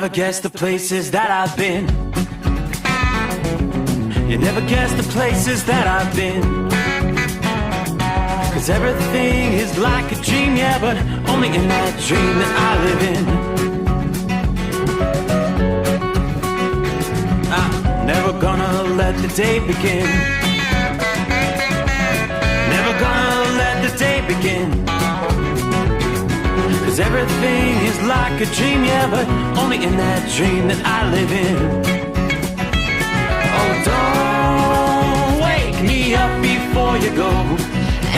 never guess the places that I've been. You never guess the places that I've been. 'Cause everything is like a dream, yeah, but only in that dream that I live in. I'm never gonna let the day begin. Never gonna let the day begin. 'Cause everything is like a dream, yeah, but only in that dream that I live in. Oh, don't wake me up before you go,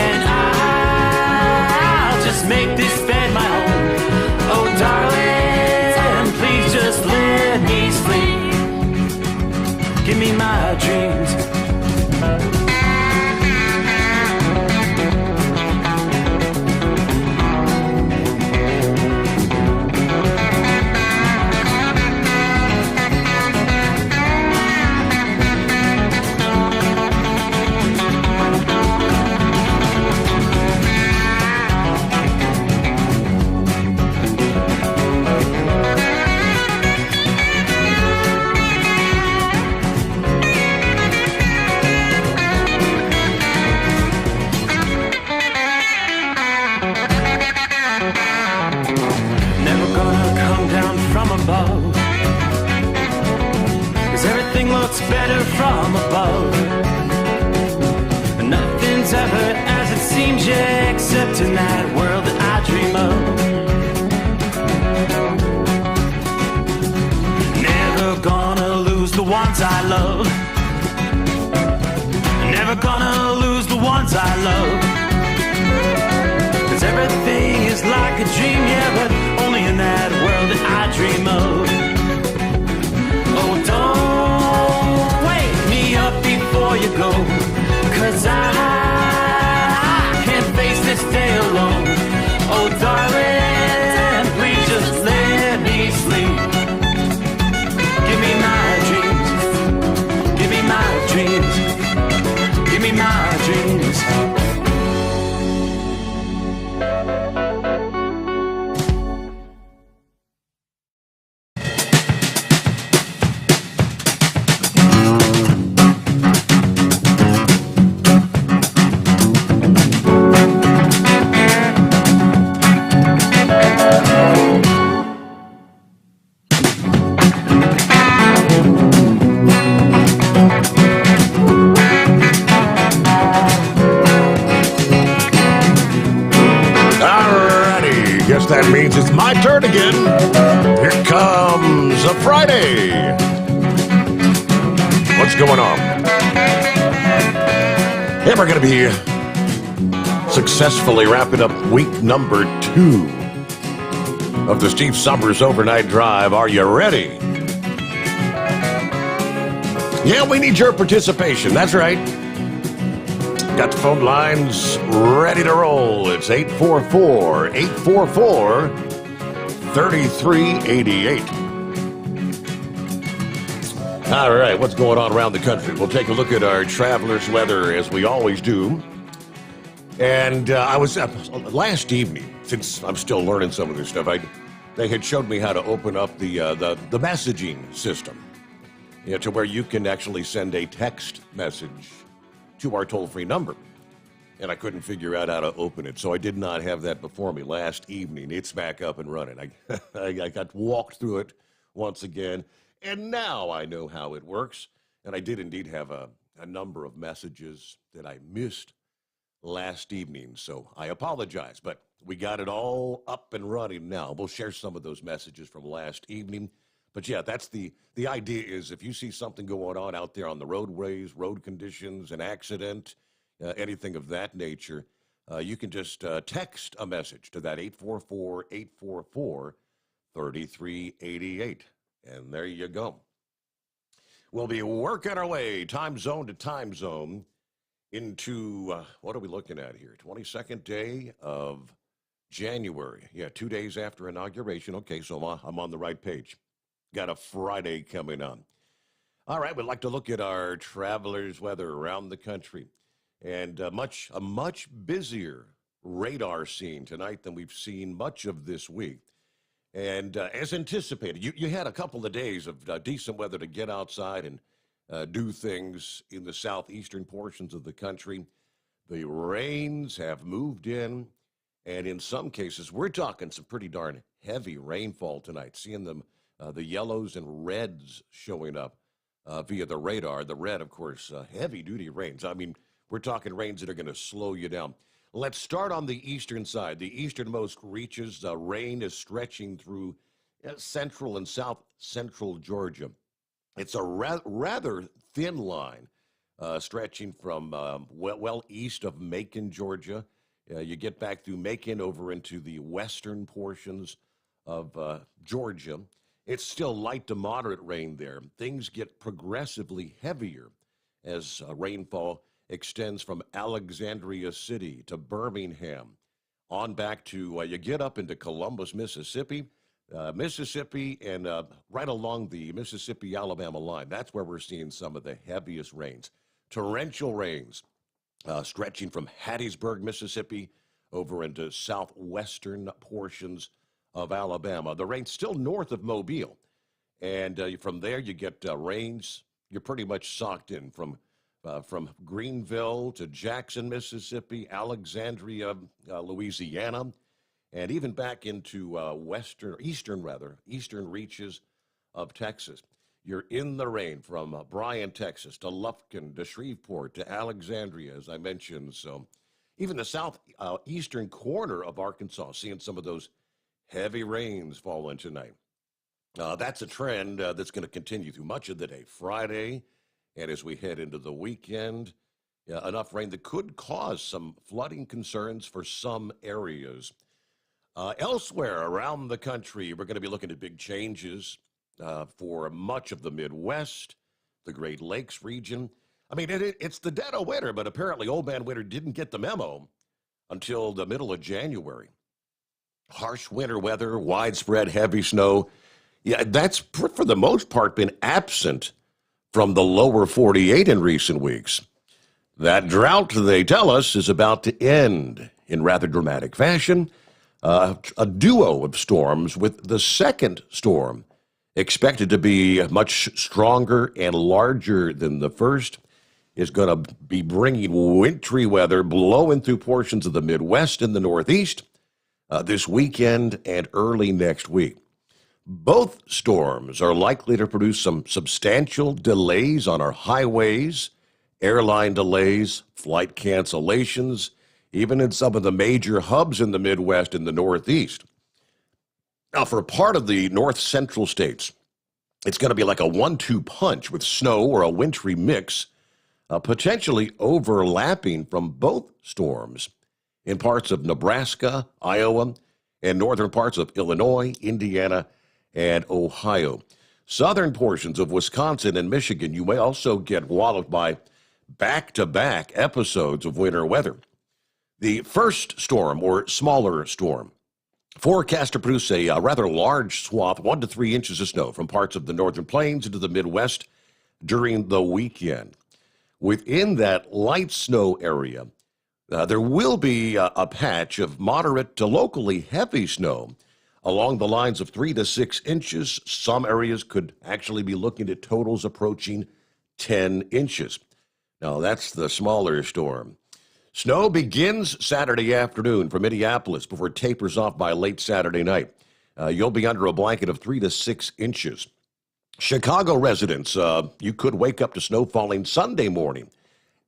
and I'll just make this bed my home. Oh, darling, please just let me sleep. Give me my dreams. Better from above. Nothing's ever as it seems, yeah, except in that world that I dream of. Never gonna lose the ones I love. Never gonna lose the ones I love. 'Cause everything is like a dream, yeah, but only in that world that I dream of. Oh, don't wake me up before you go, 'cause I can't face this day alone. Oh, darling, please just let me sleep. Give me my dreams. Give me my dreams. Give me my dreams. That means it's my turn again. Here comes a Friday. What's going on? Hey, we're going to be successfully wrapping up week number 2 of the Steve Sommers Overnight Drive. Are you ready? Yeah, we need your participation. That's right. Got the phone lines ready to roll. It's 844-844-3388. All right, what's going on around the country? We'll take a look at our traveler's weather as we always do. And I was last evening, since I'm still learning some of this stuff, they had showed me how to open up the messaging system, to where you can actually send a text message to our toll-free number. And I couldn't figure out how to open it, so I did not have that before me last evening. It's back up and running. I got walked through it once again, and now I know how it works. And I did indeed have a number of messages that I missed last evening, so I apologize. But we got it all up and running now. We'll share some of those messages from last evening. But yeah, that's the idea is if you see something going on out there on the roadways, road conditions, an accident, anything of that nature, you can just text a message to that 844-844-3388. And there you go. We'll be working our way time zone to time zone into, what are we looking at here? 22nd day of January. Yeah, 2 days after inauguration. Okay, so I'm on the right page. Got a Friday coming on. All right, we'd like to look at our travelers' weather around the country. And a much busier radar scene tonight than we've seen much of this week. And as anticipated, you had a couple of days of decent weather to get outside and do things in the southeastern portions of the country. The rains have moved in, and in some cases, we're talking some pretty darn heavy rainfall tonight, seeing them, the yellows and reds showing up via the radar. The red, of course, heavy-duty rains. I mean, we're talking rains that are going to slow you down. Let's start on the eastern side. The easternmost reaches, rain is stretching through central and south central Georgia. It's a rather thin line stretching from well east of Macon, Georgia. You get back through Macon over into the western portions of Georgia. It's still light to moderate rain there. Things get progressively heavier as rainfall extends from Alexandria City to Birmingham, on back to, you get up into Columbus, Mississippi, and right along the Mississippi-Alabama line. That's where we're seeing some of the heaviest rains. Torrential rains stretching from Hattiesburg, Mississippi, over into southwestern portions of Alabama. The rain's still north of Mobile, and from there you get rains. You're pretty much socked in from Greenville to Jackson, Mississippi, Alexandria, Louisiana, and even back into eastern reaches of Texas. You're in the rain from Bryan, Texas, to Lufkin, to Shreveport, to Alexandria, as I mentioned. So even the southeastern corner of Arkansas, seeing some of those heavy rains falling tonight. That's a trend that's going to continue through much of the day. Friday, and as we head into the weekend, enough rain that could cause some flooding concerns for some areas. Elsewhere around the country, we're going to be looking at big changes for much of the Midwest, the Great Lakes region. I mean, it's the dead of winter, but apparently Old Man Winter didn't get the memo until the middle of January. Harsh winter weather, widespread heavy snow. Yeah, that's for the most part been absent from the lower 48 in recent weeks. That drought, they tell us, is about to end in rather dramatic fashion. A duo of storms, with the second storm expected to be much stronger and larger than the first, is going to be bringing wintry weather blowing through portions of the Midwest and the Northeast this weekend and early next week. Both storms are likely to produce some substantial delays on our highways, airline delays, flight cancellations, even in some of the major hubs in the Midwest and the Northeast. Now, for part of the north central states, it's going to be like a 1-2 punch with snow or a wintry mix, potentially overlapping from both storms in parts of Nebraska, Iowa, and northern parts of Illinois, Indiana, and Ohio. Southern portions of Wisconsin and Michigan, you may also get walloped by back-to-back episodes of winter weather. The first storm, or smaller storm, forecast to produce a rather large swath, 1 to 3 inches of snow from parts of the northern plains into the Midwest during the weekend. Within that light snow area, there will be a patch of moderate to locally heavy snow along the lines of 3 to 6 inches. Some areas could actually be looking at totals approaching 10 inches. Now, that's the smaller storm. Snow begins Saturday afternoon for Minneapolis before it tapers off by late Saturday night. You'll be under a blanket of 3 to 6 inches. Chicago residents, you could wake up to snow falling Sunday morning.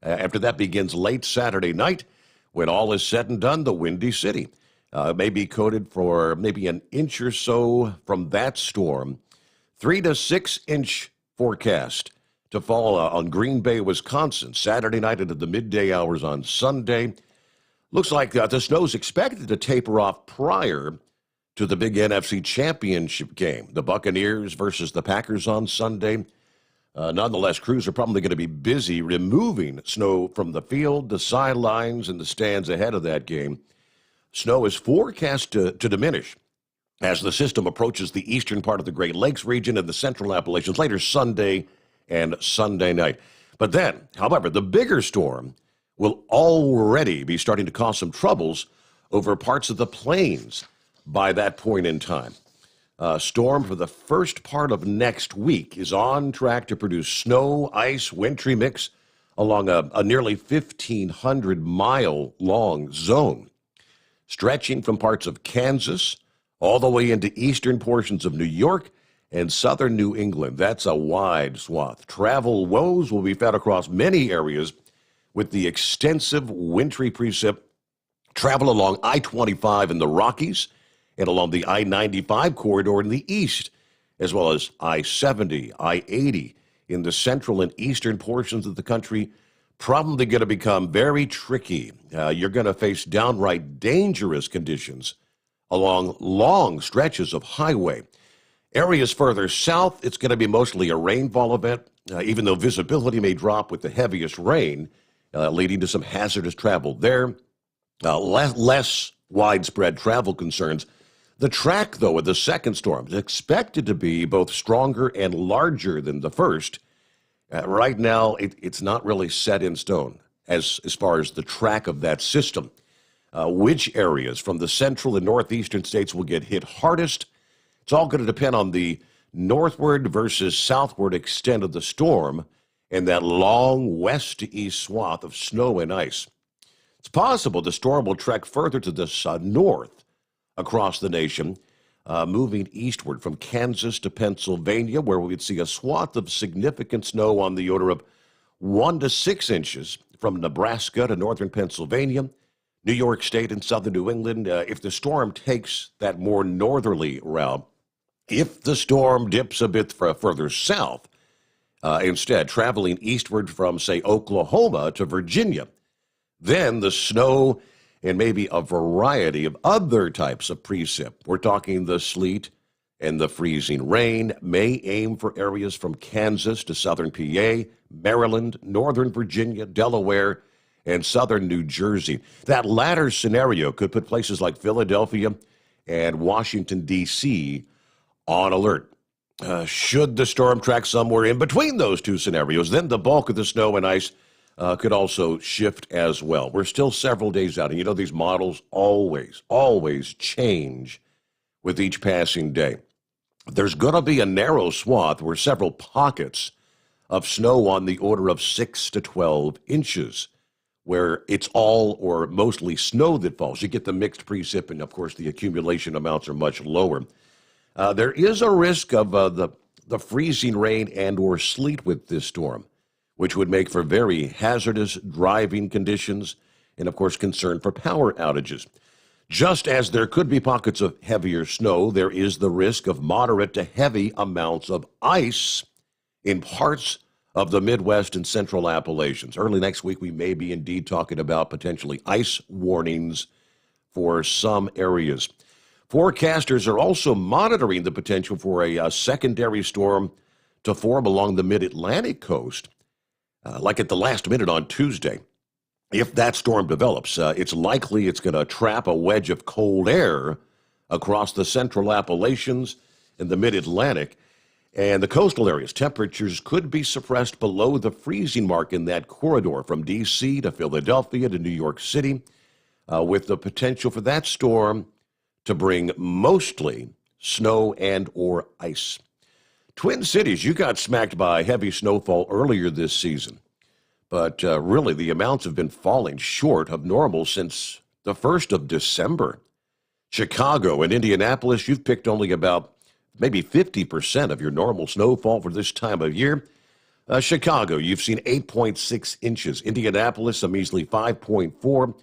After that begins late Saturday night, when all is said and done, the Windy City may be coated for maybe an inch or so from that storm. 3 to 6 inch forecast to fall on Green Bay, Wisconsin, Saturday night into the midday hours on Sunday. Looks like the snow's expected to taper off prior to the big NFC Championship game, the Buccaneers versus the Packers on Sunday. Nonetheless, crews are probably going to be busy removing snow from the field, the sidelines, and the stands ahead of that game. Snow is forecast to diminish as the system approaches the eastern part of the Great Lakes region and the central Appalachians later Sunday and Sunday night. But then, however, the bigger storm will already be starting to cause some troubles over parts of the plains by that point in time. Storm for the first part of next week is on track to produce snow, ice, wintry mix along a nearly 1,500-mile-long zone, stretching from parts of Kansas all the way into eastern portions of New York and southern New England. That's a wide swath. Travel woes will be felt across many areas with the extensive wintry precip. Travel along I-25 in the Rockies and along the I-95 corridor in the east, as well as I-70, I-80 in the central and eastern portions of the country, probably going to become very tricky. You're going to face downright dangerous conditions along long stretches of highway. Areas further south, it's going to be mostly a rainfall event, even though visibility may drop with the heaviest rain, leading to some hazardous travel there. Less widespread travel concerns. The track, though, of the second storm is expected to be both stronger and larger than the first. Right now, it's not really set in stone as far as the track of that system. Which areas from the central and northeastern states will get hit hardest? It's all going to depend on the northward versus southward extent of the storm and that long west to east swath of snow and ice. It's possible the storm will trek further to the north across the nation, moving eastward from Kansas to Pennsylvania, where we would see a swath of significant snow on the order of 1 to 6 inches from Nebraska to northern Pennsylvania, New York State, and southern New England. If the storm takes that more northerly route, if the storm dips a bit further south, instead traveling eastward from, say, Oklahoma to Virginia, then the snow and maybe a variety of other types of precip. We're talking the sleet and the freezing rain may aim for areas from Kansas to southern PA, Maryland, northern Virginia, Delaware, and southern New Jersey. That latter scenario could put places like Philadelphia and Washington, D.C. on alert. Should the storm track somewhere in between those two scenarios, then the bulk of the snow and ice could also shift as well. We're still several days out, and you know these models always change with each passing day. There's going to be a narrow swath where several pockets of snow on the order of 6 to 12 inches, where it's all or mostly snow that falls. You get the mixed precip, and of course the accumulation amounts are much lower. There is a risk of the freezing rain and or sleet with this storm, which would make for very hazardous driving conditions and, of course, concern for power outages. Just as there could be pockets of heavier snow, there is the risk of moderate to heavy amounts of ice in parts of the Midwest and Central Appalachians. Early next week, we may be indeed talking about potentially ice warnings for some areas. Forecasters are also monitoring the potential for a secondary storm to form along the mid-Atlantic coast, like at the last minute on Tuesday. If that storm develops, it's likely it's going to trap a wedge of cold air across the Central Appalachians and the mid-Atlantic. And the coastal areas, temperatures could be suppressed below the freezing mark in that corridor from D.C. to Philadelphia to New York City, with the potential for that storm to bring mostly snow and or ice. Twin Cities, you got smacked by heavy snowfall earlier this season, but really the amounts have been falling short of normal since the 1st of December. Chicago and Indianapolis, you've picked only about maybe 50% of your normal snowfall for this time of year. Chicago, you've seen 8.6 inches. Indianapolis, a measly 5.4.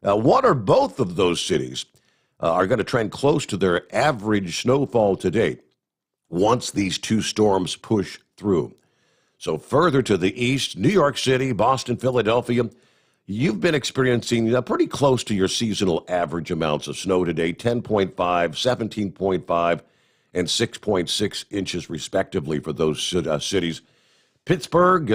One or both of those cities are going to trend close to their average snowfall to date once these two storms push through. So further to the east, New York City, Boston, Philadelphia, you've been experiencing pretty close to your seasonal average amounts of snow today, 10.5, 17.5, and 6.6 inches respectively for those cities. Pittsburgh,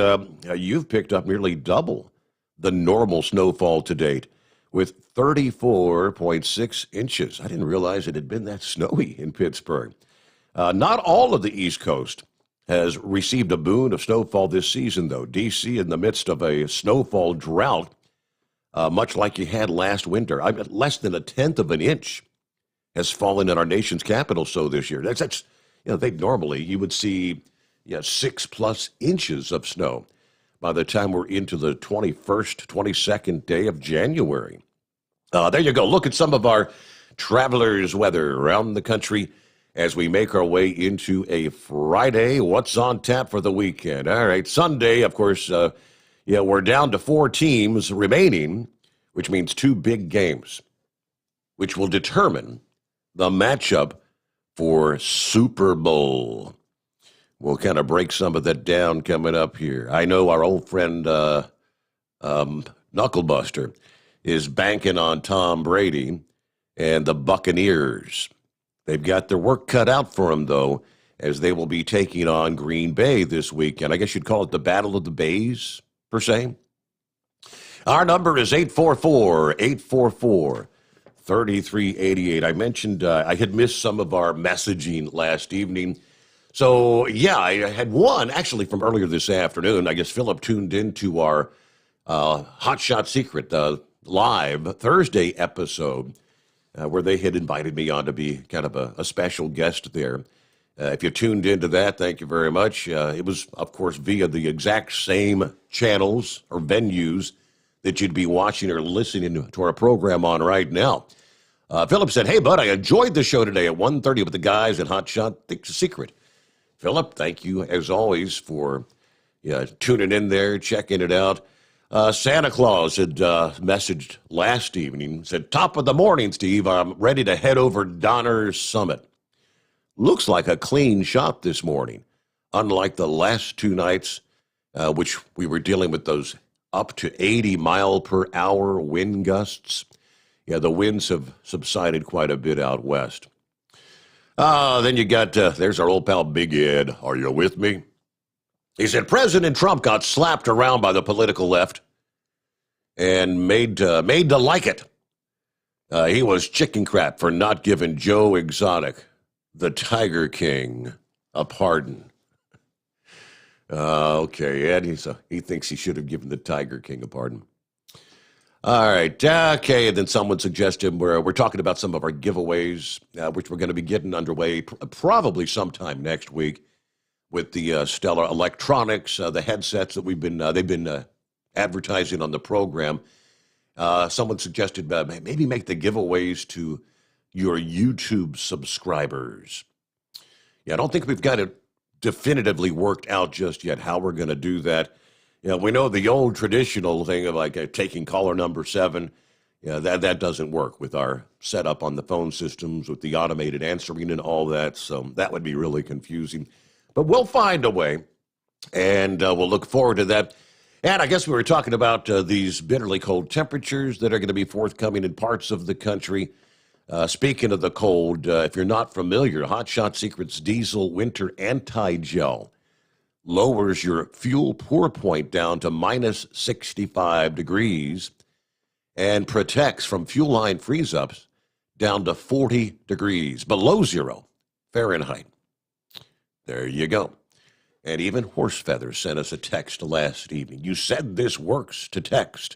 you've picked up nearly double the normal snowfall to date with 34.6 inches. I didn't realize it had been that snowy in Pittsburgh. Not all of the East Coast has received a boon of snowfall this season, though. D.C. in the midst of a snowfall drought, much like you had last winter. I mean, less than 1/10 of an inch has fallen in our nation's capital so this year. That's they normally you would see 6+ inches of snow by the time we're into the 21st, 22nd day of January. There you go. Look at some of our travelers' weather around the country as we make our way into a Friday. What's on tap for the weekend? All right, Sunday, of course, we're down to 4 teams remaining, which means 2 big games, which will determine the matchup for Super Bowl. We'll kind of break some of that down coming up here. I know our old friend Knucklebuster is banking on Tom Brady and the Buccaneers. They've got their work cut out for them, though, as they will be taking on Green Bay this weekend. I guess you'd call it the Battle of the Bays, per se. Our number is 844-844-3388. I mentioned I had missed some of our messaging last evening. So, I had one actually from earlier this afternoon. I guess Philip tuned into our Hot Shot Secret live Thursday episode where they had invited me on to be kind of a special guest there. If you tuned into that, thank you very much. It was, of course, via the exact same channels or venues that you'd be watching or listening to our program on right now. Philip said, "Hey, bud, I enjoyed the show today at 1:30 with the guys at Hot Shot Secret." Philip, thank you, as always, for tuning in there, checking it out. Santa Claus had messaged last evening, said, "Top of the morning, Steve. I'm ready to head over Donner's Summit. Looks like a clean shot this morning, unlike the last 2 nights, which we were dealing with those up to 80-mile-per-hour wind gusts. Yeah, the winds have subsided quite a bit out west." Then you got, there's our old pal Big Ed. "Are you with me?" He said, "President Trump got slapped around by the political left and made to like it. He was chicken crap for not giving Joe Exotic, the Tiger King, a pardon." Okay, Ed, he thinks he should have given the Tiger King a pardon. All right, okay, and then someone suggested we're talking about some of our giveaways, which we're going to be getting underway probably sometime next week with the Stellar Electronics, the headsets that they've been advertising on the program. Someone suggested maybe make the giveaways to your YouTube subscribers. Yeah, I don't think we've got it definitively worked out just yet how we're going to do that. We know the old traditional thing of taking caller number 7. That doesn't work with our setup on the phone systems with the automated answering and all that. So that would be really confusing. But we'll find a way, and we'll look forward to that. And I guess we were talking about these bitterly cold temperatures that are going to be forthcoming in parts of the country. Speaking of the cold, if you're not familiar, Hot Shot Secret's Diesel Winter Anti-Gel lowers your fuel pour point down to minus 65 degrees and protects from fuel line freeze-ups down to 40 degrees, below 0 Fahrenheit. There you go. And even Horse Feathers sent us a text last evening. "You said this works to text."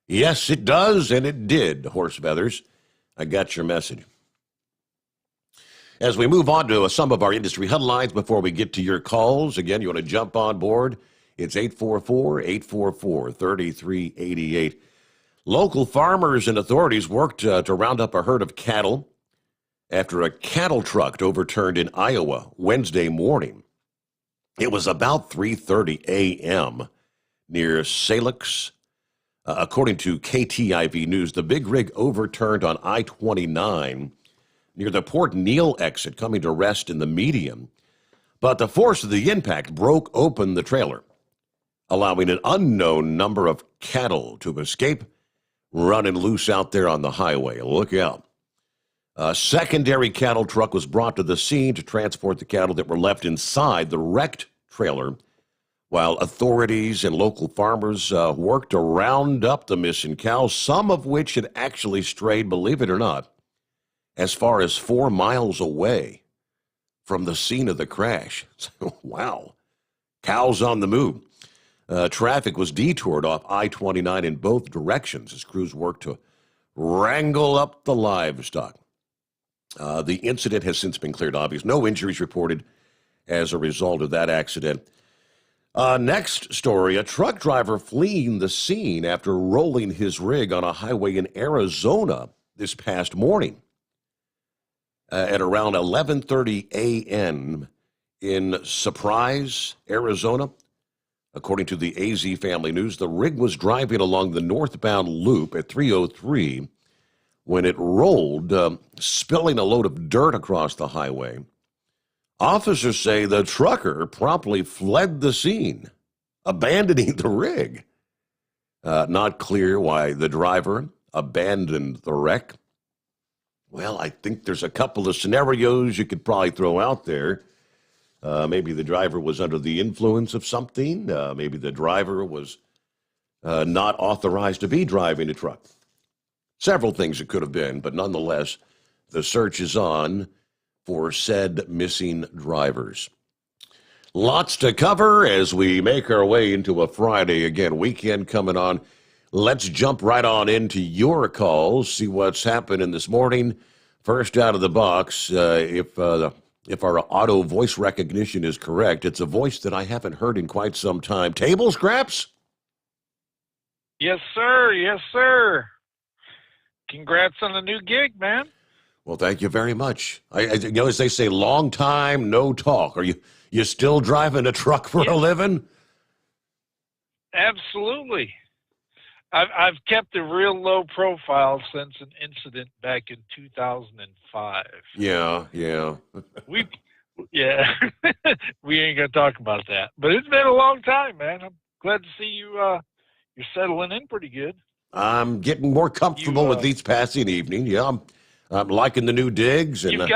Yes, it does, and it did, Horse Feathers. I got your message. As we move on to some of our industry headlines before we get to your calls, again, you want to jump on board, it's 844-844-3388. Local farmers and authorities worked to round up a herd of cattle after a cattle truck overturned in Iowa Wednesday morning. It was about 3:30 a.m. near Salix. According to KTIV News, the big rig overturned on I-29 near the Port Neal exit, coming to rest in the median. But the force of the impact broke open the trailer, allowing an unknown number of cattle to escape, running loose out there on the highway. Look out. A secondary cattle truck was brought to the scene to transport the cattle that were left inside the wrecked trailer, while authorities and local farmers worked to round up the missing cows, some of which had actually strayed, believe it or not, as far as 4 miles away from the scene of the crash. Wow. Cows on the move. Traffic was detoured off I-29 in both directions as crews worked to wrangle up the livestock. The incident has since been cleared, obvious. No injuries reported as a result of that accident. Next story, a truck driver fleeing the scene after rolling his rig on a highway in Arizona this past morning. At around 11:30 a.m. in Surprise, Arizona. According to the AZ Family News, the rig was driving along the northbound loop at 303 when it rolled, spilling a load of dirt across the highway. Officers say the trucker promptly fled the scene, abandoning the rig. Not clear why the driver abandoned the wreck. Well, I think there's a couple of scenarios you could probably throw out there. Maybe the driver was under the influence of something. Maybe the driver was not authorized to be driving a truck. Several things it could have been, but nonetheless, the search is on for said missing drivers. Lots to cover as we make our way into a Friday. Again, weekend coming on. Let's jump right on into your calls, see what's happening this morning. First out of the box, if our auto voice recognition is correct, it's a voice that I haven't heard in quite some time. Table Scraps? Yes, sir. Yes, sir. Congrats on the new gig, man. Well, thank you very much. As they say, long time, no talk. Are you still driving a truck for a living? Absolutely. I've kept a real low profile since an incident back in 2005. Yeah. We ain't gonna talk about that. But it's been a long time, man. I'm glad to see you. You're settling in pretty good. I'm getting more comfortable with each passing evening. Yeah, I'm liking the new digs. And you've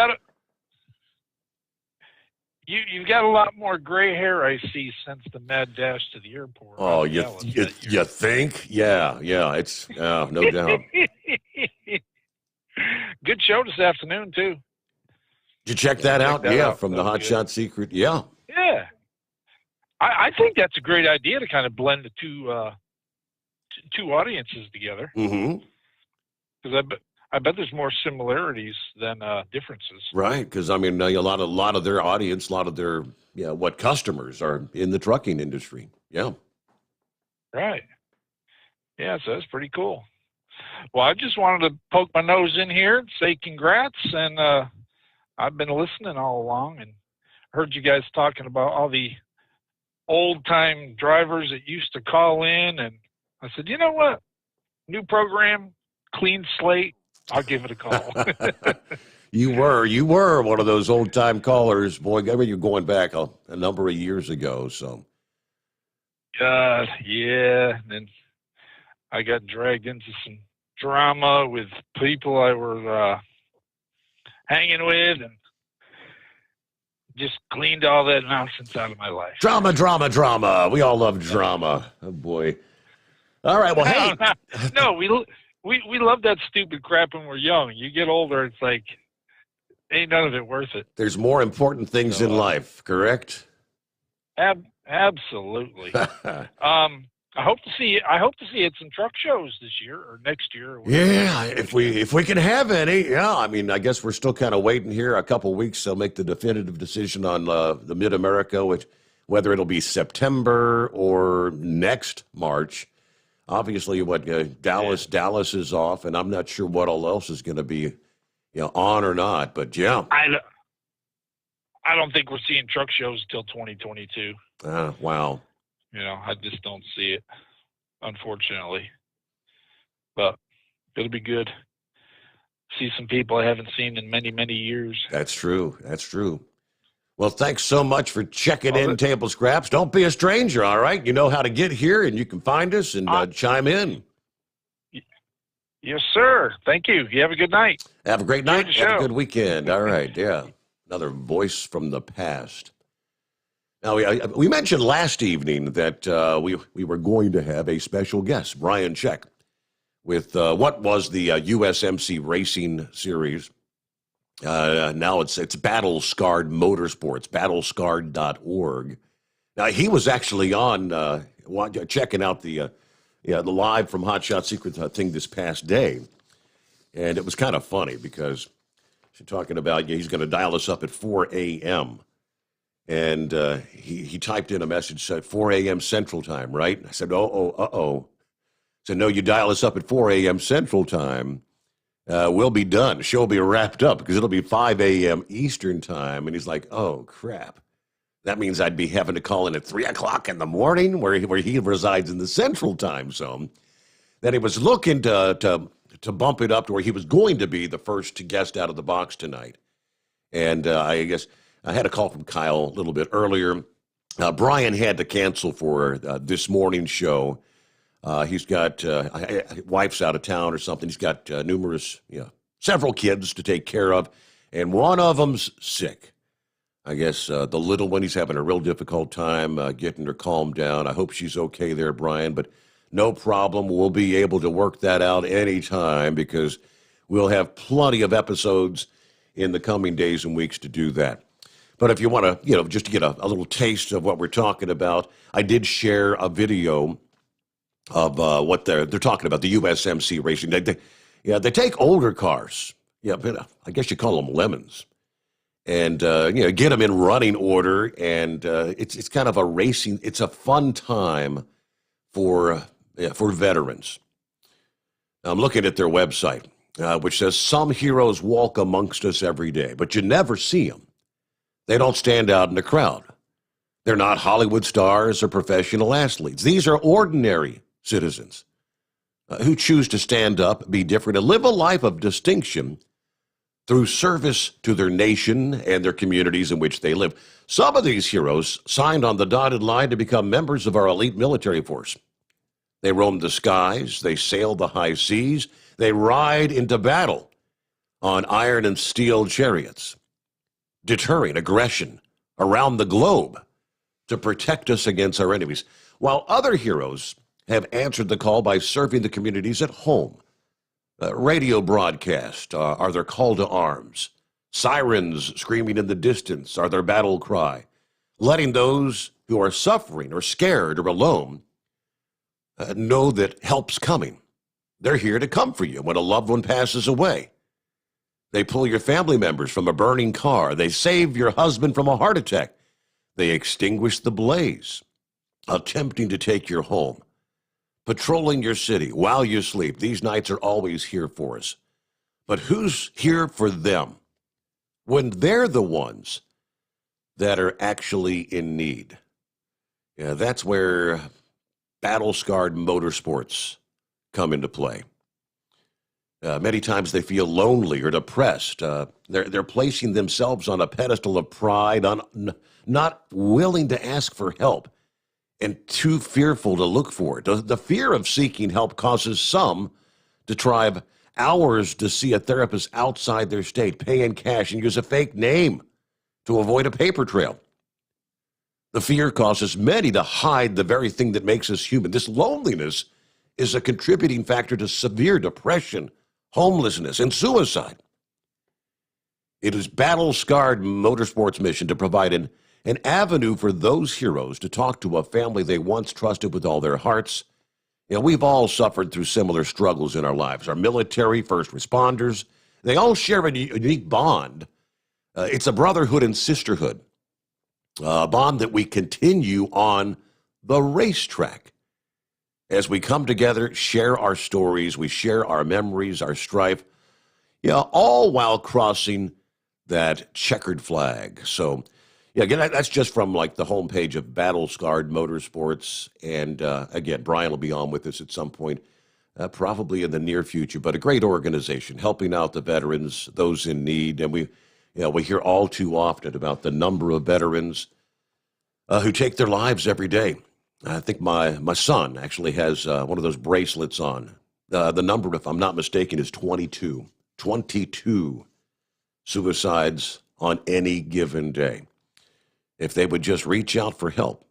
got a lot more gray hair, I see, since the mad dash to the airport. Oh, you think? Yeah, it's no doubt. Good show this afternoon, too. Did you check that out? From the Hot Shot Secret. Yeah. Yeah. I think that's a great idea to kind of blend the two audiences together. Mm-hmm. Because I bet there's more similarities than differences. Right, because I mean, a lot of their audience, a lot of their customers are in the trucking industry. Yeah. Right. Yeah, so that's pretty cool. Well, I just wanted to poke my nose in here and say congrats, and I've been listening all along and heard you guys talking about all the old-time drivers that used to call in, and I said, you know what? New program, clean slate. I'll give it a call. You were one of those old time callers, boy. I mean, you're going back a number of years ago. So, yeah. And then I got dragged into some drama with people I were hanging with, and just cleaned all that nonsense out of my life. Drama. We all love drama. Oh boy. All right. Well, hey. No, we love that stupid crap when we're young. You get older, it's like, ain't none of it worth it. There's more important things in life, correct? Absolutely. I hope to see you at some truck shows this year or next year. Or yeah, if we can have any. Yeah, I mean, I guess we're still kind of waiting here a couple weeks. They'll make the definitive decision on the Mid-America, whether it'll be September or next March. Obviously, Dallas is off, and I'm not sure what all else is going to be, on or not. But yeah, I don't think we're seeing truck shows until 2022. Wow. I just don't see it, unfortunately. But it'll be good. See some people I haven't seen in many, many years. That's true. Well, thanks so much for checking in, Table Scraps. Don't be a stranger, all right? You know how to get here, and you can find us and chime in. Yes, sir. Thank you. You have a good night. Have a great night. Have a good weekend. All right, yeah. Another voice from the past. Now, we mentioned last evening that we were going to have a special guest, Brian Check, with what was the USMC Racing Series. Now it's Battle Scarred Motorsports, battlescarred.org. Now, he was actually on checking out the live from Hot Shot Secret thing this past day. And it was kind of funny because She's talking about he's going to dial us up at 4 a.m. And he typed in a message said 4 a.m. Central Time, right? I said, uh-oh. Said, no, you dial us up at 4 a.m. Central Time. We'll be done. The show will be wrapped up because it'll be 5 a.m. Eastern Time. And he's like, oh, crap. That means I'd be having to call in at 3 o'clock in the morning where he resides in the Central Time Zone. That he was looking to bump it up to where he was going to be the first guest out of the box tonight. And I guess I had a call from Kyle a little bit earlier. Brian had to cancel for this morning's show. He's got wife's out of town or something. He's got several kids to take care of, and one of them's sick. I guess the little one, he's having a real difficult time getting her calmed down. I hope she's okay there, Brian, but no problem. We'll be able to work that out anytime because we'll have plenty of episodes in the coming days and weeks to do that. But if you want to, just to get a little taste of what we're talking about, I did share a video of what they're talking about, the USMC racing. They take older cars. Yeah, but I guess you call them lemons. And, get them in running order. And it's kind of a racing, it's a fun time for veterans. Now, I'm looking at their website, which says some heroes walk amongst us every day, but you never see them. They don't stand out in the crowd. They're not Hollywood stars or professional athletes. These are ordinary citizens who choose to stand up, be different, and live a life of distinction through service to their nation and their communities in which they live. Some of these heroes signed on the dotted line to become members of our elite military force. They roam the skies, they sail the high seas, they ride into battle on iron and steel chariots, deterring aggression around the globe to protect us against our enemies, while other heroes have answered the call by serving the communities at home. Radio broadcast are their call to arms. Sirens screaming in the distance are their battle cry, letting those who are suffering or scared or alone know that help's coming. They're here to come for you when a loved one passes away. They pull your family members from a burning car. They save your husband from a heart attack. They extinguish the blaze, attempting to take your home. Patrolling your city while you sleep. These nights are always here for us. But who's here for them when they're the ones that are actually in need? Yeah, that's where battle-scarred motorsports come into play. Many times they feel lonely or depressed. They're placing themselves on a pedestal of pride, not willing to ask for help, and too fearful to look for it. The fear of seeking help causes some to drive hours to see a therapist outside their state, pay in cash, and use a fake name to avoid a paper trail. The fear causes many to hide the very thing that makes us human. This loneliness is a contributing factor to severe depression, homelessness, and suicide. It is battle-scarred motorsports' mission to provide an avenue for those heroes to talk to a family they once trusted with all their hearts. We've all suffered through similar struggles in our lives. Our military, first responders, they all share a unique bond. It's a brotherhood and sisterhood, a bond that we continue on the racetrack. As we come together, share our stories, we share our memories, our strife, all while crossing that checkered flag. So, again, that's just from like the homepage of Battle Scarred Motorsports. And again, Brian will be on with us at some point, probably in the near future. But a great organization helping out the veterans, those in need. And we hear all too often about the number of veterans who take their lives every day. I think my son actually has one of those bracelets on. The number, if I'm not mistaken, is 22. 22 suicides on any given day. If they would just reach out for help.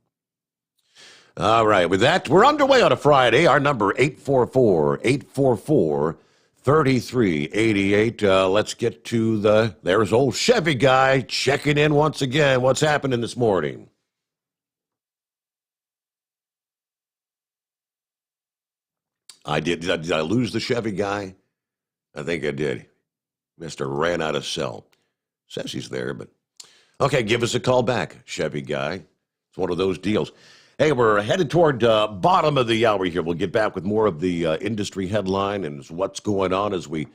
All right, with that, we're underway on a Friday. Our number, 844-844-3388. Let's get to there's old Chevy guy checking in once again. What's happening this morning? Did I lose the Chevy guy? I think I did. Mr. ran out of cell. Says he's there, but okay, give us a call back, Chevy guy. It's one of those deals. Hey, we're headed toward bottom of the hour here. We'll get back with more of the industry headline and what's going on as we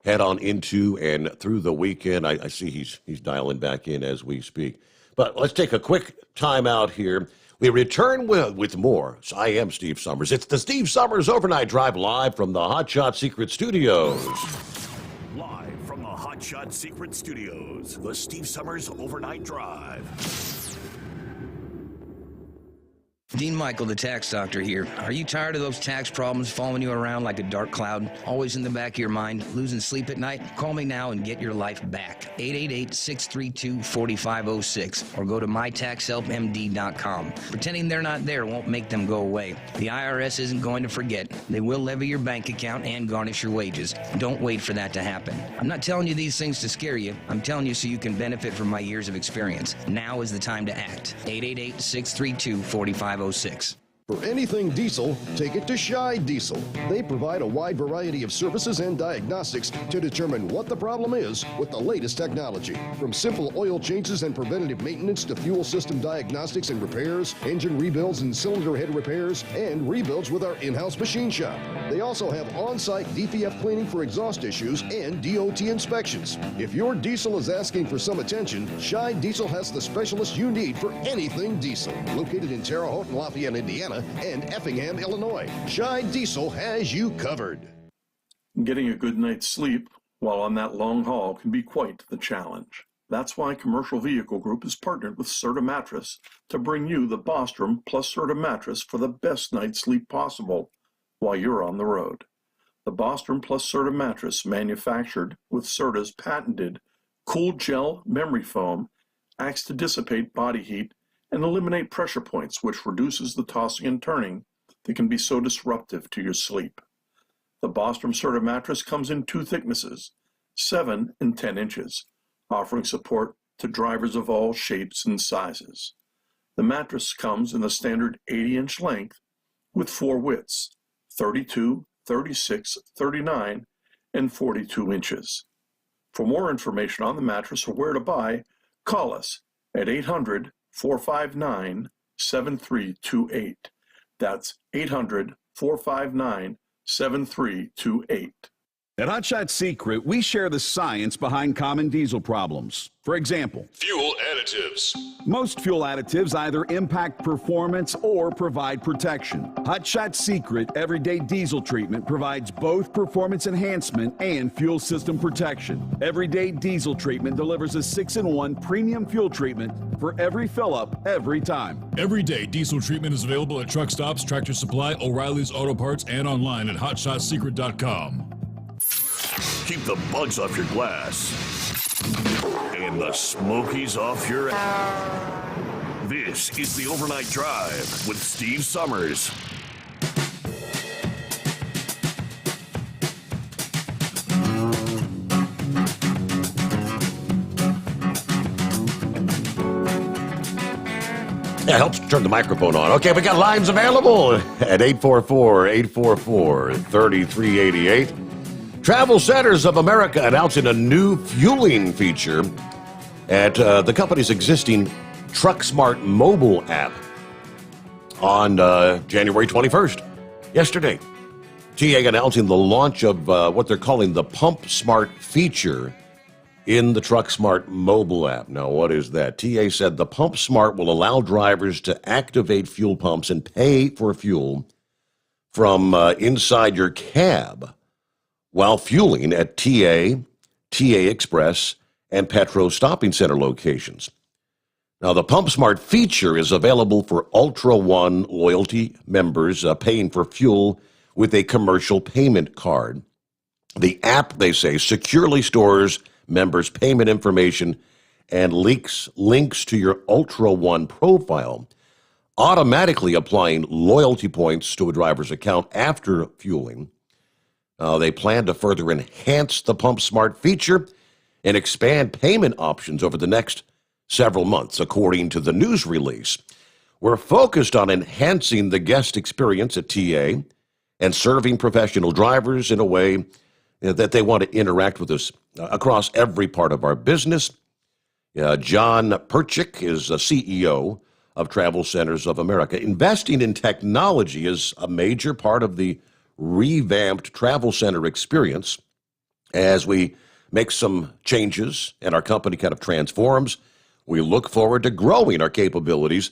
head on into and through the weekend. I see he's dialing back in as we speak. But let's take a quick time out here. We return with more. So I am Steve Sommers. It's the Steve Sommers Overnight Drive live from the Hot Shot Secret Studios. Live from the Hot Shot Secret Studios, the Steve Sommers Overnight Drive. Dean Michael, the tax doctor here. Are you tired of those tax problems following you around like a dark cloud, always in the back of your mind, losing sleep at night? Call me now and get your life back. 888-632-4506 or go to mytaxhelpmd.com. Pretending they're not there won't make them go away. The IRS isn't going to forget. They will levy your bank account and garnish your wages. Don't wait for that to happen. I'm not telling you these things to scare you. I'm telling you so you can benefit from my years of experience. Now is the time to act. 888-632-4506. For anything diesel, take it to Shy Diesel. They provide a wide variety of services and diagnostics to determine what the problem is with the latest technology. From simple oil changes and preventative maintenance to fuel system diagnostics and repairs, engine rebuilds and cylinder head repairs, and rebuilds with our in-house machine shop. They also have on-site DPF cleaning for exhaust issues and DOT inspections. If your diesel is asking for some attention, Shy Diesel has the specialist you need for anything diesel. Located in Terre Haute and Lafayette, Indiana, and Effingham, Illinois. Shy Diesel has you covered. Getting a good night's sleep while on that long haul can be quite the challenge. That's why Commercial Vehicle Group has partnered with Serta Mattress to bring you the Bostrom plus Serta Mattress for the best night's sleep possible while you're on the road. The Bostrom plus Serta Mattress, manufactured with Serta's patented Cool Gel Memory Foam, acts to dissipate body heat and eliminate pressure points, which reduces the tossing and turning that can be so disruptive to your sleep. The Bostrom Serta mattress comes in two thicknesses, 7 and 10 inches, offering support to drivers of all shapes and sizes. The mattress comes in the standard 80-inch length with 4 widths, 32, 36, 39, and 42 inches. For more information on the mattress or where to buy, call us at 800-459-7328. That's 800-459-7328. At Hot Shot Secret, we share the science behind common diesel problems. For example, fuel additives. Most fuel additives either impact performance or provide protection. Hot Shot Secret Everyday Diesel Treatment provides both performance enhancement and fuel system protection. Everyday Diesel Treatment delivers a 6-in-1 premium fuel treatment for every fill-up, every time. Everyday Diesel Treatment is available at truck stops, Tractor Supply, O'Reilly's Auto Parts, and online at hotshotsecret.com. Keep the bugs off your glass and the smokies off your ass. This is the Overnight Drive with Steve Sommers. Yeah, it helps to turn the microphone on. Okay, we got lines available at 844-844-3388. Travel Centers of America announcing a new fueling feature at the company's existing TruckSmart mobile app on January 21st, yesterday. TA announcing the launch of what they're calling the Pump Smart feature in the TruckSmart mobile app. Now, what is that? TA said the Pump Smart will allow drivers to activate fuel pumps and pay for fuel from inside your cab while fueling at TA Express, and Petro Stopping Center locations. Now, the Pump Smart feature is available for Ultra One loyalty members paying for fuel with a commercial payment card. The app, they say, securely stores members' payment information and links to your Ultra One profile, automatically applying loyalty points to a driver's account after fueling. They plan to further enhance the Pump Smart feature and expand payment options over the next several months, according to the news release. We're focused on enhancing the guest experience at TA and serving professional drivers in a way that they want to interact with us across every part of our business. John Perchik is a CEO of Travel Centers of America. Investing in technology is a major part of the revamped travel center experience. As we make some changes and our company kind of transforms, we look forward to growing our capabilities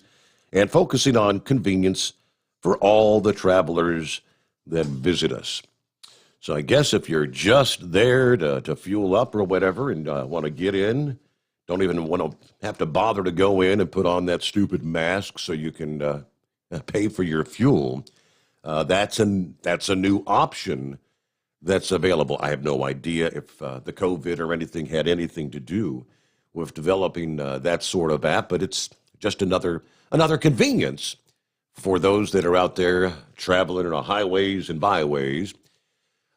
and focusing on convenience for all the travelers that visit us. So I guess if you're just there to fuel up or whatever and want to get in, don't even want to have to bother to go in and put on that stupid mask so you can pay for your fuel, that's a new option that's available. I have no idea if the COVID or anything had anything to do with developing that sort of app, but it's just another convenience for those that are out there traveling on highways and byways.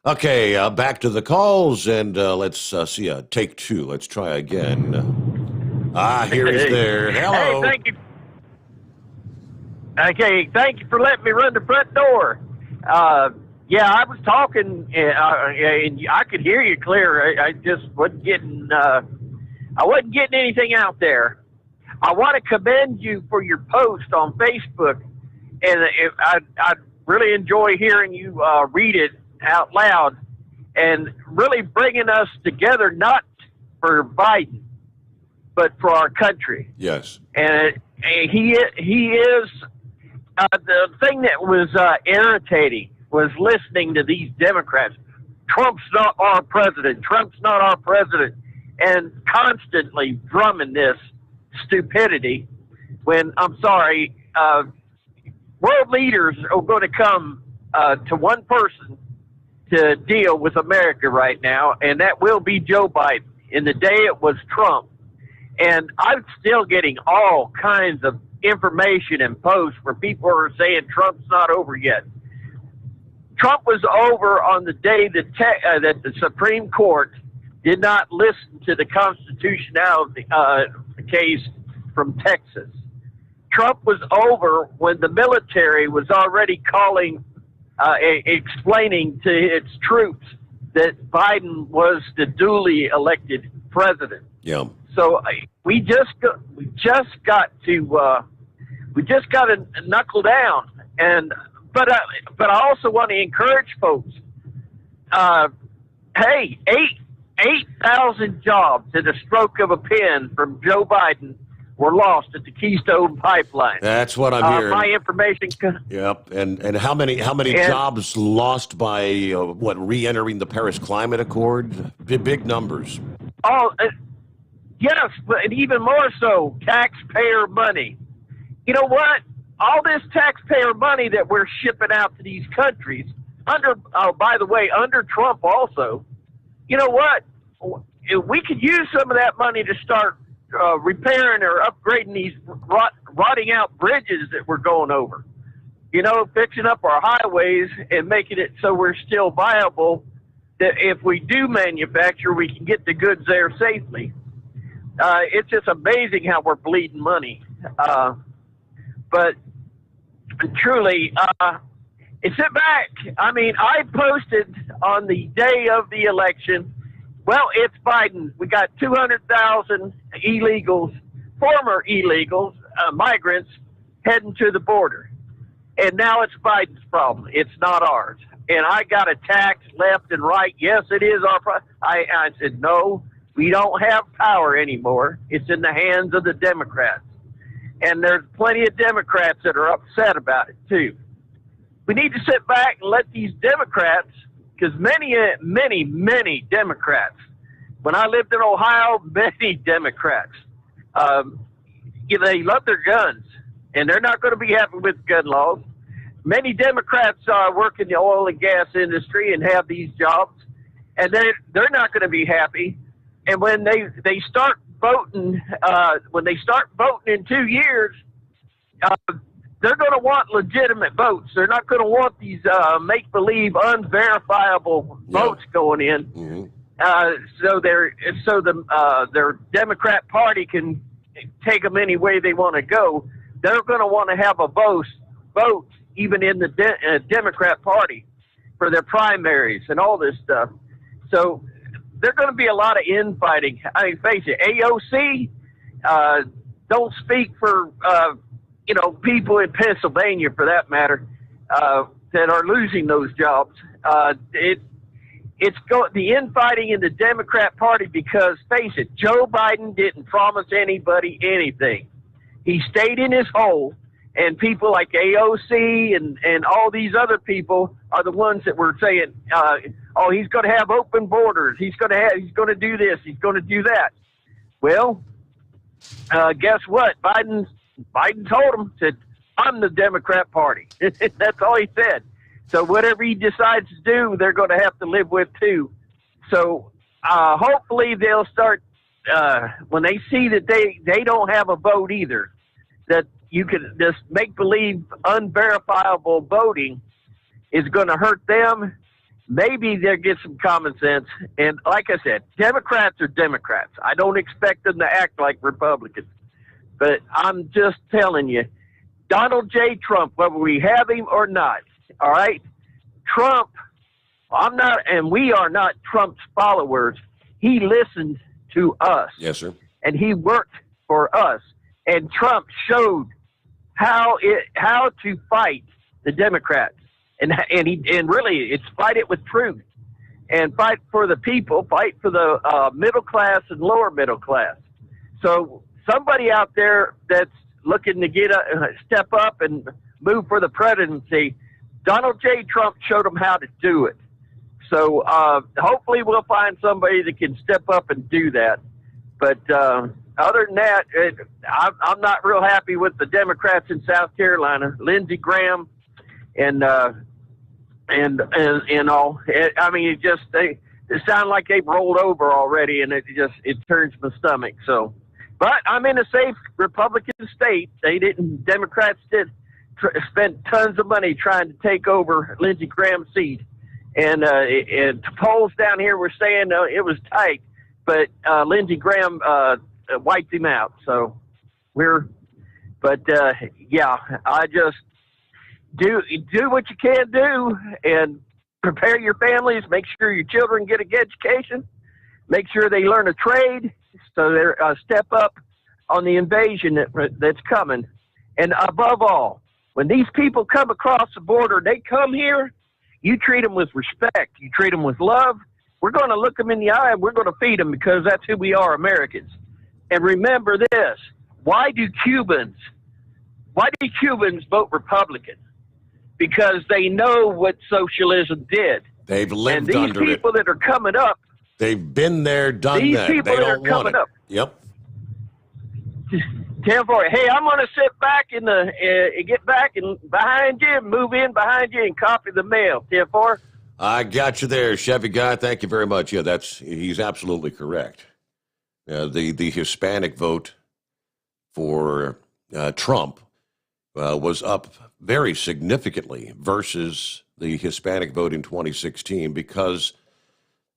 Okay, back to the calls, and let's see, take two. Let's try again. Here he's there. Hello. Hey, thank you. Okay, thank you for letting me run the front door. Yeah, I was talking, and I could hear you clear. I just wasn't getting, I wasn't getting anything out there. I want to commend you for your post on Facebook, and I really enjoy hearing you read it out loud, and really bringing us together, not for Biden, but for our country. Yes. And he is the thing that was irritating was listening to these Democrats. Trump's not our president. Trump's not our president. And constantly drumming this stupidity when, I'm sorry, world leaders are going to come to one person to deal with America right now, and that will be Joe Biden. In the day it was Trump. And I'm still getting all kinds of information and posts where people are saying Trump's not over yet. Trump was over on the day that the Supreme Court did not listen to the constitutionality case from Texas. Trump was over when the military was already calling, explaining to its troops that Biden was the duly elected president. Yeah. So we just got to knuckle down, but I also want to encourage folks. Hey, 8,000 jobs at a stroke of a pen from Joe Biden were lost at the Keystone Pipeline. That's what I'm hearing. My information. Yep. And how many jobs lost by re-entering the Paris Climate Accord? Big numbers. Oh, yes, but even more so, taxpayer money. You know what? All this taxpayer money that we're shipping out to these countries, by the way, under Trump also, you know what? We could use some of that money to start repairing or upgrading these rotting out bridges that we're going over. You know, fixing up our highways and making it so we're still viable, that if we do manufacture, we can get the goods there safely. It's just amazing how we're bleeding money. But truly, sit back. I mean, I posted on the day of the election, well, it's Biden. We got 200,000 illegals, former illegals, migrants heading to the border. And now it's Biden's problem. It's not ours. And I got attacked left and right. Yes, it is our problem. I said, no, we don't have power anymore. It's in the hands of the Democrats. And there's plenty of Democrats that are upset about it, too. We need to sit back and let these Democrats, because many Democrats, when I lived in Ohio, many Democrats, they love their guns, and they're not going to be happy with gun laws. Many Democrats work in the oil and gas industry and have these jobs, and they're not going to be happy. And when they start voting, in 2 years, they're going to want legitimate votes. They're not going to want these make-believe, unverifiable votes going in. Mm-hmm. So their Democrat Party can take them any way they want to go. They're going to want to have a vote even in the Democrat Party for their primaries and all this stuff. So there's going to be a lot of infighting. I mean, face it, AOC don't speak for people in Pennsylvania, for that matter, that are losing those jobs. The infighting in the Democrat Party, because face it, Joe Biden didn't promise anybody anything. He stayed in his hole, and people like AOC and all these other people are the ones that were saying, he's going to have open borders. He's going to do this. He's going to do that. Well, guess what? Biden told him that I'm the Democrat Party. That's all he said. So whatever he decides to do, they're going to have to live with too. So hopefully they'll start when they see that they don't have a vote either, that you can just make believe unverifiable voting is going to hurt them. Maybe they'll get some common sense. And like I said, Democrats are Democrats. I don't expect them to act like Republicans. But I'm just telling you, Donald J. Trump, whether we have him or not, all right? Trump, we are not Trump's followers. He listened to us. Yes, sir. And he worked for us. And Trump showed how to fight the Democrats. And really, it's fight it with truth, and fight for the people, fight for the middle class and lower middle class. So somebody out there that's looking to step up and move for the presidency, Donald J. Trump showed them how to do it. So hopefully we'll find somebody that can step up and do that. But other than that, I'm not real happy with the Democrats in South Carolina, Lindsey Graham, and all. I mean, they sound like they've rolled over already, and it turns my stomach. So, but I'm in a safe Republican state. Democrats spent tons of money trying to take over Lindsey Graham's seat, and polls down here were saying it was tight, but Lindsey Graham wiped him out. So I just do what you can do and prepare your families. Make sure your children get a good education. Make sure they learn a trade so they're step up on the invasion that's coming. And above all, when these people come across the border, they come here, you treat them with respect. You treat them with love. We're going to look them in the eye and we're going to feed them, because that's who we are, Americans. And remember this, why do Cubans vote Republican? Because they know what socialism did. They've lived under it. under these people that are coming up, they've been there, done these that. people They that don't are want coming it. up. Yep. 10-4. Hey, I'm going to sit back get back and behind you, move in behind you, and copy the mail. 10-4. I got you there, Chevy guy. Thank you very much. Yeah, he's absolutely correct. The Hispanic vote for Trump was up very significantly versus the Hispanic vote in 2016, because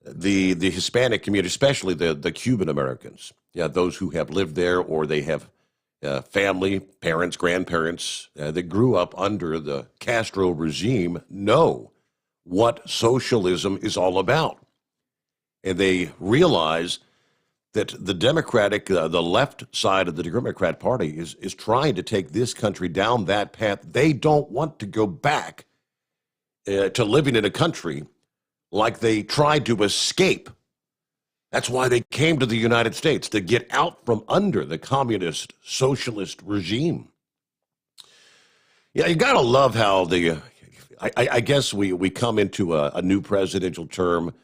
the Hispanic community, especially the Cuban Americans, those who have lived there or they have family, parents, grandparents that grew up under the Castro regime, know what socialism is all about. And they realize that the the left side of the Democrat Party is trying to take this country down that path. They don't want to go back to living in a country like they tried to escape. That's why they came to the United States, to get out from under the communist socialist regime. Yeah, you got to love how I guess we come into a new presidential term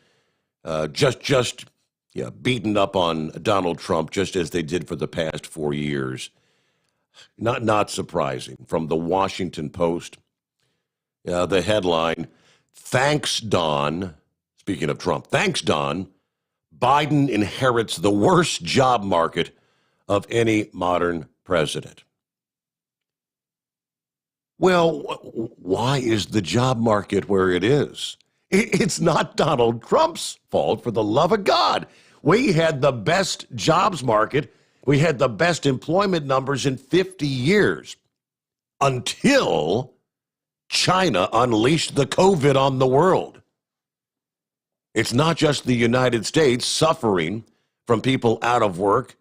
beaten up on Donald Trump, just as they did for the past 4 years. Not surprising. From the Washington Post, the headline, "Thanks, Don," speaking of Trump, "Thanks, Don, Biden inherits the worst job market of any modern president." Well, why is the job market where it is? It's not Donald Trump's fault, for the love of God. We had the best jobs market. We had the best employment numbers in 50 years until China unleashed the COVID on the world. It's not just the United States suffering from people out of work.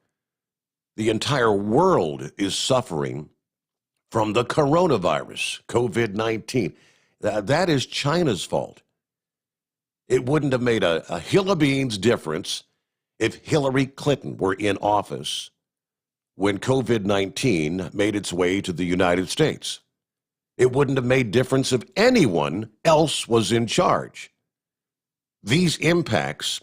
The entire world is suffering from the coronavirus, COVID-19. That is China's fault. It wouldn't have made a hill of beans difference if Hillary Clinton were in office when COVID-19 made its way to the United States. It wouldn't have made difference if anyone else was in charge. These impacts,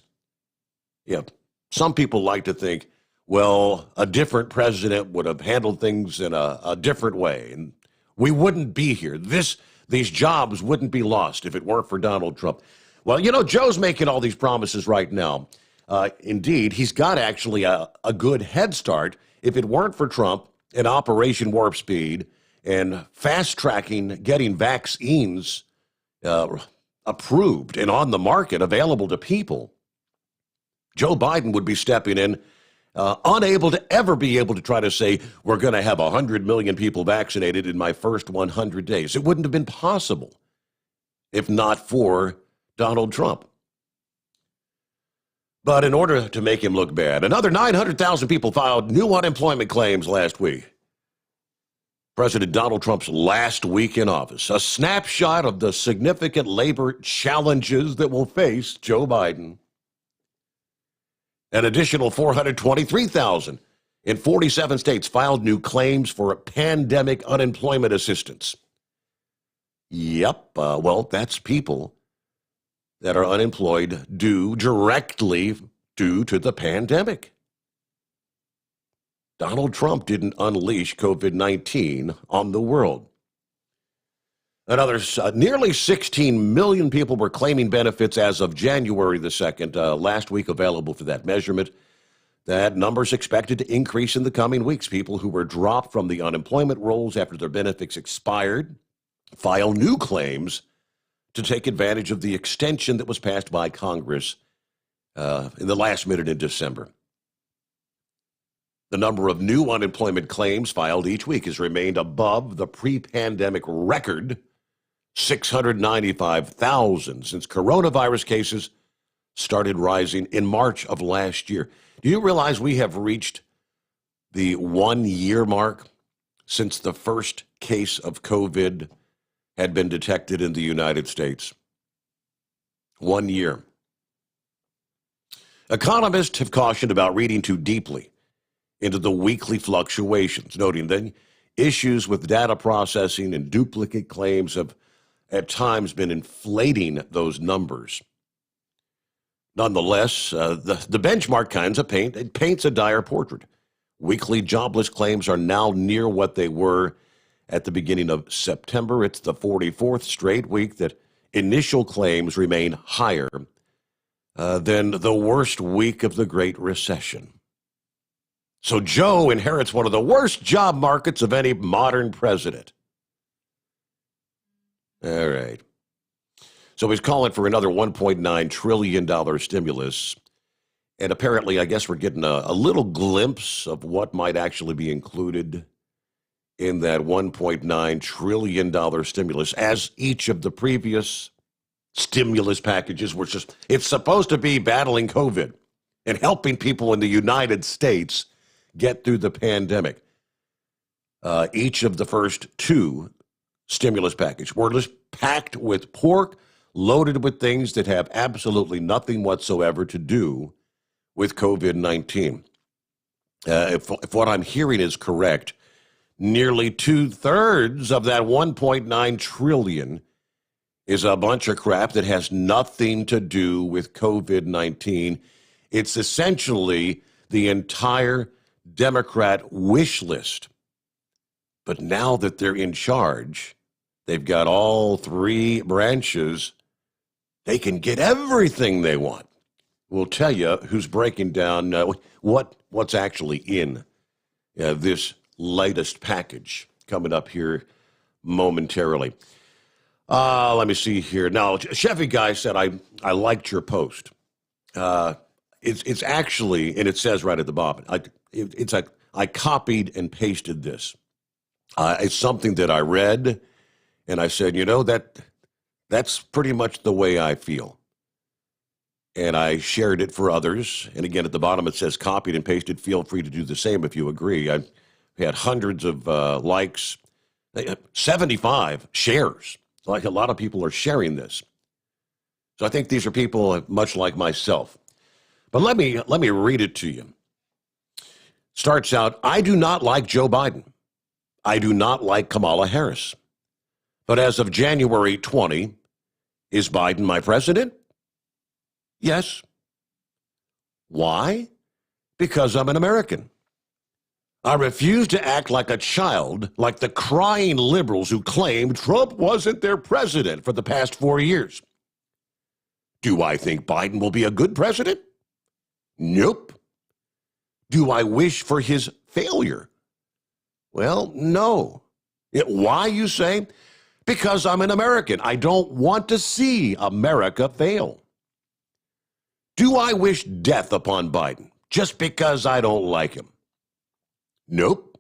some people like to think, well, a different president would have handled things in a different way, and we wouldn't be here. These jobs wouldn't be lost if it weren't for Donald Trump. Well, Joe's making all these promises right now. Indeed, he's got actually a good head start. If it weren't for Trump and Operation Warp Speed and fast-tracking getting vaccines approved and on the market, available to people, Joe Biden would be stepping in, unable to ever be able to try to say, we're going to have 100 million people vaccinated in my first 100 days. It wouldn't have been possible if not for Donald Trump. But in order to make him look bad, another 900,000 people filed new unemployment claims last week. President Donald Trump's last week in office, a snapshot of the significant labor challenges that will face Joe Biden. An additional 423,000 in 47 states filed new claims for pandemic unemployment assistance. Yep, that's people that are unemployed directly due to the pandemic. Donald Trump didn't unleash COVID-19 on the world. Another nearly 16 million people were claiming benefits as of January the 2nd, last week available for that measurement. That number's expected to increase in the coming weeks. People who were dropped from the unemployment rolls after their benefits expired file new claims to take advantage of the extension that was passed by Congress in the last minute in December. The number of new unemployment claims filed each week has remained above the pre-pandemic record, 695,000, since coronavirus cases started rising in March of last year. Do you realize we have reached the 1-year mark since the first case of COVID had been detected in the United States? 1 year. Economists have cautioned about reading too deeply into the weekly fluctuations, noting that issues with data processing and duplicate claims have at times been inflating those numbers. Nonetheless, the benchmark paints a dire portrait. Weekly jobless claims are now near what they were at the beginning of September. It's the 44th straight week that initial claims remain higher than the worst week of the Great Recession. So Joe inherits one of the worst job markets of any modern president. All right. So he's calling for another $1.9 trillion stimulus. And apparently, I guess we're getting a little glimpse of what might actually be included in that $1.9 trillion stimulus, as each of the previous stimulus packages were it's supposed to be battling COVID and helping people in the United States get through the pandemic. Each of the first two stimulus packages were just packed with pork, loaded with things that have absolutely nothing whatsoever to do with COVID-19. If what I'm hearing is correct, nearly 2/3 of that $1.9 trillion is a bunch of crap that has nothing to do with COVID-19. It's essentially the entire Democrat wish list. But now that they're in charge, they've got all three branches, they can get everything they want. We'll tell you who's breaking down what's actually in this latest package coming up here momentarily. Let me see here. Now, Chevy Guy said, I liked your post. It's actually, and it says right at the bottom, I copied and pasted this. It's something that I read, and I said, that's pretty much the way I feel. and I shared it for others. And again, at the bottom it says copied and pasted. Feel free to do the same if you agree. I had hundreds of likes, 75 shares. Like a lot of people are sharing this. So I think these are people much like myself. But let me read it to you. Starts out, I do not like Joe Biden. I do not like Kamala Harris. But as of January 20, is Biden my president? Yes. Why? Because I'm an American. I refuse to act like a child, like the crying liberals who claimed Trump wasn't their president for the past 4 years. Do I think Biden will be a good president? Nope. Do I wish for his failure? Well, no. Why, you say? Because I'm an American. I don't want to see America fail. Do I wish death upon Biden just because I don't like him? Nope.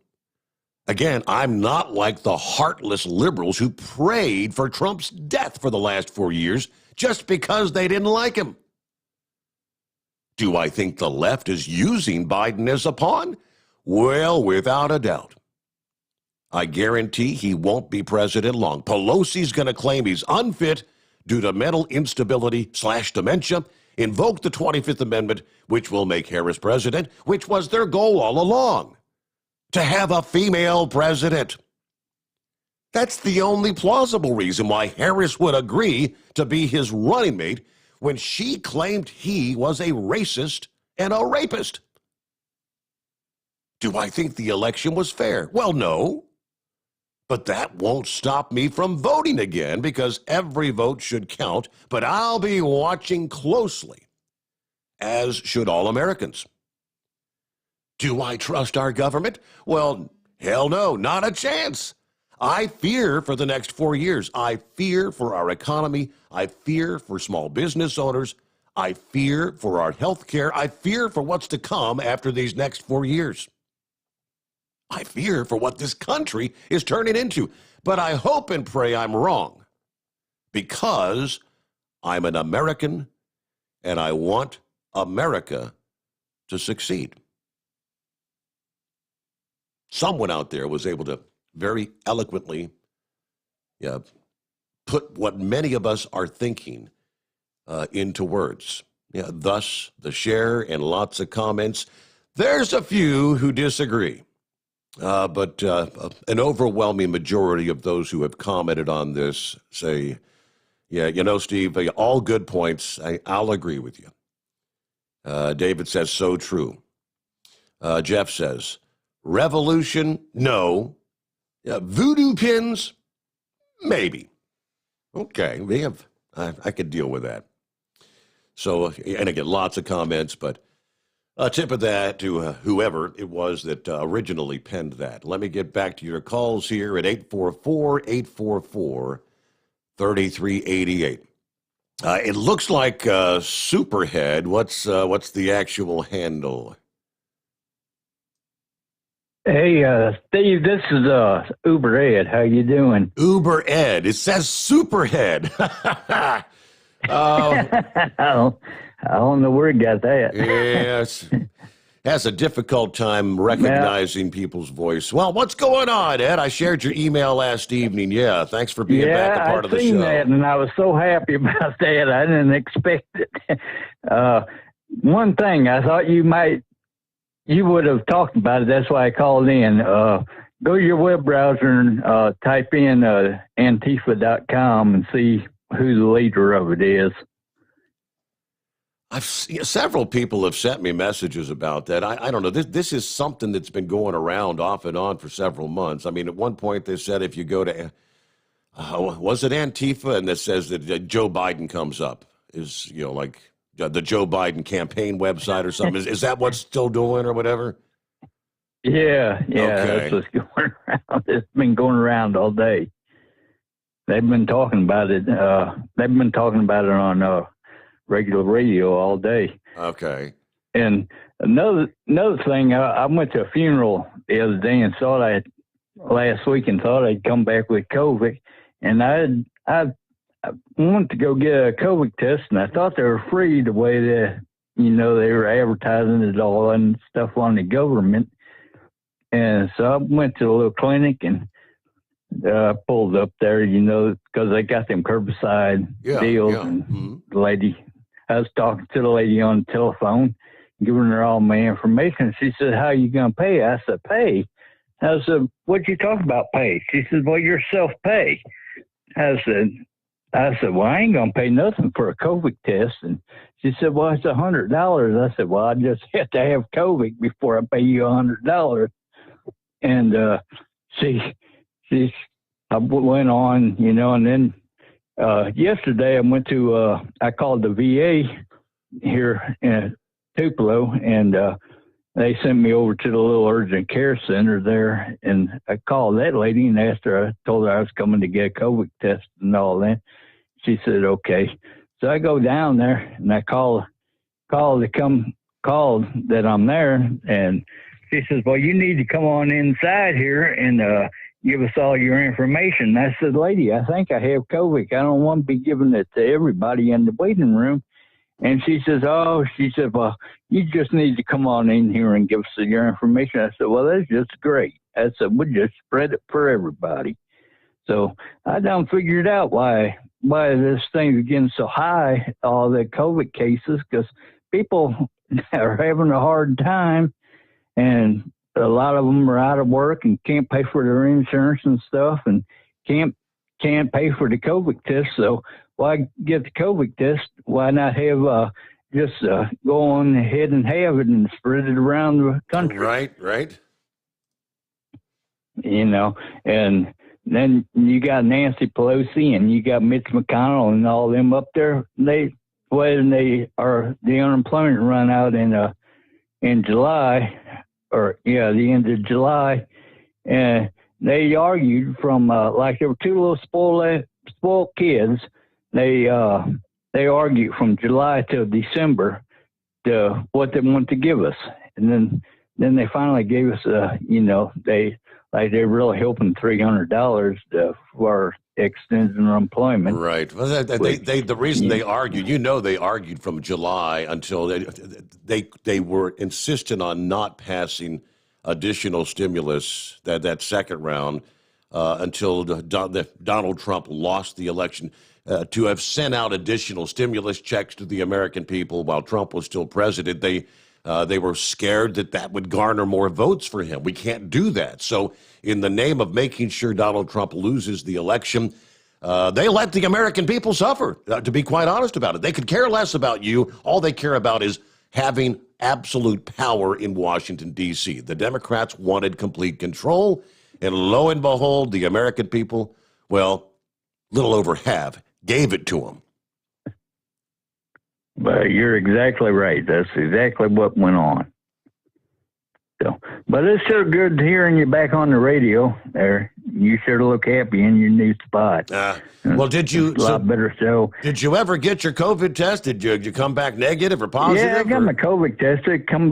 Again, I'm not like the heartless liberals who prayed for Trump's death for the last 4 years just because they didn't like him. Do I think the left is using Biden as a pawn? Well, without a doubt. I guarantee he won't be president long. Pelosi's going to claim he's unfit due to mental instability / dementia, invoke the 25th Amendment, which will make Harris president, which was their goal all along, to have a female president. That's the only plausible reason why Harris would agree to be his running mate when she claimed he was a racist and a rapist. Do I think the election was fair? Well, no. But that won't stop me from voting again because every vote should count, but I'll be watching closely, as should all Americans. Do I trust our government? Well, hell no, not a chance. I fear for the next 4 years. I fear for our economy. I fear for small business owners. I fear for our health care. I fear for what's to come after these next 4 years. I fear for what this country is turning into, but I hope and pray I'm wrong because I'm an American and I want America to succeed. Someone out there was able to very eloquently put what many of us are thinking into words. Thus, the share and lots of comments. There's a few who disagree. But an overwhelming majority of those who have commented on this say, yeah, Steve, all good points. I'll agree with you. David says, so true. Jeff says, revolution, no. Voodoo pins, maybe. Okay, I could deal with that. So, and again, lots of comments, but a tip of that to whoever it was that originally penned that. Let me get back to your calls here at 844-844-3388. It looks like Superhead. What's the actual handle? Hey, Steve, this is Uber Ed. How you doing? Uber Ed. It says Superhead. I don't know where he got that. Yes. Has a difficult time recognizing people's voice. Well, what's going on, Ed? I shared your email last evening. Yeah, thanks for being back a part of the show. Yeah, I seen that, and I was so happy about that. I didn't expect it. One thing, I thought you would have talked about it. That's why I called in. Go to your web browser and type in Antifa.com and see who the leader of it is. Several people have sent me messages about that. I don't know. This is something that's been going around off and on for several months. I mean, at one point they said if you go to, was it Antifa? And that says that Joe Biden comes up. Is, like the Joe Biden campaign website or something. Is that what's still doing or whatever? Yeah, okay. That's what's going around. It's been going around all day. They've been talking about it. They've been talking about it on regular radio all day. Okay. And another thing, I went to a funeral the other day and last week thought I'd come back with COVID, and I I wanted to go get a COVID test, and I thought they were free the way that, they were advertising it all and stuff on the government. And so I went to a little clinic and pulled up there, because they got them curbside deals. Yeah. And the lady, I was talking to the lady on the telephone, giving her all my information. She said, "How you going to pay?" I said, "Pay?" I said, "What you talking about pay?" She said, "Well, you're self-pay." I said, "Well, I ain't going to pay nothing for a COVID test." And she said, "Well, it's $100. I said, "Well, I just have to have COVID before I pay you $100. And I went on, and then yesterday I went to, I called the VA here in Tupelo, and they sent me over to the little urgent care center there. And I called that lady and asked her, I told her I was coming to get a COVID test and all that. She said, "Okay." So I go down there and I called that I'm there, and she says, "Well, you need to come on inside here and give us all your information." And I said, "Lady, I think I have COVID. I don't want to be giving it to everybody in the waiting room." And she says, "Well, you just need to come on in here and give us your information." I said, "Well, that's just great." I said, "We'll just spread it for everybody." So I done figured out why this thing's getting so high, all the COVID cases, because people are having a hard time, and a lot of them are out of work and can't pay for their insurance and stuff, and can't pay for the COVID test. So why get the COVID test? Why not have just go on ahead and have it and spread it around the country? Right. And then you got Nancy Pelosi and you got Mitch McConnell and all them up there. The unemployment run out in July, the end of July, and they argued from like there were two little spoiled kids. They argued from July till December to what they wanted to give us, and then they finally gave us they're really hoping $300 for extending unemployment. Right. Well, the reason they argued, they argued from July until they were insistent on not passing additional stimulus, that second round, until Donald Trump lost the election. To have sent out additional stimulus checks to the American people while Trump was still president, they were scared that would garner more votes for him. We can't do that. So in the name of making sure Donald Trump loses the election, they let the American people suffer, to be quite honest about it. They could care less about you. All they care about is having absolute power in Washington, D.C. The Democrats wanted complete control, and lo and behold, the American people, little over half, gave it to them. But you're exactly right. That's exactly what went on. So, but it's so good hearing you back on the radio there. You sure look happy in your new spot. Did you? A lot better show. Did you ever get your COVID test? Did you come back negative or positive? Yeah, I got my COVID test. It come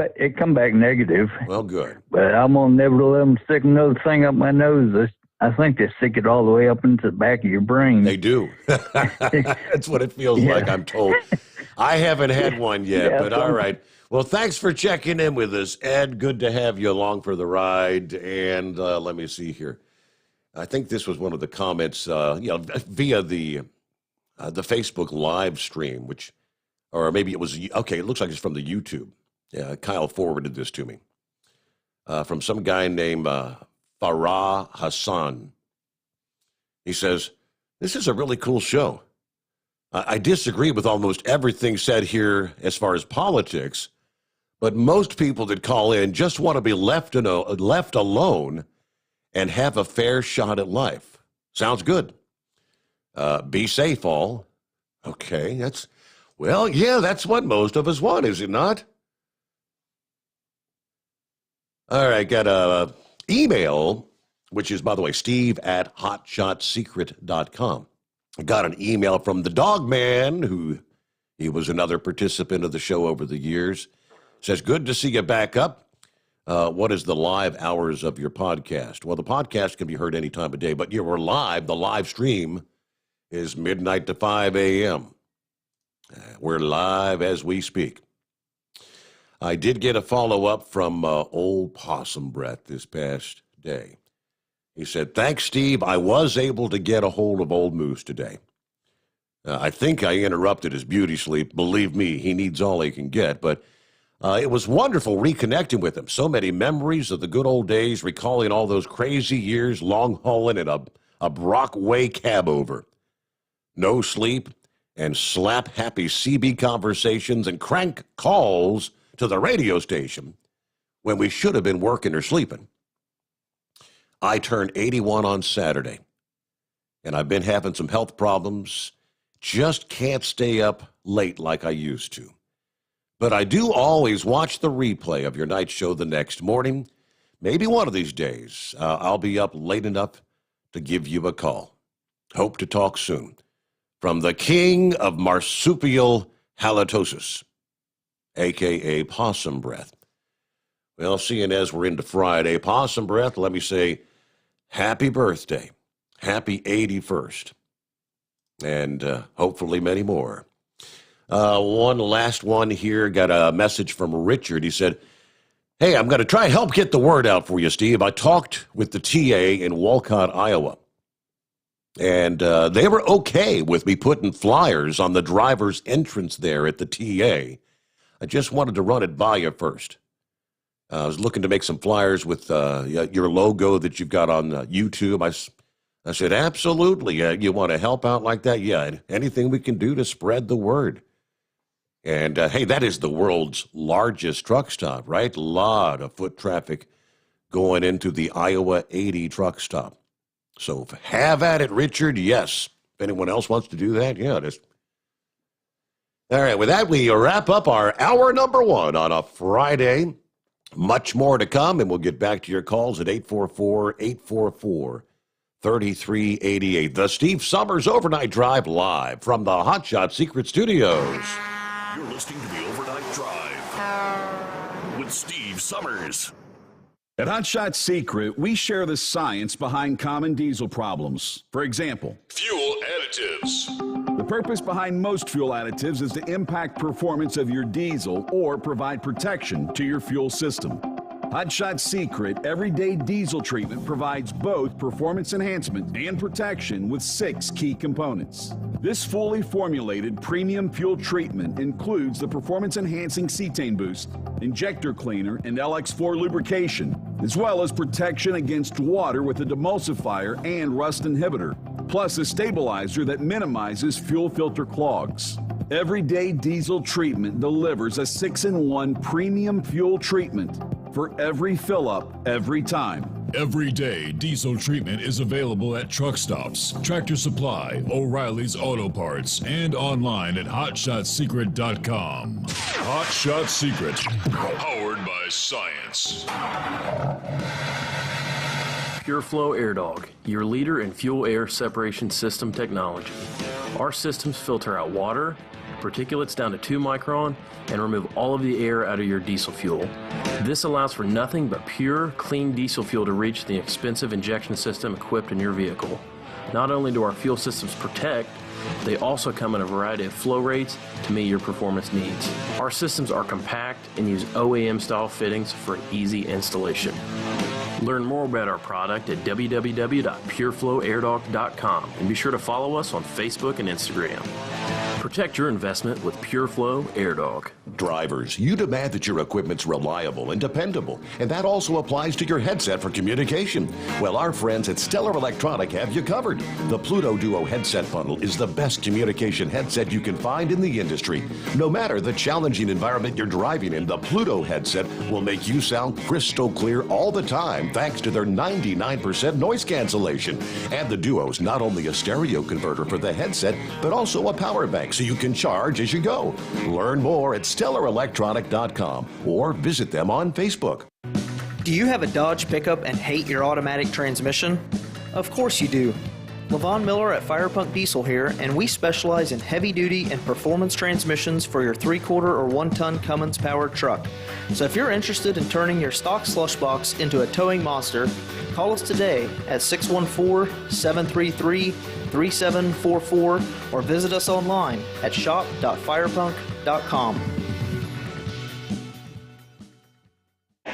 back negative. Well, good. But I'm gonna never let them stick another thing up my nose. I think they stick it all the way up into the back of your brain. They do. That's what it feels like, I'm told. I haven't had one yet, but all right. Well, thanks for checking in with us, Ed. Good to have you along for the ride. And let me see here. I think this was one of the comments, via the Facebook live stream, or maybe it was, it looks like it's from the YouTube. Yeah, Kyle forwarded this to me from some guy named Farah Hassan. He says, "This is a really cool show. I disagree with almost everything said here as far as politics, but most people that call in just want to be left alone and have a fair shot at life. Sounds good. Be safe, all." Okay, that's what most of us want, is it not? All right, got a email, which is, by the way, steve@hotshotsecret.com. I got an email from the Dog Man, he was another participant of the show over the years. Says, "Good to see you back up. What is the live hours of your podcast?" Well, the podcast can be heard any time of day, but the live stream is midnight to 5 a.m. We're live as we speak. I did get a follow-up from old Possum Breath this past day. He said, thanks, Steve. I was able to get a hold of Old Moose today. I think I interrupted his beauty sleep. Believe me, he needs all he can get. But it was wonderful reconnecting with him. So many memories of the good old days, recalling all those crazy years long hauling in a Brockway cab over. No sleep and slap-happy CB conversations and crank calls to the radio station when we should have been working or sleeping. I turned 81 on Saturday, and I've been having some health problems. Just can't stay up late like I used to. But I do always watch the replay of your night show the next morning. Maybe one of these days I'll be up late enough to give you a call. Hope to talk soon. From the king of marsupial halitosis, a.k.a. Possum Breath. Well, seeing as we're into Friday, Possum Breath, let me say happy birthday. Happy 81st. And hopefully many more. One last one here. Got a message from Richard. He said, hey, I'm going to try to help get the word out for you, Steve. I talked with the TA in Walcott, Iowa. And they were okay with me putting flyers on the driver's entrance there at the TA. I just wanted to run it by you first. I was looking to make some flyers with your logo that you've got on YouTube. I said, absolutely. You want to help out like that? Yeah, anything we can do to spread the word. And, hey, that is the world's largest truck stop, right? A lot of foot traffic going into the Iowa 80 truck stop. So have at it, Richard. Yes. If anyone else wants to do that, yeah. Just... All right, with that, we wrap up our hour number one on a Friday. Much more to come, and we'll get back to your calls at 844-844-3388. The Steve Sommers Overnight Drive live from the Hot Shot Secret Studios. You're listening to the Overnight Drive with Steve Sommers. At Hot Shot Secret, we share the science behind common diesel problems. For example, Fuel additives. the purpose behind most fuel additives is to impact performance of your diesel or provide protection to your fuel system. Hot Shot Secret Everyday Diesel Treatment provides both performance enhancement and protection with 6 key components. This fully formulated premium fuel treatment includes the performance-enhancing cetane boost, injector cleaner, and LX4 lubrication, as well as protection against water with a demulsifier and rust inhibitor, plus a stabilizer that minimizes fuel filter clogs. Everyday Diesel Treatment delivers a 6-in-1 premium fuel treatment for every fill-up, every time. Everyday Diesel Treatment is available at truck stops, Tractor Supply, O'Reilly's Auto Parts, and online at HotShotSecret.com. Hot Shot Secret, powered by science. PureFlow Air Dog, your leader in fuel air separation system technology. Our systems filter out water, particulates down to 2 micron, and remove all of the air out of your diesel fuel. This allows for nothing but pure, clean diesel fuel to reach the expensive injection system equipped in your vehicle. Not only do our fuel systems protect, they also come in a variety of flow rates to meet your performance needs. Our systems are compact and use OEM-style fittings for easy installation. Learn more about our product at www.pureflowairdog.com and be sure to follow us on Facebook and Instagram. Protect your investment with PureFlow Air Dog. Drivers, you demand that your equipment's reliable and dependable, and that also applies to your headset for communication. Well, our friends at Stellar Electronic have you covered. The Pluto Duo headset bundle is the best communication headset you can find in the industry. No matter the challenging environment you're driving in, the Pluto headset will make you sound crystal clear all the time thanks to their 99% noise cancellation. And the Duo's not only a stereo converter for the headset, but also a power bank so you can charge as you go. Learn more at StellarElectronic.com or visit them on Facebook. Do you have a Dodge pickup and hate your automatic transmission? Of course you do. LaVon Miller at Firepunk Diesel here, and we specialize in heavy-duty and performance transmissions for your 3/4 or 1-ton Cummins-powered truck. So if you're interested in turning your stock slush box into a towing monster, call us today at 614-733 3744 or visit us online at shop.firepunk.com.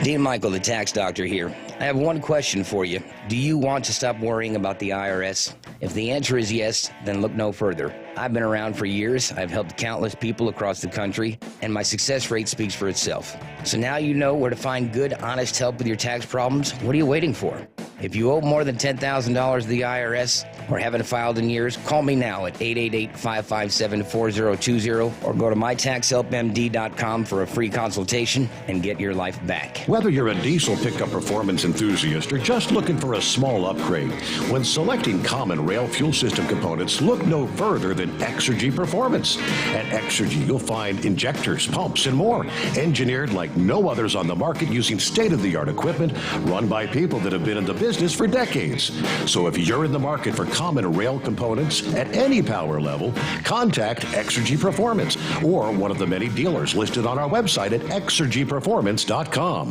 Dean Michael, the tax doctor here. I have one question for you. Do you want to stop worrying about the IRS? If the answer is yes, then look no further. I've been around for years. I've helped countless people across the country, and my success rate speaks for itself. So now you know where to find good, honest help with your tax problems. What are you waiting for? If you owe more than $10,000 to the IRS or haven't filed in years, call me now at 888-557-4020 or go to mytaxhelpmd.com for a free consultation and get your life back. Whether you're a diesel pickup performance enthusiast or just looking for a small upgrade, when selecting common rail fuel system components, look no further than Exergy Performance. At Exergy, you'll find injectors, pumps, and more, engineered like no others on the market using state-of-the-art equipment run by people that have been in the business for decades. So if you're in the market for common rail components at any power level, contact Exergy Performance or one of the many dealers listed on our website at exergyperformance.com.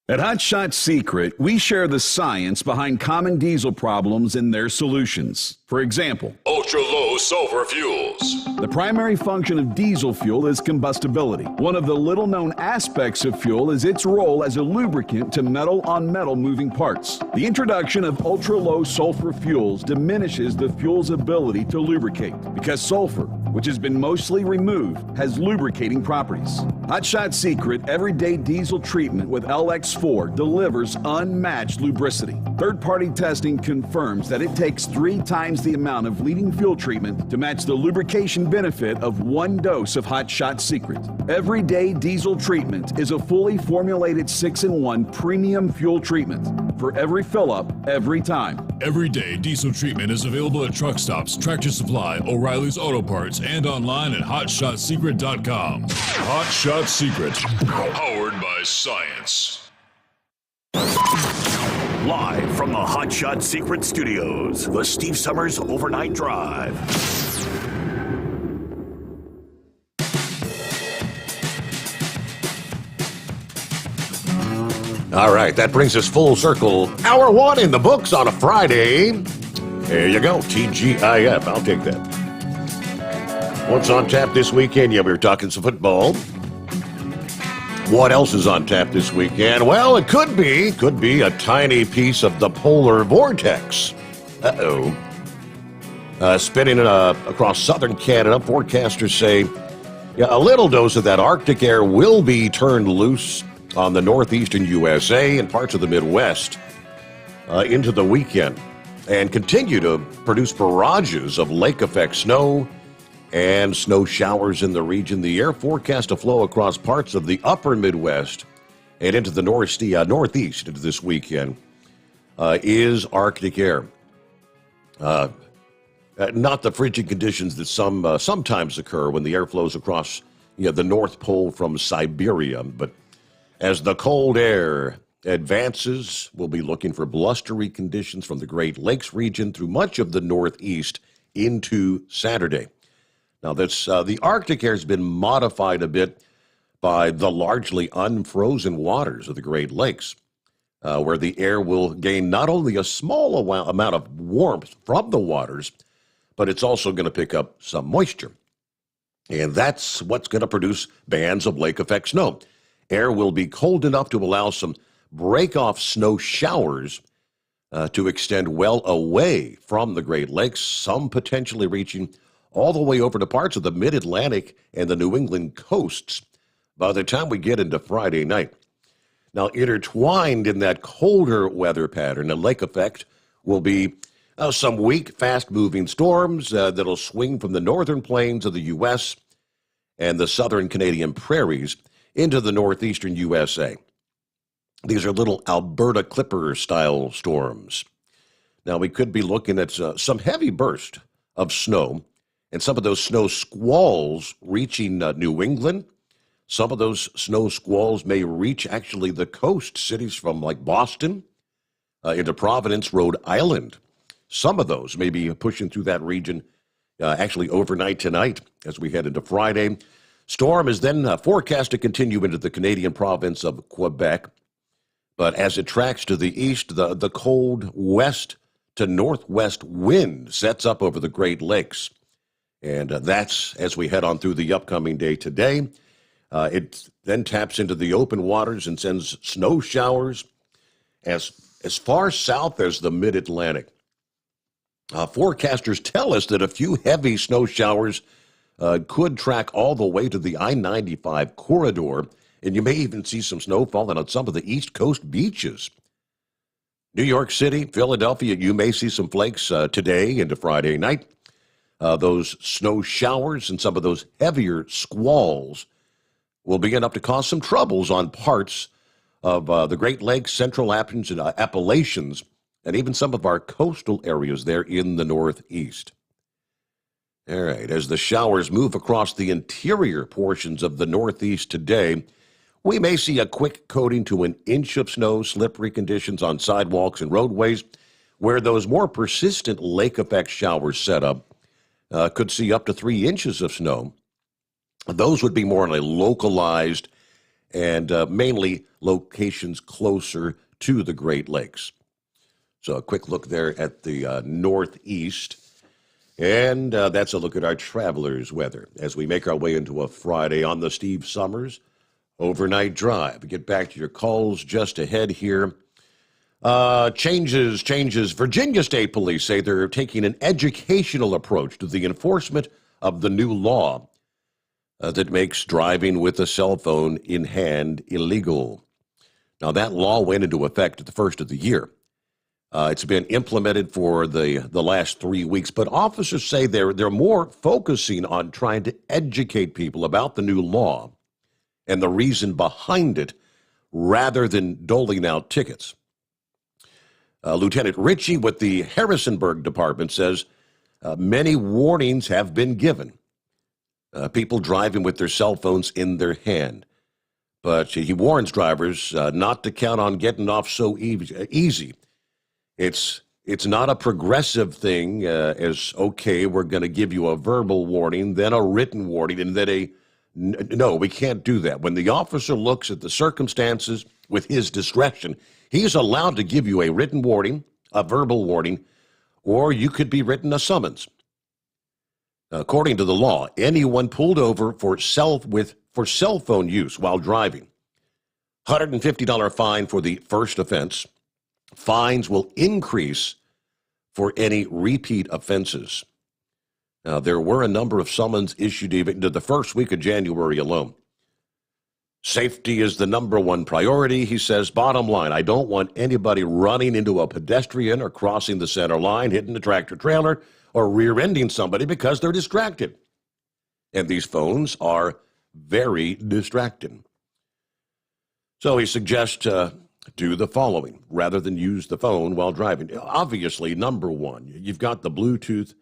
At Hot Shot Secret, we share the science behind common diesel problems and their solutions. For example, Ultra-low sulfur fuels. the primary function of diesel fuel is combustibility. One of the little-known aspects of fuel is its role as a lubricant to metal-on-metal moving parts. The introduction of ultra-low sulfur fuels diminishes the fuel's ability to lubricate because sulfur, which has been mostly removed, has lubricating properties. Hot Shot Secret Everyday Diesel Treatment with LX4 delivers unmatched lubricity. Third-party testing confirms that it takes 3 times the amount of leading fuel treatment to match the lubrication benefit of 1 dose of Hot Shot Secret. Everyday Diesel Treatment is a fully formulated 6-in-1 premium fuel treatment for every fill-up, every time. Everyday diesel treatment is available at truck stops, Tractor Supply, O'Reilly's Auto Parts, and online at hotshotsecret.com. Hot Shot Secret, powered by science. Live from the Hot Shot Secret Studios, the Steve Summers Overnight Drive. All right, that brings us full circle. Hour 1 in the books on a Friday. There you go, TGIF. I'll take that. What's on tap this weekend? Yeah, we were talking some football. What else is on tap this weekend? Well, it could be a tiny piece of the polar vortex. Spinning across southern Canada, forecasters say a little dose of that Arctic air will be turned loose on the northeastern USA and parts of the Midwest into the weekend and continue to produce barrages of lake effect snow and snow showers in the region. The air forecast to flow across parts of the upper Midwest and into the northeast into this weekend is Arctic air. Not the frigid conditions that sometimes occur when the air flows across the North Pole from Siberia, but as the cold air advances, we'll be looking for blustery conditions from the Great Lakes region through much of the Northeast into Saturday. Now, the Arctic air has been modified a bit by the largely unfrozen waters of the Great Lakes, where the air will gain not only a small amount of warmth from the waters, but it's also going to pick up some moisture. And that's what's going to produce bands of lake effect snow. Air will be cold enough to allow some break-off snow showers to extend well away from the Great Lakes, some potentially reaching all the way over to parts of the mid-Atlantic and the New England coasts by the time we get into Friday night. Now, intertwined in that colder weather pattern, the lake effect will be some weak, fast-moving storms that'll swing from the northern plains of the U.S. and the southern Canadian prairies into the northeastern USA. These are little Alberta Clipper-style storms. Now, we could be looking at some heavy burst of snow, and some of those snow squalls reaching New England. Some of those snow squalls may reach actually the coast cities from like Boston into Providence, Rhode Island. Some of those may be pushing through that region actually overnight tonight as we head into Friday. Storm is then forecast to continue into the Canadian province of Quebec. But as it tracks to the east, the cold west to northwest wind sets up over the Great Lakes. And that's as we head on through the upcoming day today. It then taps into the open waters and sends snow showers as far south as the mid-Atlantic. Forecasters tell us that a few heavy snow showers could track all the way to the I-95 corridor, and you may even see some snow falling on some of the East Coast beaches. New York City, Philadelphia, you may see some flakes today into Friday night. Those snow showers and some of those heavier squalls will begin up to cause some troubles on parts of the Great Lakes, Central Appalachians, and even some of our coastal areas there in the Northeast. All right, as the showers move across the interior portions of the Northeast today, we may see a quick coating to an inch of snow, slippery conditions on sidewalks and roadways, where those more persistent lake effect showers set up could see up to 3 inches of snow. Those would be more on a localized and mainly locations closer to the Great Lakes. So a quick look there at the Northeast. And that's a look at our travelers' weather as we make our way into a Friday on the Steve Sommers Overnight Drive. Get back to your calls just ahead here. Changes. Virginia State Police say they're taking an educational approach to the enforcement of the new law that makes driving with a cell phone in hand illegal. Now, that law went into effect at the first of the year. It's been implemented for the last 3 weeks, but officers say they're more focusing on trying to educate people about the new law and the reason behind it rather than doling out tickets. Lieutenant Ritchie with the Harrisonburg Department says many warnings have been given. People driving with their cell phones in their hand. But he warns drivers not to count on getting off so easy. It's not a progressive thing as, okay, we're going to give you a verbal warning, then a written warning, and then no, we can't do that. When the officer looks at the circumstances with his discretion, he's allowed to give you a written warning, a verbal warning, or you could be written a summons. According to the law, anyone pulled over for cell phone use while driving, $150 fine for the first offense. Fines will increase for any repeat offenses. Now, there were a number of summons issued even into the first week of January alone. Safety is the number one priority, he says. Bottom line, I don't want anybody running into a pedestrian or crossing the center line, hitting a tractor trailer, or rear-ending somebody because they're distracted. And these phones are very distracting. So he suggests do the following rather than use the phone while driving. Obviously, number one, you've got the Bluetooth,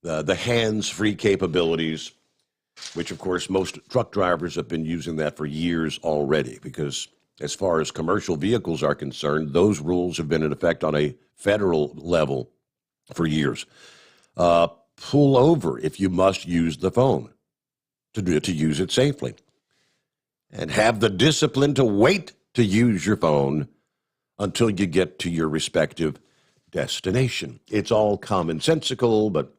the hands-free capabilities, which, of course, most truck drivers have been using that for years already because as far as commercial vehicles are concerned, those rules have been in effect on a federal level for years. Pull over if you must use the phone to use it safely. And have the discipline to wait to use your phone until you get to your respective destination. It's all commonsensical, but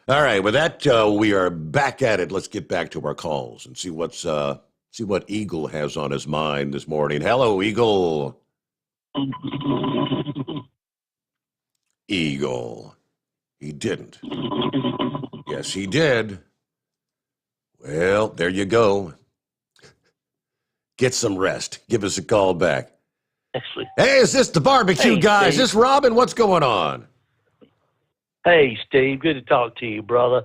all right, with that, we are back at it. Let's get back to our calls and see what Eagle has on his mind this morning. Hello, Eagle. Eagle. He didn't. Yes, he did. Well, there you go. Get some rest. Give us a call back. Actually. Hey, is this the barbecue guy? Is Steve. this Robin? What's going on? Hey, Steve. Good to talk to you, brother.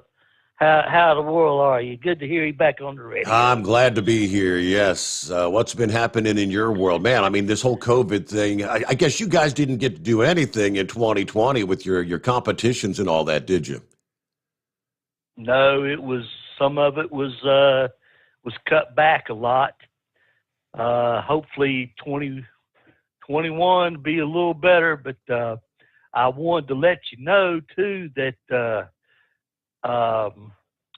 How in the world are you? Good to hear you back on the radio. I'm glad to be here, yes. What's been happening in your world? Man, I mean, this whole COVID thing, I guess you guys didn't get to do anything in 2020 with your competitions and all that, did you? No, some of it was cut back a lot. Hopefully 2021 will be a little better, but I wanted to let you know too that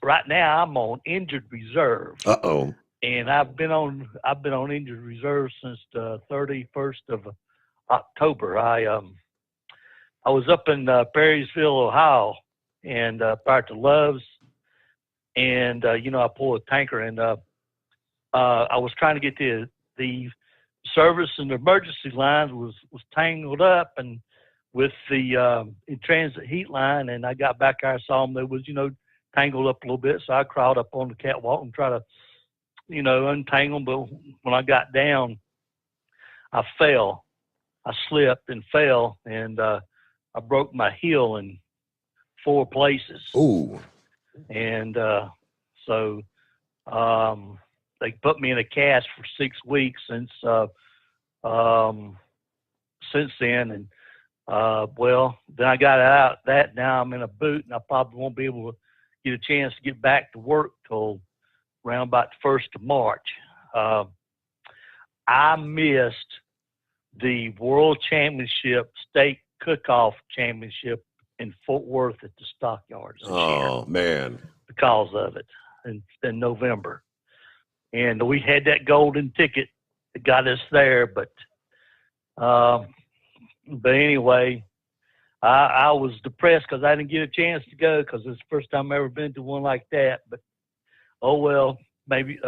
right now I'm on injured reserve. Uh-oh. And I've been on injured reserve since the 31st of October. I was up in Perrysville, Ohio, and prior to Love's, and I pulled a tanker, and I was trying to get the service and the emergency lines was tangled up and with the in transit heat line, and I got back there, I saw them, they was tangled up a little bit, so I crawled up on the catwalk and tried to untangle them, but when I got down, I slipped and fell, and I broke my heel in 4 places. Ooh. And so they put me in a cast for 6 weeks since then. And then I got out that. Now I'm in a boot, and I probably won't be able to get a chance to get back to work till around about the 1st of March. I missed the World Championship State Cook-Off Championship in Fort Worth at the Stockyards this year, man, because of it in November. And we had that golden ticket that got us there, but anyway, I was depressed because I didn't get a chance to go, because it's the first time I've ever been to one like that. But oh well, maybe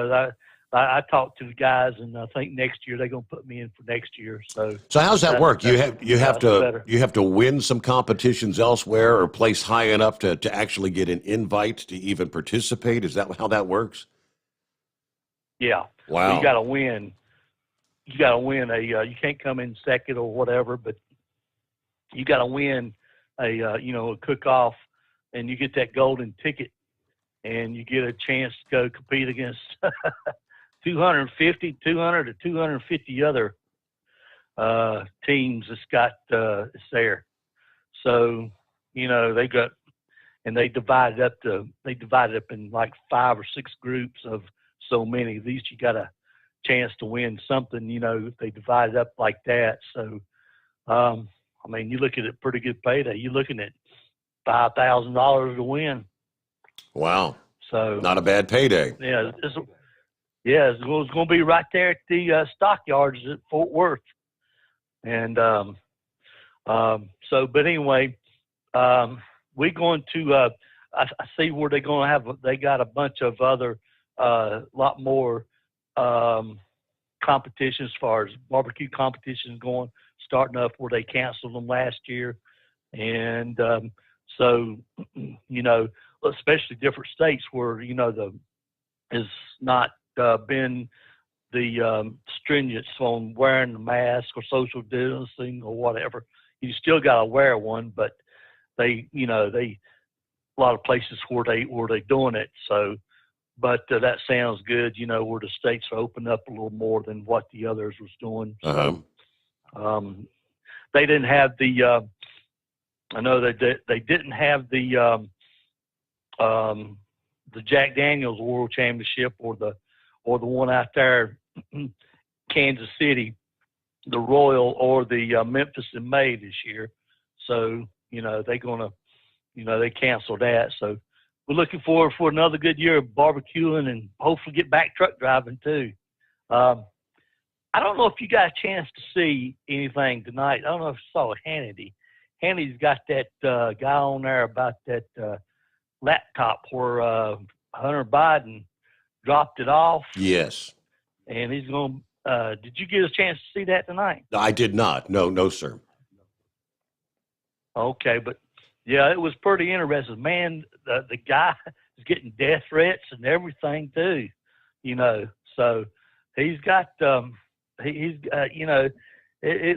I talked to the guys, and I think next year they're going to put me in for next year. So how's that work? You have to win some competitions elsewhere or place high enough to actually get an invite to even participate. Is that how that works? Yeah. Wow. So you got to win. You got to win you can't come in second or whatever, but you got to win a cook-off, and you get that golden ticket, and you get a chance to go compete against 200 to 250 other teams that's got it's there. So they divided up in like 5 or 6 groups of so many. At least you got a chance to win something. If they divided up like that. So you look at a pretty good payday. You're looking at $5,000 to win. Wow. So not a bad payday. Yeah. It's going to be right there at the Stockyards at Fort Worth. And but anyway, we're going to, I see where they're going to have, they got a bunch of other, lot more competitions as far as barbecue competitions starting up where they canceled them last year. And especially different states where, is not been the stringent on wearing the mask or social distancing or whatever. You still got to wear one, but they a lot of places where they doing it. So, but that sounds good, where the states are opening up a little more than what the others was doing. So, they didn't have the, I know that they didn't have the Jack Daniels World Championship or the one out there, Kansas City, the Royal, or the Memphis in May this year. So, they're going to, they canceled that. So we're looking forward for another good year of barbecuing and hopefully get back truck driving too. I don't know if you got a chance to see anything tonight. I don't know if you saw Hannity. Hannity's got that guy on there about that laptop where Hunter Biden dropped it off. Yes. And he's going to, did you get a chance to see that tonight? I did not. No, sir. Okay, but yeah, it was pretty interesting. Man, the guy is getting death threats and everything too, so he's got, it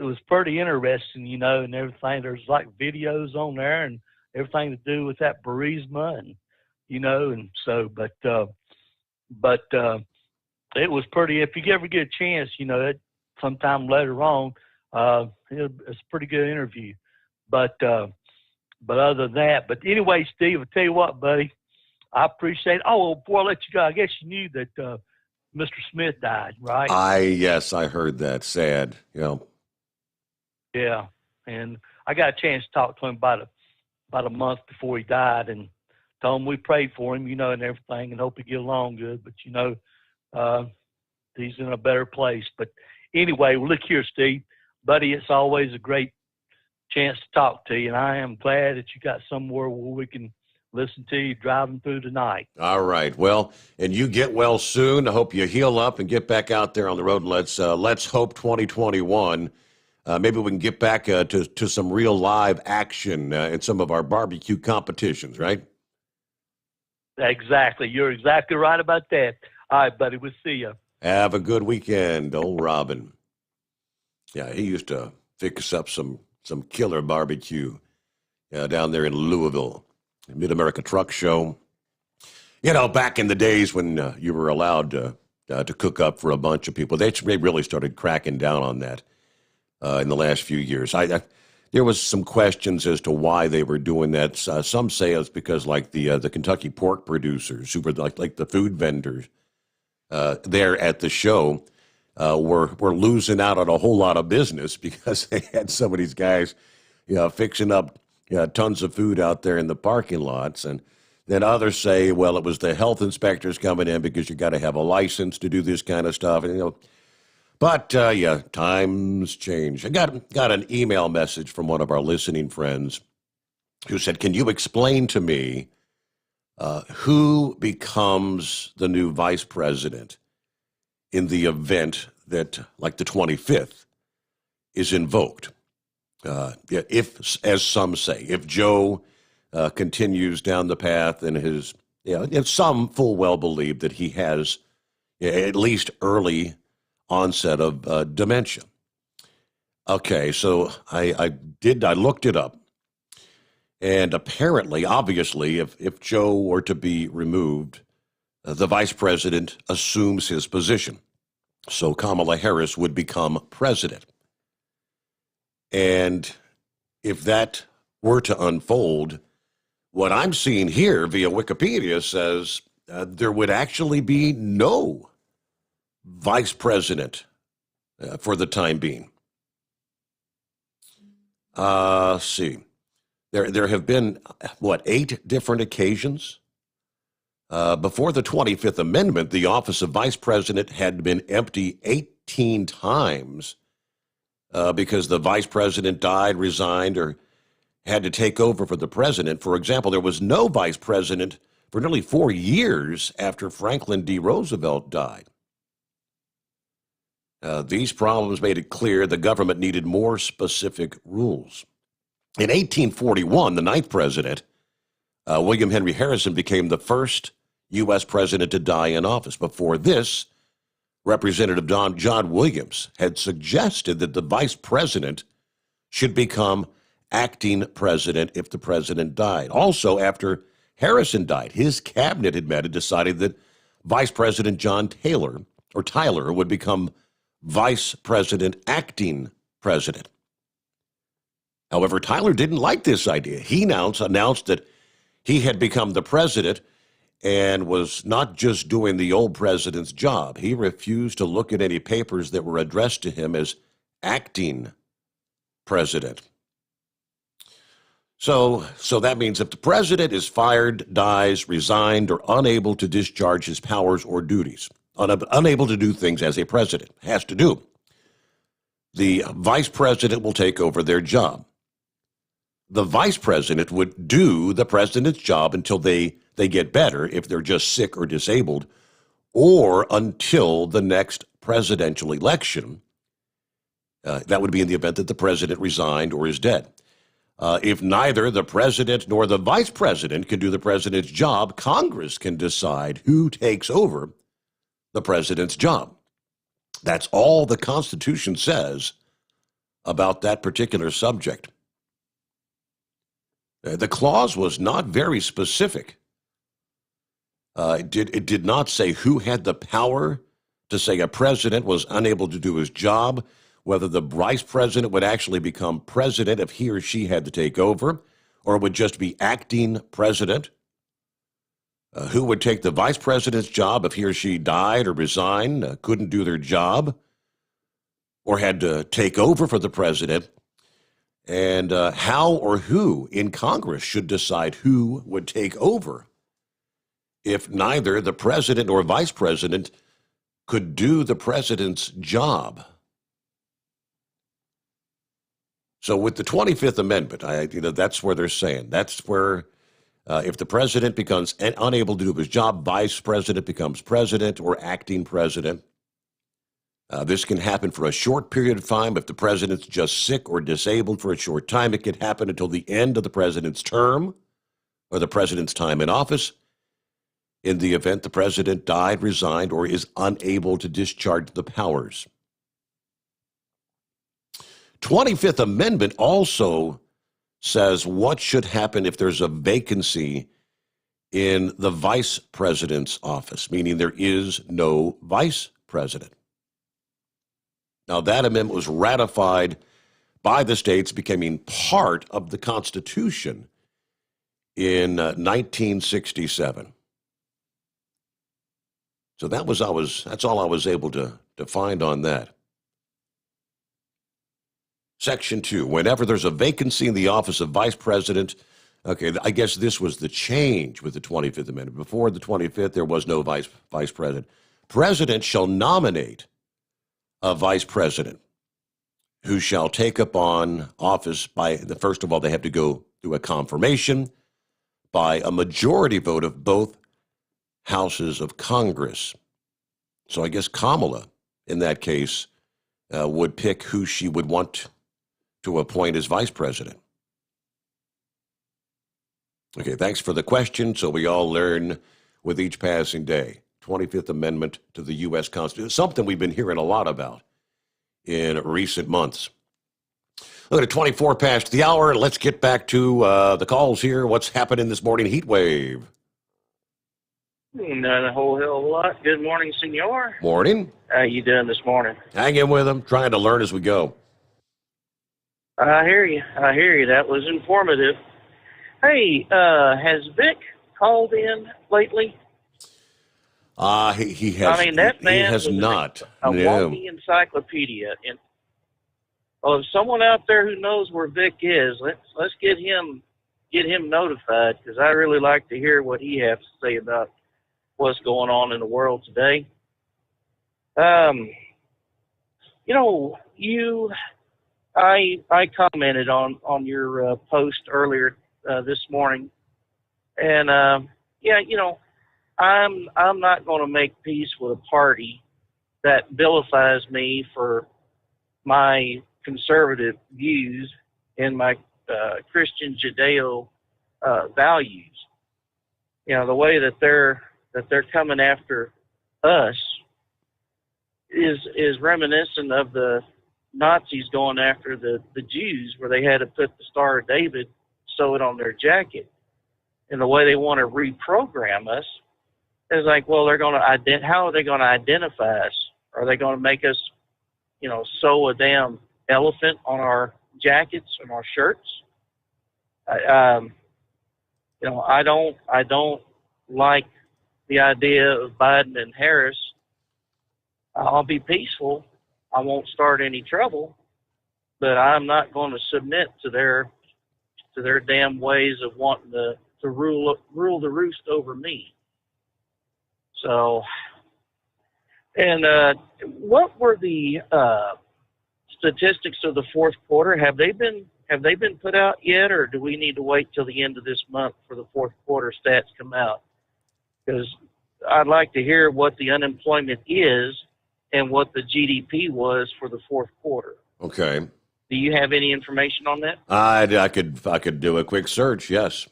was pretty interesting, and everything. There's like videos on there and everything to do with that Burisma and, and so, but it was pretty, if you ever get a chance, sometime later on, it's a pretty good interview, but other than that, but anyway, Steve, I'll tell you what, buddy, I appreciate it. Oh, before I let you go, I guess you knew that, Mr. Smith died, right? Yes, I heard that. Sad, Yeah, and I got a chance to talk to him about a month before he died, and told him we prayed for him, and everything, and hope he get along good. But he's in a better place. But anyway, well, look here, Steve, buddy, it's always a great chance to talk to you, and I am glad that you got somewhere where we can listen to you driving through the night. All right. Well, and you get well soon. I hope you heal up and get back out there on the road. Let's hope 2021. Maybe we can get back to some real live action in some of our barbecue competitions, right? Exactly. You're exactly right about that. All right, buddy. We'll see you. Have a good weekend, old Robin. Yeah, he used to fix up some killer barbecue down there in Louisville, Mid-America Truck Show. You know, back in the days when you were allowed to cook up for a bunch of people, they really started cracking down on that in the last few years. There was some questions as to why they were doing that. Some say it's because, like the Kentucky pork producers, who were like the food vendors there at the show, were losing out on a whole lot of business because they had some of these guys, fixing up tons of food out there in the parking lots. And then others say, well, it was the health inspectors coming in because you got to have a license to do this kind of stuff. And, but yeah, times change. I got an email message from one of our listening friends who said, can you explain to me who becomes the new vice president in the event that, like the 25th, is invoked? If, as some say, if Joe continues down the path and his, some full well believe that he has at least early onset of dementia. Okay, so I looked it up. And apparently, obviously, if Joe were to be removed, the vice president assumes his position. So Kamala Harris would become president. And if that were to unfold, what I'm seeing here via Wikipedia says there would actually be no vice president for the time being. See. There have been, 8 different occasions? Before the 25th Amendment, the office of vice president had been empty 18 times because the vice president died, resigned, or had to take over for the president. For example, there was no vice president for nearly 4 years after Franklin D. Roosevelt died. These problems made it clear the government needed more specific rules. In 1841, the 9th president, William Henry Harrison, became the first U.S. president to die in office. Before this, Representative John Williams had suggested that the vice president should become acting president if the president died. Also, after Harrison died, his cabinet had met and decided that Vice President Tyler would become vice president, acting president. However, Tyler didn't like this idea. He announced that he had become the president and was not just doing the old president's job. He refused to look at any papers that were addressed to him as acting president. So that means if the president is fired, dies, resigned, or unable to discharge his powers or duties, unable to do things as a president has to do, the vice president will take over their job. The vice president would do the president's job until they get better, if they're just sick or disabled, or until the next presidential election. That would be in the event that the president resigned or is dead. If neither the president nor the vice president can do the president's job, Congress can decide who takes over the president's job. That's all the Constitution says about that particular subject. The clause was not very specific. It did not say who had the power to say a president was unable to do his job, whether the vice president would actually become president if he or she had to take over, or would just be acting president, who would take the vice president's job if he or she died or resigned, couldn't do their job, or had to take over for the president, and how or who in Congress should decide who would take over if neither the president or vice president could do the president's job. So with the 25th Amendment, that's where they're saying. That's where if the president becomes unable to do his job, vice president becomes president or acting president. This can happen for a short period of time. If the president's just sick or disabled for a short time, it can happen until the end of the president's term or the president's time in office. In the event the president died, resigned, or is unable to discharge the powers. 25th Amendment also says what should happen if there's a vacancy in the vice president's office, meaning there is no vice president. Now, that amendment was ratified by the states, becoming part of the Constitution in 1967. So that's all I was able to find on that. Section 2, whenever there's a vacancy in the office of vice president, okay, I guess this was the change with the 25th Amendment. Before the 25th, there was no vice president. President shall nominate a vice president who shall take up on office first of all, they have to go through a confirmation by a majority vote of both houses of Congress. So I guess Kamala, in that case, would pick who she would want to appoint as vice president. Okay, thanks for the question. So we all learn with each passing day. 25th Amendment to the U.S. Constitution, something we've been hearing a lot about in recent months. Look at 24 past the hour. Let's get back to the calls here. What's happening this morning? Heat wave. Not a whole hell of a lot. Good morning, senor. Morning. How you doing this morning? Hang in with them. Trying to learn as we go. I hear you. That was informative. Hey, has Vic called in lately? He has. I mean, that man he has was not. A No. walking encyclopedia. And well, if someone out there who knows where Vic is, let's get him notified, because I really like to hear what he has to say about what's going on in the world today. I commented on your post earlier this morning, and I'm not going to make peace with a party that vilifies me for my conservative views and my Christian Judeo values. The way that they're coming after us is reminiscent of the Nazis going after the Jews, where they had to put the Star of David, sew it on their jacket. And the way they want to reprogram us is like, well, how are they going to identify us? Are they going to make us, sew a damn elephant on our jackets and our shirts? I don't like the idea of Biden and Harris. I'll be peaceful. I won't start any trouble, but I'm not going to submit to their damn ways of wanting to rule the roost over me. So, and what were the statistics of the fourth quarter? Have they been put out yet, or do we need to wait till the end of this month for the fourth quarter stats come out? Because I'd like to hear what the unemployment is and what the GDP was for the fourth quarter. Okay. Do you have any information on that? I could do a quick search. Yes.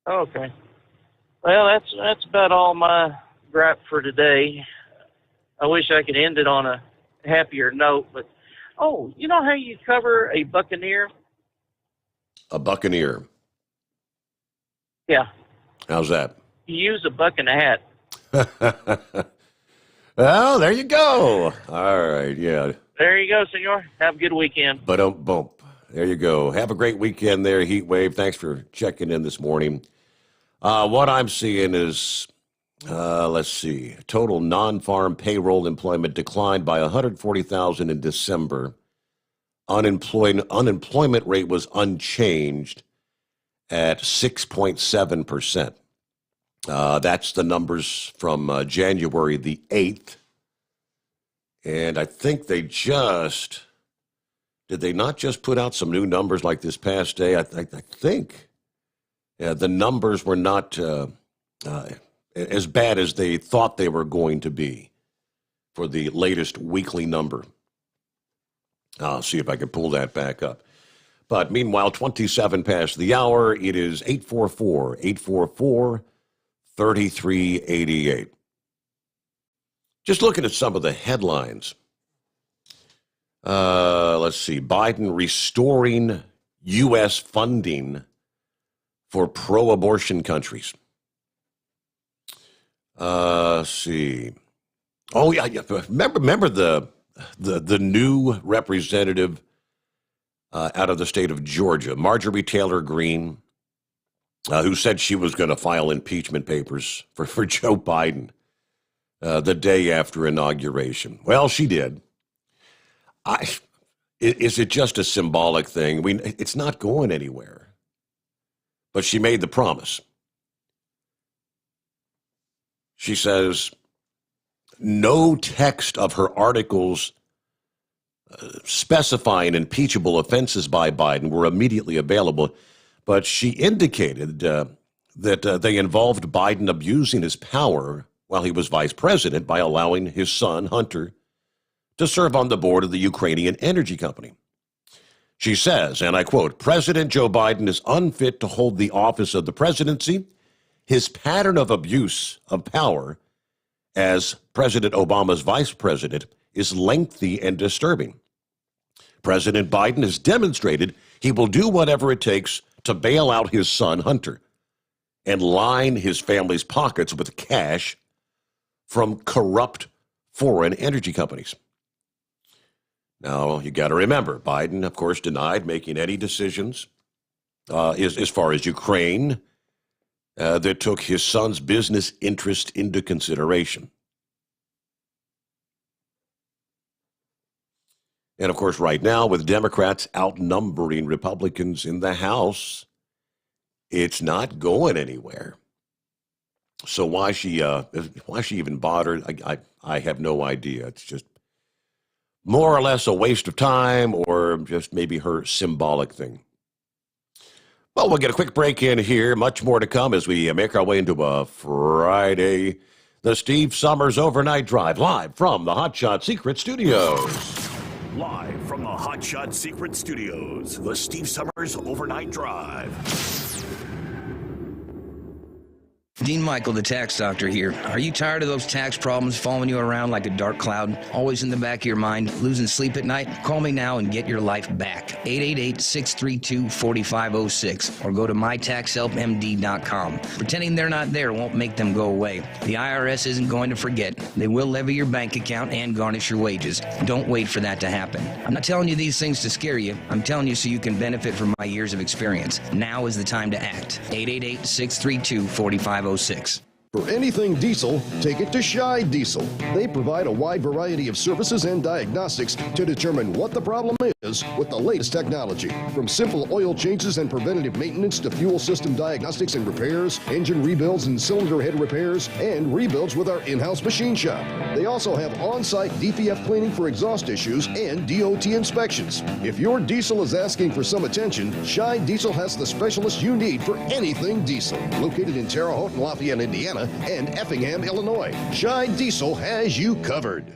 Okay. Well, that's about all my gripe for today. I wish I could end it on a happier note, but you know how you cover a buccaneer? A buccaneer. Yeah. How's that? You use a buck and a hat. Well, there you go. All right, yeah. There you go, senor. Have a good weekend. Boom. There you go. Have a great weekend there, Heat Wave. Thanks for checking in this morning. What I'm seeing is, let's see, total non-farm payroll employment declined by 140,000 in December. Unemployment rate was unchanged at 6.7%. That's the numbers from January the 8th. And I think they just Did they not just put out some new numbers like this past day? I think the numbers were not as bad as they thought they were going to be for the latest weekly number. I'll see if I can pull that back up. But meanwhile, 27 past the hour, it is 844-844-3388. Just looking at some of the headlines. Let's see. Biden restoring U.S. funding for pro-abortion countries. Let's see. Oh, yeah. Remember the new representative out of the state of Georgia, Marjorie Taylor Greene, who said she was going to file impeachment papers for Joe Biden the day after inauguration. Well, she did. Is it just a symbolic thing? I mean, it's not going anywhere. But she made the promise. She says no text of her articles specifying impeachable offenses by Biden were immediately available, but she indicated that they involved Biden abusing his power while he was vice president by allowing his son, Hunter, to serve on the board of the Ukrainian energy company. She says, and I quote, President Joe Biden is unfit to hold the office of the presidency. His pattern of abuse of power as President Obama's vice president is lengthy and disturbing. President Biden has demonstrated he will do whatever it takes to bail out his son, Hunter, and line his family's pockets with cash from corrupt foreign energy companies. Now, you got to remember, Biden, of course, denied making any decisions as far as Ukraine that took his son's business interest into consideration. And, of course, right now, with Democrats outnumbering Republicans in the House, it's not going anywhere. So why she even bothered, I have no idea. It's just more or less a waste of time, or just maybe her symbolic thing. Well, we'll get a quick break in here. Much more to come as we make our way into a Friday. The Steve Sommers Overnight Drive, live from the Hot Shot Secret Studios. Live from the Hot Shot Secret Studios, the Steve Sommers Overnight Drive. Dean Michael, the tax doctor here. Are you tired of those tax problems following you around like a dark cloud, always in the back of your mind, losing sleep at night? Call me now and get your life back. 888-632-4506 or go to mytaxhelpmd.com. Pretending they're not there won't make them go away. The IRS isn't going to forget. They will levy your bank account and garnish your wages. Don't wait for that to happen. I'm not telling you these things to scare you. I'm telling you so you can benefit from my years of experience. Now is the time to act. 888-632-4506. For anything diesel, take it to Shy Diesel. They provide a wide variety of services and diagnostics to determine what the problem is with the latest technology. From simple oil changes and preventative maintenance to fuel system diagnostics and repairs, engine rebuilds and cylinder head repairs, and rebuilds with our in-house machine shop. They also have on-site DPF cleaning for exhaust issues and DOT inspections. If your diesel is asking for some attention, Shy Diesel has the specialist you need for anything diesel. Located in Terre Haute and Lafayette, Indiana, and Effingham, Illinois. Shy Diesel has you covered.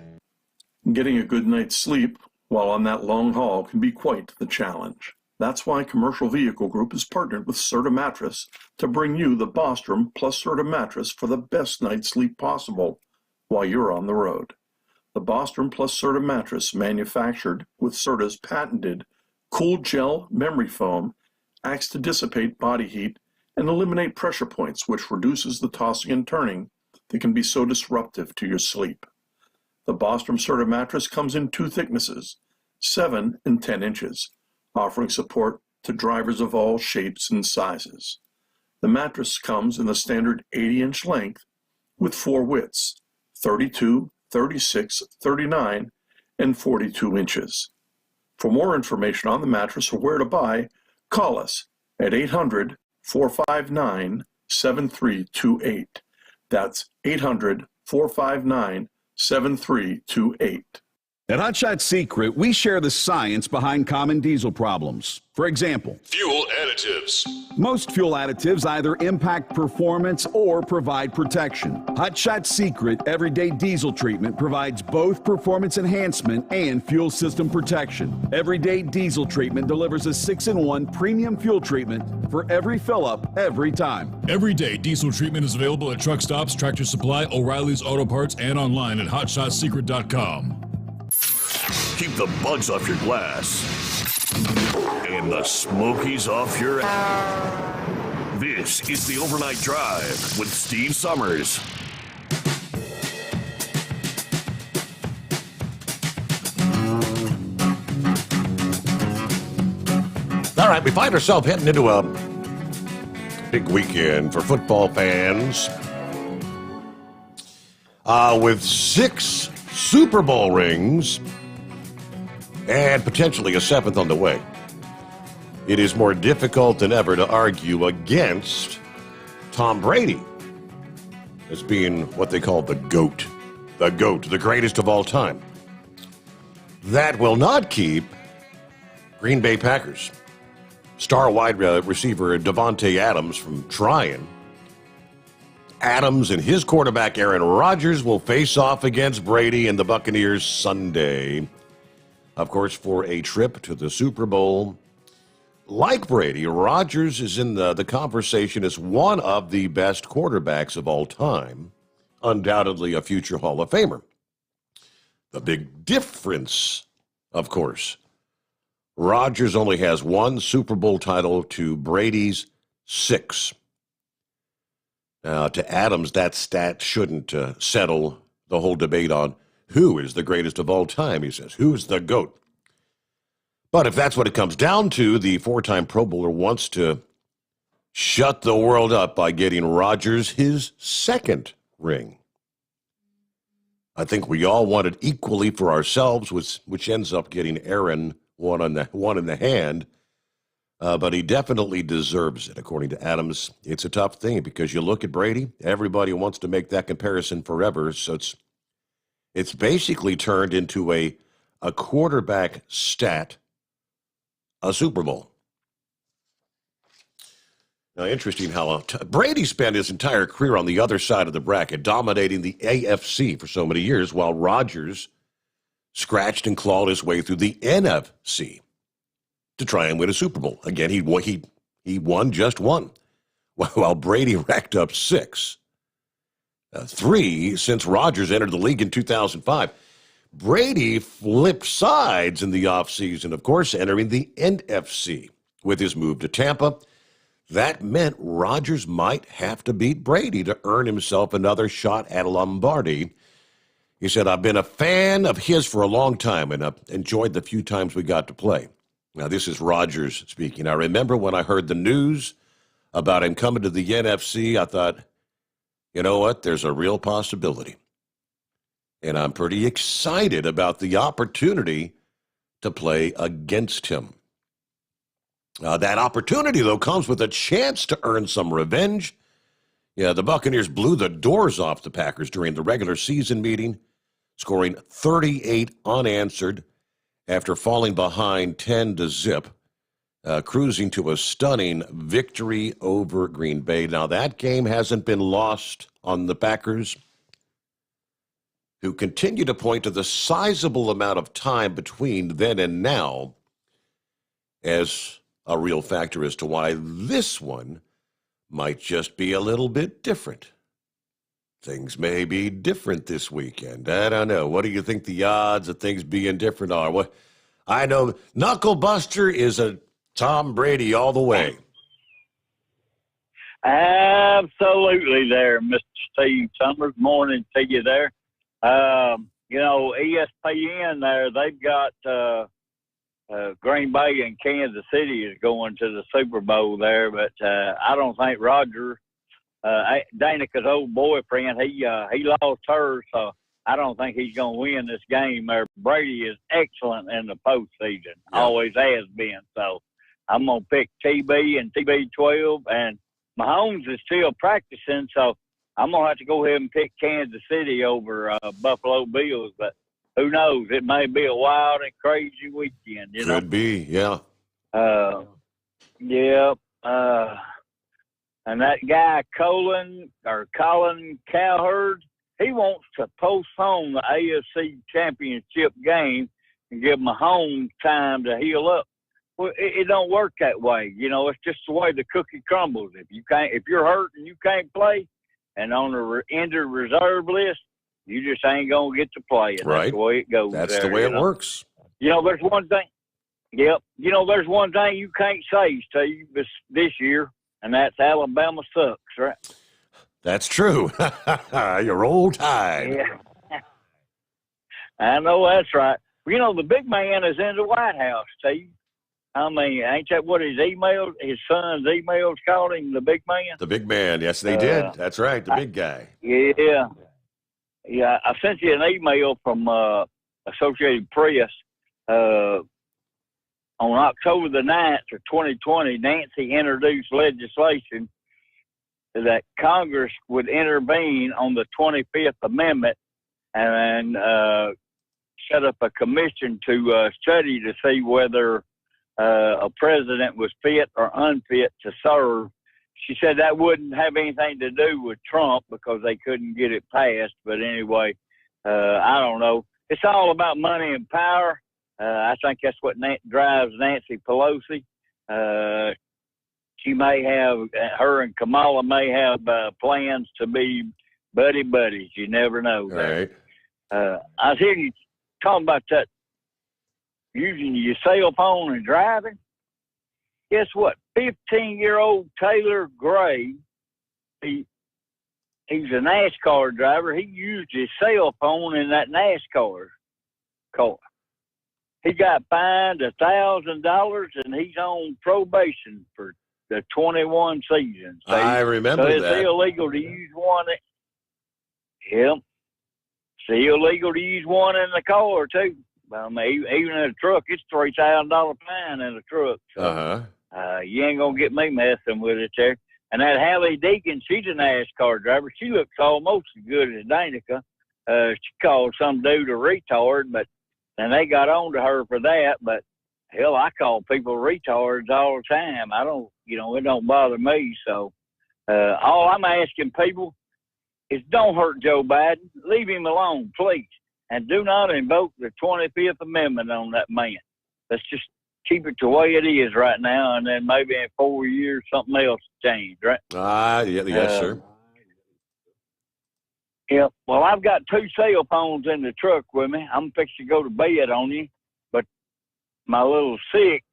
Getting a good night's sleep while on that long haul can be quite the challenge. That's why Commercial Vehicle Group has partnered with Serta Mattress to bring you the Bostrom plus Serta mattress for the best night's sleep possible while you're on the road. The Bostrom plus Serta mattress, manufactured with Serta's patented Cool Gel memory foam, acts to dissipate body heat and eliminate pressure points, which reduces the tossing and turning that can be so disruptive to your sleep. The Bostrom Serta mattress comes in two thicknesses, 7 and 10 inches, offering support to drivers of all shapes and sizes. The mattress comes in the standard 80-inch length with 4 widths, 32, 36, 39, and 42 inches. For more information on the mattress or where to buy, call us at 800-459-7328. That's 800-459-7328. At Hot Shot Secret, we share the science behind common diesel problems. For example, Fuel additives. most fuel additives either impact performance or provide protection. Hot Shot Secret Everyday Diesel Treatment provides both performance enhancement and fuel system protection. Everyday Diesel Treatment delivers a 6-in-1 premium fuel treatment for every fill-up, every time. Everyday diesel treatment is available at truck stops, Tractor Supply, O'Reilly's Auto Parts, and online at HotShotSecret.com. Keep the bugs off your glass and the smokies off your ass. This is the Overnight Drive with Steve Sommers. All right, we find ourselves heading into a big weekend for football fans with 6 Super Bowl rings and potentially a 7th on the way. It is more difficult than ever to argue against Tom Brady as being what they call the GOAT. The GOAT, the greatest of all time. That will not keep Green Bay Packers star wide receiver Davante Adams from trying. Adams and his quarterback Aaron Rodgers will face off against Brady and the Buccaneers Sunday. Of course, for a trip to the Super Bowl. Like Brady, Rodgers is in the conversation as one of the best quarterbacks of all time. Undoubtedly a future Hall of Famer. The big difference, of course, Rodgers only has 1 Super Bowl title to Brady's 6. Now, to Adams, that stat shouldn't settle the whole debate on who is the greatest of all time, he says. Who's the GOAT? But if that's what it comes down to, the 4-time Pro Bowler wants to shut the world up by getting Rodgers his 2nd ring. I think we all want it equally for ourselves, which ends up getting Aaron one in the hand. But he definitely deserves it, according to Adams. It's a tough thing because you look at Brady, everybody wants to make that comparison forever, so it's basically turned into a quarterback stat, a Super Bowl. Now, interesting how Brady spent his entire career on the other side of the bracket, dominating the AFC for so many years, while Rodgers scratched and clawed his way through the NFC to try and win a Super Bowl. Again, he won just 1, while Brady racked up 6. 3 since Rodgers entered the league in 2005. Brady flipped sides in the offseason, of course, entering the NFC with his move to Tampa. That meant Rodgers might have to beat Brady to earn himself another shot at a Lombardi. He said, I've been a fan of his for a long time, and I've enjoyed the few times we got to play. Now, this is Rodgers speaking. I remember when I heard the news about him coming to the NFC, I thought, you know what? There's a real possibility. And I'm pretty excited about the opportunity to play against him. That opportunity, though, comes with a chance to earn some revenge. Yeah, the Buccaneers blew the doors off the Packers during the regular season meeting, scoring 38 unanswered after falling behind 10-0. Cruising to a stunning victory over Green Bay. Now, that game hasn't been lost on the Packers, who continue to point to the sizable amount of time between then and now as a real factor as to why this one might just be a little bit different. Things may be different this weekend. I don't know. What do you think the odds of things being different are? Well, I know Knucklebuster is a Tom Brady all the way. Absolutely there, Mr. Steve Sommers. Morning to you there. ESPN there, they've got Green Bay and Kansas City is going to the Super Bowl there, but I don't think Roger, Danica's old boyfriend, he lost her, so I don't think he's going to win this game there. Brady is excellent in the postseason, always has been, so I'm going to pick TB and TB12, and Mahomes is still practicing, so I'm going to have to go ahead and pick Kansas City over Buffalo Bills. But who knows? It may be a wild and crazy weekend. You know, Could be, yeah. Yeah. And that guy Colin Cowherd, he wants to postpone the AFC Championship game and give them a home time to heal up. Well, it don't work that way. You know, it's just the way the cookie crumbles. If you're hurt and you can't play, and on the injured reserve list, you just ain't gonna get to play. And Right. That's the way it goes. That's there, the way you it know? works. You know, there's one thing. Yep. You know, there's one thing you can't say, Steve, this year, and that's Alabama sucks, right? That's true. Your old Tide. Yeah. I know that's right. You know, the big man is in the White House, Steve. I mean, ain't that what his son's emails called him, the big man? The big man. Yes, they did. That's right. The big guy. Yeah. Yeah. I sent you an email from Associated Press. On October the 9th of 2020, Nancy introduced legislation that Congress would intervene on the 25th Amendment and set up a commission to study to see whether a president was fit or unfit to serve. She said that wouldn't have anything to do with Trump because they couldn't get it passed. But anyway, I don't know. It's all about money and power. I think that's what drives Nancy Pelosi. She may have, her and Kamala may have plans to be buddies. You never know. Right. I was hearing you talking about that, using your cell phone and driving. Guess what? 15-year-old Taylor Gray, he's a NASCAR driver. He used his cell phone in that NASCAR car. He got fined $1,000 and he's on probation for the 21 season. So I remember so it's that. illegal to use one. Yep. It's illegal to use one in the car, too. I mean, even in a truck, it's $3,000 fine in a truck. So, you ain't going to get me messing with it there. And that Hallie Deacon, she's a NASCAR driver. She looks almost as good as Danica. She called some dude a retard, but and they got on to her for that. But, hell, I call people retards all the time. I don't, it don't bother me. So all I'm asking people is don't hurt Joe Biden. Leave him alone, please. And do not invoke the 25th Amendment on that man. Let's just keep it the way it is right now, and then maybe in 4 years something else will change, right? Yes, sir. Yeah. Well, I've got 2 cell phones in the truck with me. I'm fixing to go to bed on you, but my little 6,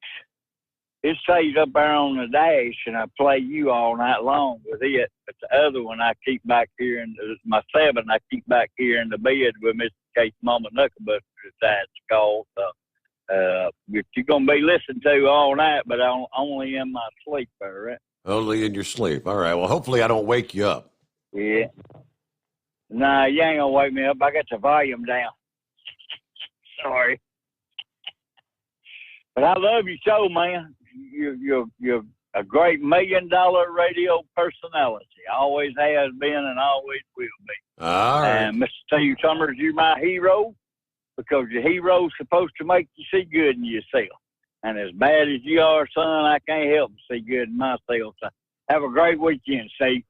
it stays up there on the dash, and I play you all night long with it. But the other one I keep back here, and my 7 I keep back here in the bed with me in case Mama Knucklebuster decides to call. So you're going to be listened to all night, but only in my sleep there, right? Only in your sleep. All right. Well, hopefully I don't wake you up. Yeah. Nah, you ain't going to wake me up. I got the volume down. Sorry. But I love your show, man. You're a great $1 million radio personality. Always has been and always will be. All right. And Mr. Steve Sommers, you're my hero because your hero's supposed to make you see good in yourself. And as bad as you are, son, I can't help but see good in myself. So have a great weekend, Steve.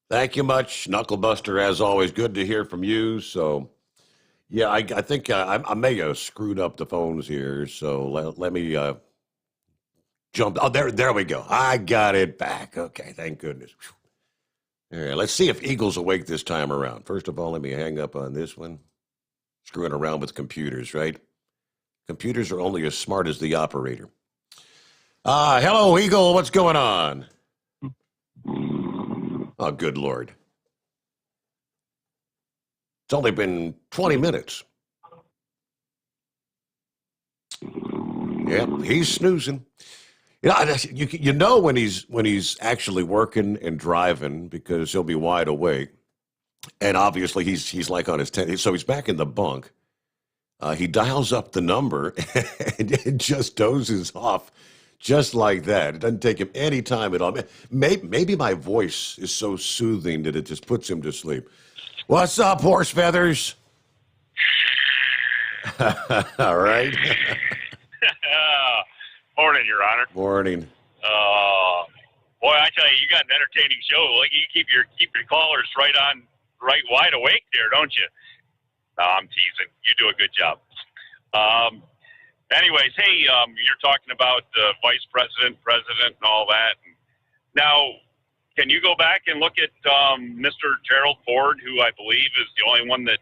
Thank you much, Knucklebuster. As always, good to hear from you. So, yeah, I think I may have screwed up the phones here. So let me jump. Oh, there we go. I got it back. Okay, thank goodness. All right, let's see if Eagle's awake this time around. First of all, let me hang up on this one. Screwing around with computers, right? Computers are only as smart as the operator. Hello, Eagle. What's going on? Oh, good Lord. It's only been 20 minutes. Yeah, he's snoozing. You know when he's actually working and driving because he'll be wide awake. And obviously he's like on his 10. So he's back in the bunk. He dials up the number and it just dozes off just like that. It doesn't take him any time at all. Maybe my voice is so soothing that it just puts him to sleep. What's up, horse feathers? All right. Morning, Your Honor. Morning. Boy, I tell you, you got an entertaining show. Like you keep your callers right wide awake there, don't you? No, I'm teasing. You do a good job. Anyways, hey, you're talking about the vice president, president, and all that. Now, can you go back and look at Mr. Gerald Ford, who I believe is the only one that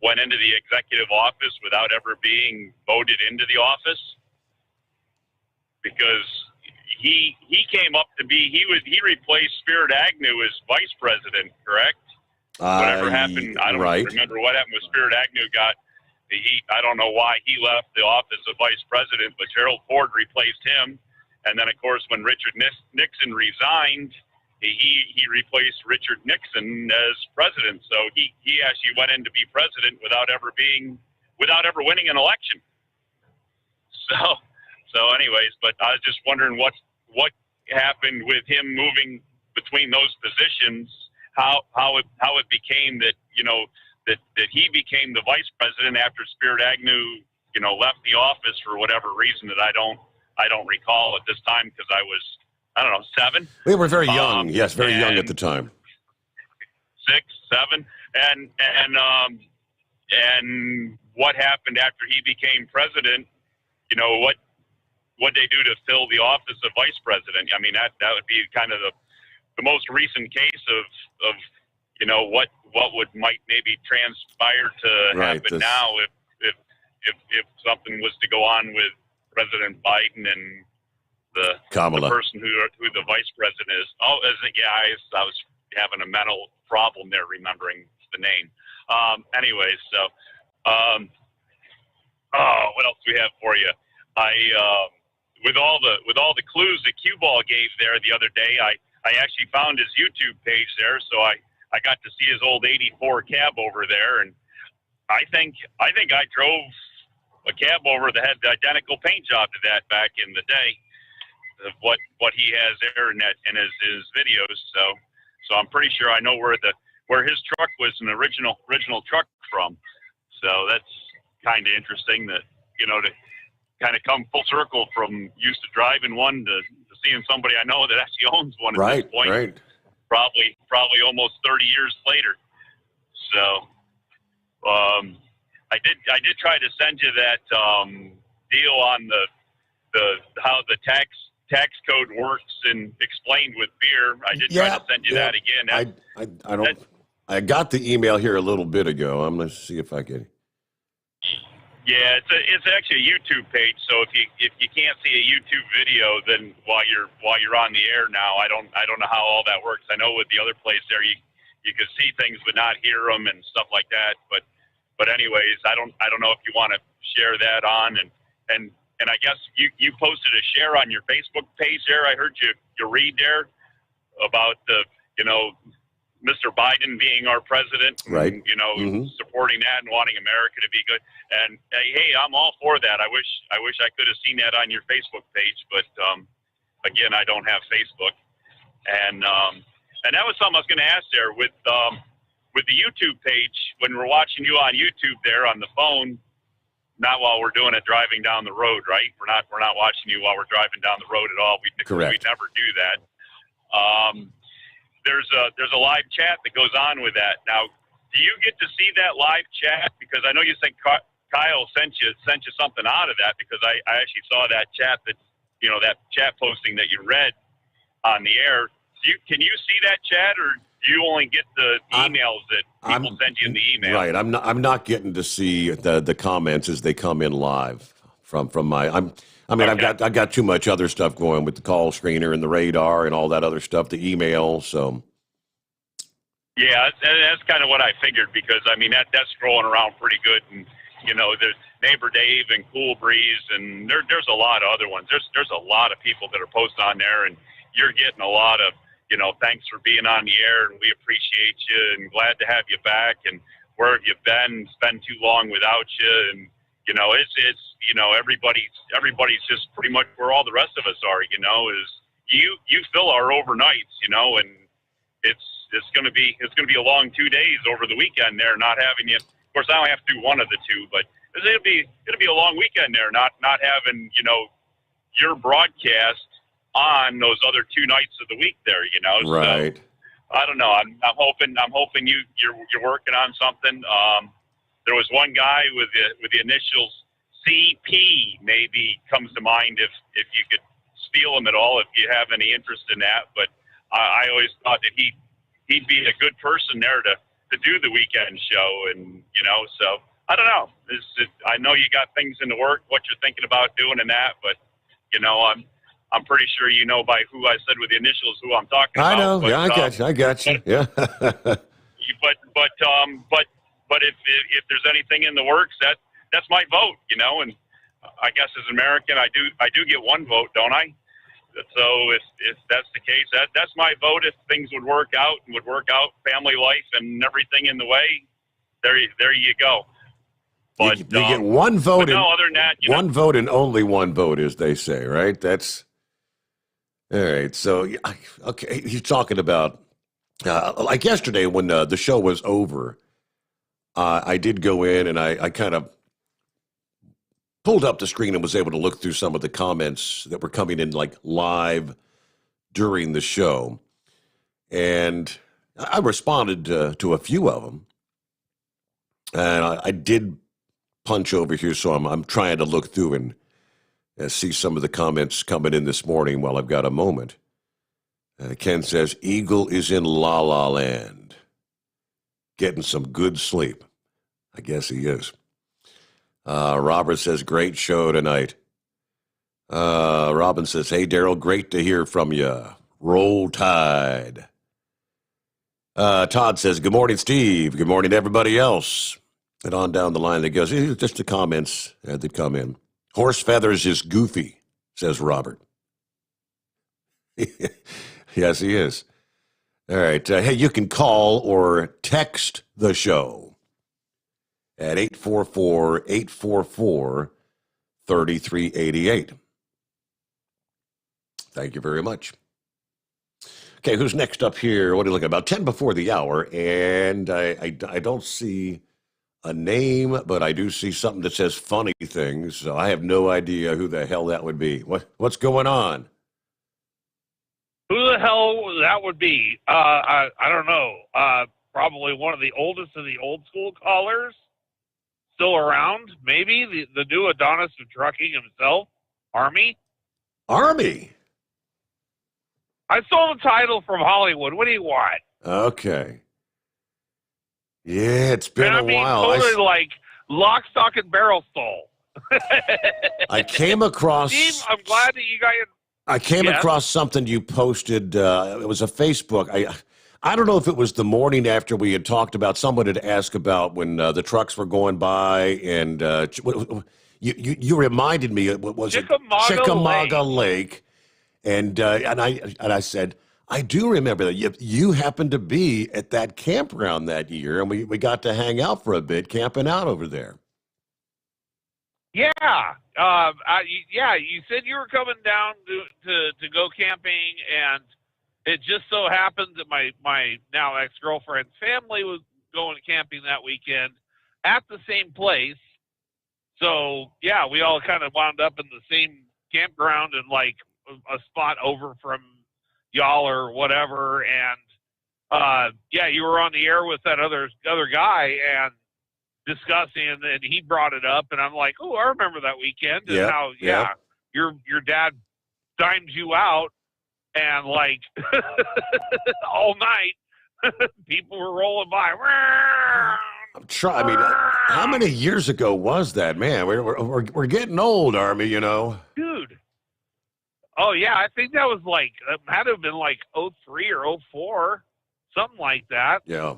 went into the executive office without ever being voted into the office? Because he came up to be he replaced Spirit Agnew as vice president, correct? Whatever happened, I don't remember what happened with Spirit Agnew. I don't know why he left the office of vice president, but Gerald Ford replaced him. And then, of course, when Richard Nixon resigned, he replaced Richard Nixon as president. So he actually went in to be president without ever winning an election. So anyways, but I was just wondering what happened with him moving between those positions, how it became that, that he became the vice president after Spirit Agnew, left the office for whatever reason that I don't recall at this time, because I was, I don't know, 7. We were very young. Yes, very young at the time. 6, 7, and what happened after he became president? What they do to fill the office of vice president? I mean, that would be kind of the most recent case of what might maybe transpire to happen now if something was to go on with President Biden and the person who the vice president is. I was having a mental problem there remembering the name. Anyways, so what else do we have for you? With all the clues that Cue Ball gave there the other day, I actually found his YouTube page there, so I got to see his old '84 cab over there, and I think I drove a cab over that had the identical paint job to that back in the day of what he has there in his videos. So I'm pretty sure I know where his truck was an original truck from. So that's kind of interesting that to kind of come full circle from used to driving one to seeing somebody I know that actually owns one at this point. Right. Probably almost 30 years later. So I did try to send you that deal on the how the tax code works and explained with beer. I did try to send you that again. I got the email here a little bit ago. I'm going to see if I can. Yeah, it's actually a YouTube page. So if you can't see a YouTube video, then while you're on the air now, I don't know how all that works. I know with the other place there, you can see things but not hear them and stuff like that. But anyways, I don't know if you want to share that on and I guess you posted a share on your Facebook page there. I heard you read there about the Mr. Biden being our president, right? And, supporting that and wanting America to be good. And hey, I'm all for that. I wish I could have seen that on your Facebook page, but again, I don't have Facebook. And that was something I was going to ask there with the YouTube page when we're watching you on YouTube there on the phone. Not while we're doing it driving down the road, right? We're not watching you while we're driving down the road at all. Correct. We'd never do that. There's a live chat that goes on with that. Now, do you get to see that live chat? Because I know you think Kyle sent you something out of that, because I actually saw that chat that chat posting that you read on the air. Can you see that chat, or do you only get the emails that people send you in the email? Right. I'm not getting to see the comments as they come in live from my. I've got too much other stuff going with the call screener and the radar and all that other stuff, the email. So. Yeah, that's kind of what I figured, because that's scrolling around pretty good, and there's Neighbor Dave and Cool Breeze, and there's a lot of other ones. There's a lot of people that are posting on there, and you're getting a lot of thanks for being on the air, and we appreciate you, and glad to have you back, and where have you been? It's been too long without you, and everybody's just pretty much where all the rest of us are. Is you fill our overnights, and it's going to be a long 2 days over the weekend there, not having you. Of course, I only have to do one of the two, but it'll be a long weekend there, not having, you know, your broadcast on those other 2 nights of the week there, you know. Right. So I don't know. I'm hoping you're working on something. There was one guy with the initials CP maybe comes to mind if you could steal him at all, if you have any interest in that. But I always thought that he'd be a good person there to do the weekend show, and you know, so I don't know. I know you got things in the work, what you're thinking about doing and that, but you know, I'm pretty sure you know by who I said with the initials who I'm talking about. I know. But, yeah, I got you. Yeah. But if there's anything in the works, that's my vote, you know. And I guess as an American, I do get one vote, don't I? So if that's the case, that's my vote. If things would work out, family life and everything in the way, there you go. But you get one vote. Other than that, one vote and only one vote, as they say, right? That's all right. So okay, he's talking about like yesterday when the show was over. I did go in and I kind of pulled up the screen and was able to look through some of the comments that were coming in like live during the show. And I responded to a few of them. And I did punch over here, so I'm trying to look through and see some of the comments coming in this morning while I've got a moment. Ken says, Eagle is in La La Land. Getting some good sleep. I guess he is. Robert says, great show tonight. Robin says, hey, Daryl, great to hear from you. Roll Tide. Todd says, good morning, Steve. Good morning to everybody else. And on down the line that goes, just the comments that come in. Horse feathers is goofy, says Robert. Yes, he is. All right. Hey, you can call or text the show at 844-844-3388. Thank you very much. Okay, who's next up here? What are you looking at? About 10 before the hour, and I don't see a name, but I do see something that says funny things, so I have no idea who the hell that would be. What's going on? Who the hell that would be? I don't know. Probably one of the oldest of the old school callers. Still around, maybe the new Adonis of trucking himself, Army. Army. I stole the title from Hollywood. What do you want? Okay. Yeah, it's been a while. Totally like lock, stock, and barrel stole. I came across. Steve, I'm glad that you got your. I came across something you posted. It was a Facebook. I don't know if it was the morning after we had talked about, someone had asked about when the trucks were going by, and you reminded me, what was Chickamauga Lake. And I said, I do remember that you happened to be at that campground that year, and we got to hang out for a bit, camping out over there. Yeah, you said you were coming down to go camping, and it just so happened that my now ex-girlfriend's family was going camping that weekend at the same place. So, yeah, we all kind of wound up in the same campground and, like, a spot over from y'all or whatever. And, you were on the air with that other guy and discussing, and he brought it up. And I'm like, oh, I remember that weekend. And how, your dad dimed you out. And, like, all night, people were rolling by. I'm trying. I mean, how many years ago was that, man? We're getting old, Army. You know, dude. Oh yeah, I think that was like it had to have been like 03 or 04, something like that. Yeah,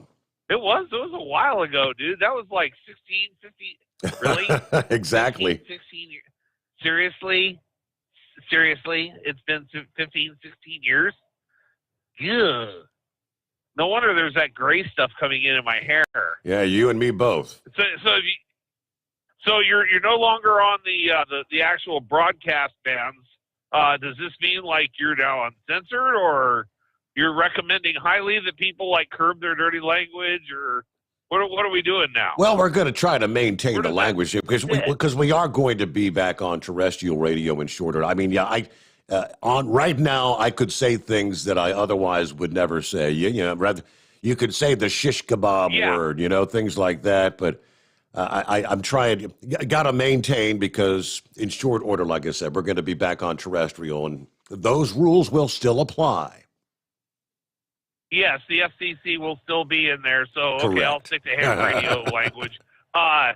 it was a while ago, dude. That was like 16, 15. Really? Exactly. 15, 16 years. Seriously, it's been 15, 16 years. Yeah. No wonder there's that gray stuff coming in my hair. Yeah, you and me both. So you're no longer on the actual broadcast bands. Does this mean like you're now uncensored, or you're recommending highly that people like curb their dirty language, or What are we doing now? Well, we're going to try to maintain the language because we are going to be back on terrestrial radio in shorter. I mean, yeah, on right now I could say things that I otherwise would never say. Rather you could say the shish kebab word, things like that. But I'm trying. Got to maintain because in short order, like I said, we're going to be back on terrestrial, and those rules will still apply. Yes, the FCC will still be in there, so okay, Correct. I'll stick to ham radio language. I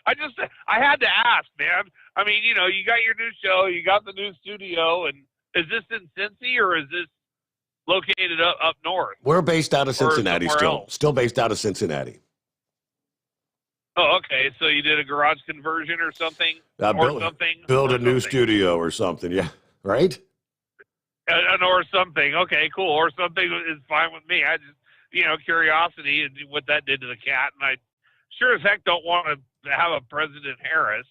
had to ask, man. I mean, you got your new show, you got the new studio, and is this in Cincy or is this located up north? We're based out of Cincinnati else? Still based out of Cincinnati. Oh, okay. So you did a garage conversion or something? Build a new studio or something, yeah. Right? Or something. Okay, cool. Or something is fine with me. I just, curiosity and what that did to the cat. And I sure as heck don't want to have a President Harris.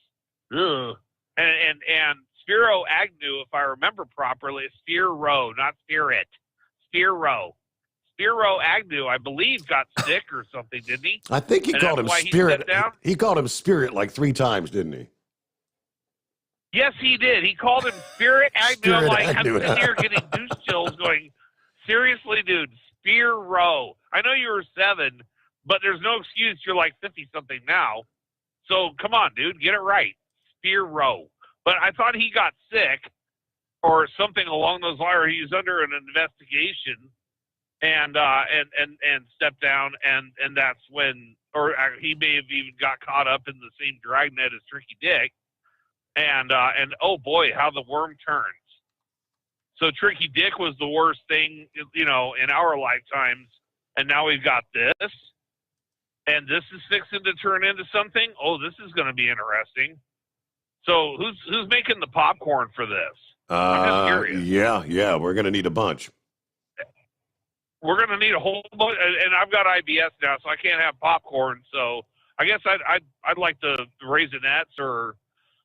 Ugh. And Spiro Agnew, if I remember properly, Spiro, not Spirit. Spiro Agnew, I believe, got sick or something, didn't he? I think he called him Spirit. He called him Spirit like 3 times, didn't he? Yes, he did. He called him Spirit Agnew. I'm sitting here getting goose chills going, seriously, dude, Spiro. I know you were 7, but there's no excuse you're like 50-something now. So come on, dude, get it right. Spiro. But I thought he got sick or something along those lines. He was under an investigation and stepped down, and that's when, or he may have even got caught up in the same dragnet as Tricky Dick. And oh boy, how the worm turns. So Tricky Dick was the worst thing, in our lifetimes, and now we've got this, and this is fixing to turn into something. Oh, this is going to be interesting. So who's making the popcorn for this? I'm just curious. Yeah, we're going to need a bunch. We're going to need a whole bunch, and I've got IBS now, so I can't have popcorn. So I guess I'd like the Raisinets or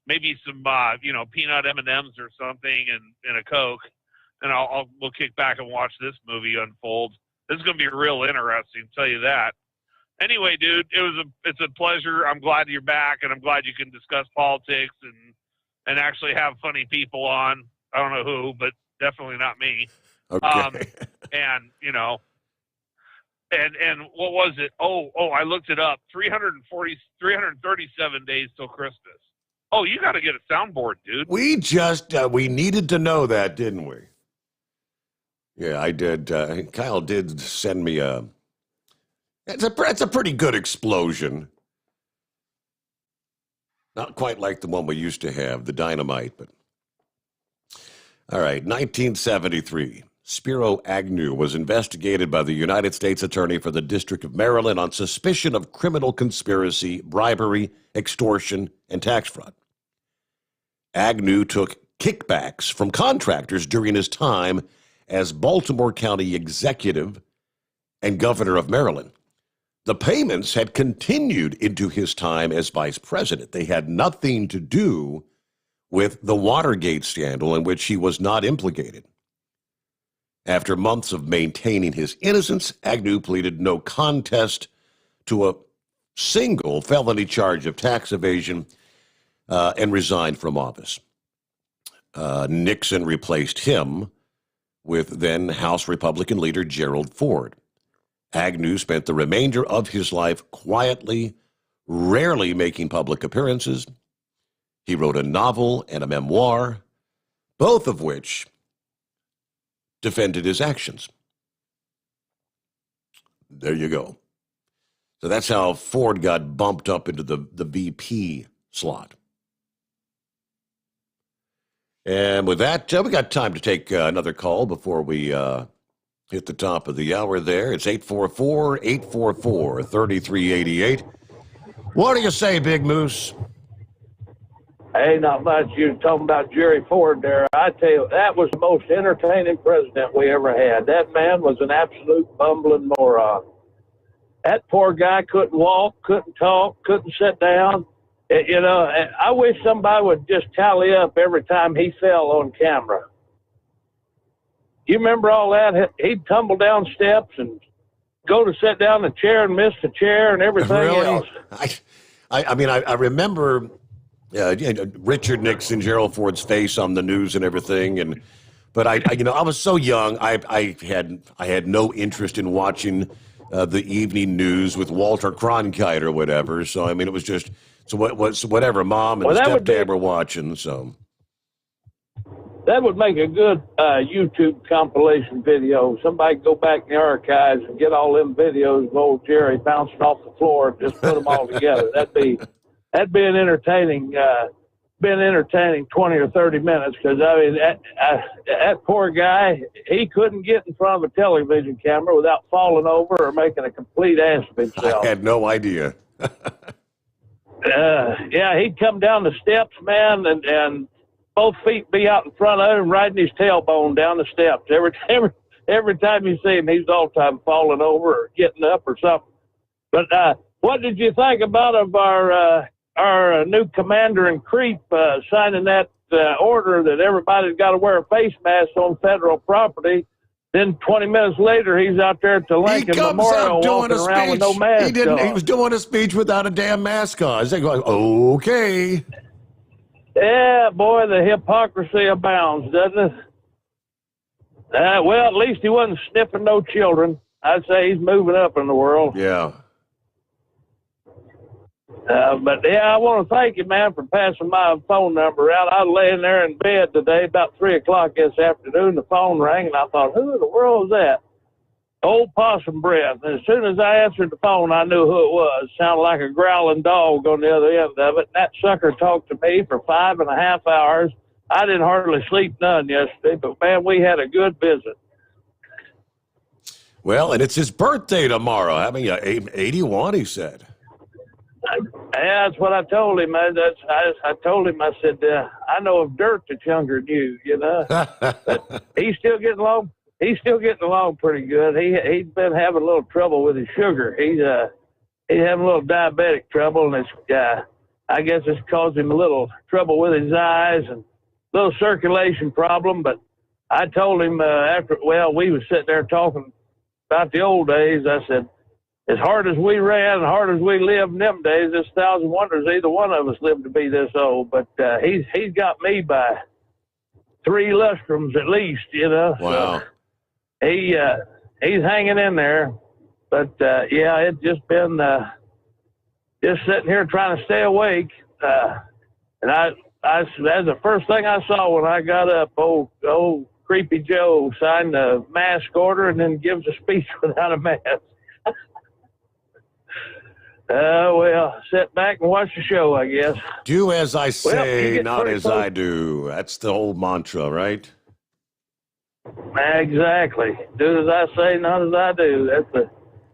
maybe some, peanut M&Ms or something and a Coke, and we'll kick back and watch this movie unfold. This is going to be real interesting, I'll tell you that. Anyway, dude, it's a pleasure. I'm glad you're back, and I'm glad you can discuss politics and actually have funny people on. I don't know who, but definitely not me. Okay. And what was it? Oh, I looked it up. 337 days till Christmas. Oh, you got to get a soundboard, dude. We just, we needed to know that, didn't we? Yeah, I did. Kyle did send me it's a pretty good explosion. Not quite like the one we used to have, the dynamite, but. All right, 1973. Spiro Agnew was investigated by the United States Attorney for the District of Maryland on suspicion of criminal conspiracy, bribery, extortion, and tax fraud. Agnew took kickbacks from contractors during his time as Baltimore County executive and governor of Maryland. The payments had continued into his time as vice president. They had nothing to do with the Watergate scandal in which he was not implicated. After months of maintaining his innocence, Agnew pleaded no contest to a single felony charge of tax evasion and resigned from office. Nixon replaced him with then House Republican leader Gerald Ford. Agnew spent the remainder of his life quietly, rarely making public appearances. He wrote a novel and a memoir, both of which defended his actions. There you go. So that's how Ford got bumped up into the VP slot. And with that, we got time to take another call before we hit the top of the hour there. It's 844-844-3388. What do you say, Big Moose? Hey, not much. You were talking about Jerry Ford there. I tell you, that was the most entertaining president we ever had. That man was an absolute bumbling moron. That poor guy couldn't walk, couldn't talk, couldn't sit down. I wish somebody would just tally up every time he fell on camera. You remember all that? He'd tumble down steps and go to sit down in the chair and miss the chair and everything else. I mean, I remember Richard Nixon, Gerald Ford's face on the news and everything, but I was so young. I had no interest in watching the evening news with Walter Cronkite or whatever. So I mean, it was just whatever Mom and stepdad were watching. So that would make a good YouTube compilation video. Somebody go back in the archives and get all them videos of old Jerry bouncing off the floor and just put them all together. That'd be an entertaining 20 or 30 minutes, because I mean that poor guy, he couldn't get in front of a television camera without falling over or making a complete ass of himself. I had no idea. Yeah, he'd come down the steps, man, and both feet be out in front of him, riding his tailbone down the steps. Every time you see him, he's all the time falling over or getting up or something. But what did you think about our new commander in Creep signing that order that everybody's got to wear a face mask on federal property? Then 20 minutes later, he's out there at the Lincoln Memorial walking around with no mask on. He was doing a speech without a damn mask on. I was going, okay. Yeah, boy, the hypocrisy abounds, doesn't it? Well, at least he wasn't sniffing no children. I'd say he's moving up in the world. Yeah. But yeah, I want to thank you, man, for passing my phone number out. I was laying there in bed today about 3 o'clock this afternoon. The phone rang, and I thought, who in the world is that? Old Possum Breath. And as soon as I answered the phone, I knew who it was. It sounded like a growling dog on the other end of it. And that sucker talked to me for 5.5 hours. I didn't hardly sleep none yesterday, but man, we had a good visit. Well, and it's his birthday tomorrow. I mean, 81, he said. Yeah, that's what I told him. I told him, I said, I know of dirt that's younger than you know. But he's still getting along. He's still getting along pretty good. He's been having a little trouble with his sugar. He's having a little diabetic trouble, and it's I guess it's caused him a little trouble with his eyes and a little circulation problem. But I told him we was sitting there talking about the old days. I said, as hard as we ran, hard as we lived in them days, it's 1,000 wonders either one of us lived to be this old. But he's got me by 3 lustrums at least, you know. Wow. So he's hanging in there. But yeah, it's just been just sitting here trying to stay awake. And that's the first thing I saw when I got up. Old Creepy Joe signed the mask order and then gives a speech without a mask. Well, sit back and watch the show, I guess. Do as I say, well, not as I do. That's the old mantra, right? Exactly. Do as I say, not as I do.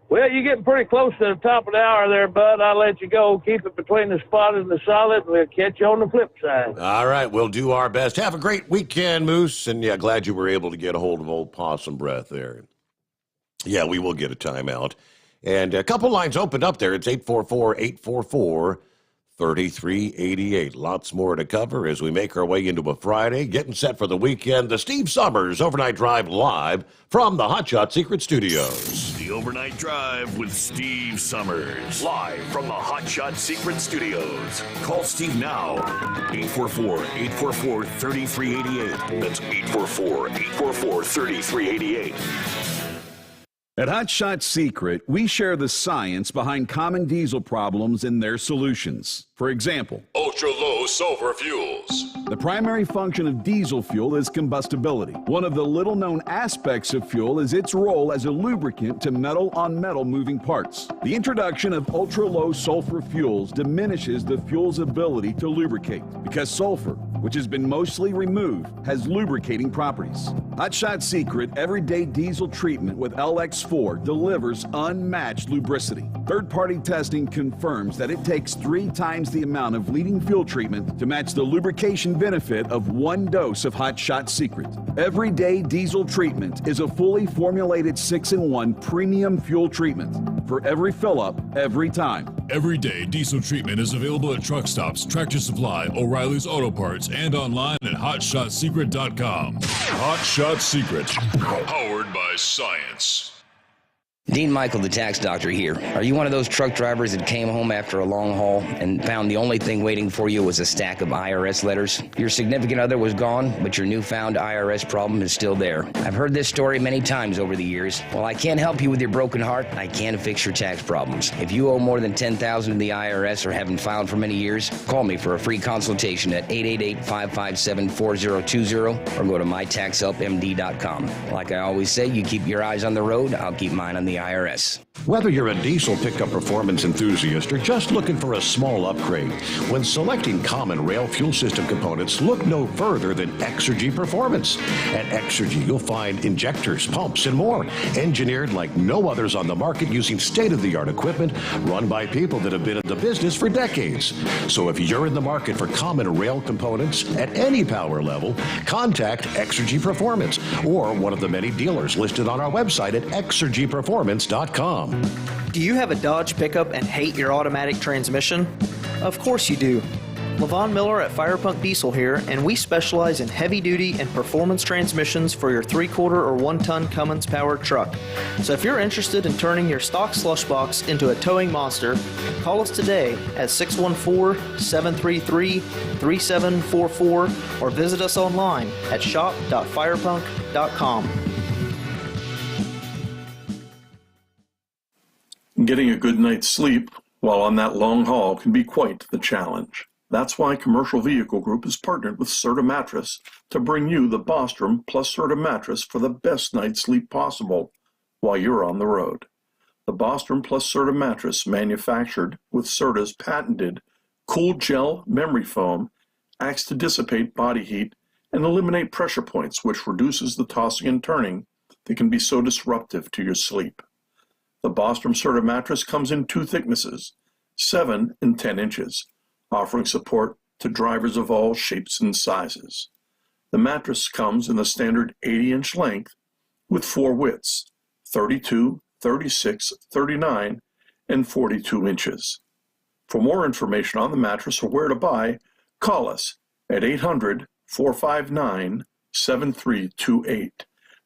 Well, you're getting pretty close to the top of the hour there, bud. I'll let you go. Keep it between the spotted and the solid. We'll catch you on the flip side. All right, we'll do our best. Have a great weekend, Moose. And yeah, glad you were able to get a hold of old Possum Breath there. Yeah, we will get a timeout. And a couple lines opened up there. It's 844-844-3388. Lots more to cover as we make our way into a Friday. Getting set for the weekend. The Steve Sommers Overnight Drive live from the Hot Shot Secret Studios. The Overnight Drive with Steve Sommers. Live from the Hot Shot Secret Studios. Call Steve now. 844-844-3388. That's 844-844-3388. At Hot Shot Secret, we share the science behind common diesel problems and their solutions. For example, ultra-low sulfur fuels. The primary function of diesel fuel is combustibility. One of the little-known aspects of fuel is its role as a lubricant to metal-on-metal moving parts. The introduction of ultra-low sulfur fuels diminishes the fuel's ability to lubricate because sulfur, which has been mostly removed, has lubricating properties. Hot Shot Secret Everyday Diesel Treatment with LX4 delivers unmatched lubricity. Third-party testing confirms that it takes 3 times the amount of leading fuel treatment to match the lubrication benefit of 1 dose of Hot Shot Secret. Everyday Diesel Treatment is a fully formulated 6-in-1 premium fuel treatment for every fill-up, every time. Everyday Diesel Treatment is available at truck stops, Tractor Supply, O'Reilly's Auto Parts, and online at HotShotSecret.com. Hot Shot Secret, powered by science. Dean Michael, the tax doctor here. Are you one of those truck drivers that came home after a long haul and found the only thing waiting for you was a stack of IRS letters? Your significant other was gone, but your newfound IRS problem is still there. I've heard this story many times over the years. While I can't help you with your broken heart, I can fix your tax problems. If you owe more than $10,000 to the IRS or haven't filed for many years, call me for a free consultation at 888-557-4020 or go to mytaxhelpmd.com. Like I always say, you keep your eyes on the road, I'll keep mine on the IRS. Whether you're a diesel pickup performance enthusiast or just looking for a small upgrade, when selecting common rail fuel system components, look no further than Exergy Performance. At Exergy, you'll find injectors, pumps, and more, engineered like no others on the market using state-of-the-art equipment run by people that have been in the business for decades. So if you're in the market for common rail components at any power level, contact Exergy Performance or one of the many dealers listed on our website at exergyperformance.com. Do you have a Dodge pickup and hate your automatic transmission? Of course you do. Levon Miller at Firepunk Diesel here, and we specialize in heavy-duty and performance transmissions for your 3-quarter or 1-ton Cummins powered truck. So if you're interested in turning your stock slush box into a towing monster, call us today at 614-733-3744 or visit us online at shop.firepunk.com. Getting a good night's sleep while on that long haul can be quite the challenge. That's why Commercial Vehicle Group has partnered with Serta Mattress to bring you the Bostrom plus Serta mattress for the best night's sleep possible while you're on the road. The Bostrom plus Serta mattress, manufactured with Serta's patented Cool Gel memory foam, acts to dissipate body heat and eliminate pressure points, which reduces the tossing and turning that can be so disruptive to your sleep. The Bostrom Serta mattress comes in 2 thicknesses, 7 and 10 inches, offering support to drivers of all shapes and sizes. The mattress comes in the standard 80-inch length with 4 widths, 32, 36, 39, and 42 inches. For more information on the mattress or where to buy, call us at 800-459-7328.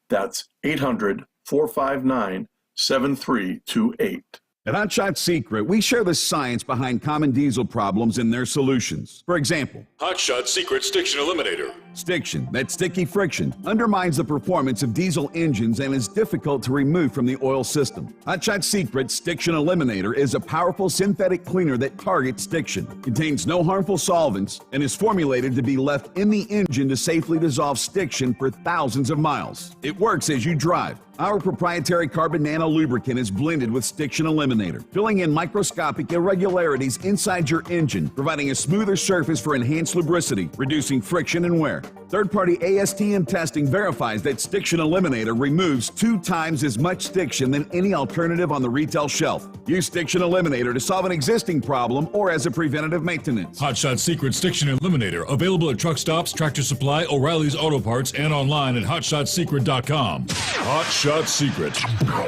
That's 800-459-7328. At Hotshot Secret, we share the science behind common diesel problems and their solutions. For example, Hotshot Secret Stiction Eliminator. Stiction, that sticky friction, undermines the performance of diesel engines and is difficult to remove from the oil system. Hotshot Secret Stiction Eliminator is a powerful synthetic cleaner that targets stiction, contains no harmful solvents, and is formulated to be left in the engine to safely dissolve stiction for thousands of miles. It works as you drive. Our proprietary carbon nano lubricant is blended with Stiction Eliminator, filling in microscopic irregularities inside your engine, providing a smoother surface for enhanced lubricity, reducing friction and wear. Third-party ASTM testing verifies that Stiction Eliminator removes 2 times as much stiction than any alternative on the retail shelf. Use Stiction Eliminator to solve an existing problem or as a preventative maintenance. Hotshot Secret Stiction Eliminator, available at truck stops, Tractor Supply, O'Reilly's Auto Parts, and online at hotshotsecret.com. Hotshot Secret,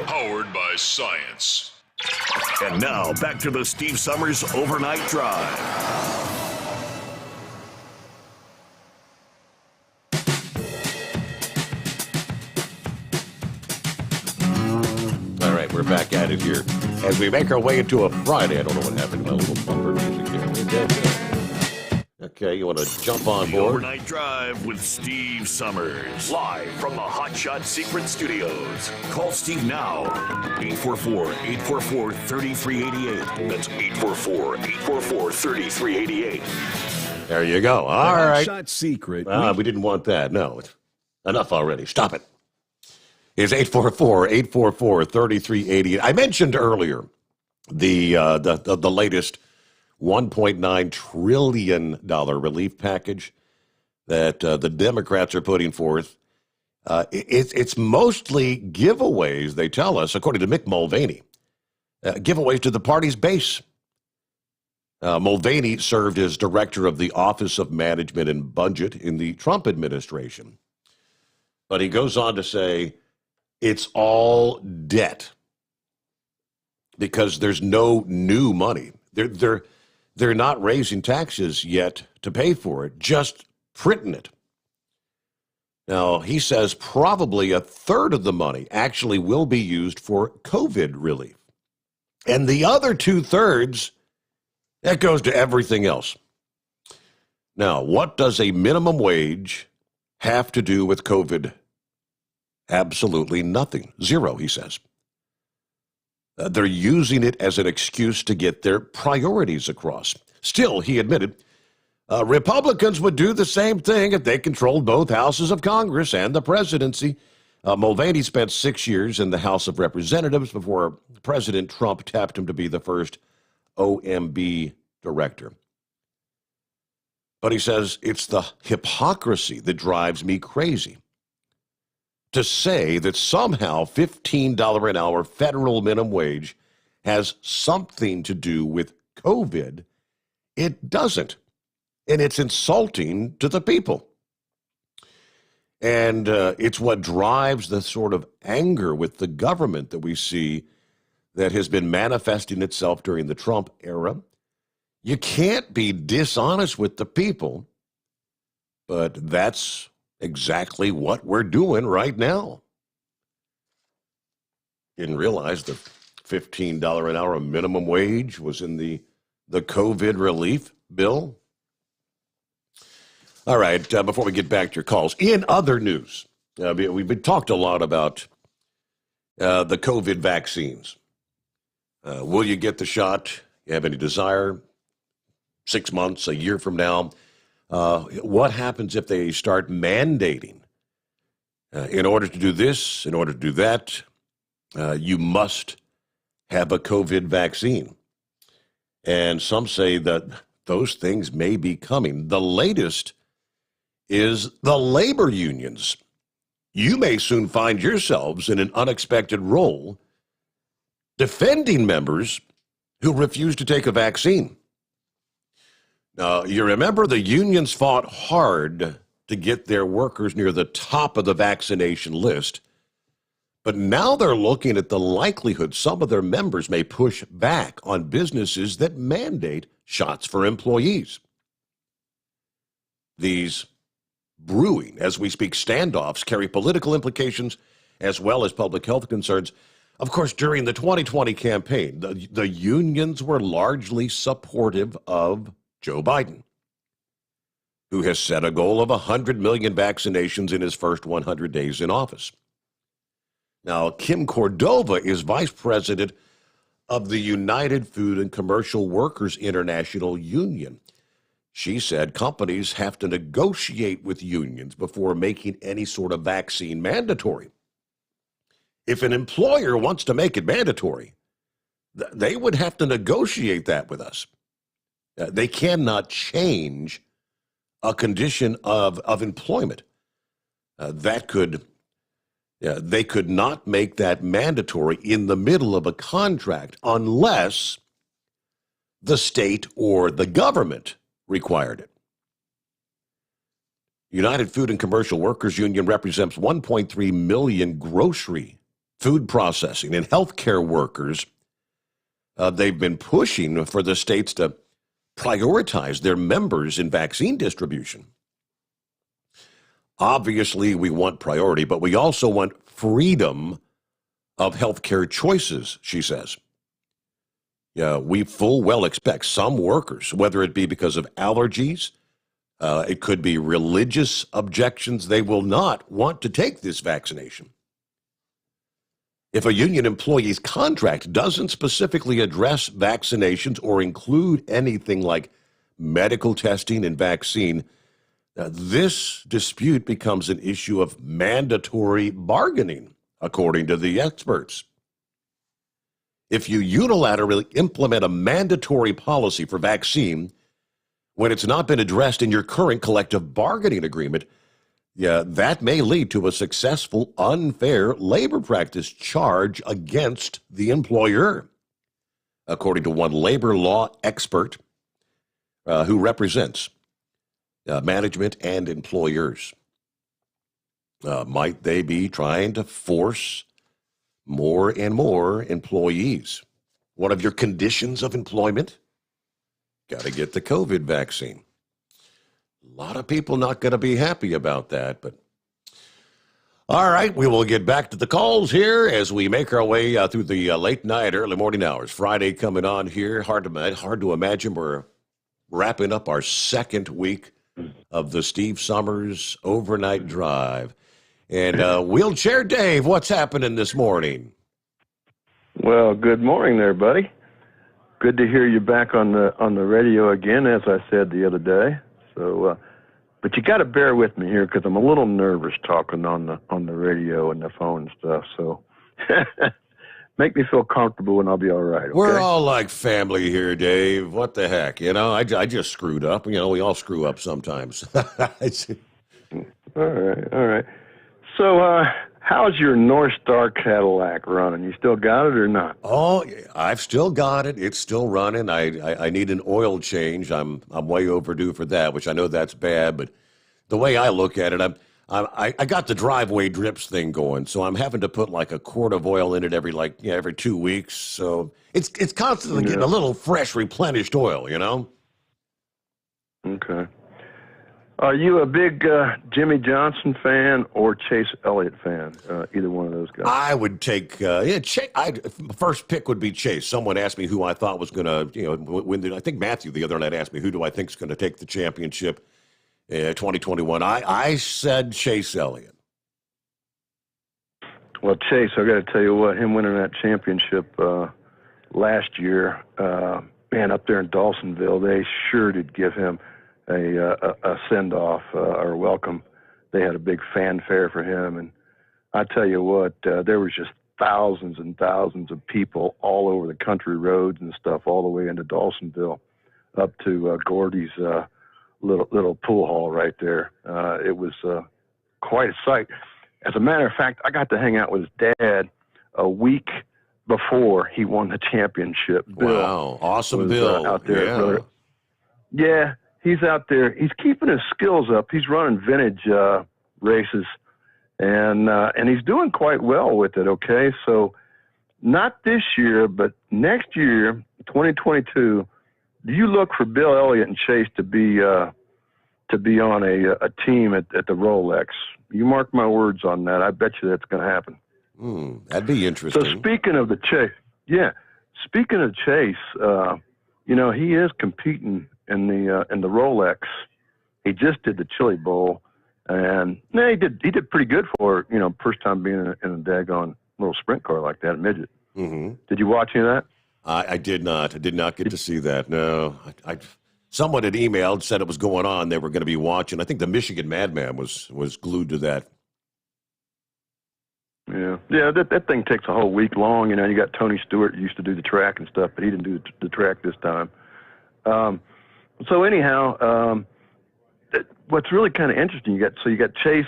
powered by science. And now, back to the Steve Summers Overnight Drive. All right, we're back at it here. As we make our way into a Friday, I don't know what happened to my little bumper music there. Okay, you want to jump on The board? Overnight Drive with Steve Summers. Live from the Hotshot Secret Studios. Call Steve now. 844-844-3388. That's 844-844-3388. There you go. All right. Hotshot Secret. We didn't want that. No. Enough already. Stop it. It's 844-844-3388. I mentioned earlier the latest $1.9 trillion relief package that the Democrats are putting forth. It's mostly giveaways, they tell us, according to Mick Mulvaney, giveaways to the party's base. Mulvaney served as director of the Office of Management and Budget in the Trump administration. But he goes on to say it's all debt because there's no new money. They're not raising taxes yet to pay for it, just printing it. Now, he says probably a third of the money actually will be used for COVID relief. And the other 2/3, that goes to everything else. Now, what does a minimum wage have to do with COVID? Absolutely nothing. Zero, he says. They're using it as an excuse to get their priorities across. Still, he admitted, Republicans would do the same thing if they controlled both houses of Congress and the presidency. Mulvaney spent 6 years in the House of Representatives before President Trump tapped him to be the first OMB director. But he says it's the hypocrisy that drives me crazy. To say that somehow $15 an hour federal minimum wage has something to do with COVID, it doesn't. And it's insulting to the people. And it's what drives the sort of anger with the government that we see that has been manifesting itself during the Trump era. You can't be dishonest with the people, but that's exactly what we're doing right now. Didn't realize the $15 an hour minimum wage was in the COVID relief bill. All right, before we get back to your calls, in other news, we've been talked a lot about the COVID vaccines. Will you get the shot? You have any desire? 6 months, a year from now? What happens if they start mandating? In order to do this, in order to do that, you must have a COVID vaccine. And some say that those things may be coming. The latest is the labor unions. You may soon find yourselves in an unexpected role defending members who refuse to take a vaccine. Now, you remember the unions fought hard to get their workers near the top of the vaccination list, but now they're looking at the likelihood some of their members may push back on businesses that mandate shots for employees. These brewing, as we speak, standoffs carry political implications as well as public health concerns. Of course, during the 2020 campaign, the unions were largely supportive of Joe Biden, who has set a goal of 100 million vaccinations in his first 100 days in office. Now, Kim Cordova is vice president of the United Food and Commercial Workers International Union. She said companies have to negotiate with unions before making any sort of vaccine mandatory. If an employer wants to make it mandatory, they would have to negotiate that with us. They cannot change a condition of employment. They could not make that mandatory in the middle of a contract unless the state or the government required it. United Food and Commercial Workers Union represents 1.3 million grocery, food processing, and healthcare workers. They've been pushing for the states to prioritize their members in vaccine distribution. Obviously, we want priority, but we also want freedom of healthcare choices, she says. Yeah, we full well expect some workers, whether it be because of allergies, it could be religious objections, they will not want to take this vaccination. If a union employee's contract doesn't specifically address vaccinations or include anything like medical testing and vaccine, this dispute becomes an issue of mandatory bargaining, according to the experts. If you unilaterally implement a mandatory policy for vaccine when it's not been addressed in your current collective bargaining agreement, that may lead to a successful unfair labor practice charge against the employer, according to one labor law expert who represents management and employers. Might they be trying to force more and more employees? One of your conditions of employment? Got to get the COVID vaccine. A lot of people not going to be happy about that, but All right, we will get back to the calls here as we make our way through the late night, early morning hours. Friday coming on here. Hard to imagine we're wrapping up our second week of the Steve Sommers overnight drive. And Wheelchair Dave, what's happening this morning? Well, good morning there, buddy. Good to hear you back on the radio again, as I said the other day. So, but you got to bear with me here because I'm a little nervous talking on the radio and the phone and stuff. So, make me feel comfortable, and I'll be all right. Okay? We're all like family here, Dave. What the heck? You know, I just screwed up. You know, we all screw up sometimes. All right. So, how's your North Star Cadillac running? You still got it or not? Oh, I've still got it. It's still running. I need an oil change. I'm way overdue for that, which I know that's bad, but the way I look at it, I got the driveway drips thing going, so I'm having to put like a quart of oil in it every 2 weeks. So it's constantly getting a little fresh, replenished oil, you know? Okay. Are you a big Jimmy Johnson fan or Chase Elliott fan? Either one of those guys. I would take Chase. First pick would be Chase. Someone asked me who I thought was going to, win. I think Matthew the other night asked me who do I think is going to take the championship 2021. I said Chase Elliott. Well, Chase, I got to tell you what, him winning that championship last year, man, up there in Dawsonville, they sure did give him a send-off or welcome. They had a big fanfare for him, and I tell you what, there was just thousands and thousands of people all over the country roads and stuff, all the way into Dawsonville, up to Gordy's little pool hall right there. It was quite a sight. As a matter of fact, I got to hang out with his dad a week before he won the championship. Wow, awesome, Bill. Out there, yeah. He's out there. He's keeping his skills up. He's running vintage races, and he's doing quite well with it. Okay, so not this year, but next year, 2022. Do you look for Bill Elliott and Chase to be on a team at the Rolex? You mark my words on that. I bet you that's going to happen. That'd be interesting. So speaking of the Chase, he is competing in the Rolex. He just did the Chili Bowl, and he did pretty good for first time being in a daggone little sprint car like that, a midget. Mm-hmm. Did you watch any of that? I did not. I did not get to see that. No, someone had emailed, said it was going on. They were going to be watching. I think the Michigan Madman was glued to that. Yeah. That thing takes a whole week long. You got Tony Stewart used to do the track and stuff, but he didn't do the track this time. So anyhow, what's really kind of interesting, you got Chase,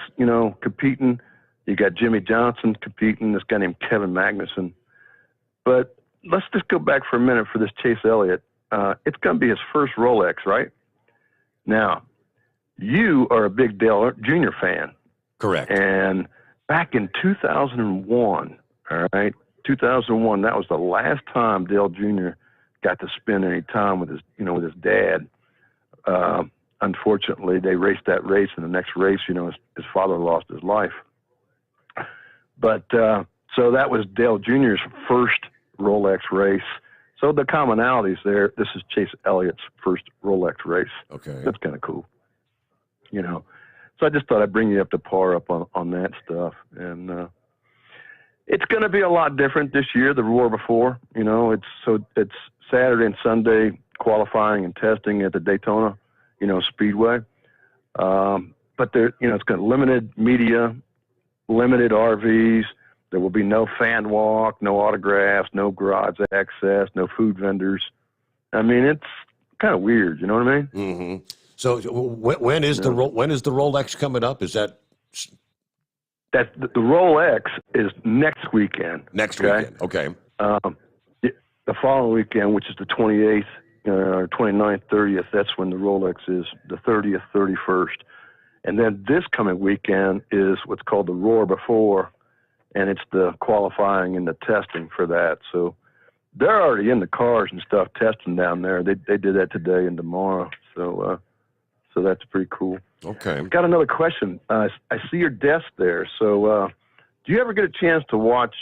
competing. You got Jimmy Johnson competing. This guy named Kevin Magnuson. But let's just go back for a minute for this Chase Elliott. It's going to be his first Rolex, right? Now, you are a big Dale Jr. fan. Correct. And back in 2001, all right, 2001, that was the last time Dale Jr. got to spend any time with his dad. Unfortunately, they raced that race, and the next race, his father lost his life. But so that was Dale Jr.'s first Rolex race. So the commonalities there. This is Chase Elliott's first Rolex race. Okay, that's kind of cool. So I just thought I'd bring you up to par up on that stuff, and it's going to be a lot different this year. The Roar Before, it's Saturday and Sunday qualifying and testing at the Daytona, Speedway. But there, it's got limited media, limited RVs. There will be no fan walk, no autographs, no garage access, no food vendors. I mean, it's kind of weird. You know what I mean? Mm-hmm. So when is the Rolex coming up? Is that the Rolex is next weekend? Next weekend. Okay. The following weekend, which is the 28th, or 29th, 30th, that's when the Rolex is, the 30th, 31st. And then this coming weekend is what's called the Roar Before, and it's the qualifying and the testing for that. So they're already in the cars and stuff testing down there. They did that today and tomorrow. So So that's pretty cool. Okay. Got another question. I see your desk there. So do you ever get a chance to watch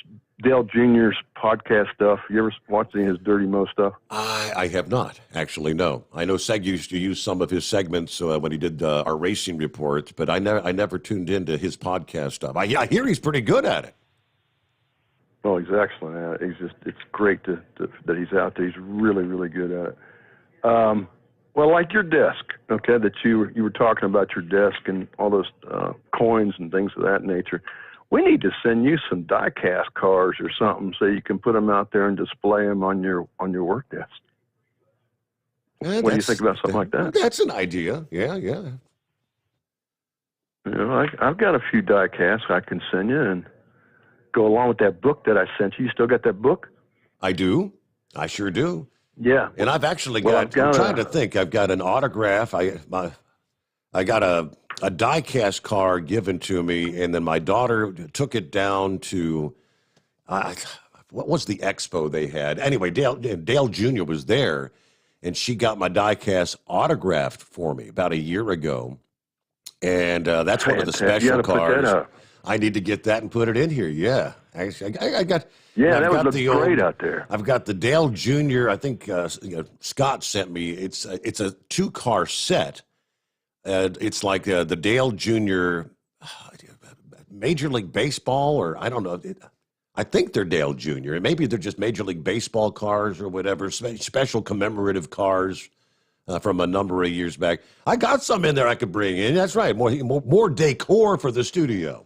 Dale Jr.'s podcast stuff? You ever watch any of his Dirty Mo stuff? I have not, actually, no. I know Seg used to use some of his segments when he did our racing reports, but I never tuned into his podcast stuff. I hear he's pretty good at it. Oh, he's excellent. It's great that he's out there. He's really, really good at it. Well, like your desk, okay, that you were talking about your desk and all those coins and things of that nature. We need to send you some die-cast cars or something so you can put them out there and display them on your work desk. What do you think about something like that? That's an idea. Yeah. You know, I've got a few die-casts I can send you and go along with that book that I sent you. You still got that book? I do. I sure do. Yeah. And I've actually I'm trying to think. I've got an autograph. I got a die-cast car given to me, and then my daughter took it down to, what was the expo they had? Anyway, Dale Jr. was there, and she got my die-cast autographed for me about a year ago. And that's one of the special cars. I need to get that and put it in here. Yeah. I got... Yeah, that would look great out there. I've got the Dale Jr. I think Scott sent me. It's a 2-car set. It's like the Dale Jr. Major League Baseball, or I don't know. I think they're Dale Jr. And maybe they're just Major League Baseball cars or whatever, special commemorative cars from a number of years back. I got some in there I could bring in. That's right, more decor for the studio.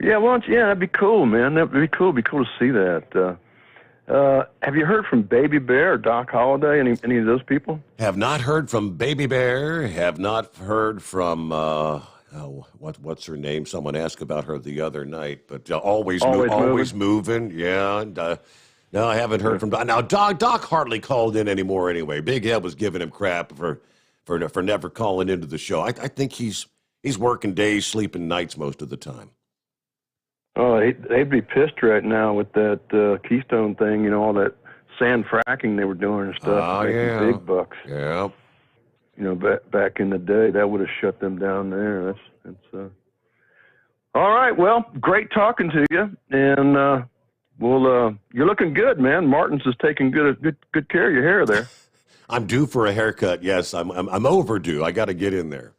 Yeah, that'd be cool, man. That'd be cool. It'd be cool to see that. Have you heard from Baby Bear or Doc Holliday? Any of those people? Have not heard from Baby Bear. Have not heard from what's her name? Someone asked about her the other night. But always moving. Yeah. And no, I haven't heard from Doc. Now Doc hardly called in anymore. Anyway, Big Ed was giving him crap for never calling into the show. I think he's working days, sleeping nights most of the time. Oh, they'd be pissed right now with that Keystone thing, you know, all that sand fracking they were doing and stuff. Oh, yeah. Big bucks. Yeah. You know, back in the day, that would have shut them down there. That's all right. Well, great talking to you. And, you're looking good, man. Martin's is taking good care of your hair there. I'm due for a haircut. Yes, I'm overdue. I got to get in there.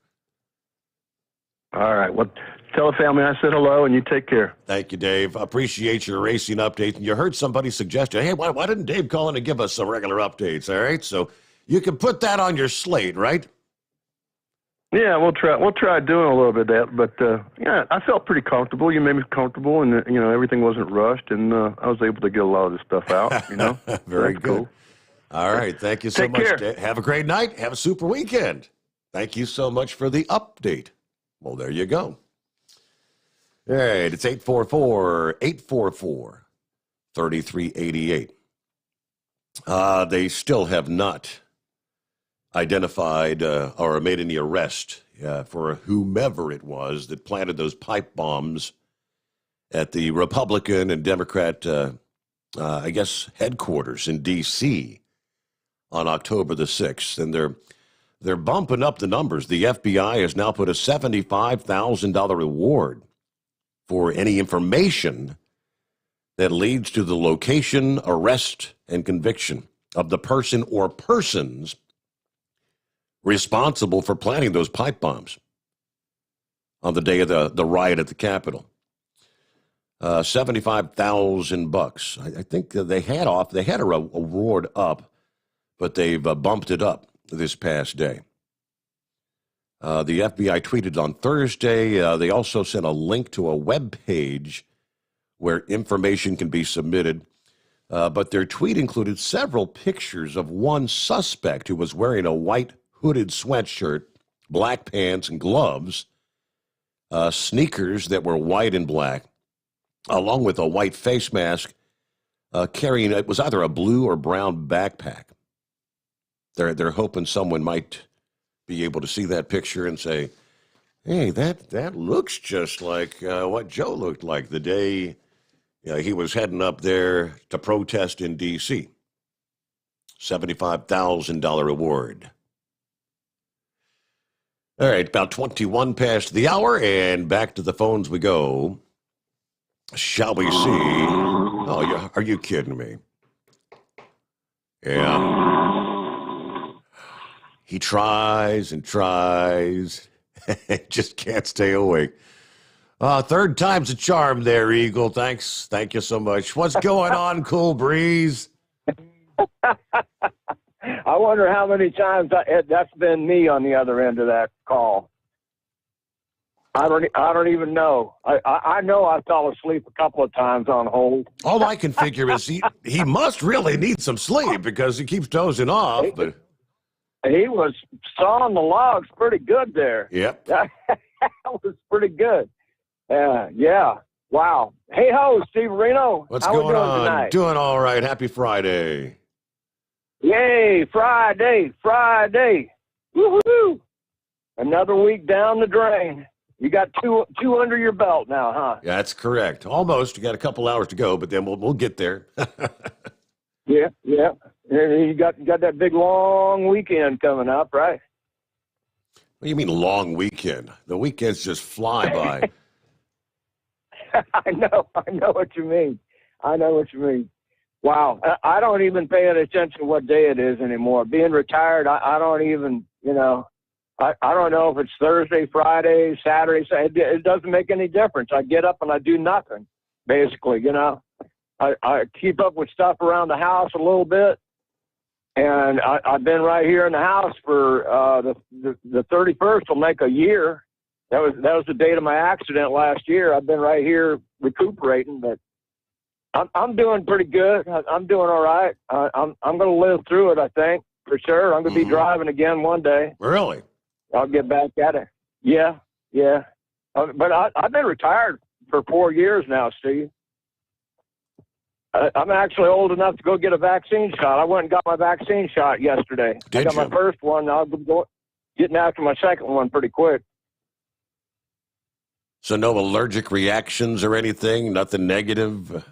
All right. Well, tell the family I said hello, and you take care. Thank you, Dave. Appreciate your racing update. And you heard somebody suggest, hey, why didn't Dave call in and give us some regular updates? All right, so you can put that on your slate, right? Yeah, we'll try doing a little bit of that. But yeah, I felt pretty comfortable. You made me comfortable, and you know everything wasn't rushed, and I was able to get a lot of this stuff out. You know, very good. Cool. All right, thank you so much. Care. Dave. Have a great night. Have a super weekend. Thank you so much for the update. Well, there you go. All right, it's 844-3388. They still have not identified or made any arrest for whomever it was that planted those pipe bombs at the Republican and Democrat, I guess, headquarters in D.C. on October the 6th. And they're bumping up the numbers. The FBI has now put a $75,000 reward for any information that leads to the location, arrest, and conviction of the person or persons responsible for planting those pipe bombs on the day of the riot at the Capitol. $75,000. I think they had a reward up, but they've bumped it up this past day. The FBI tweeted on Thursday. They also sent a link to a web page where information can be submitted. But their tweet included several pictures of one suspect who was wearing a white hooded sweatshirt, black pants, and gloves, sneakers that were white and black, along with a white face mask, carrying, it was either a blue or brown backpack. They're hoping someone might be able to see that picture and say, hey, that looks just like what Joe looked like the day he was heading up there to protest in D.C. $75,000 reward. All right, about 21 past the hour, and back to the phones we go. Shall we see? Oh, are you kidding me? Yeah. He tries and tries. Just can't stay awake. Third time's a charm there, Eagle. Thanks. Thank you so much. What's going on, Cool Breeze? I wonder how many times that's been me on the other end of that call. I don't even know. I know I fell asleep a couple of times on hold. All I can figure is he must really need some sleep because he keeps dozing off. But he was sawing the logs pretty good there. Yep. That was pretty good. Yeah. Wow. Hey ho, Steve Reno. What's How going we doing on? tonight? Doing all right. Happy Friday. Yay, Friday. Woohoo! Another week down the drain. You got two under your belt now, huh? Yeah, that's correct. Almost. You got a couple hours to go, but then we'll get there. Yeah. And you got that big long weekend coming up, right? What do you mean long weekend? The weekends just fly by. I know what you mean. Wow. I don't even pay any attention to what day it is anymore. Being retired, I don't even, I don't know if it's Thursday, Friday, Saturday. It doesn't make any difference. I get up and I do nothing, basically, I keep up with stuff around the house a little bit. And I've been right here in the house for the 31st will make a year. That was the date of my accident last year. I've been right here recuperating, but I'm doing pretty good. I'm doing all right. I'm going to live through it, I think, for sure. I'm going to be driving again one day. Really? I'll get back at it. Yeah. But I've been retired for 4 years now, Steve. I'm actually old enough to go get a vaccine shot. I went and got my vaccine shot yesterday. I got my first one. I'll be getting after my second one pretty quick. So no allergic reactions or anything? Nothing negative?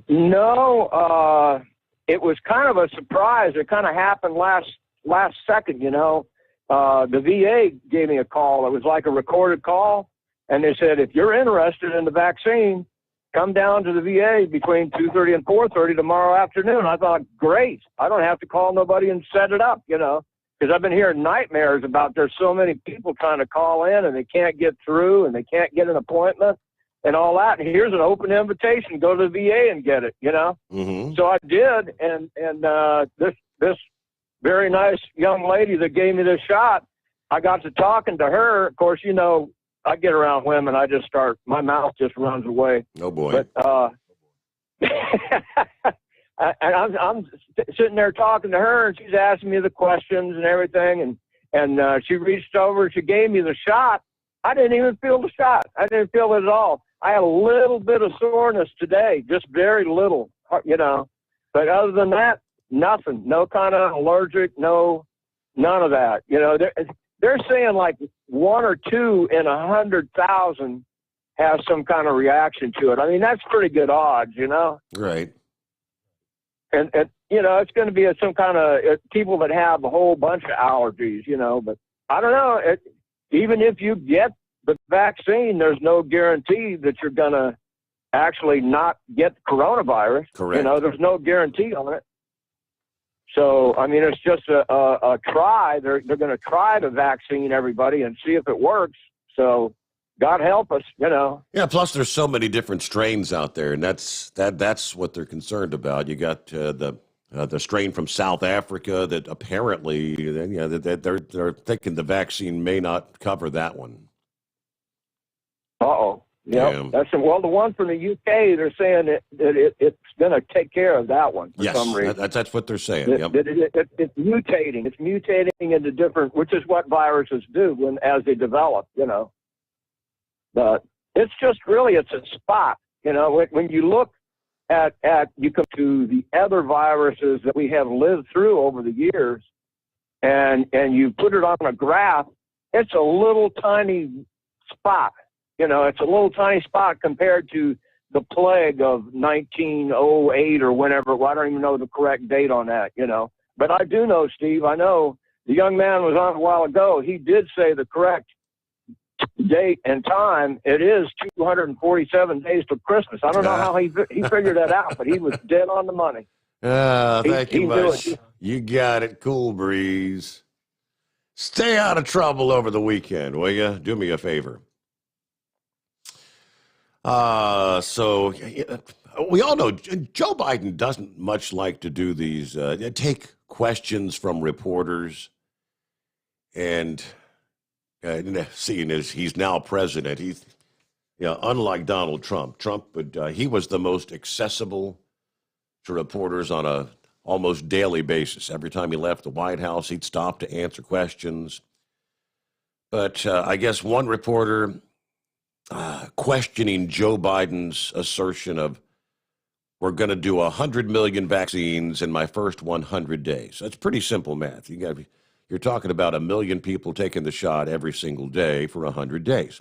No. It was kind of a surprise. It kind of happened last second, The VA gave me a call. It was like a recorded call. And they said, if you're interested in the vaccine, come down to the VA between 2:30 and 4:30 tomorrow afternoon. I thought, great. I don't have to call nobody and set it up, because I've been hearing nightmares about there's so many people trying to call in and they can't get through and they can't get an appointment and all that. And here's an open invitation. Go to the VA and get it, Mm-hmm. So I did. And this very nice young lady that gave me this shot, I got to talking to her. Of course, I get around women, my mouth just runs away. Oh boy. But, and I'm sitting there talking to her, and she's asking me the questions and everything, and she reached over, she gave me the shot. I didn't even feel the shot. I didn't feel it at all. I had a little bit of soreness today, just very little, But other than that, nothing. No kind of allergic, none of that. They're saying like 1 or 2 in 100,000 have some kind of reaction to it. I mean, that's pretty good odds, Right. And it's going to be some kind of people that have a whole bunch of allergies, but I don't know. Even if you get the vaccine, there's no guarantee that you're going to actually not get coronavirus. Correct. There's no guarantee on it. So, I mean, it's just a try. They're going to try to vaccine everybody and see if it works. So, God help us, Yeah, plus there's so many different strains out there, and that's what they're concerned about. You got the strain from South Africa that apparently, that they're thinking the vaccine may not cover that one. Uh-oh. Yeah. The one from the UK, they're saying that it's going to take care of that one for some reason. That's what they're saying. It's mutating. It's mutating into different, which is what viruses do as they develop, But it's just really, it's a spot, when you look at you come to the other viruses that we have lived through over the years and you put it on a graph, it's a little tiny spot. It's a little tiny spot compared to the plague of 1908 or whenever. Well, I don't even know the correct date on that, But I do know, Steve, I know the young man was on a while ago. He did say the correct date and time. It is 247 days to Christmas. I don't know how he figured that out, but he was dead on the money. Thank you much. You got it. Cool breeze. Stay out of trouble over the weekend, will you? Do me a favor. So we all know Joe Biden doesn't much like to do these, take questions from reporters. And seeing as he's now president, he's, unlike Donald Trump, he was the most accessible to reporters on a almost daily basis. Every time he left the White House, he'd stop to answer questions. But I guess one reporter questioning Joe Biden's assertion of, we're going to do 100 million vaccines in my first 100 days. That's pretty simple math. You're talking about 1 million people taking the shot every single day for 100 days.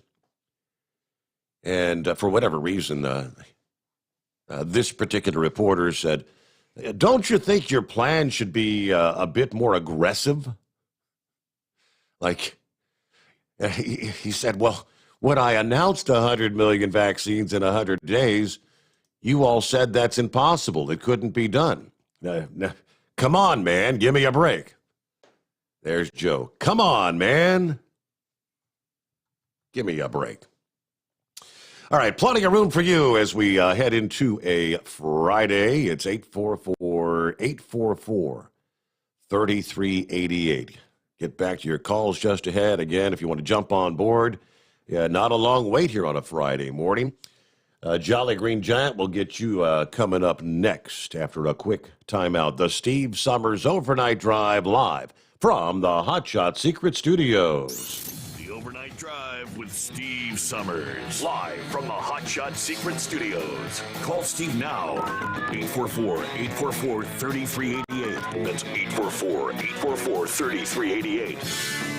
And for whatever reason, this particular reporter said, don't you think your plan should be a bit more aggressive? Like, he said, well, when I announced 100 million vaccines in 100 days, you all said that's impossible. It couldn't be done. Come on, man, give me a break. There's Joe. Come on, man. Give me a break. All right, plenty of room for you as we head into a Friday. It's 844-3388. Get back to your calls just ahead. Again, if you want to jump on board, not a long wait here on a Friday morning. Jolly Green Giant will get you coming up next after a quick timeout. The Steve Sommers Overnight Drive live from the Hot Shot Secret Studios. The Overnight Drive with Steve Sommers. Live from the Hot Shot Secret Studios. Call Steve now. 844-844-3388. That's 844-844-3388.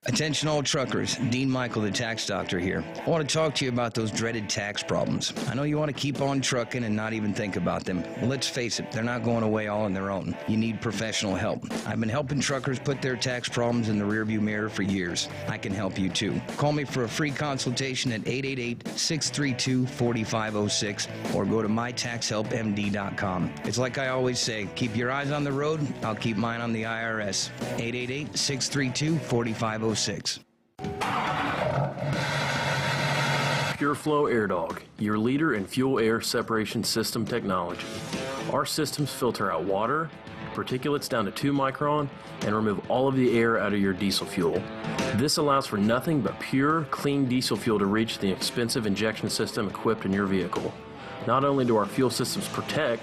Attention all truckers, Dean Michael, the tax doctor here. I want to talk to you about those dreaded tax problems. I know you want to keep on trucking and not even think about them. Well, let's face it, they're not going away all on their own. You need professional help. I've been helping truckers put their tax problems in the rearview mirror for years. I can help you too. Call me for a free consultation at 888-632-4506 or go to mytaxhelpmd.com. It's like I always say, keep your eyes on the road, I'll keep mine on the IRS. 888-632-4506. Pure Flow Air Dog, your leader in fuel air separation system technology. Our systems filter out water, particulates down to 2 micron, and remove all of the air out of your diesel fuel. This allows for nothing but pure, clean diesel fuel to reach the expensive injection system equipped in your vehicle. Not only do our fuel systems protect,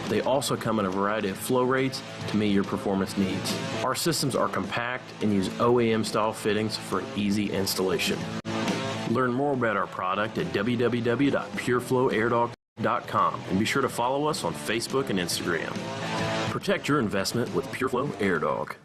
they also come in a variety of flow rates to meet your performance needs. Our systems are compact and use OEM-style fittings for easy installation. Learn more about our product at www.pureflowairdog.com and be sure to follow us on Facebook and Instagram. Protect your investment with PureFlow Air Dog.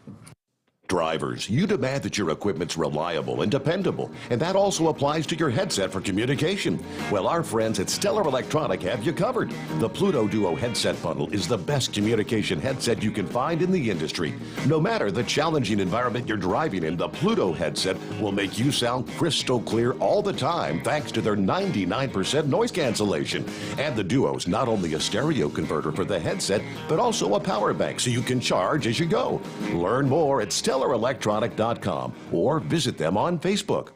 Drivers, you demand that your equipment's reliable and dependable, and that also applies to your headset for communication. Well, our friends at Stellar Electronic have you covered. The Pluto Duo headset bundle is the best communication headset you can find in the industry. No matter the challenging environment you're driving in, the Pluto headset will make you sound crystal clear all the time thanks to their 99% noise cancellation. And the Duo's not only a stereo converter for the headset, but also a power bank so you can charge as you go. Learn more at StellarElectronic.com or visit them on Facebook.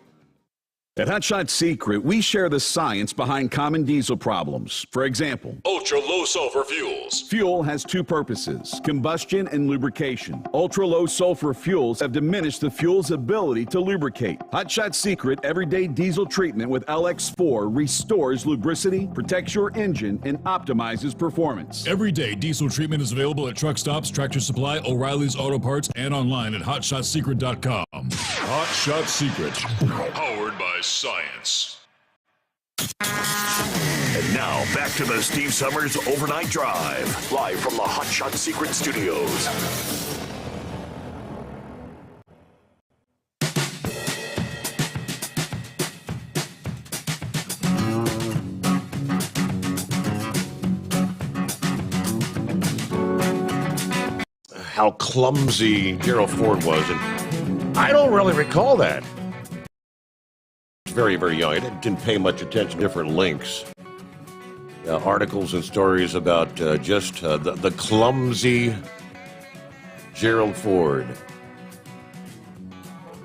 At Hot Shot Secret, we share the science behind common diesel problems. For example, ultra-low sulfur fuels. Fuel has 2 purposes, combustion and lubrication. Ultra-low sulfur fuels have diminished the fuel's ability to lubricate. Hot Shot Secret Everyday Diesel Treatment with LX4 restores lubricity, protects your engine, and optimizes performance. Everyday diesel treatment is available at truck stops, Tractor Supply, O'Reilly's Auto Parts, and online at hotshotsecret.com. Hot Shot Secret, powered by science. And now, back to the Steve Sommers Overnight Drive, live from the Hot Shot Secret Studios. how clumsy Gerald Ford was, and I don't really recall that. Very, very young. I didn't pay much attention to different links. Articles and stories about the clumsy Gerald Ford.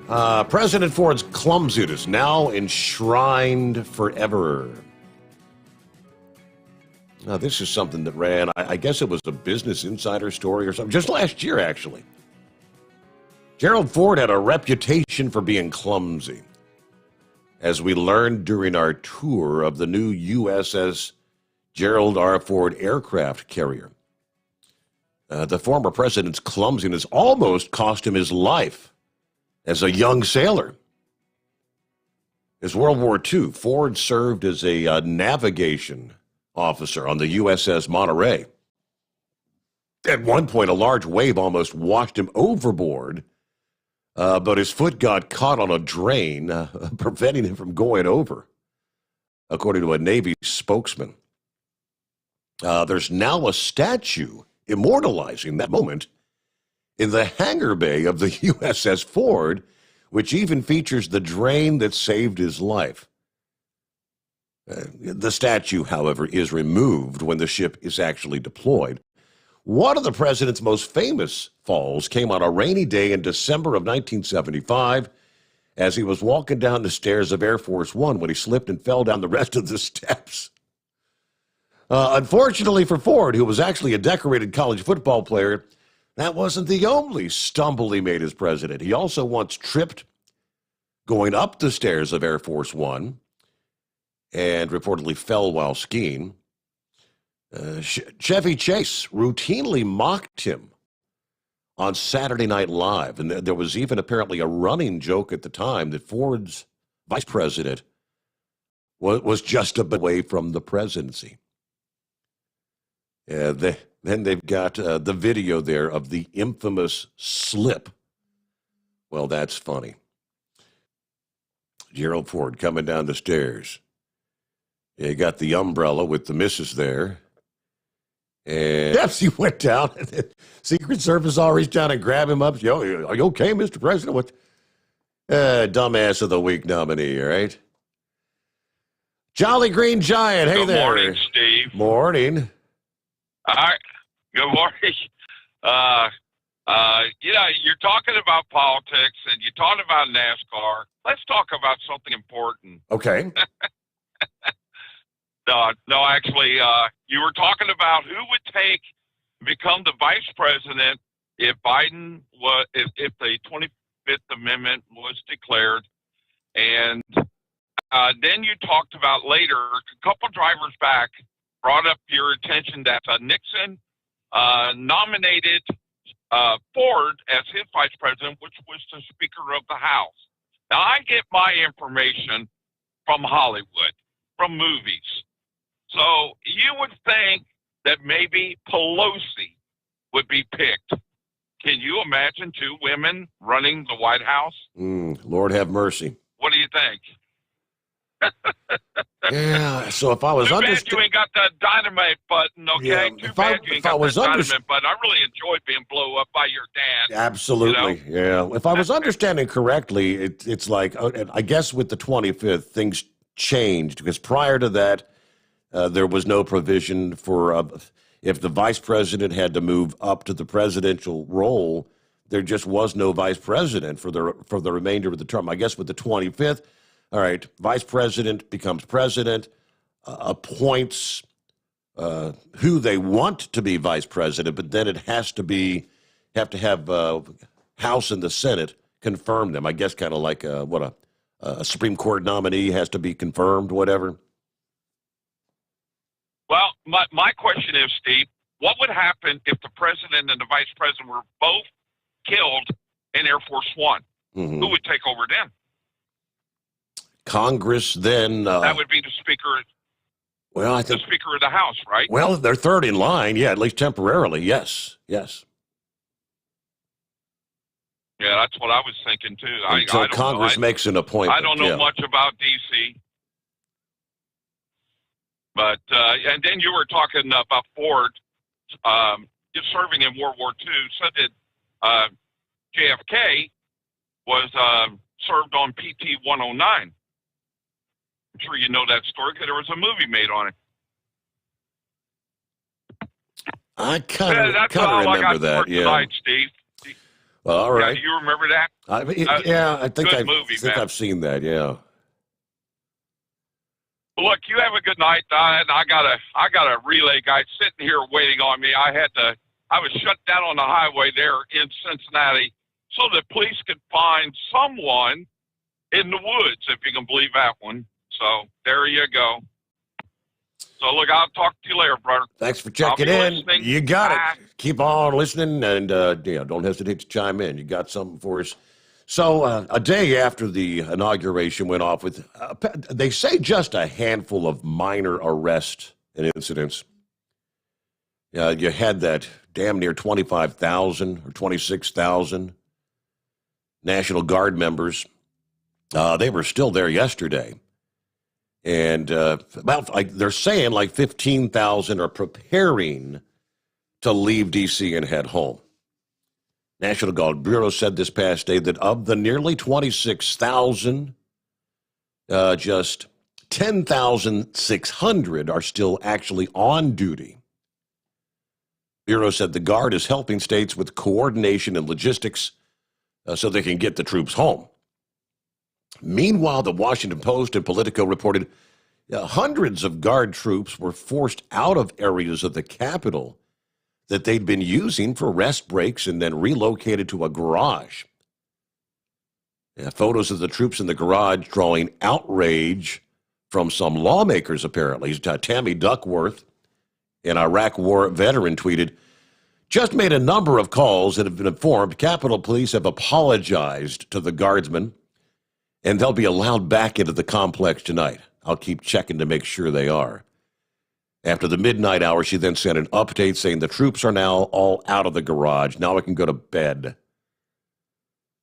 President Ford's clumsiness now enshrined forever. Now, this is something that ran, I guess it was a Business Insider story or something, just last year, actually. Gerald Ford had a reputation for being clumsy, as we learned during our tour of the new USS Gerald R. Ford aircraft carrier. The former president's clumsiness almost cost him his life as a young sailor. As World War II, Ford served as a navigation officer on the USS Monterey. At one point, a large wave almost washed him overboard, but his foot got caught on a drain, preventing him from going over, according to a Navy spokesman. There's now a statue immortalizing that moment in the hangar bay of the USS Ford, which even features the drain that saved his life. The statue, however, is removed when the ship is actually deployed. One of the president's most famous falls came on a rainy day in December of 1975 as he was walking down the stairs of Air Force One when he slipped and fell down the rest of the steps. Unfortunately for Ford, who was actually a decorated college football player, that wasn't the only stumble he made as president. He also once tripped going up the stairs of Air Force One and reportedly fell while skiing. Chevy Chase routinely mocked him on Saturday Night Live, and there was even apparently a running joke at the time that Ford's vice president was just a bit away from the presidency. Then they've got the video there of the infamous slip. Well, that's funny. Gerald Ford coming down the stairs. You got the umbrella with the missus there. And yes, he went down. Secret Service all reached down and grabbed him up. Yo, are you okay, Mr. President? What? Dumbass of the week nominee, right? Jolly Green Giant, hey there. Good morning, Steve. Morning. All right. Good morning. You're talking about politics and you're talking about NASCAR. Let's talk about something important. Okay. No, actually, you were talking about who would become the vice president if Biden was, if the 25th Amendment was declared. And then you talked about later, a couple drivers back brought up your attention that Nixon nominated Ford as his vice president, which was the Speaker of the House. Now, I get my information from Hollywood, from movies. So you would think that maybe Pelosi would be picked. Can you imagine two women running the White House? Lord have mercy. What do you think? Yeah, so if I was Too bad you ain't got that dynamite button, okay? Yeah, Too bad you ain't got that dynamite button. I really enjoyed being blown up by your dad. Absolutely, yeah. If I was understanding correctly, it's like, I guess with the 25th, things changed, because prior to that, there was no provision for if the vice president had to move up to the presidential role, there just was no vice president for the remainder of the term. I guess with the 25th, all right, vice president becomes president, appoints who they want to be vice president, but then it have to have House and the Senate confirm them. I guess kind of like a Supreme Court nominee has to be confirmed, whatever. Well, my question is, Steve, what would happen if the president and the vice president were both killed in Air Force One? Mm-hmm. Who would take over then? Congress then... that would be the Speaker. Well, I think the Speaker of the House, right? Well, they're third in line, yeah, at least temporarily, yes. Yeah, that's what I was thinking too. Until I don't Congress know. makes an appointment. I don't know much about D.C. But and then you were talking about Ford, serving in World War II. Said that JFK was served on PT 109. I'm sure you know that story because there was a movie made on it. I kind of That's all I remember got that. for yeah. tonight, Steve. Well, all right. Yeah, do you remember that? I think good movie, man. I've seen that. Yeah. Well, look, you have a good night. I got a relay guy sitting here waiting on me. I was shut down on the highway there in Cincinnati so the police could find someone in the woods, if you can believe that one. So there you go. So look, I'll talk to you later, brother. Thanks for checking in. Listening. You got Bye. it. Keep on listening, and don't hesitate to chime in. You got something for us. So a day after the inauguration went off with, they say just a handful of minor arrests and incidents. You had that damn near 25,000 or 26,000 National Guard members. They were still there yesterday. And they're saying like 15,000 are preparing to leave D.C. and head home. National Guard Bureau said this past day that of the nearly 26,000, just 10,600 are still actually on duty. Bureau said the Guard is helping states with coordination and logistics so they can get the troops home. Meanwhile, the Washington Post and Politico reported hundreds of Guard troops were forced out of areas of the Capitol that they'd been using for rest breaks and then relocated to a garage. Photos of the troops in the garage drawing outrage from some lawmakers, apparently. Tammy Duckworth, an Iraq War veteran, tweeted, "Just made a number of calls that have been informed Capitol Police have apologized to the Guardsmen, and they'll be allowed back into the complex tonight. I'll keep checking to make sure they are." After the midnight hour, she then sent an update saying the troops are now all out of the garage. Now I can go to bed.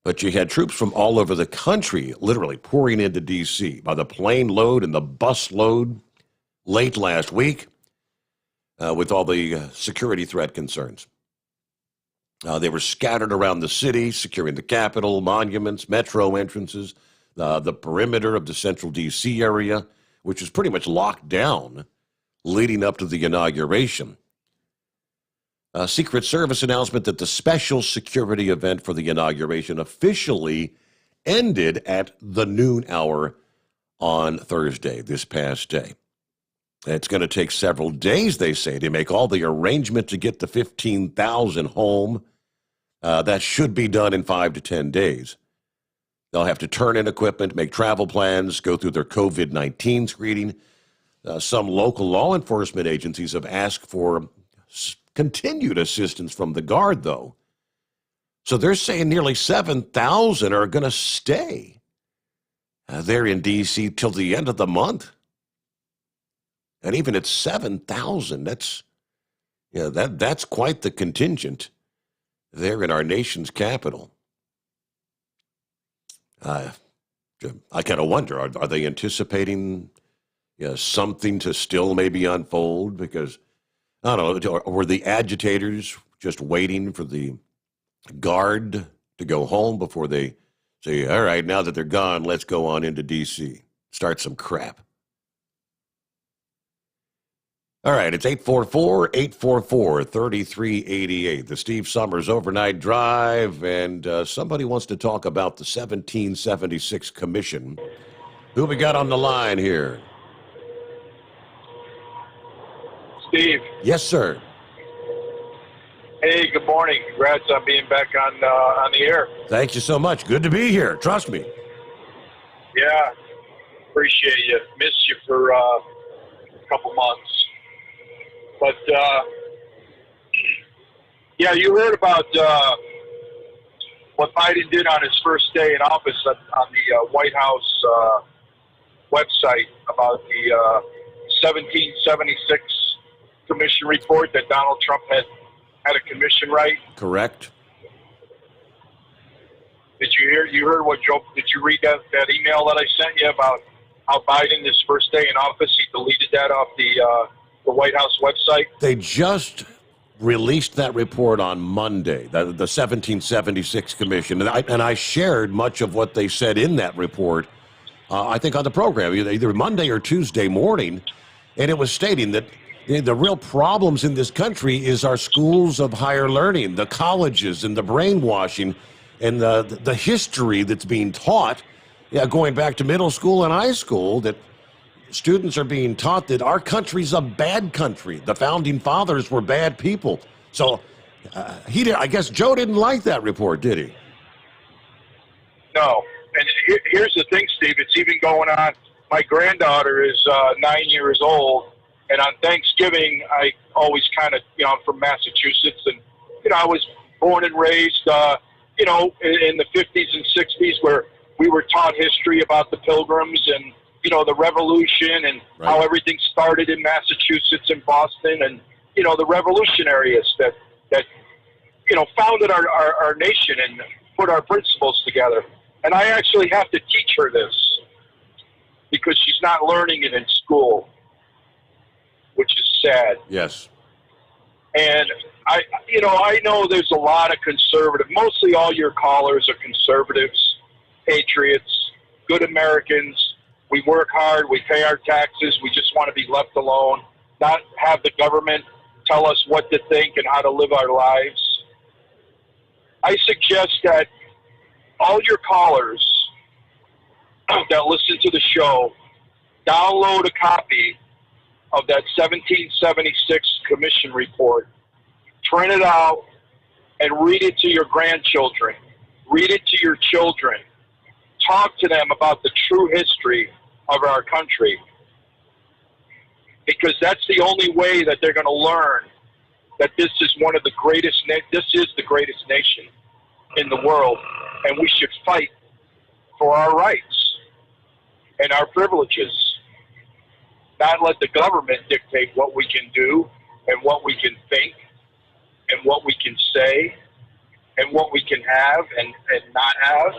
But you had troops from all over the country literally pouring into D.C. by the plane load and the bus load late last week with all the security threat concerns. They were scattered around the city, securing the Capitol, monuments, metro entrances, the perimeter of the central D.C. area, which was pretty much locked down leading up to the inauguration. A Secret Service announcement that the special security event for the inauguration officially ended at the noon hour on Thursday, this past day. It's going to take several days, they say, to make all the arrangements to get the 15,000 home. That should be done in 5 to 10 days. They'll have to turn in equipment, make travel plans, go through their COVID-19 screening. Some local law enforcement agencies have asked for continued assistance from the Guard, though. So they're saying nearly 7,000 are going to stay there in D.C. till the end of the month. And even at 7,000, that's quite the contingent there in our nation's capital. I kind of wonder, are they anticipating something to still maybe unfold? Because, I don't know, were the agitators just waiting for the Guard to go home before they say, all right, now that they're gone, let's go on into D.C., start some crap? All right, it's 844-844-3388, the Steve Sommers Overnight Drive, and somebody wants to talk about the 1776 Commission. Who we got on the line here? Steve. Yes, sir. Hey, good morning. Congrats on being back on the air. Thank you so much. Good to be here. Trust me. Yeah, appreciate you. Missed you for a couple months. But, yeah, you heard about what Biden did on his first day in office on the White House website about the 1776 Commission report that Donald Trump had a commission, right? Correct. Did you hear? You heard what Joe? Did you read that email that I sent you about how Biden, his first day in office, he deleted that off the White House website? They just released that report on Monday, the 1776 Commission, and I shared much of what they said in that report, I think on the program, either Monday or Tuesday morning, and it was stating that the real problems in this country is our schools of higher learning, the colleges and the brainwashing and the history that's being taught, going back to middle school and high school, that students are being taught that our country's a bad country. The founding fathers were bad people. So I guess Joe didn't like that report, did he? No. And here's the thing, Steve. It's even going on. My granddaughter is 9 years old, and on Thanksgiving, I always kind of, I'm from Massachusetts, and, I was born and raised, in the 50s and 60s where we were taught history about the Pilgrims and, the Revolution and how everything started in Massachusetts and Boston and, the revolutionaries that founded our nation and put our principles together. And I actually have to teach her this because she's not learning it in school, which is sad. Yes. And I know there's a lot of conservative, mostly all your callers are conservatives, patriots, good Americans. We work hard, we pay our taxes, we just want to be left alone, not have the government tell us what to think and how to live our lives. I suggest that all your callers that listen to the show download a copy of that 1776 Commission report, print it out, and read it to your grandchildren. Read it to your children. Talk to them about the true history of our country, because that's the only way that they're going to learn that this is one of the greatest. This is the greatest nation in the world, and we should fight for our rights and our privileges. Not let the government dictate what we can do and what we can think and what we can say and what we can have and not have.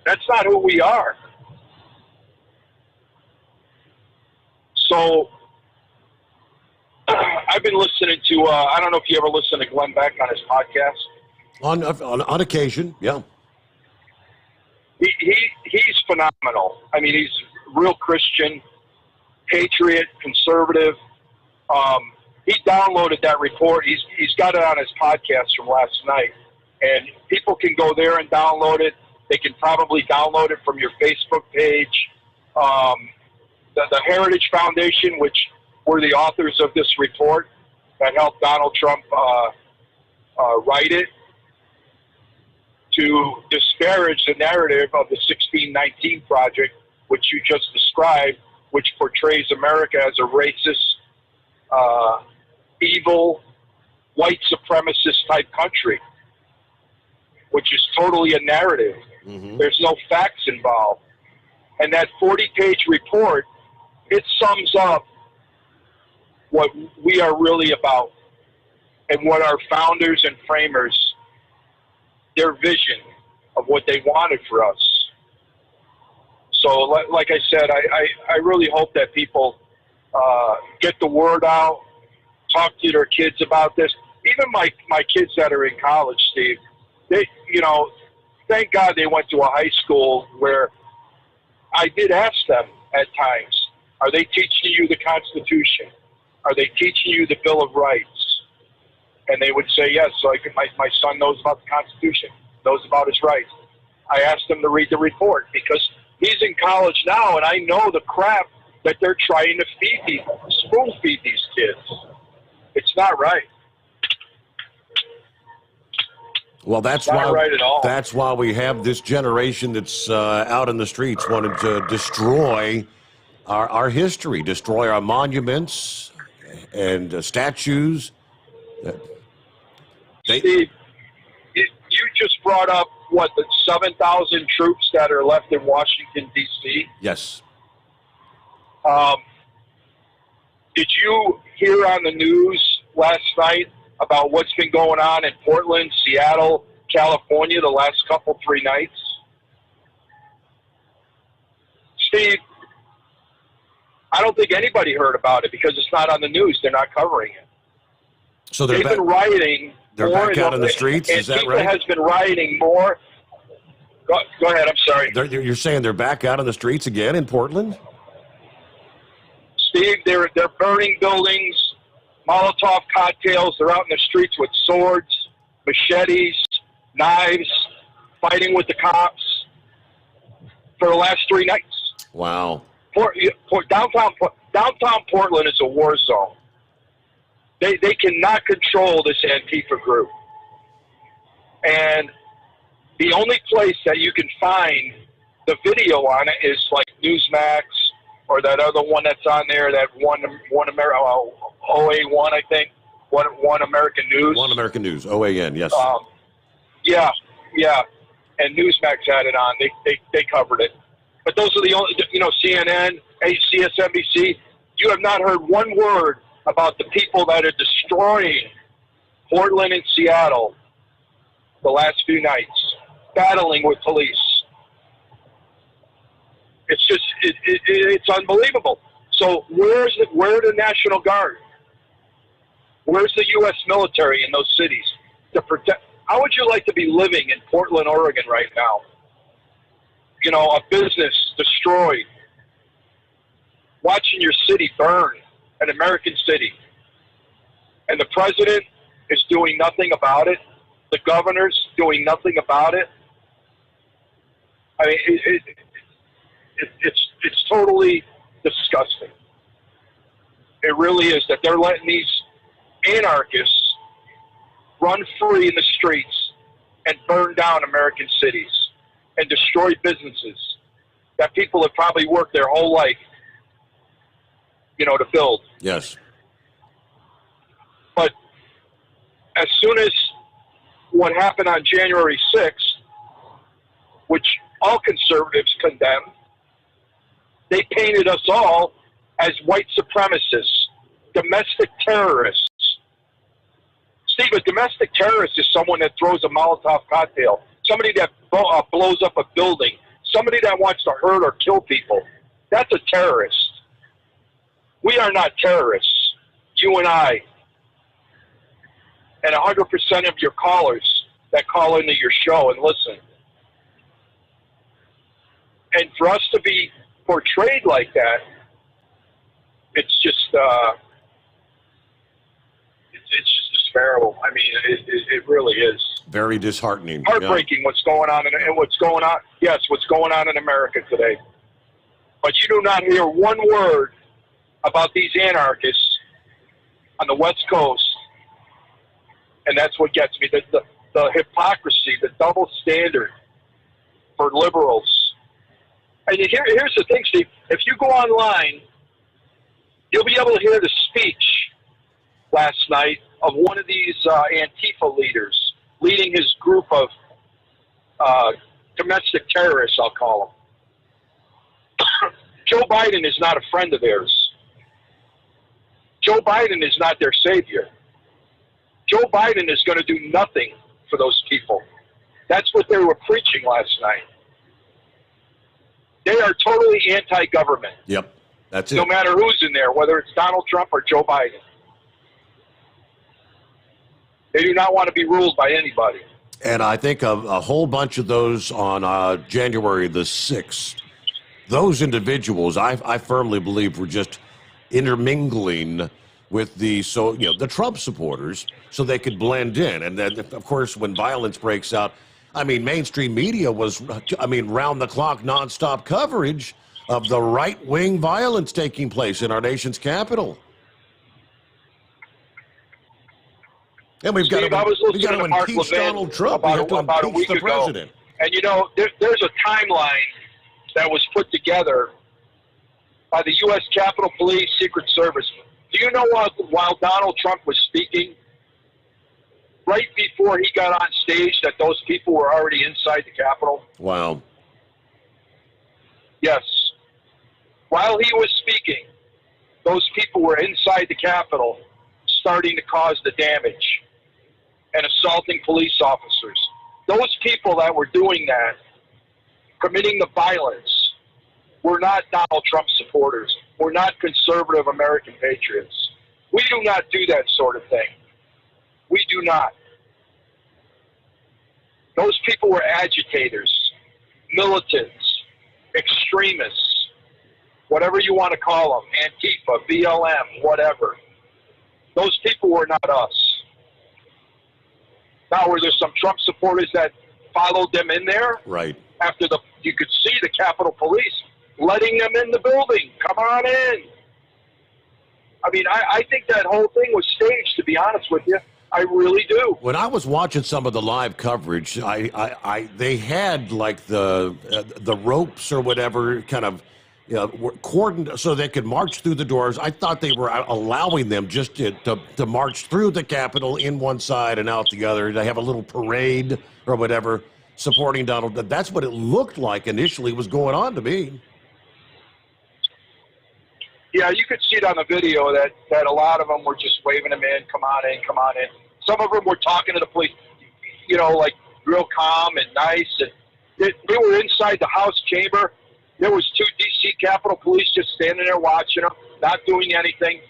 That's not who we are. So I've been listening to, I don't know if you ever listen to Glenn Beck on his podcast. On occasion, yeah. He's phenomenal. I mean, he's real Christian, patriot, conservative. He downloaded that report. He's got it on his podcast from last night. And people can go there and download it. They can probably download it from your Facebook page. The Heritage Foundation, which were the authors of this report that helped Donald Trump write it, to disparage the narrative of the 1619 Project, which you just described, which portrays America as a racist, evil, white supremacist type country, which is totally a narrative. Mm-hmm. There's no facts involved. And that 40-page report, it sums up what we are really about and what our founders and framers, their vision of what they wanted for us. So, like I said, I really hope that people get the word out, talk to their kids about this. Even my kids that are in college, Steve, they, thank God they went to a high school where I did ask them at times, are they teaching you the Constitution? Are they teaching you the Bill of Rights? And they would say yes. So my son knows about the Constitution, knows about his rights. I asked him to read the report because he's in college now, and I know the crap that they're trying to spoon feed these kids. It's not right. Well, that's not why right at all. That's why we have this generation that's out in the streets wanting to destroy our history, destroy our monuments and statues. Steve, you just brought up the 7,000 troops that are left in Washington, D.C. Yes. Did you hear on the news last night about what's been going on in Portland, Seattle, California the last 3 nights? Steve, I don't think anybody heard about it because it's not on the news. They're not covering it. So they've been rioting. They're more back out in the streets. Is that Antifa right? has been rioting more. Go ahead. I'm sorry. You're saying they're back out on the streets again in Portland? Steve, they're burning buildings, Molotov cocktails. They're out in the streets with swords, machetes, knives, fighting with the cops for the last 3 nights. Wow. Downtown Portland is a war zone. They cannot control this Antifa group. And the only place that you can find the video on it is like Newsmax or that other one that's on there, that one America, OA1, I think, One American News. One American News, OAN, yes. Yeah. And Newsmax had it on. They covered it. But those are the only, CNN, CSNBC, you have not heard one word about the people that are destroying Portland and Seattle the last few nights, battling with police. It's just, it's unbelievable. So where's the National Guard? Where's the U.S. military in those cities to protect? How would you like to be living in Portland, Oregon right now? A business destroyed, watching your city burn, an American city. And the president is doing nothing about it. The governor's doing nothing about it. I mean, it's totally disgusting. It really is that they're letting these anarchists run free in the streets and burn down American cities and destroy businesses that people have probably worked their whole life, to build. Yes. But as soon as what happened on January 6th, which all conservatives condemned, they painted us all as white supremacists, domestic terrorists. Steve, a domestic terrorist is someone that throws a Molotov cocktail, somebody that blows up a building, somebody that wants to hurt or kill people. That's a terrorist. We are not terrorists, you and I, and 100% of your callers that call into your show and listen. And for us to be portrayed like that, it's just it's just terrible. I mean, it really is. Very disheartening. Heartbreaking. What's going on and what's going on? Yes, what's going on in America today. But you do not hear one word about these anarchists on the West Coast, and that's what gets me. The hypocrisy, the double standard for liberals. And here's the thing, Steve. If you go online, you'll be able to hear the speech last night of one of these Antifa leaders leading his group of domestic terrorists, I'll call them. Joe Biden is not a friend of theirs. Joe Biden is not their savior. Joe Biden is going to do nothing for those people. That's what they were preaching last night. They are totally anti-government. Yep, that's it. No matter who's in there, whether it's Donald Trump or Joe Biden. They do not want to be ruled by anybody. And I think a whole bunch of those on January the 6th, those individuals, I firmly believe, were just intermingling with the Trump supporters so they could blend in. And then, of course, when violence breaks out, I mean, mainstream media was, round-the-clock, nonstop coverage of the right-wing violence taking place in our nation's capital. And we've got to impeach Donald Trump. We have to impeach the president. And, there's a timeline that was put together by the U.S. Capitol Police Secret Service. Do you know while Donald Trump was speaking, right before he got on stage, that those people were already inside the Capitol? Wow. Yes. While he was speaking, those people were inside the Capitol starting to cause the damage and assaulting police officers. Those people that were doing that, committing the violence, were not Donald Trump supporters. We're not conservative American patriots. We do not do that sort of thing. We do not. Those people were agitators, militants, extremists, whatever you want to call them, Antifa, BLM, whatever. Those people were not us. Now, were there some Trump supporters that followed them in there? Right. After you could see the Capitol Police letting them in the building. Come on in. I mean, I think that whole thing was staged, to be honest with you. I really do. When I was watching some of the live coverage, they had like the ropes or whatever kind of cordoned so they could march through the doors. I thought they were allowing them just to march through the Capitol in one side and out the other. They have a little parade or whatever supporting Donald. That's what it looked like initially was going on to me. Yeah, you could see it on the video that a lot of them were just waving them in, come on in, come on in. Some of them were talking to the police, like real calm and nice. And they were inside the House chamber. There was 2 D.C. Capitol Police just standing there watching them, not doing anything.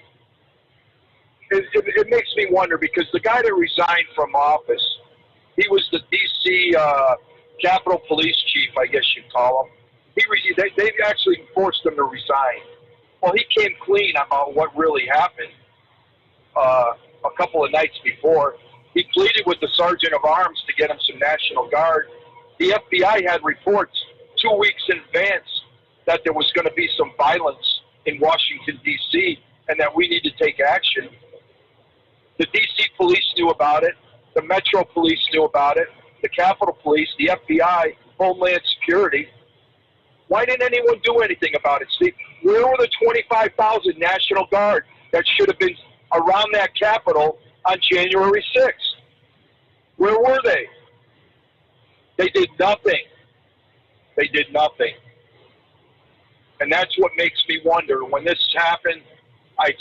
It makes me wonder, because the guy that resigned from office, he was the D.C. Capitol Police Chief, I guess you'd call him. They actually forced him to resign. Well, he came clean about what really happened a couple of nights before. He pleaded with the Sergeant of Arms to get him some National Guard. The FBI had reports 2 weeks in advance that there was going to be some violence in Washington, D.C., and that we need to take action. The D.C. police knew about it. The Metro Police knew about it. The Capitol Police, the FBI, Homeland Security. Why didn't anyone do anything about it, Steve? Where were the 25,000 National Guard that should have been around that Capitol on January 6th? Where were they? They did nothing. They did nothing. And that's what makes me wonder. When this happened, I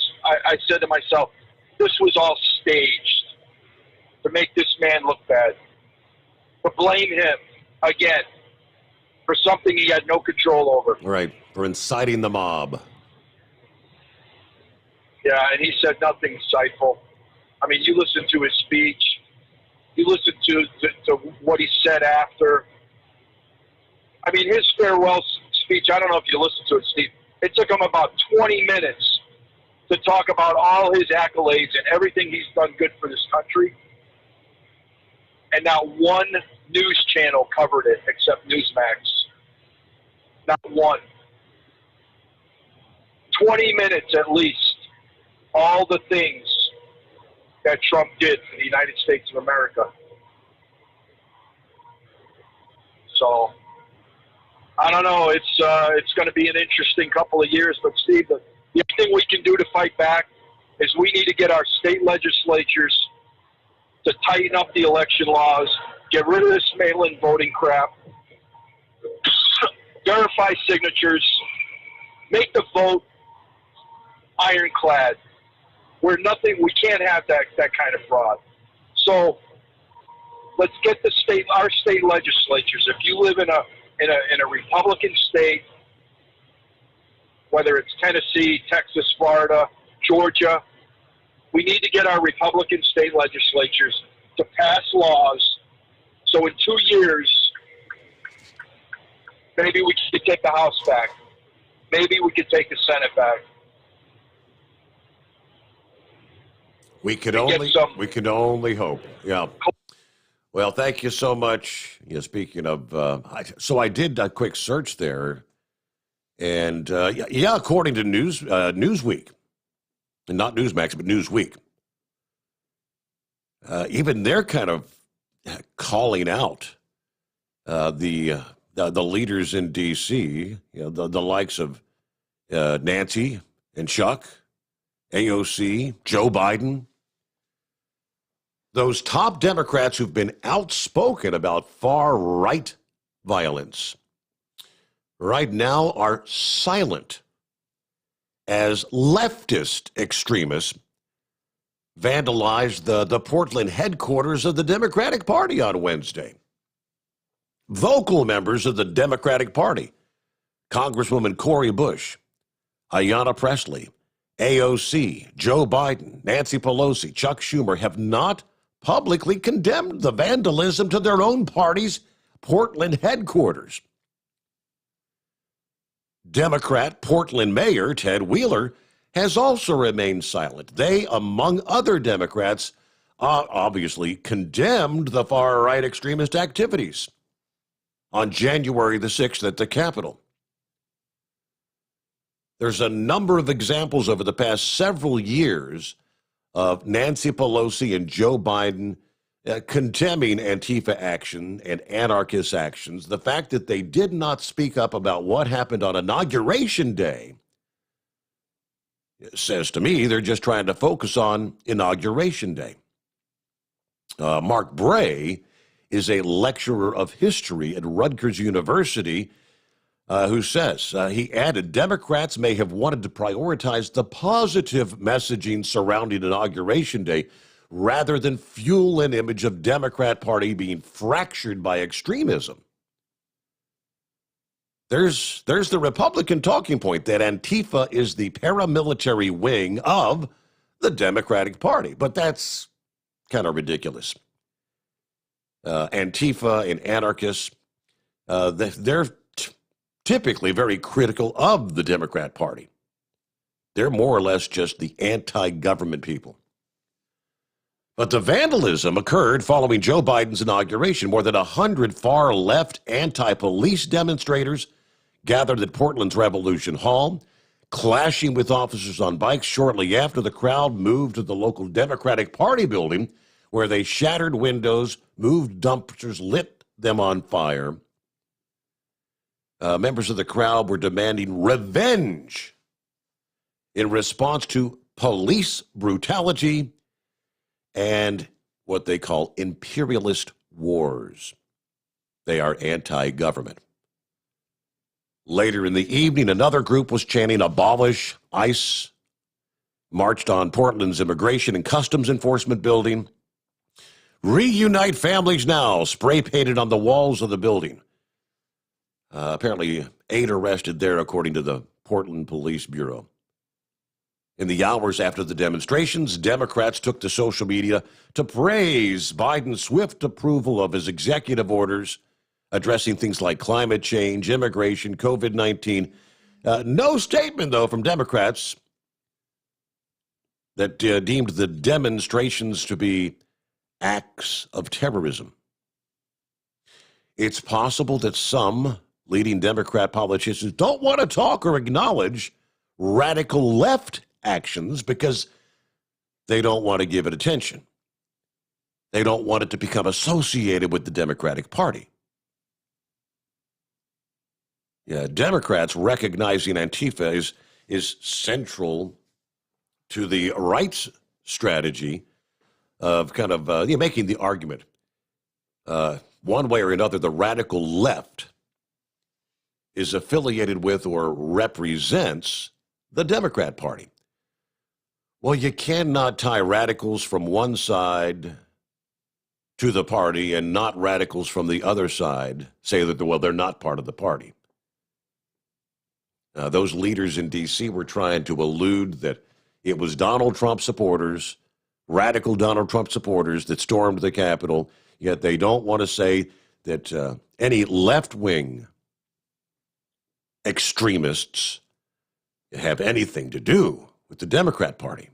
said to myself, this was all staged to make this man look bad. To blame him again for something he had no control over. Right, for inciting the mob. Yeah, and he said nothing insightful. I mean, you listen to his speech. You listen to what he said after. I mean, his farewell speech, I don't know if you listened to it, Steve. It took him about 20 minutes to talk about all his accolades and everything he's done good for this country. And not one news channel covered it except Newsmax. Not one. 20 minutes at least. All the things that Trump did for the United States of America. So, I don't know. It's going to be an interesting couple of years. But, Steve, the only thing we can do to fight back is we need to get our state legislatures to tighten up the election laws, get rid of this mail-in voting crap, verify signatures, make the vote ironclad. We can't have that kind of fraud. So let's get our state legislatures. If you live in a Republican state, whether it's Tennessee, Texas, Florida, Georgia, we need to get our Republican state legislatures to pass laws so in 2 years, maybe we could take the House back. Maybe we could take the Senate back. We could only hope. Yeah. Well, thank you so much. Speaking of, so I did a quick search there, and according to Newsweek, and not Newsmax, but Newsweek, even they're kind of calling out the leaders in D.C., the likes of Nancy and Chuck, AOC, Joe Biden. Those top Democrats who've been outspoken about far-right violence right now are silent as leftist extremists vandalized the Portland headquarters of the Democratic Party on Wednesday. Vocal members of the Democratic Party, Congresswoman Cori Bush, Ayanna Pressley, AOC, Joe Biden, Nancy Pelosi, Chuck Schumer, have not publicly condemned the vandalism to their own party's Portland headquarters. Democrat Portland Mayor Ted Wheeler has also remained silent. They, among other Democrats, obviously condemned the far-right extremist activities on January the 6th at the Capitol. There's a number of examples over the past several years of Nancy Pelosi and Joe Biden condemning Antifa action and anarchist actions. The fact that they did not speak up about what happened on Inauguration Day says to me they're just trying to focus on Inauguration Day. Mark Bray is a lecturer of history at Rutgers University who says, he added, Democrats may have wanted to prioritize the positive messaging surrounding Inauguration Day rather than fuel an image of Democrat Party being fractured by extremism. There's the Republican talking point that Antifa is the paramilitary wing of the Democratic Party, but that's kind of ridiculous. Antifa and anarchists, they're typically very critical of the Democrat Party. They're more or less just the anti-government people. But the vandalism occurred following Joe Biden's inauguration. More than 100 far-left anti-police demonstrators gathered at Portland's Revolution Hall, clashing with officers on bikes shortly after the crowd moved to the local Democratic Party building, where they shattered windows, moved dumpsters, lit them on fire. Members of the crowd were demanding revenge in response to police brutality and what they call imperialist wars. They are anti-government. Later in the evening, another group was chanting, "Abolish ICE," marched on Portland's Immigration and Customs Enforcement building. "Reunite families now," spray painted on the walls of the building. Apparently 8 arrested there, according to the Portland Police Bureau. In the hours after the demonstrations, Democrats took to social media to praise Biden's swift approval of his executive orders addressing things like climate change, immigration, COVID-19. No statement, though, from Democrats that deemed the demonstrations to be acts of terrorism. It's possible that some leading Democrat politicians don't want to talk or acknowledge radical left actions because they don't want to give it attention. They don't want it to become associated with the Democratic Party. Yeah, Democrats recognizing Antifa is central to the right's strategy of kind of making the argument. One way or another, the radical left is affiliated with or represents the Democrat Party. Well, you cannot tie radicals from one side to the party and not radicals from the other side say that, well, they're not part of the party. Those leaders in D.C. were trying to allude that it was Donald Trump supporters, radical Donald Trump supporters, that stormed the Capitol, yet they don't want to say that any left-wing extremists have anything to do with the Democrat Party.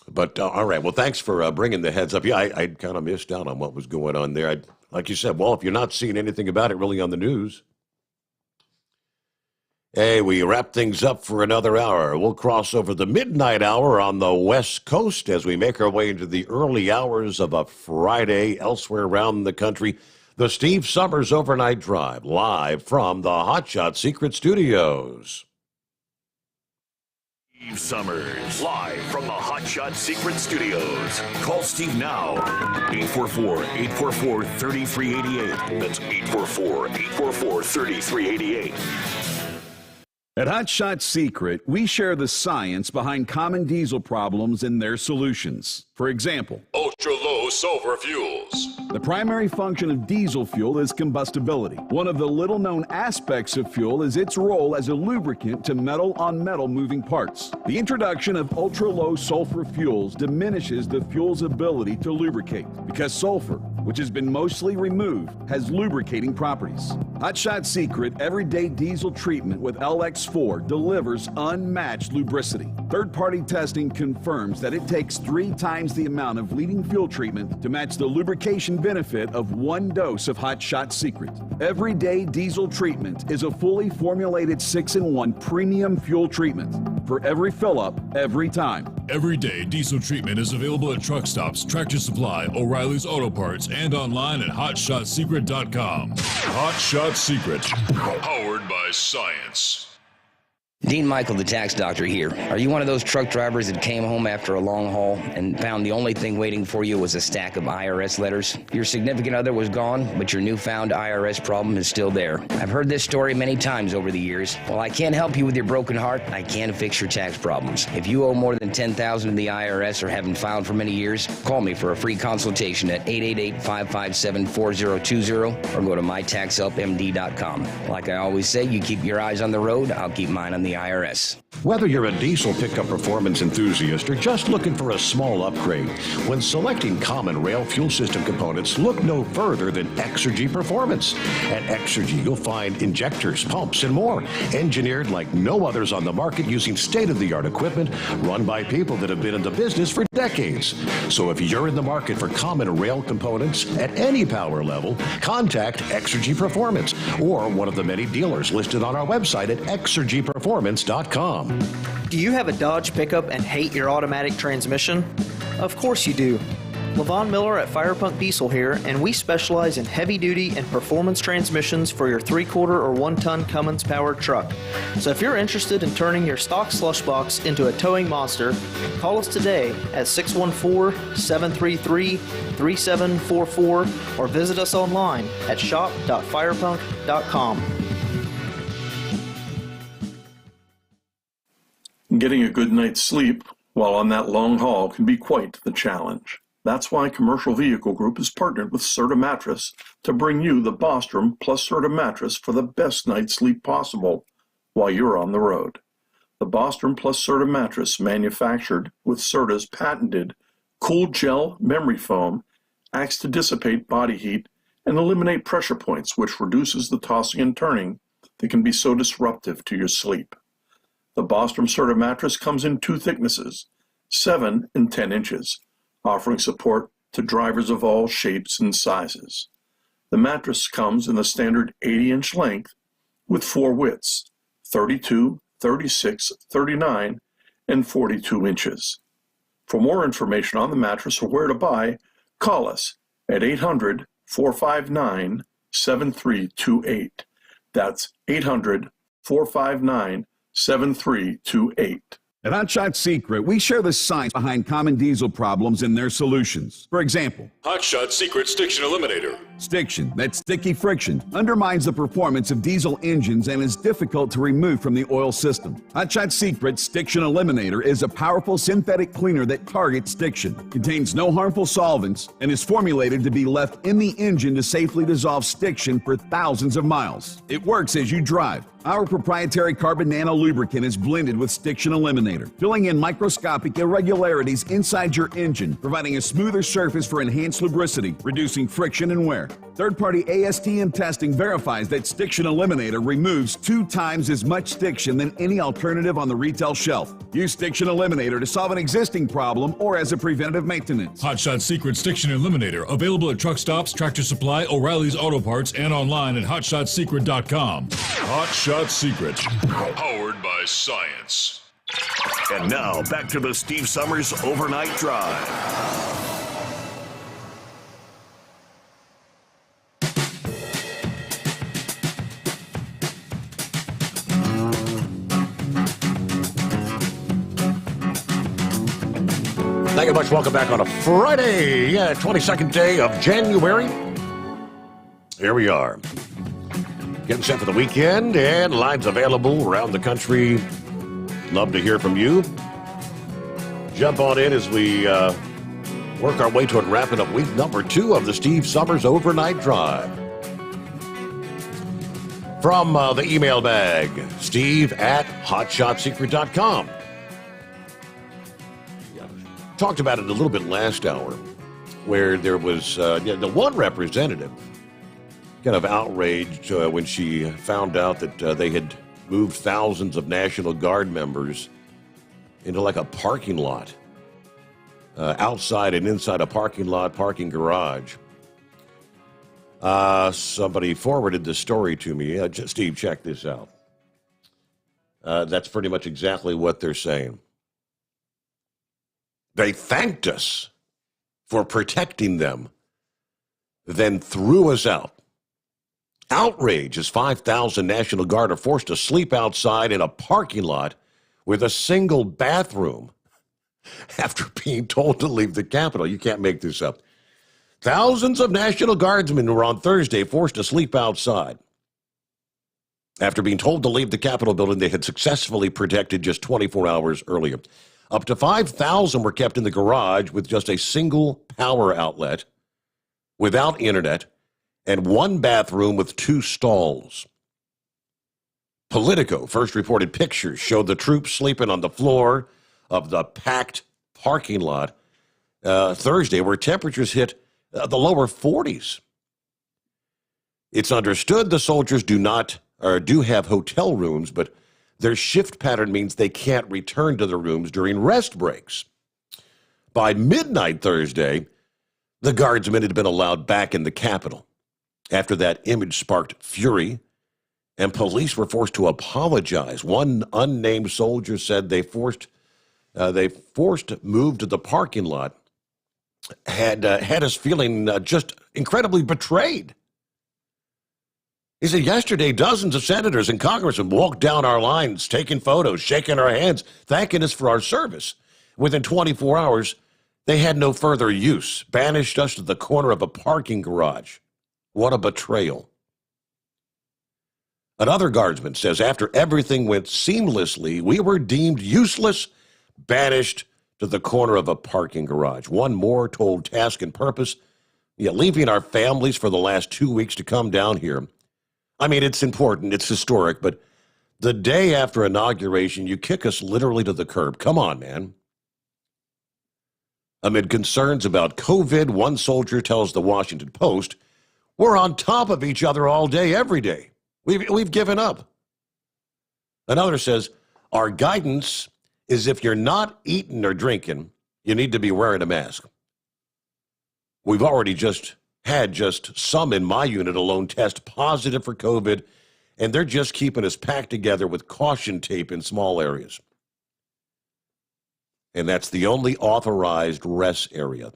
But, all right, well, thanks for bringing the heads up. Yeah, I kind of missed out on what was going on there. Like you said, well, if you're not seeing anything about it really on the news. Hey, we wrap things up for another hour. We'll cross over the midnight hour on the West Coast as we make our way into the early hours of a Friday elsewhere around the country. The Steve Sommers Overnight Drive, live from the Hot Shot Secret Studios. Steve Sommers, live from the Hot Shot Secret Studios. Call Steve now, 844-844-3388. That's 844-844-3388. At Hot Shot Secret, we share the science behind common diesel problems and their solutions. For example, Ultra-low sulfur fuels. the primary function of diesel fuel is combustibility. One of the little-known aspects of fuel is its role as a lubricant to metal-on-metal moving parts. The introduction of ultra-low sulfur fuels diminishes the fuel's ability to lubricate because sulfur, which has been mostly removed, has lubricating properties. Hot Shot Secret Everyday Diesel Treatment with LX4 delivers unmatched lubricity. Third-party testing confirms that it takes 3 times the amount of leading fuel treatment to match the lubrication benefit of 1 dose of Hot Shot Secret. Everyday Diesel Treatment is a fully formulated 6-in-1 premium fuel treatment for every fill-up, every time. Everyday Diesel Treatment is available at truck stops, Tractor Supply, O'Reilly's Auto Parts, and online at HotShotSecret.com. Hot Shot Secret, powered by science. Dean Michael, the tax doctor here. Are you one of those truck drivers that came home after a long haul and found the only thing waiting for you was a stack of IRS letters? Your significant other was gone, but your newfound IRS problem is still there. I've heard this story many times over the years. While I can't help you with your broken heart, I can fix your tax problems. If you owe more than $10,000 to the IRS or haven't filed for many years, call me for a free consultation at 888-557-4020 or go to mytaxhelpmd.com. Like I always say, you keep your eyes on the road, I'll keep mine on the IRS. Whether you're a diesel pickup performance enthusiast or just looking for a small upgrade, when selecting common rail fuel system components, look no further than Exergy Performance. At Exergy, you'll find injectors, pumps, and more, engineered like no others on the market using state-of-the-art equipment run by people that have been in the business for decades. So if you're in the market for common rail components at any power level, contact Exergy Performance or one of the many dealers listed on our website at exergyperformance.com. Do you have a Dodge pickup and hate your automatic transmission? Of course you do. Levon Miller at Firepunk Diesel here, and we specialize in heavy-duty and performance transmissions for your 3-quarter or 1-ton Cummins-powered truck. So if you're interested in turning your stock slush box into a towing monster, call us today at 614-733-3744 or visit us online at shop.firepunk.com. Getting a good night's sleep while on that long haul can be quite the challenge. That's why Commercial Vehicle Group has partnered with Serta Mattress to bring you the Bostrom plus Serta mattress for the best night's sleep possible while you're on the road. The Bostrom plus Serta mattress, manufactured with Serta's patented Cool Gel memory foam, acts to dissipate body heat and eliminate pressure points, which reduces the tossing and turning that can be so disruptive to your sleep. The Bostrom Serta mattress comes in 2 thicknesses, 7 and 10 inches, offering support to drivers of all shapes and sizes. The mattress comes in the standard 80-inch length with 4 widths, 32, 36, 39, and 42 inches. For more information on the mattress or where to buy, call us at 800-459-7328. That's 800-459-7328. At Hot Shot Secret, we share the science behind common diesel problems and their solutions. For example, Hot Shot Secret Stiction Eliminator. Stiction, that sticky friction, undermines the performance of diesel engines and is difficult to remove from the oil system. Hot Shot Secret Stiction Eliminator is a powerful synthetic cleaner that targets stiction, contains no harmful solvents, and is formulated to be left in the engine to safely dissolve stiction for thousands of miles. It works as you drive. Our proprietary carbon nano lubricant is blended with Stiction Eliminator, filling in microscopic irregularities inside your engine, providing a smoother surface for enhanced lubricity, reducing friction and wear. Third-party ASTM testing verifies that Stiction Eliminator removes 2 times as much stiction than any alternative on the retail shelf. Use Stiction Eliminator to solve an existing problem or as a preventative maintenance. Hot Shot Secret Stiction Eliminator, available at truck stops, Tractor Supply, O'Reilly's Auto Parts, and online at HotShotSecret.com. Hot Shot Secret, powered by science. And now, back to the Steve Sommers Overnight Drive. Thank you much. Welcome back on a Friday, 22nd day of January. Here we are. Getting set for the weekend, and lines available around the country. Love to hear from you. Jump on in as we work our way toward wrapping up week number 2 of the Steve Sommers Overnight Drive. From the email bag, steve@hotshotsecret.com. Talked about it a little bit last hour, where there was the one representative kind of outraged when she found out that they had moved thousands of National Guard members into like a parking lot, outside and inside a parking lot, parking garage. Somebody forwarded this story to me. Steve, check this out. That's pretty much exactly what they're saying. They thanked us for protecting them, then threw us out. Outrage as 5,000 National Guard are forced to sleep outside in a parking lot with a single bathroom after being told to leave the Capitol. You can't make this up. Thousands of National Guardsmen were on Thursday forced to sleep outside after being told to leave the Capitol building they had successfully protected just 24 hours earlier. Up to 5,000 were kept in the garage with just a single power outlet, without internet, and one bathroom with 2 stalls. Politico first reported pictures showed the troops sleeping on the floor of the packed parking lot Thursday, where temperatures hit the lower 40s. It's understood the soldiers do have hotel rooms, but their shift pattern means they can't return to the rooms during rest breaks. By midnight Thursday, the guardsmen had been allowed back in the Capitol. After that image sparked fury, and police were forced to apologize. One unnamed soldier said they forced move to the parking lot had us feeling just incredibly betrayed. He said, yesterday, dozens of senators and congressmen walked down our lines, taking photos, shaking our hands, thanking us for our service. Within 24 hours, they had no further use, banished us to the corner of a parking garage. What a betrayal. Another guardsman says after everything went seamlessly, we were deemed useless, banished to the corner of a parking garage. One more told task and purpose, leaving our families for the last 2 weeks to come down here. I mean, it's important, it's historic, but the day after inauguration, you kick us literally to the curb. Come on, man. Amid concerns about COVID, one soldier tells the Washington Post, we're on top of each other all day, every day. We've given up. Another says, our guidance is if you're not eating or drinking, you need to be wearing a mask. We've already had some in my unit alone test positive for COVID, and they're just keeping us packed together with caution tape in small areas. And that's the only authorized rest area.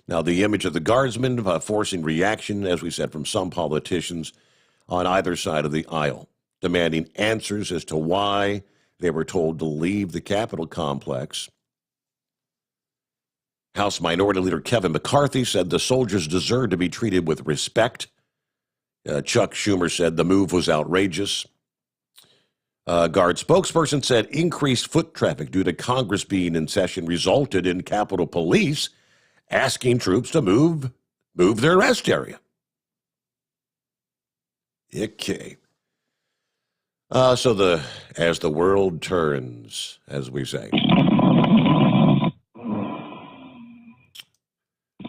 Now, the image of the guardsmen forcing reaction, as we said, from some politicians on either side of the aisle, demanding answers as to why they were told to leave the Capitol complex. House Minority Leader Kevin McCarthy said the soldiers deserve to be treated with respect. Chuck Schumer said the move was outrageous. Guard spokesperson said increased foot traffic due to Congress being in session resulted in Capitol Police asking troops to move their rest area. Okay. As the world turns, as we say.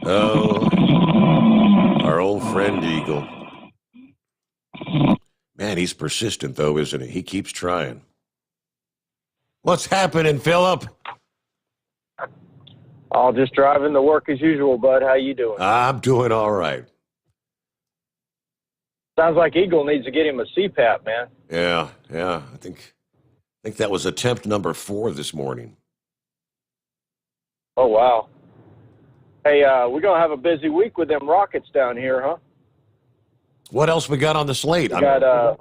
Oh, our old friend Eagle. Man, he's persistent, though, isn't he? He keeps trying. What's happening, Philip? I'll just driving to work as usual, bud. How you doing? I'm doing all right. Sounds like Eagle needs to get him a CPAP, man. Yeah. I think that was attempt number 4 this morning. Oh, wow. Hey, we're going to have a busy week with them Rockets down here, huh? What else we got on the slate? We got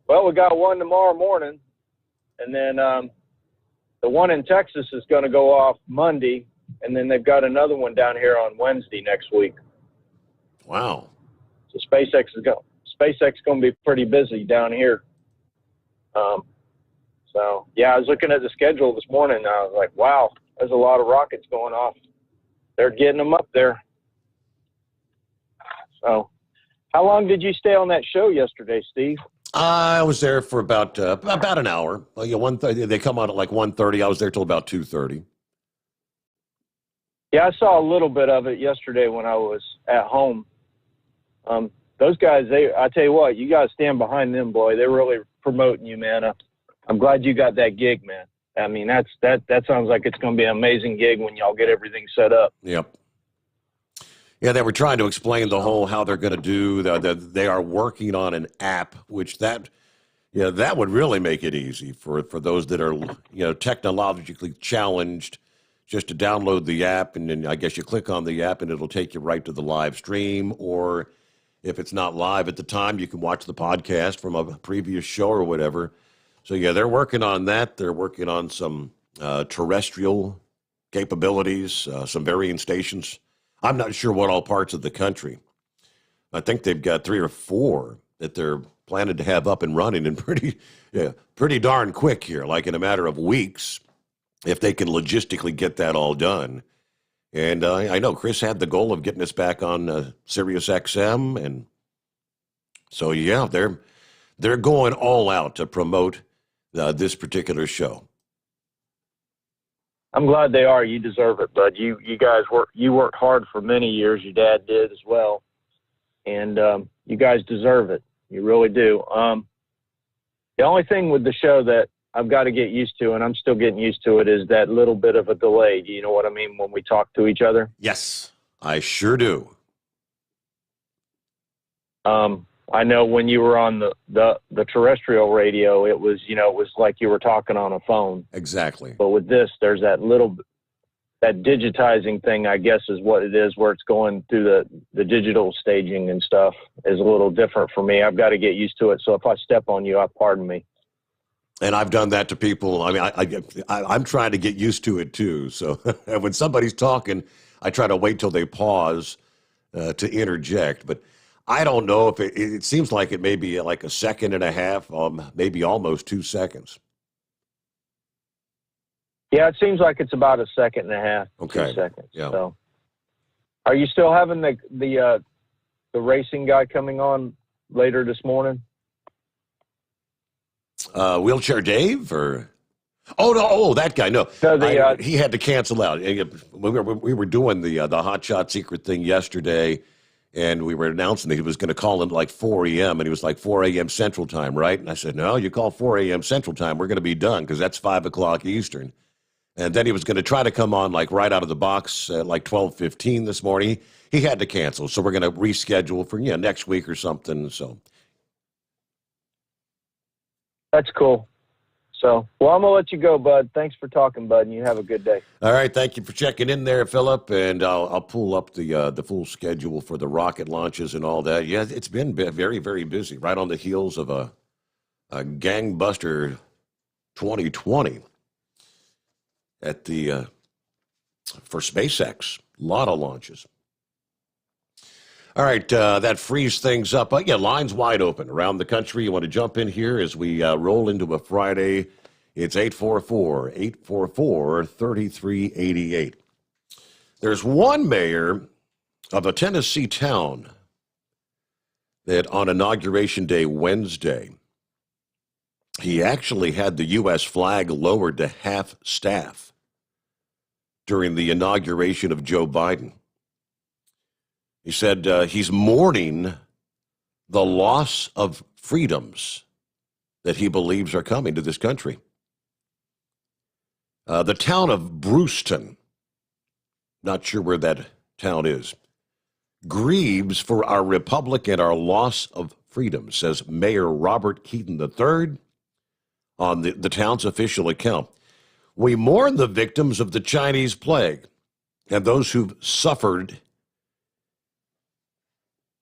one tomorrow morning, and then the one in Texas is going to go off Monday, and then they've got another one down here on Wednesday next week. Wow. the SpaceX is going to be pretty busy down here. So yeah, I was looking at the schedule this morning and I was like, wow, there's a lot of rockets going off. They're getting them up there. So how long did you stay on that show yesterday, Steve? I was there for about an hour. Well, yeah, 1:30. They come out at like 1:30. I was there till about 2:30. Yeah, I saw a little bit of it yesterday when I was at home. Those guys, I tell you what, you got to stand behind them, boy. They're really promoting you, man. I'm glad you got that gig, man. I mean, that sounds like it's going to be an amazing gig when y'all get everything set up. Yep. Yeah, they were trying to explain the whole how they're going to do that. They are working on an app, which that would really make it easy for those that are technologically challenged, just to download the app, and then I guess you click on the app and it'll take you right to the live stream, or if it's not live at the time, you can watch the podcast from a previous show or whatever. So yeah, they're working on that. They're working on some terrestrial capabilities, some varying stations. I'm not sure what all parts of the country. I think they've got 3 or 4 that they're planning to have up and running, and pretty darn quick here, like in a matter of weeks, if they can logistically get that all done. And I know Chris had the goal of getting us back on Sirius XM, and so yeah, they're going all out to promote this particular show. I'm glad they are. You deserve it, bud. You guys worked hard for many years. Your dad did as well, and you guys deserve it. You really do. The only thing with the show that I've got to get used to, and I'm still getting used to it, is that little bit of a delay. Do you know what I mean when we talk to each other? Yes, I sure do. I know when you were on the terrestrial radio, it was like you were talking on a phone. Exactly. But with this, there's that digitizing thing, I guess is what it is, where it's going through the digital staging and stuff is a little different for me. I've got to get used to it. So if I step on you, pardon me. And I've done that to people. I mean, I'm trying to get used to it too. So when somebody's talking, I try to wait till they pause to interject. But I don't know if it seems like it may be like a second and a half, maybe almost 2 seconds. Yeah, it seems like it's about a second and a half, okay. 2 seconds. Yeah. So, are you still having the racing guy coming on later this morning? Wheelchair Dave, or that guy. No, he had to cancel out. We were doing the Hot Shot Secret thing yesterday, and we were announcing that he was going to call in like 4 a.m. and he was like 4 a.m. Central Time, right? And I said, no, you call 4 a.m. Central Time, we're going to be done because that's 5 o'clock Eastern. And then he was going to try to come on like right out of the box at like 12:15 this morning. He had to cancel, so we're going to reschedule for next week or something. So. That's cool. So, well, I'm going to let you go, bud. Thanks for talking, bud, and you have a good day. All right. Thank you for checking in there, Philip, and I'll pull up the full schedule for the rocket launches and all that. Yeah, it's been very, very busy, right on the heels of a gangbuster 2020 at for SpaceX. A lot of launches. All right, that frees things up. Lines wide open around the country. You want to jump in here as we roll into a Friday. It's 844-844-3388. There's one mayor of a Tennessee town that on Inauguration Day Wednesday, he actually had the U.S. flag lowered to half staff during the inauguration of Joe Biden. He said he's mourning the loss of freedoms that he believes are coming to this country. The town of Brewston, not sure where that town is, grieves for our republic and our loss of freedom, says Mayor Robert Keaton III on the town's official account. We mourn the victims of the Chinese plague and those who've suffered.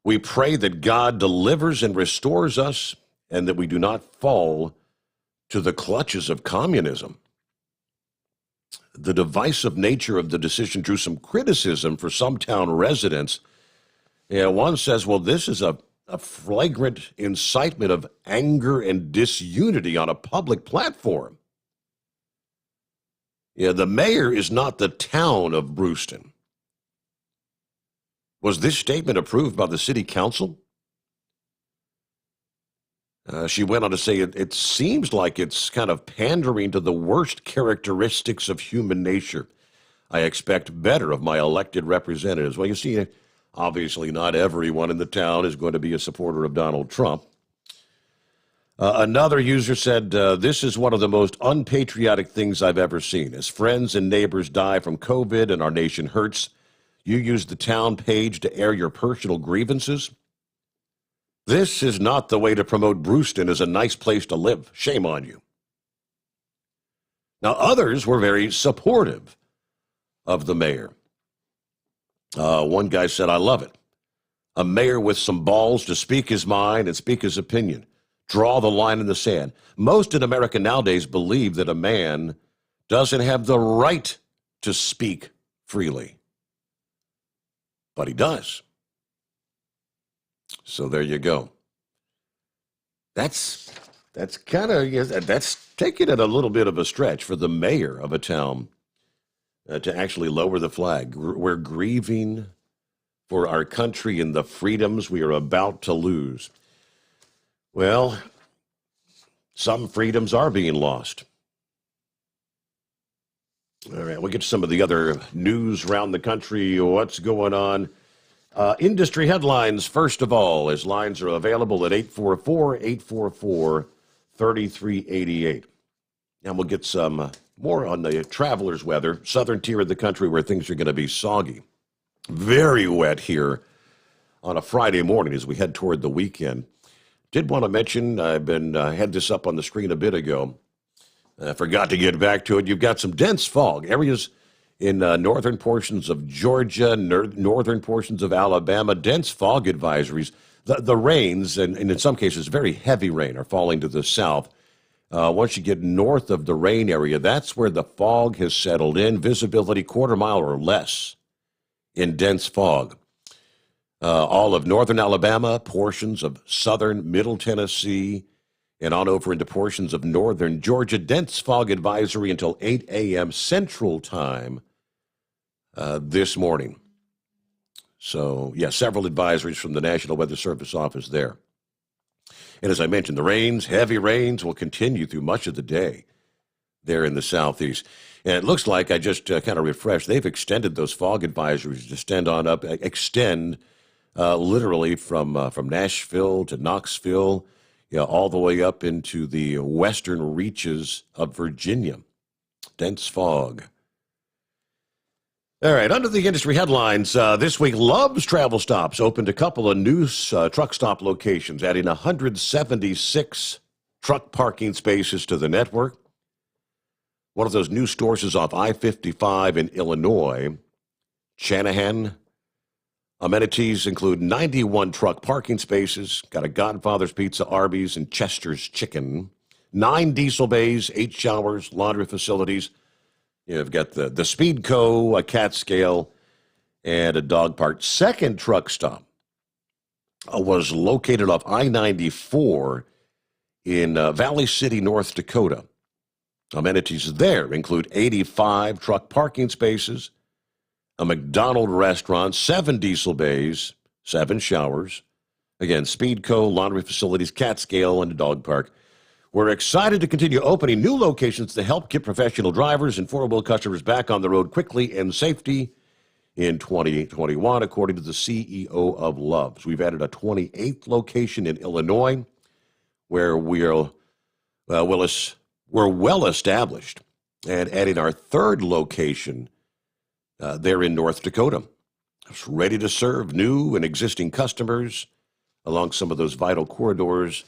We pray that God delivers and restores us and that we do not fall to the clutches of communism. The divisive nature of the decision drew some criticism for some town residents. Yeah, one says, well, this is a flagrant incitement of anger and disunity on a public platform. Yeah, the mayor is not the town of Brewston. Was this statement approved by the city council? She went on to say it seems like it's kind of pandering to the worst characteristics of human nature. I expect better of my elected representatives. Well, you see, obviously not everyone in the town is going to be a supporter of Donald Trump. Another user said, this is one of the most unpatriotic things I've ever seen. As friends and neighbors die from COVID and our nation hurts, you use the town page to air your personal grievances. This is not the way to promote Brewston as a nice place to live. Shame on you. Now, others were very supportive of the mayor. One guy said, I love it. A mayor with some balls to speak his mind and speak his opinion. Draw the line in the sand. Most in America nowadays believe that a man doesn't have the right to speak freely. But he does. So there you go. That's kind of, that's taking it a little bit of a stretch for the mayor of a town to actually lower the flag. We're grieving for our country and the freedoms we are about to lose. Well, some freedoms are being lost. All right, we'll get to some of the other news around the country. What's going on? Industry headlines, first of all, as lines are available at 844-844-3388. And we'll get some more on the traveler's weather, southern tier of the country where things are going to be soggy. Very wet here on a Friday morning as we head toward the weekend. Did want to mention, I've been had this up on the screen a bit ago. I forgot to get back to it. You've got some dense fog. Areas in northern portions of Georgia, northern portions of Alabama, dense fog advisories. The rains, and in some cases very heavy rain, are falling to the south. Once you get north of the rain area, that's where the fog has settled in. Visibility quarter mile or less in dense fog. All of northern Alabama, portions of southern Middle Tennessee, and on over into portions of northern Georgia. Dense fog advisory until 8 a.m. Central Time this morning. So, yeah, several advisories from the National Weather Service office there. And as I mentioned, the rains, heavy rains, will continue through much of the day there in the southeast. And it looks like, I just kind of refreshed, they've extended those fog advisories to extend literally from Nashville to Knoxville, all the way up into the western reaches of Virginia. Dense fog. All right, under the industry headlines, this week, Love's Travel Stops opened a couple of new truck stop locations, adding 176 truck parking spaces to the network. One of those new stores is off I-55 in Illinois, Chanahan. Amenities include 91 truck parking spaces, got a Godfather's Pizza, Arby's, and Chester's Chicken, 9 diesel bays, 8 showers, laundry facilities. You've got the Speedco, a cat scale, and a dog park. Second truck stop was located off I-94 in Valley City, North Dakota. Amenities there include 85 truck parking spaces, a McDonald's restaurant, 7 diesel bays, 7 showers. Again, Speedco, laundry facilities, cat scale, and a dog park. We're excited to continue opening new locations to help get professional drivers and four-wheel customers back on the road quickly and safety in 2021, according to the CEO of Love's. We've added a 28th location in Illinois, where we're well established, and adding our 3rd location there in North Dakota. It's ready to serve new and existing customers along some of those vital corridors.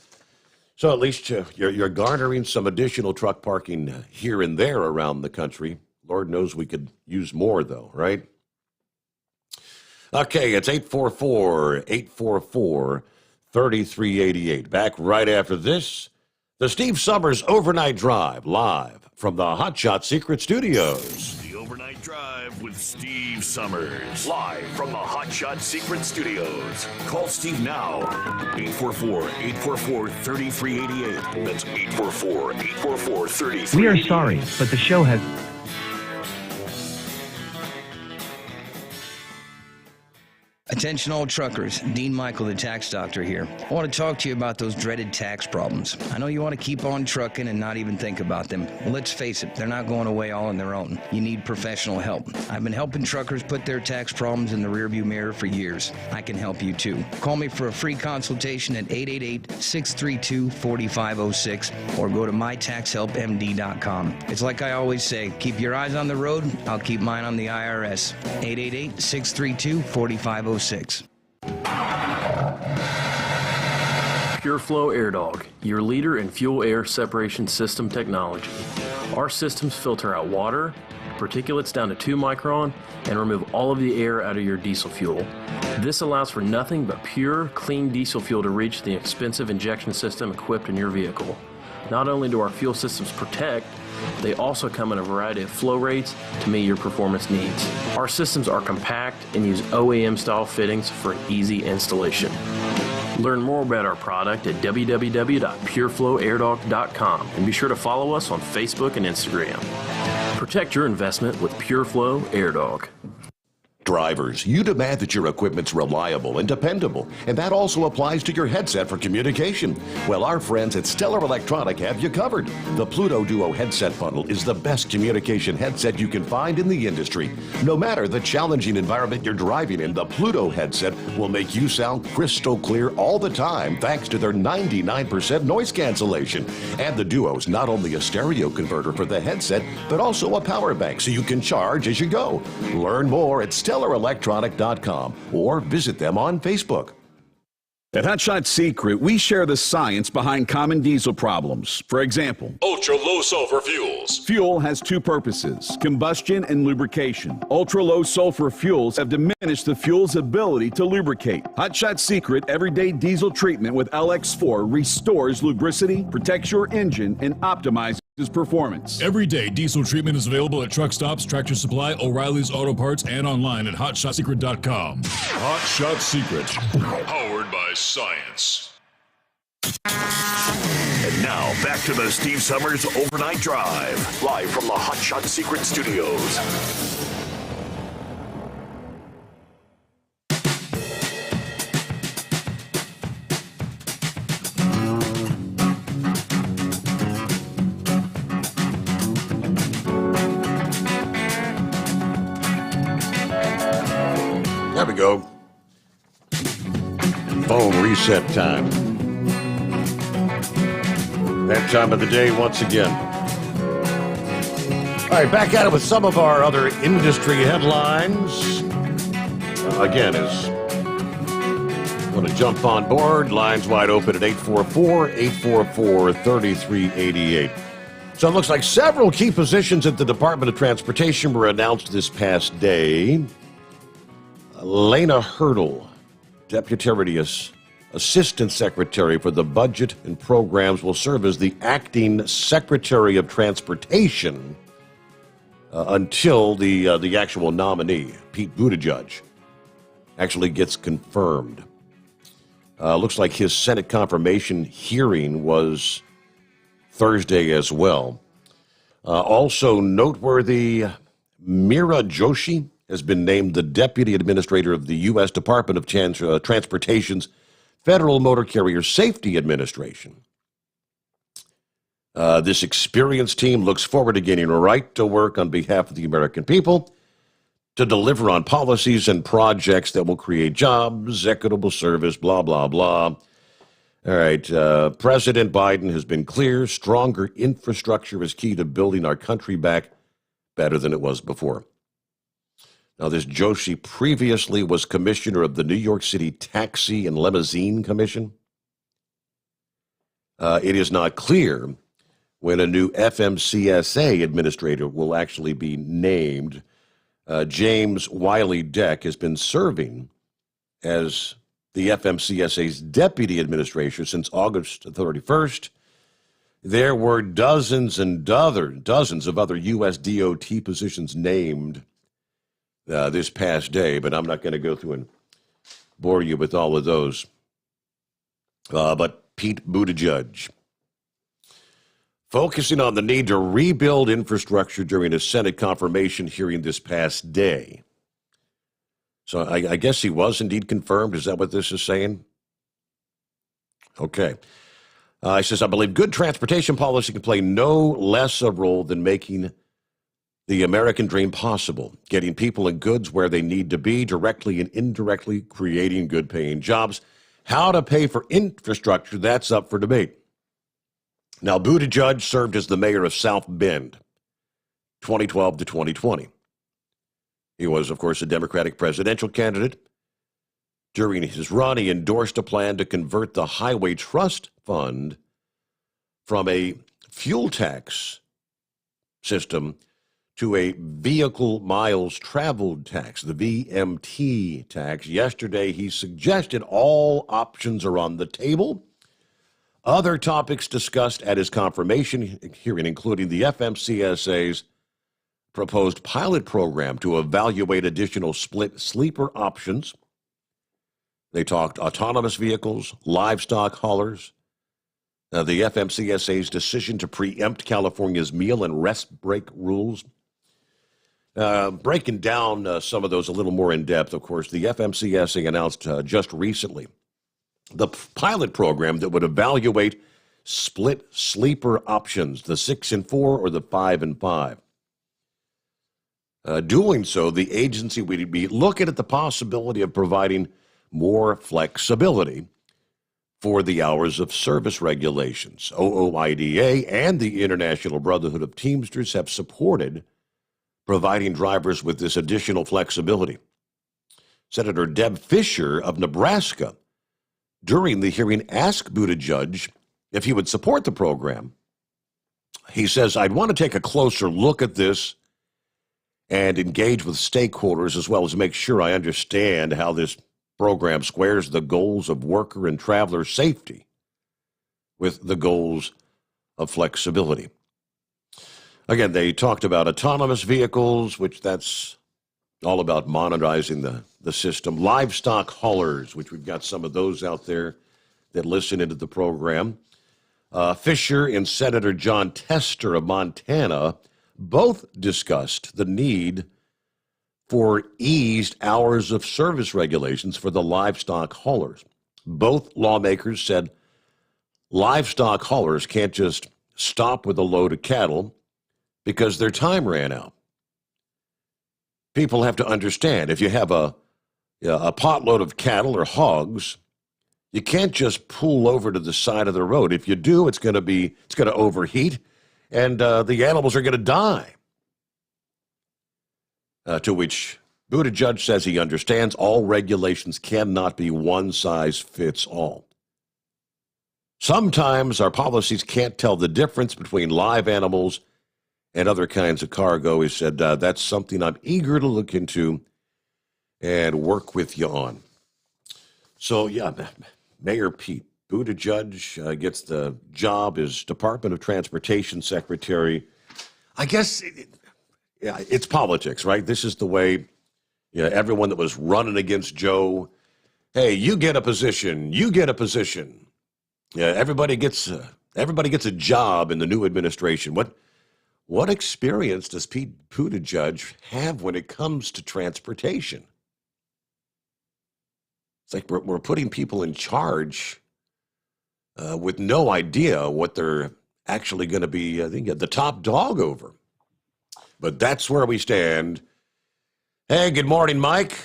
So at least you're garnering some additional truck parking here and there around the country. Lord knows we could use more, though, right? Okay, it's 844-844-3388. Back right after this, the Steve Sommers Overnight Drive, live from the Hot Shot Secret Studios. The Overnight Drive with Steve Summers. Live from the Hot Shot Secret Studios. Call Steve now. 844-844-3388. That's 844-844-3388. We are sorry, but the show has... Attention all truckers, Dean Michael, the tax doctor here. I want to talk to you about those dreaded tax problems. I know you want to keep on trucking and not even think about them. Well, let's face it, they're not going away all on their own. You need professional help. I've been helping truckers put their tax problems in the rearview mirror for years. I can help you too. Call me for a free consultation at 888-632-4506 or go to mytaxhelpmd.com. It's like I always say, keep your eyes on the road, I'll keep mine on the IRS. 888-632-4506. Pure Flow Air Dog, your leader in fuel air separation system technology. Our systems filter out water, particulates down to 2 micron, and remove all of the air out of your diesel fuel. This allows for nothing but pure, clean diesel fuel to reach the expensive injection system equipped in your vehicle. Not only do our fuel systems protect, they also come in a variety of flow rates to meet your performance needs. Our systems are compact and use OEM-style fittings for easy installation. Learn more about our product at www.pureflowairdog.com and be sure to follow us on Facebook and Instagram. Protect your investment with Pure Flow Air Dog. Drivers, you demand that your equipment's reliable and dependable, and that also applies to your headset for communication. Well, our friends at Stellar Electronic have you covered. The Pluto Duo headset bundle is the best communication headset you can find in the industry. No matter the challenging environment you're driving in, the Pluto headset will make you sound crystal clear all the time thanks to their 99% noise cancellation. And the Duo's not only a stereo converter for the headset, but also a power bank so you can charge as you go. Learn more at StellarElectronic.com or visit them on Facebook. At Hot Shot Secret, we share the science behind common diesel problems. For example, ultra-low sulfur fuels. Fuel has 2 purposes, combustion and lubrication. Ultra-low sulfur fuels have diminished the fuel's ability to lubricate. Hot Shot Secret Everyday Diesel Treatment with LX4 restores lubricity, protects your engine, and optimizes performance. Everyday diesel treatment is available at truck stops, Tractor Supply, O'Reilly's Auto Parts, and online at hotshotsecret.com. Hot Shot Secret, powered by science. And now back to the Steve Summers Overnight Drive, live from the Hot Shot Secret Studios. There we go. Phone reset time. That time of the day once again. All right, back at it with some of our other industry headlines. Again, as you want to jump on board, lines wide open at 844-844-3388. So it looks like several key positions at the Department of Transportation were announced this past day. Lena Hurdle, Deputy Assistant Secretary for the Budget and Programs, will serve as the acting Secretary of Transportation until the actual nominee, Pete Buttigieg, actually gets confirmed. Looks like his Senate confirmation hearing was Thursday as well. Also noteworthy, Meera Joshi has been named the Deputy Administrator of the U.S. Department of Transportation's Federal Motor Carrier Safety Administration. This experienced team looks forward to getting right to work on behalf of the American people to deliver on policies and projects that will create jobs, equitable service, blah, blah, blah. All right, President Biden has been clear. Stronger infrastructure is key to building our country back better than it was before. Now, this Joshi previously was commissioner of the New York City Taxi and Limousine Commission. It is not clear when a new FMCSA administrator will actually be named. James Wiley Deck has been serving as the FMCSA's deputy administrator since August 31st. There were dozens of other U.S. DOT positions named this past day, but I'm not going to go through and bore you with all of those. But Pete Buttigieg, focusing on the need to rebuild infrastructure during a Senate confirmation hearing this past day. So I guess he was indeed confirmed. Is that what this is saying? Okay. He says, I believe good transportation policy can play no less a role than making the American dream possible, getting people and goods where they need to be, directly and indirectly creating good-paying jobs. How to pay for infrastructure, that's up for debate. Now, Buttigieg served as the mayor of South Bend, 2012 to 2020. He was, of course, a Democratic presidential candidate. During his run, he endorsed a plan to convert the Highway Trust Fund from a fuel tax system to a vehicle miles traveled tax, the VMT tax. Yesterday, he suggested all options are on the table. Other topics discussed at his confirmation hearing, including the FMCSA's proposed pilot program to evaluate additional split sleeper options. They talked autonomous vehicles, livestock haulers, the FMCSA's decision to preempt California's meal and rest break rules. Breaking down some of those a little more in depth, of course, the FMCSA announced just recently the pilot program that would evaluate split sleeper options, the 6 and 4 or the 5 and 5. Doing so, the agency would be looking at the possibility of providing more flexibility for the hours of service regulations. OOIDA and the International Brotherhood of Teamsters have supported providing drivers with this additional flexibility. Senator Deb Fischer of Nebraska, during the hearing, asked Buttigieg if he would support the program. He says, I'd want to take a closer look at this and engage with stakeholders as well as make sure I understand how this program squares the goals of worker and traveler safety with the goals of flexibility. Again, they talked about autonomous vehicles, which that's all about monetizing the system. Livestock haulers, which we've got some of those out there that listen into the program. Fisher and Senator John Tester of Montana both discussed the need for eased hours of service regulations for the livestock haulers. Both lawmakers said livestock haulers can't just stop with a load of cattle because their time ran out. People have to understand, if you have a potload of cattle or hogs, you can't just pull over to the side of the road. If you do, it's going to overheat, and the animals are going to die. To which Buttigieg says he understands all regulations cannot be one size fits all. Sometimes our policies can't tell the difference between live animals and other kinds of cargo. He said, that's something I'm eager to look into and work with you on. So, yeah, Mayor Pete Buttigieg gets the job as Department of Transportation Secretary. I guess it's politics, right? This is the way everyone that was running against Joe, hey, you get a position, you get a position. Yeah, everybody gets a job in the new administration. What experience does Pete Buttigieg have when it comes to transportation? It's like we're putting people in charge with no idea what they're actually going to be the top dog over. But that's where we stand. Hey, good morning, Mike.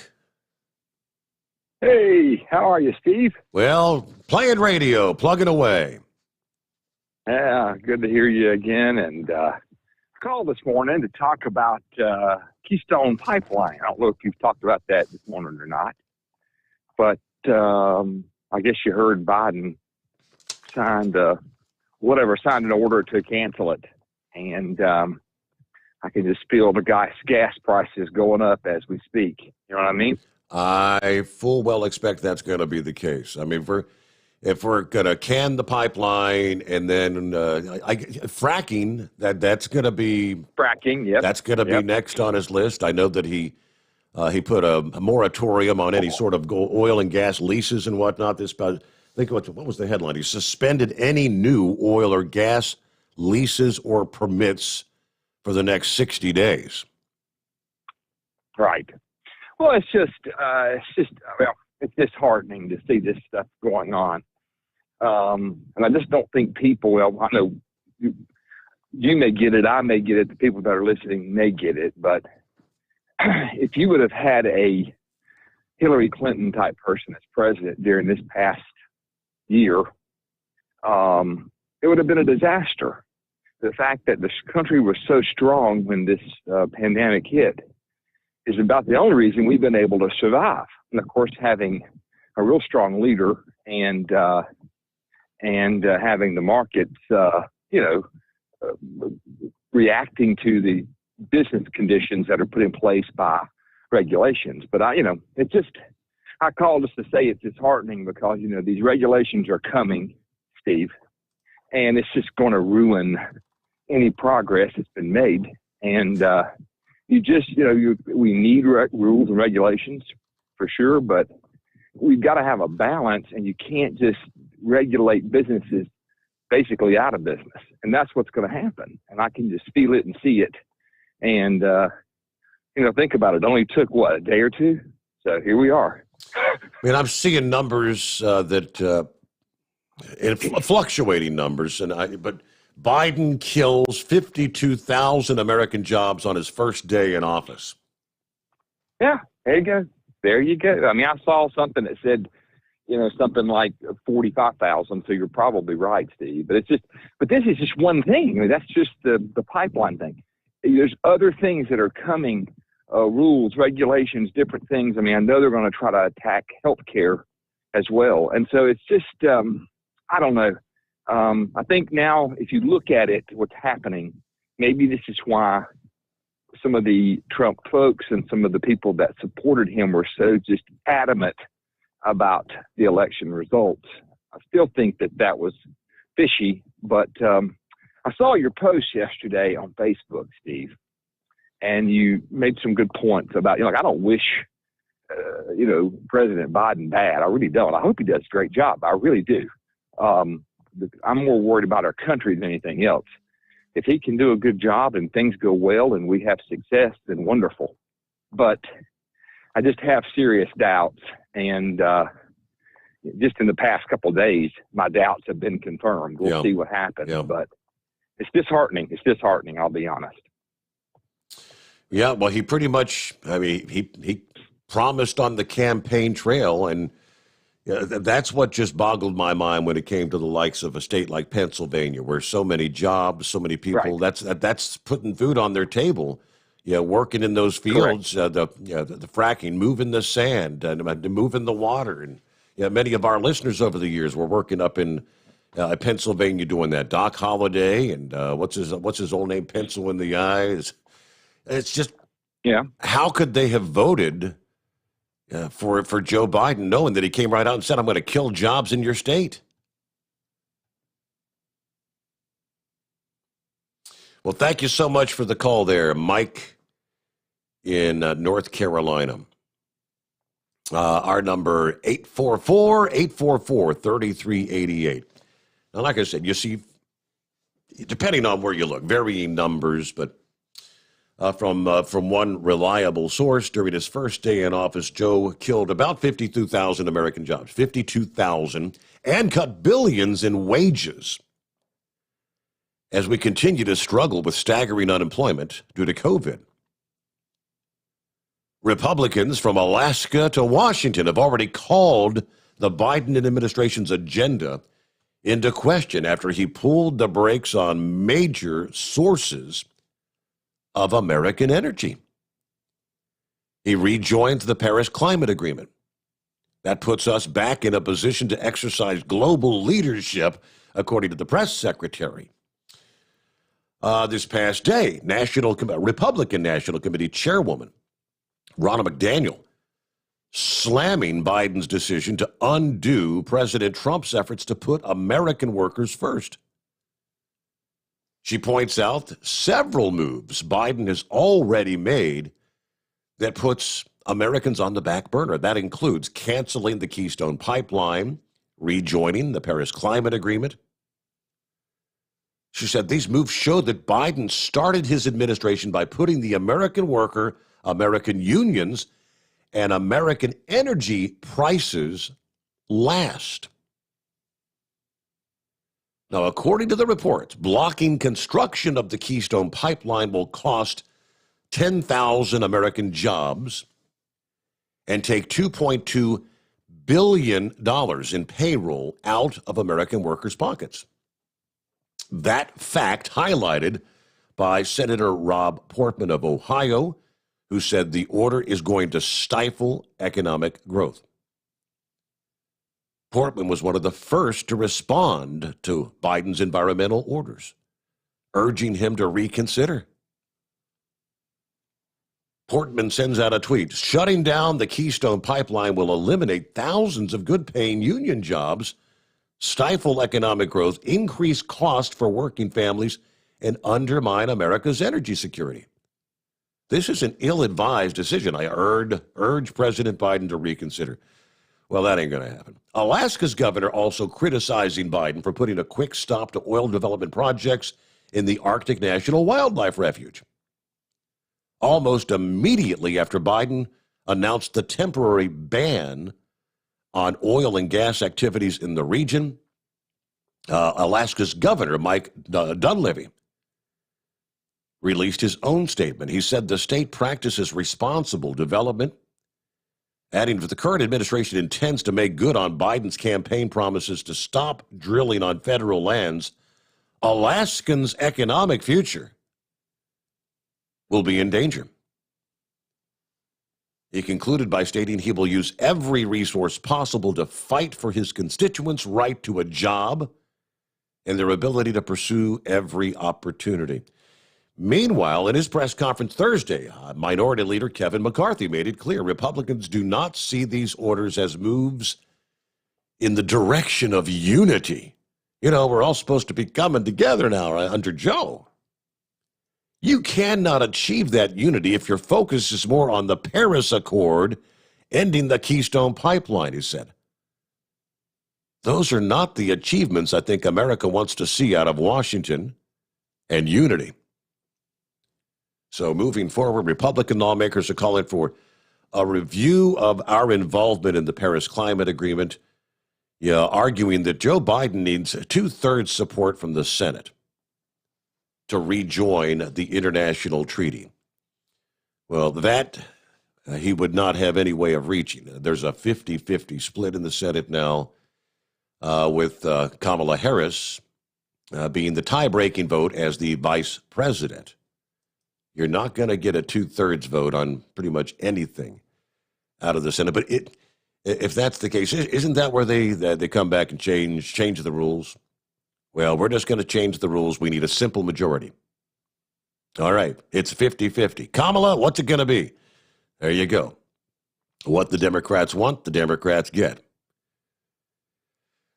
Hey, how are you, Steve? Well, playing radio, plugging away. Yeah, good to hear you again. And I called this morning to talk about Keystone Pipeline. I don't know if you've talked about that this morning or not. But I guess you heard Biden signed an order to cancel it. And I can just feel the gas prices going up as we speak. You know what I mean? I full well expect that's going to be the case. I mean, if we're going to can the pipeline and then fracking, that's going to be fracking. Yep. That's going to be next on his list. I know that he He put a moratorium on any sort of oil and gas leases and whatnot. I think what was the headline? He suspended any new oil or gas leases or permits for the next 60 days. Right. Well, it's just disheartening to see this stuff going on. And I just don't think people, well, I know you may get it, I may get it, the people that are listening may get it, but if you would have had a Hillary Clinton type person as president during this past year, it would have been a disaster. The fact that this country was so strong when this pandemic hit is about the only reason we've been able to survive. And of course, having a real strong leader and having the markets, reacting to the business conditions that are put in place by regulations. But I call just to say it's disheartening because, these regulations are coming, Steve, and it's just going to ruin any progress that's been made. And we need rules and regulations for sure, but we've got to have a balance, and you can't just regulate businesses basically out of business. And that's what's going to happen. And I can just feel it and see it. And, think about it. It only took, a day or two? So here we are. I mean, I'm seeing numbers fluctuating numbers, but Biden kills 52,000 American jobs on his first day in office. Yeah, there you go. There you go. I mean, I saw something that said, something like 45,000. So you're probably right, Steve. But this is just one thing. I mean, that's just the pipeline thing. There's other things that are coming, rules, regulations, different things. I mean, I know they're going to try to attack healthcare as well. And so it's just, I don't know. I think now, if you look at it, what's happening, maybe this is why some of the Trump folks and some of the people that supported him were so just adamant about the election results. I still think that was fishy, but I saw your post yesterday on Facebook, Steve, and you made some good points about, I don't wish, President Biden bad. I really don't. I hope he does a great job. I really do. I'm more worried about our country than anything else. If he can do a good job and things go well and we have success, then wonderful. But I just have serious doubts. And just in the past couple of days, my doubts have been confirmed. We'll see what happens. Yeah. But it's disheartening. It's disheartening, I'll be honest. Yeah, well, he pretty much, he promised on the campaign trail, and that's what just boggled my mind when it came to the likes of a state like Pennsylvania, where so many jobs, so many people, right. That's putting food on their table. Working in those fields, the fracking, moving the sand, and moving the water, and many of our listeners over the years were working up in Pennsylvania doing that. Doc Holliday and what's his old name, Pencil in the Eyes. It's just, how could they have voted for Joe Biden, knowing that he came right out and said, "I'm going to kill jobs in your state"? Well, thank you so much for the call there, Mike in North Carolina. Our number, 844-844-3388. Now, like I said, you see, depending on where you look, varying numbers, but from one reliable source, during his first day in office, Joe killed about 52,000 American jobs, 52,000, and cut billions in wages. As we continue to struggle with staggering unemployment due to COVID. Republicans from Alaska to Washington have already called the Biden administration's agenda into question after he pulled the brakes on major sources of American energy. He rejoined the Paris Climate Agreement. That puts us back in a position to exercise global leadership, according to the press secretary. This past day, Republican National Committee Chairwoman Ronna McDaniel slamming Biden's decision to undo President Trump's efforts to put American workers first. She points out several moves Biden has already made that puts Americans on the back burner. That includes canceling the Keystone Pipeline, rejoining the Paris Climate Agreement. She said these moves show that Biden started his administration by putting the American worker, American unions, and American energy prices last. Now, according to the reports, blocking construction of the Keystone Pipeline will cost 10,000 American jobs and take $2.2 billion in payroll out of American workers' pockets. That fact highlighted by Senator Rob Portman of Ohio, who said the order is going to stifle economic growth. Portman was one of the first to respond to Biden's environmental orders, urging him to reconsider. Portman sends out a tweet. Shutting down the Keystone Pipeline will eliminate thousands of good-paying union jobs, stifle economic growth, increase cost for working families, and undermine America's energy security. This is an ill-advised decision. I urge President Biden to reconsider. Well, that ain't going to happen. Alaska's governor also criticizing Biden for putting a quick stop to oil development projects in the Arctic National Wildlife Refuge. Almost immediately after Biden announced the temporary ban on oil and gas activities in the region, Alaska's governor, Mike Dunleavy, released his own statement. He said the state practices responsible development, adding that the current administration intends to make good on Biden's campaign promises to stop drilling on federal lands. Alaskans' economic future will be in danger. He concluded by stating he will use every resource possible to fight for his constituents' right to a job and their ability to pursue every opportunity. Meanwhile, in his press conference Thursday, Minority Leader Kevin McCarthy made it clear Republicans do not see these orders as moves in the direction of unity. You know, we're all supposed to be coming together now under Joe. You cannot achieve that unity if your focus is more on the Paris Accord ending the Keystone Pipeline, he said. Those are not the achievements I think America wants to see out of Washington and unity. So moving forward, Republican lawmakers are calling for a review of our involvement in the Paris Climate Agreement, arguing that Joe Biden needs two-thirds support from the Senate to rejoin the international treaty. Well, that he would not have any way of reaching. There's a 50-50 split in the Senate now, with Kamala Harris being the tie-breaking vote as the vice president. You're not going to get a two-thirds vote on pretty much anything out of the Senate. But if that's the case, isn't that where they come back and change the rules? Well, we're just going to change the rules. We need a simple majority. All right, it's 50-50. Kamala, what's it going to be? There you go. What the Democrats want, the Democrats get.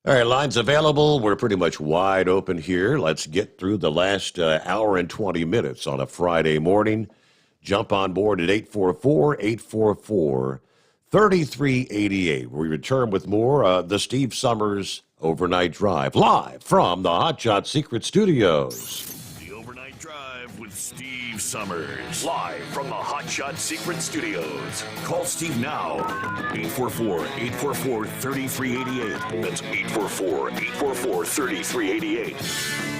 All right, lines available. We're pretty much wide open here. Let's get through the last hour and 20 minutes on a Friday morning. Jump on board at 844-844-3388. We return with more the Steve Sommers Overnight Drive, live from the Hot Shot Secret Studios. The Overnight Drive with Steve Sommers, live from the Hot Shot Secret Studios. Call Steve now, 844-844-3388. That's 844-844-3388.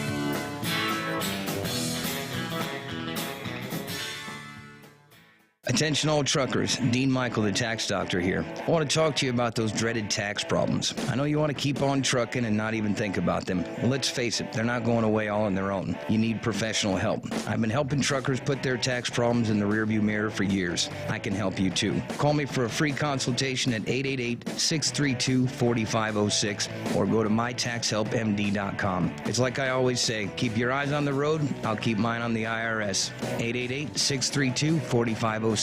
Attention all truckers, Dean Michael, the tax doctor here. I want to talk to you about those dreaded tax problems. I know you want to keep on trucking and not even think about them. Well, let's face it, they're not going away all on their own. You need professional help. I've been helping truckers put their tax problems in the rearview mirror for years. I can help you too. Call me for a free consultation at 888-632-4506 or go to mytaxhelpmd.com. It's like I always say, keep your eyes on the road, I'll keep mine on the IRS. 888-632-4506.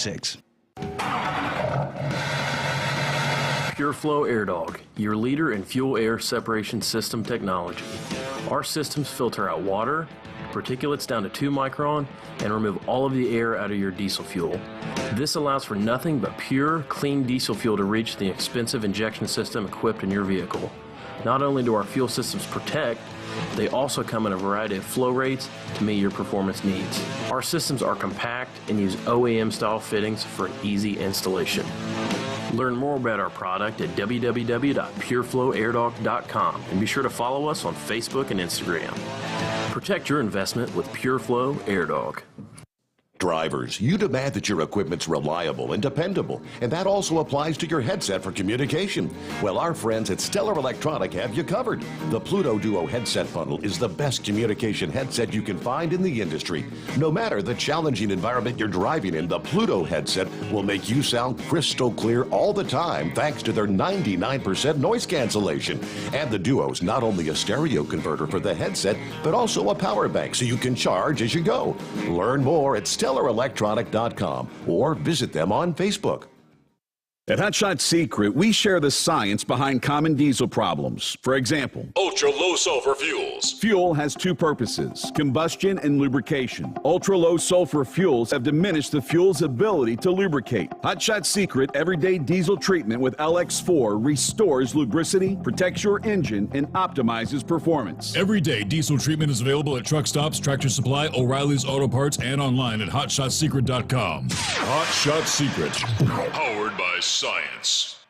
Pure Flow Air Dog, your leader in fuel air separation system technology. Our systems filter out water, particulates down to 2 micron, and remove all of the air out of your diesel fuel. This allows for nothing but pure, clean diesel fuel to reach the expensive injection system equipped in your vehicle. Not only do our fuel systems protect, they also come in a variety of flow rates to meet your performance needs. Our systems are compact and use OEM-style fittings for an easy installation. Learn more about our product at www.pureflowairdog.com and be sure to follow us on Facebook and Instagram. Protect your investment with PureFlow AirDog. Drivers, you demand that your equipment's reliable and dependable, and that also applies to your headset for communication. Well, our friends at Stellar Electronic have you covered. The Pluto Duo headset bundle is the best communication headset you can find in the industry. No matter the challenging environment you're driving in, the Pluto headset will make you sound crystal clear all the time thanks to their 99% noise cancellation. And the Duo's not only a stereo converter for the headset, but also a power bank so you can charge as you go. Learn more at StellarElectronic.com or visit them on Facebook. At Hotshot Secret, we share the science behind common diesel problems. For example, ultra-low sulfur fuels. Fuel has two purposes, combustion and lubrication. Ultra-low sulfur fuels have diminished the fuel's ability to lubricate. Hotshot Secret Everyday Diesel Treatment with LX4 restores lubricity, protects your engine, and optimizes performance. Everyday diesel treatment is available at truck stops, Tractor Supply, O'Reilly's Auto Parts, and online at HotShotSecret.com. Hotshot Secret, powered by science.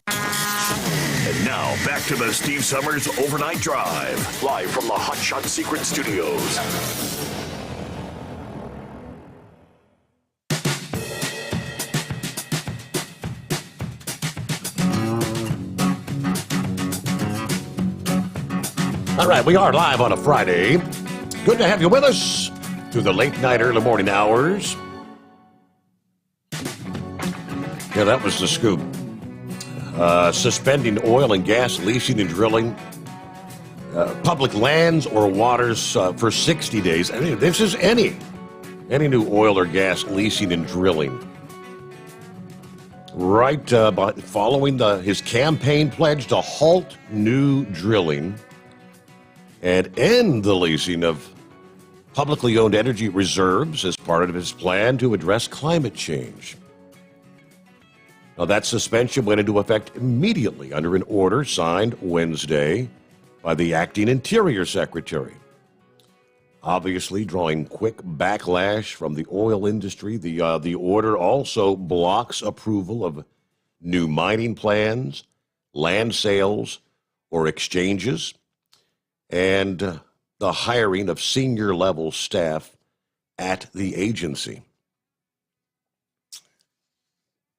And now back to the Steve Summers Overnight Drive, live from the Hotshot Secret Studios. All right, we are live on a Friday. Good to have you with us through the late night, early morning hours. Yeah, that was the scoop. Suspending oil and gas leasing and drilling public lands or waters for 60 days. I mean, this is any new oil or gas leasing and drilling. Right, following his campaign pledge to halt new drilling and end the leasing of publicly owned energy reserves as part of his plan to address climate change. Now, that suspension went into effect immediately under an order signed Wednesday by the acting Interior Secretary. Obviously, drawing quick backlash from the oil industry, the order also blocks approval of new mining plans, land sales, or exchanges, and the hiring of senior-level staff at the agency.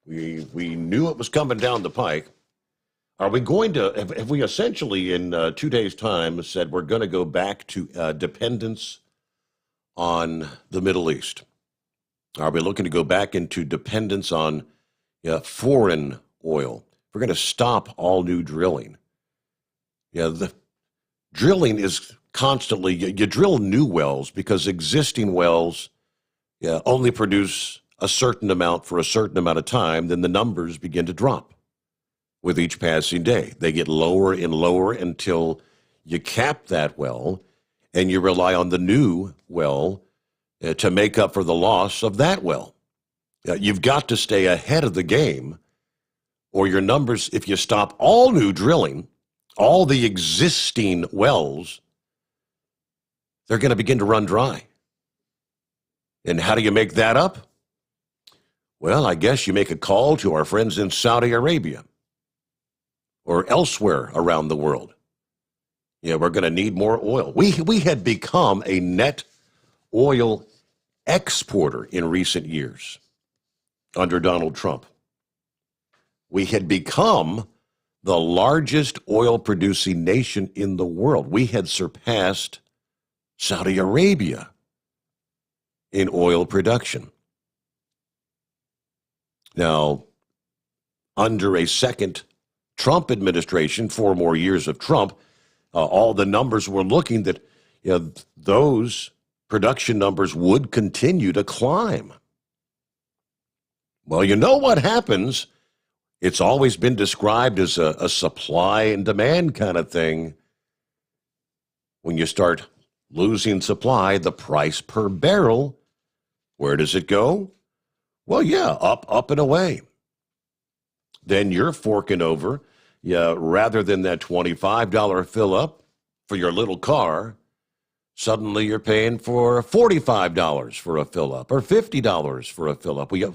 We knew it was coming down the pike. Are we going to, have we essentially in 2 days' time said we're going to go back to dependence on the Middle East? Are we looking to go back into dependence on foreign oil? We're going to stop all new drilling. The drilling is constantly, you drill new wells because existing wells only produce a certain amount for a certain amount of time, then the numbers begin to drop with each passing day. They get lower and lower until you cap that well and you rely on the new well to make up for the loss of that well. You've got to stay ahead of the game or your numbers, if you stop all new drilling, all the existing wells, they're going to begin to run dry. And how do you make that up? Well, I guess you make a call to our friends in Saudi Arabia or elsewhere around the world. We're going to need more oil. We had become a net oil exporter in recent years under Donald Trump. We had become the largest oil-producing nation in the world. We had surpassed Saudi Arabia in oil production. Now, under a second Trump administration, 4 more years of Trump, all the numbers were looking that those production numbers would continue to climb. Well, you know what happens? It's always been described as a supply and demand kind of thing when you start losing supply, the price per barrel, where does it go? Well, yeah, up and away. Then you're forking over, yeah, rather than that $25 fill up for your little car, suddenly you're paying for $45 for a fill up or $50 for a fill up. We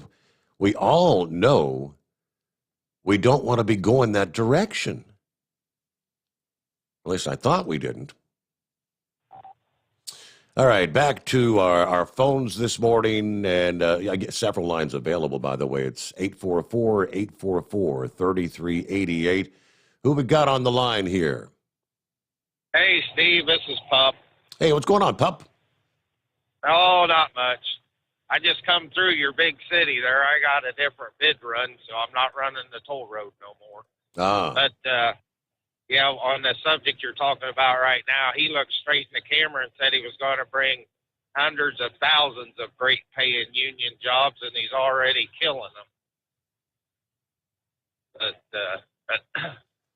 all know we don't want to be going that direction. At least I thought we didn't. All right, back to our phones this morning, and I get several lines available, by the way. It's 844-844-3388. Who we got on the line here? Hey, Steve, this is Pup. Hey, what's going on, Pup? Oh, not much. I just come through your big city there. I got a different bid run, so I'm not running the toll road no more. But, yeah, on the subject you're talking about right now, he looked straight in the camera and said he was going to bring hundreds of thousands of great paying union jobs, and he's already killing them. But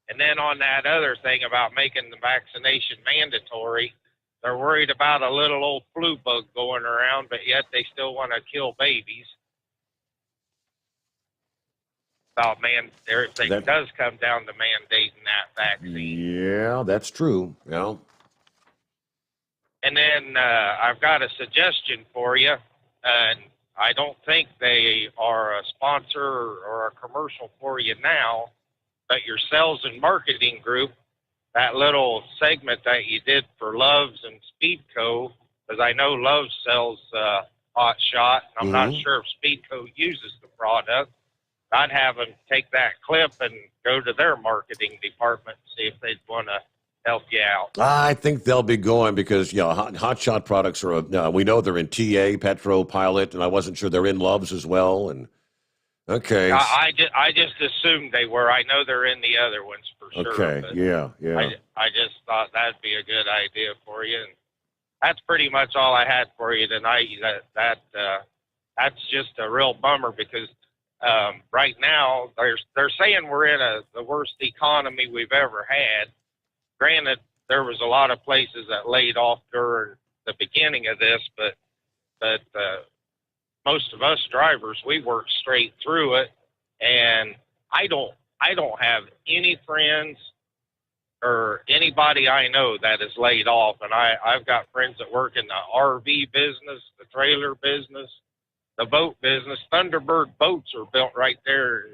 and then on that other thing about making the vaccination mandatory, they're worried about a little old flu bug going around, but yet they still want to kill babies. Oh, man, everything does come down to mandating that vaccine. Yeah, that's true. Yeah. And then I've got a suggestion for you, and I don't think they are a sponsor or a commercial for you now, but your sales and marketing group, that little segment that you did for Love's and Speedco, because I know Love's sells Hot Shot, and I'm not sure if Speedco uses the product. I'd have them take that clip and go to their marketing department and see if they'd want to help you out. I think they'll be going because, Hot Shot products are, we know they're in TA, Petro, Pilot, and I wasn't sure they're in Love's as well. And okay. I just assumed they were. I know they're in the other ones for sure. Okay, yeah. I just thought that'd be a good idea for you. And that's pretty much all I had for you tonight. That's just a real bummer because right now they're saying we're in the worst economy we've ever had. Granted, there was a lot of places that laid off during the beginning of this, but most of us drivers, we work straight through it, and I don't have any friends or anybody I know that is laid off, and I've got friends that work in the RV business, the trailer business, the boat business. Thunderbird boats are built right there in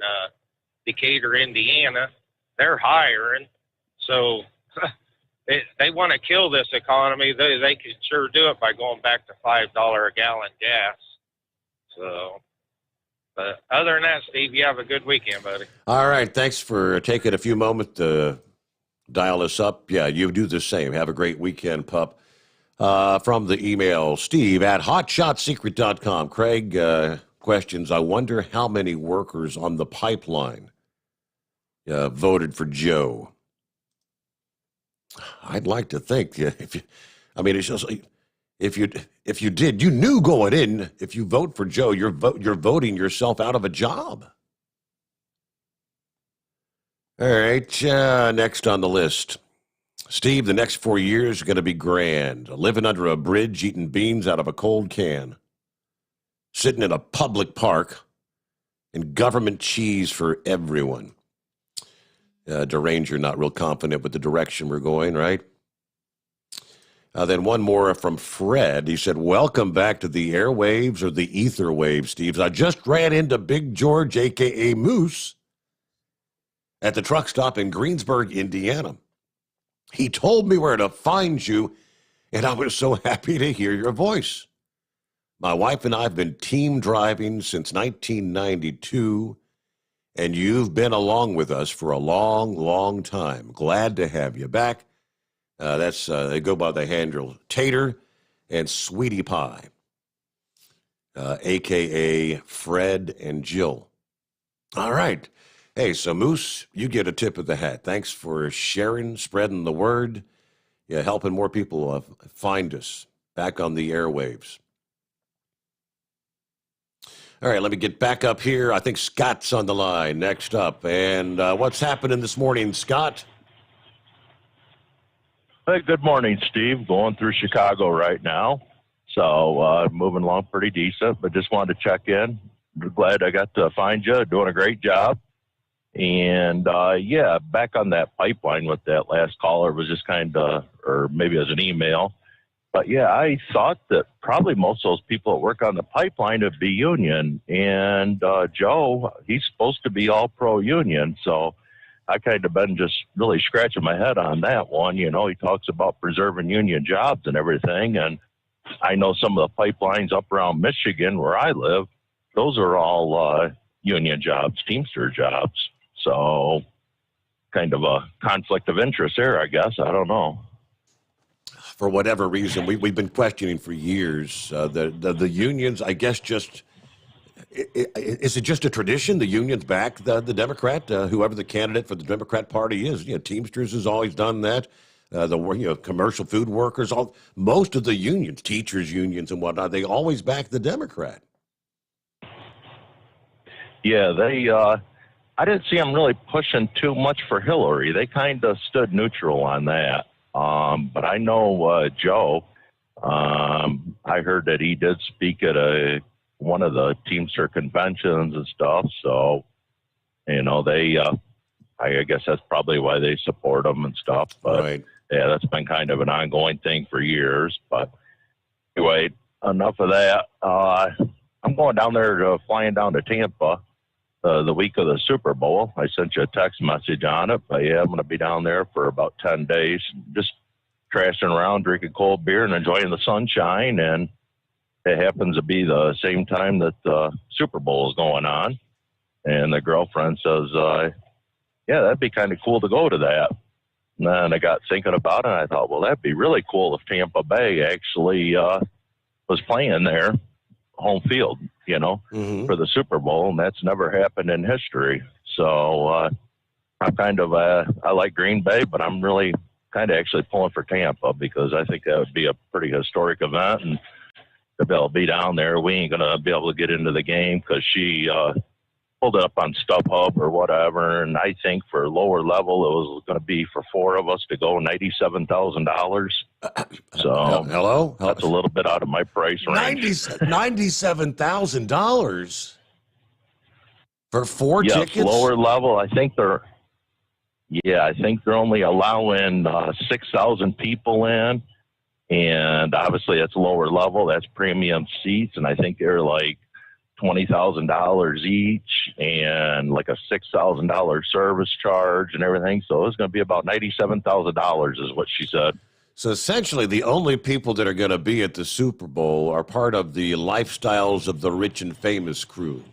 Decatur, Indiana. They're hiring, so they want to kill this economy. They could sure do it by going back to $5 a gallon gas. So, but other than that, Steve, you have a good weekend, buddy. All right. Thanks for taking a few moments to dial us up. Yeah, you do the same. Have a great weekend, Pup. From the email, steve@hotshotsecret.com. Craig questions, I wonder how many workers on the pipeline voted for Joe. I'd like to think it's just like, if you did, you knew going in, if you vote for Joe, you're voting yourself out of a job. All right, next on the list. Steve, the next 4 years are going to be grand. Living under a bridge, eating beans out of a cold can. Sitting in a public park, and government cheese for everyone. Deranger, not real confident with the direction we're going, right? Then one more from Fred. He said, welcome back to the airwaves or the ether waves, Steve. I just ran into Big George, a.k.a. Moose, at the truck stop in Greensburg, Indiana. He told me where to find you, and I was so happy to hear your voice. My wife and I have been team driving since 1992, and you've been along with us for a long, long time. Glad to have you back. They go by the handle Tater and Sweetie Pie, a.k.a. Fred and Jill. All right. Hey, so Moose, you get a tip of the hat. Thanks for sharing, spreading the word, helping more people find us back on the airwaves. All right, let me get back up here. I think Scott's on the line next up. And what's happening this morning, Scott? Hey, good morning, Steve. Going through Chicago right now. So moving along pretty decent, but just wanted to check in. Glad I got to find you. Doing a great job. And yeah, back on that pipeline with that last caller was just kind of, or maybe as an email. But yeah, I thought that probably most of those people that work on the pipeline would be union. And Joe, he's supposed to be all pro union. So I kind of been just really scratching my head on that one. You know, he talks about preserving union jobs and everything. And I know some of the pipelines up around Michigan where I live, those are all union jobs, Teamster jobs. So kind of a conflict of interest there, I guess. I don't know. For whatever reason, we've been questioning for years the unions, I guess, just is it just a tradition? The unions back the Democrat, whoever the candidate for the Democrat Party is. You know, Teamsters has always done that. Commercial food workers, most of the unions, teachers unions and whatnot, they always back the Democrat. Yeah, they. I didn't see them really pushing too much for Hillary. They kind of stood neutral on that. But I know Joe. I heard that he did speak at one of the Teamster conventions and stuff. So, you know, they. I guess that's probably why they support him and stuff. But right. Yeah, that's been kind of an ongoing thing for years. But anyway, enough of that. I'm going down there, flying down to Tampa the week of the Super Bowl. I sent you a text message on it. But yeah, I'm going to be down there for about 10 days, just trashing around, drinking cold beer and enjoying the sunshine. And it happens to be the same time that the Super Bowl is going on. And the girlfriend says, yeah, that'd be kind of cool to go to that. And then I got thinking about it, and I thought, well, that'd be really cool if Tampa Bay actually was playing there, home field, you know, for the Super Bowl, and that's never happened in history. So I'm kind of, I like Green Bay, but I'm really kind of actually pulling for Tampa because I think that would be a pretty historic event, and to be able to be down there, we ain't going to be able to get into the game because she pulled it up on StubHub or whatever, and I think for lower level it was going to be for four of us to go $97,000. So hello, that's a little bit out of my price range. $97,000 for four tickets. Lower level. I think they're only allowing 6,000 people in, and obviously that's lower level. That's premium seats, and I think they're like $20,000 each and like a $6,000 service charge and everything. So it's going to be about $97,000 is what she said. So essentially the only people that are going to be at the Super Bowl are part of the lifestyles of the rich and famous crew.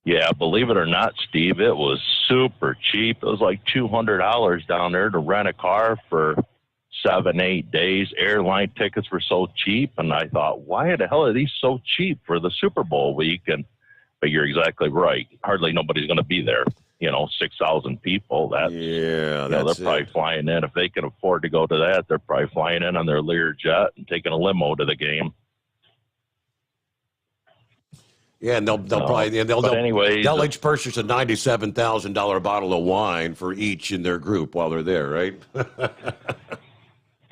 Yeah, believe it or not, Steve, it was super cheap. It was like $200 down there to rent a car for 7-8 days. Airline tickets were so cheap, and I thought, why the hell are these so cheap for the Super Bowl week? But you're exactly right. Hardly nobody's going to be there. 6,000 people. That's they're probably flying in. If they can afford to go to that, they're probably flying in on their Learjet and taking a limo to the game. Yeah, and they'll each purchase a $97,000 bottle of wine for each in their group while they're there, right?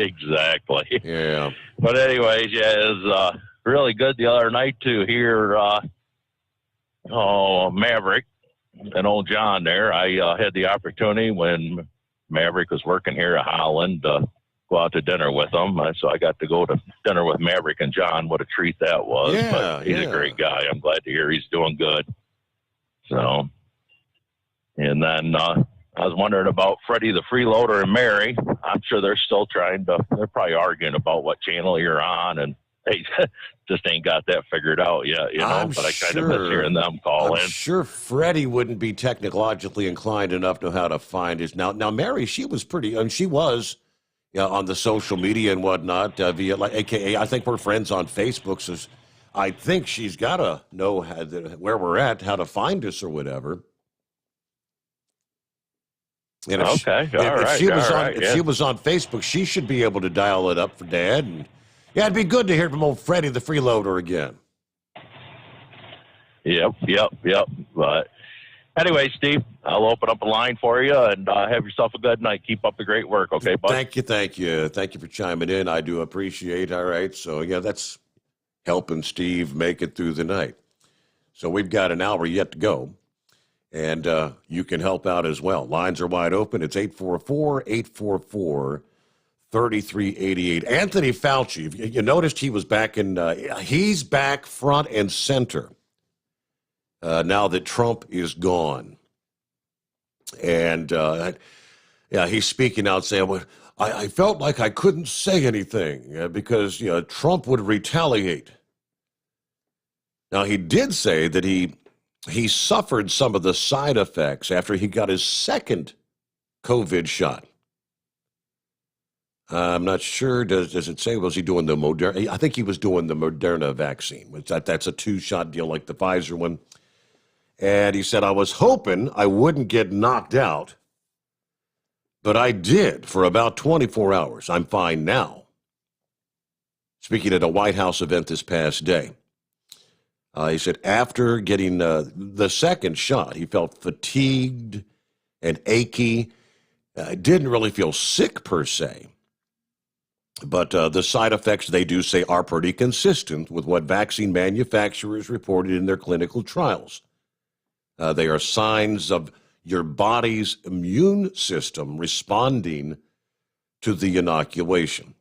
Exactly. Yeah. But anyways, yeah, it was really good the other night to hear Maverick and old John there. I had the opportunity when Maverick was working here at Holland to go out to dinner with him. So I got to go to dinner with Maverick and John. What a treat that was. Yeah, but he's a great guy. I'm glad to hear he's doing good. So, and then I was wondering about Freddie the Freeloader and Mary. I'm sure they're still they're probably arguing about what channel you're on, and they just ain't got that figured out yet, but I kind of miss hearing them call in. I'm sure Freddie wouldn't be technologically inclined enough to know how to find his. Now Mary, she was pretty, and she was on the social media and whatnot, via, AKA, I think we're friends on Facebook, so I think she's got to know where we're at, how to find us or whatever. And if she was on Facebook, she should be able to dial it up for Dad. And yeah, it'd be good to hear from old Freddie the Freeloader again. Yep. But Anyway, Steve, I'll open up a line for you and have yourself a good night. Keep up the great work, okay, bud? Thank you. Thank you for chiming in. I do appreciate. All right, so yeah, that's helping Steve make it through the night. So we've got an hour yet to go, and you can help out as well. Lines are wide open. It's 844-844-3388. Anthony Fauci, you noticed he was back he's back front and center now that Trump is gone. And, he's speaking out saying, well, I felt like I couldn't say anything because, Trump would retaliate. Now, he did say that he suffered some of the side effects after he got his second COVID shot. I'm not sure. Does it say, was he doing the Moderna? I think he was doing the Moderna vaccine. That's a 2-shot deal like the Pfizer one. And he said, I was hoping I wouldn't get knocked out, but I did for about 24 hours. I'm fine now. Speaking at a White House event this past day, he said after getting the second shot, he felt fatigued and achy. Didn't really feel sick per se. But the side effects, they do say, are pretty consistent with what vaccine manufacturers reported in their clinical trials. They are signs of your body's immune system responding to the inoculation.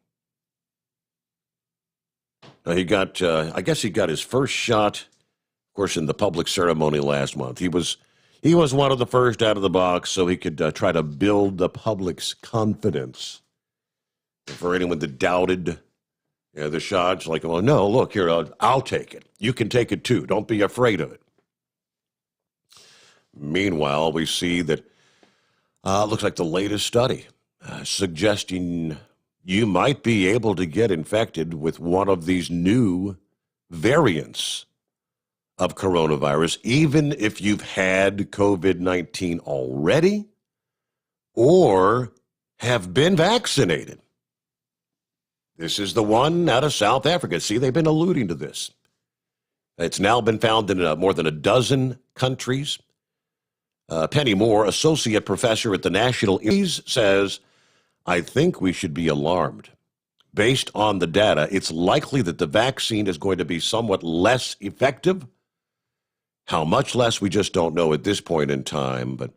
Now he got, I guess he got his first shot, of course, in the public ceremony last month. He was one of the first out of the box, so he could try to build the public's confidence. For anyone that doubted the shots, like, well, no, look here, I'll take it. You can take it too. Don't be afraid of it. Meanwhile, we see that looks like the latest study suggesting you might be able to get infected with one of these new variants of coronavirus, even if you've had COVID-19 already or have been vaccinated. This is the one out of South Africa. See, they've been alluding to this. It's now been found in more than a dozen countries. Penny Moore, associate professor at the National Institute, says, I think we should be alarmed. Based on the data, it's likely that the vaccine is going to be somewhat less effective. How much less, we just don't know at this point in time. But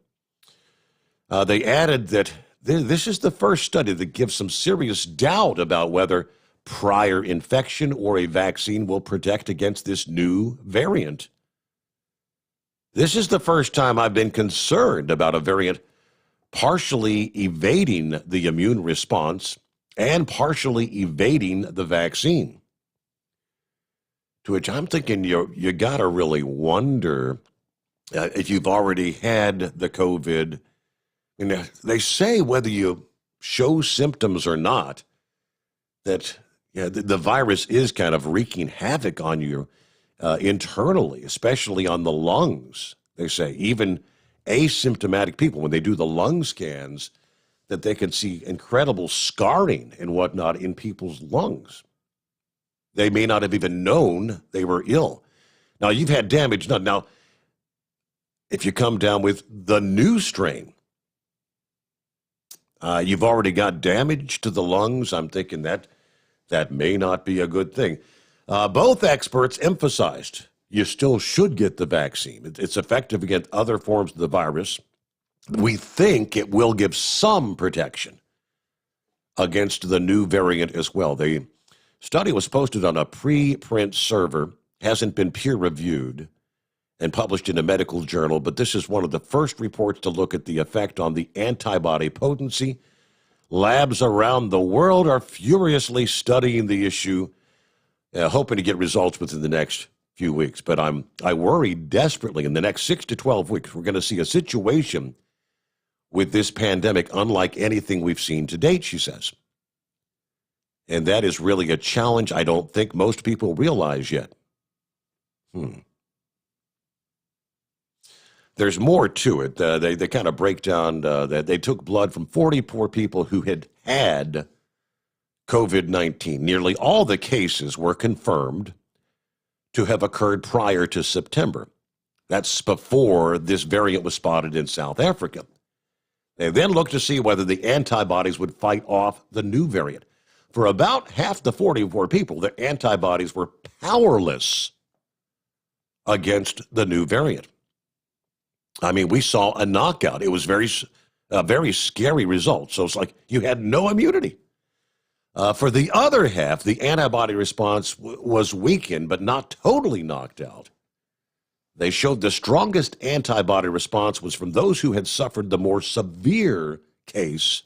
they added that this is the first study that gives some serious doubt about whether prior infection or a vaccine will protect against this new variant. This is the first time I've been concerned about a variant partially evading the immune response and partially evading the vaccine. To which I'm thinking you got to really wonder if you've already had the COVID. And they say whether you show symptoms or not, that the virus is kind of wreaking havoc on you internally, especially on the lungs. They say even asymptomatic people, when they do the lung scans, that they can see incredible scarring and whatnot in people's lungs. They may not have even known they were ill. Now, you've had damage. Now, if you come down with the new strain, you've already got damage to the lungs. I'm thinking that may not be a good thing. Both experts emphasized you still should get the vaccine. It's effective against other forms of the virus. We think it will give some protection against the new variant as well. The study was posted on a preprint server, hasn't been peer-reviewed, and published in a medical journal, but this is one of the first reports to look at the effect on the antibody potency. Labs around the world are furiously studying the issue, hoping to get results within the next few weeks. But I worry desperately in the next 6 to 12 weeks, we're going to see a situation with this pandemic unlike anything we've seen to date, she says. And that is really a challenge I don't think most people realize yet. There's more to it. They kind of break down that they took blood from 44 people who had COVID-19. Nearly all the cases were confirmed to have occurred prior to September. That's before this variant was spotted in South Africa. They then looked to see whether the antibodies would fight off the new variant. For about half the 44 people, the antibodies were powerless against the new variant. I mean, we saw a knockout. It was a very scary result. So it's like you had no immunity. For the other half, the antibody response was weakened, but not totally knocked out. They showed the strongest antibody response was from those who had suffered the more severe case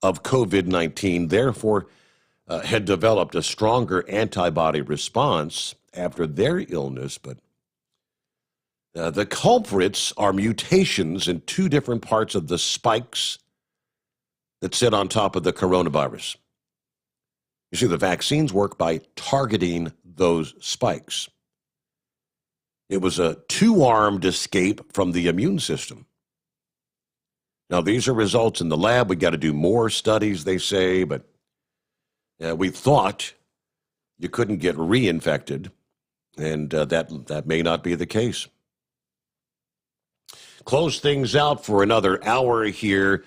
of COVID-19, therefore had developed a stronger antibody response after their illness. But the culprits are mutations in two different parts of the spikes that sit on top of the coronavirus. You see, the vaccines work by targeting those spikes. It was a two-armed escape from the immune system. Now, these are results in the lab. We got to do more studies, they say, but we thought you couldn't get reinfected, and that may not be the case. Close things out for another hour here.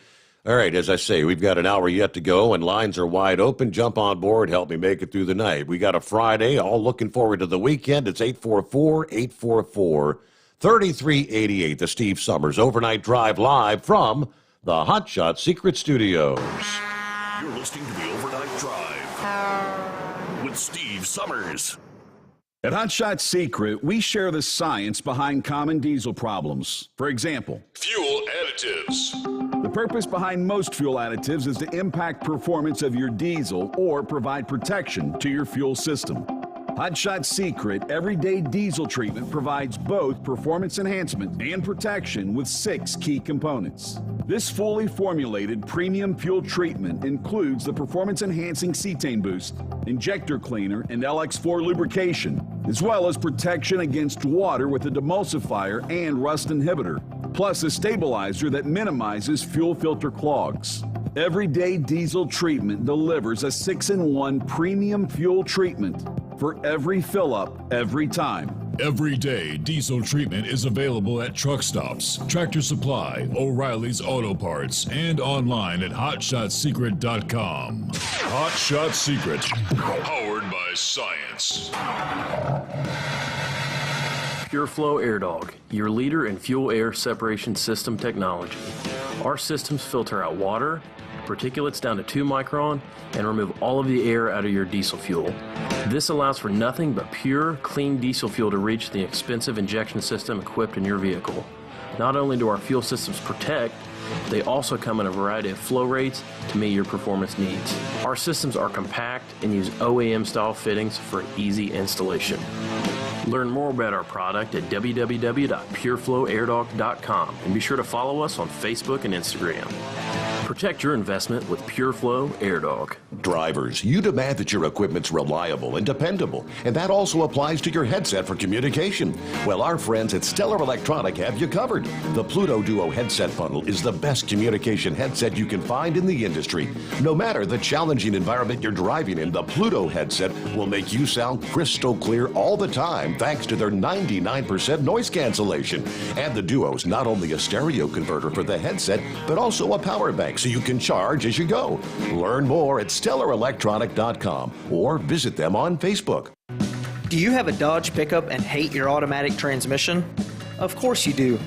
All right, as I say, we've got an hour yet to go, and lines are wide open. Jump on board, help me make it through the night. We got a Friday, all looking forward to the weekend. It's 844-844-3388, the Steve Sommers Overnight Drive live from the Hot Shot Secret Studios. You're listening to the Overnight Drive with Steve Sommers. At Hot Shot Secret, we share the science behind common diesel problems. For example, Fuel additives. the purpose behind most fuel additives is to impact performance of your diesel or provide protection to your fuel system. Hot Shot Secret Everyday Diesel Treatment provides both performance enhancement and protection with 6 key components. This fully formulated premium fuel treatment includes the performance-enhancing cetane boost, injector cleaner, and LX4 lubrication, as well as protection against water with a demulsifier and rust inhibitor, plus a stabilizer that minimizes fuel filter clogs. Everyday Diesel Treatment delivers a 6-in-1 premium fuel treatment for every fill-up, every time. Everyday Diesel Treatment is available at truck stops, Tractor Supply, O'Reilly's Auto Parts, and online at HotShotSecret.com. Hot Shot Secret, powered by science. PureFlow Air Dog, your leader in fuel air separation system technology. Our systems filter out water, particulates down to 2 micron, and remove all of the air out of your diesel fuel. This allows for nothing but pure, clean diesel fuel to reach the expensive injection system equipped in your vehicle. Not only do our fuel systems protect, they also come in a variety of flow rates to meet your performance needs. Our systems are compact and use OEM-style fittings for easy installation. Learn more about our product at www.pureflowairdog.com and be sure to follow us on Facebook and Instagram. Protect your investment with PureFlow Air Dog. Drivers, you demand that your equipment's reliable and dependable, and that also applies to your headset for communication. Well, our friends at Stellar Electronic have you covered. The Pluto Duo headset bundle is the best communication headset you can find in the industry. No matter the challenging environment you're driving in, the Pluto headset will make you sound crystal clear all the time thanks to their 99% noise cancellation. And the Duo's not only a stereo converter for the headset, but also a power bank so you can charge as you go. Learn more at StellarElectronic.com or visit them on Facebook. Do you have a Dodge pickup and hate your automatic transmission? Of course you do.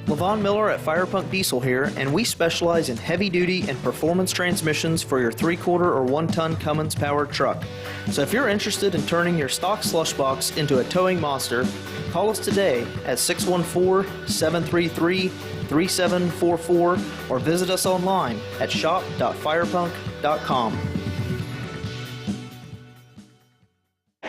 Levon Miller at Firepunk Diesel here, and we specialize in heavy-duty and performance transmissions for your 3/4 or 1-ton Cummins-powered truck. So if you're interested in turning your stock slush box into a towing monster, call us today at 614-733-3744 or visit us online at shop.firepunk.com.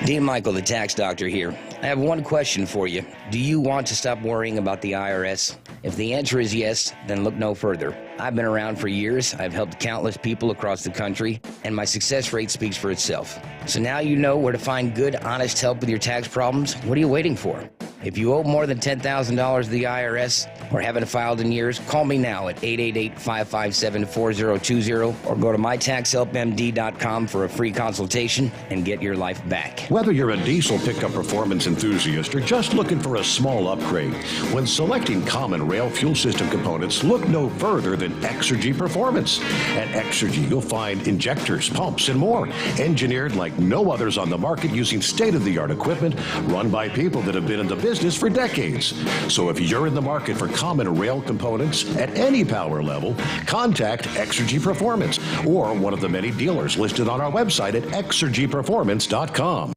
Dean Michael, the tax doctor here. I have one question for you. Do you want to stop worrying about the IRS? If the answer is yes, then look no further. I've been around for years. I've helped countless people across the country, and my success rate speaks for itself. So now you know where to find good, honest help with your tax problems. What are you waiting for? If you owe more than $10,000 to the IRS or haven't filed in years, call me now at 888-557-4020 or go to mytaxhelpmd.com for a free consultation and get your life back. Whether you're a diesel pickup performance enthusiast or just looking for a small upgrade, when selecting common rail fuel system components, look no further than Exergy Performance. At Exergy, you'll find injectors, pumps, and more, engineered like no others on the market using state-of-the-art equipment run by people that have been in the business for decades. So if you're in the market for common rail components at any power level, contact Exergy Performance or one of the many dealers listed on our website at exergyperformance.com.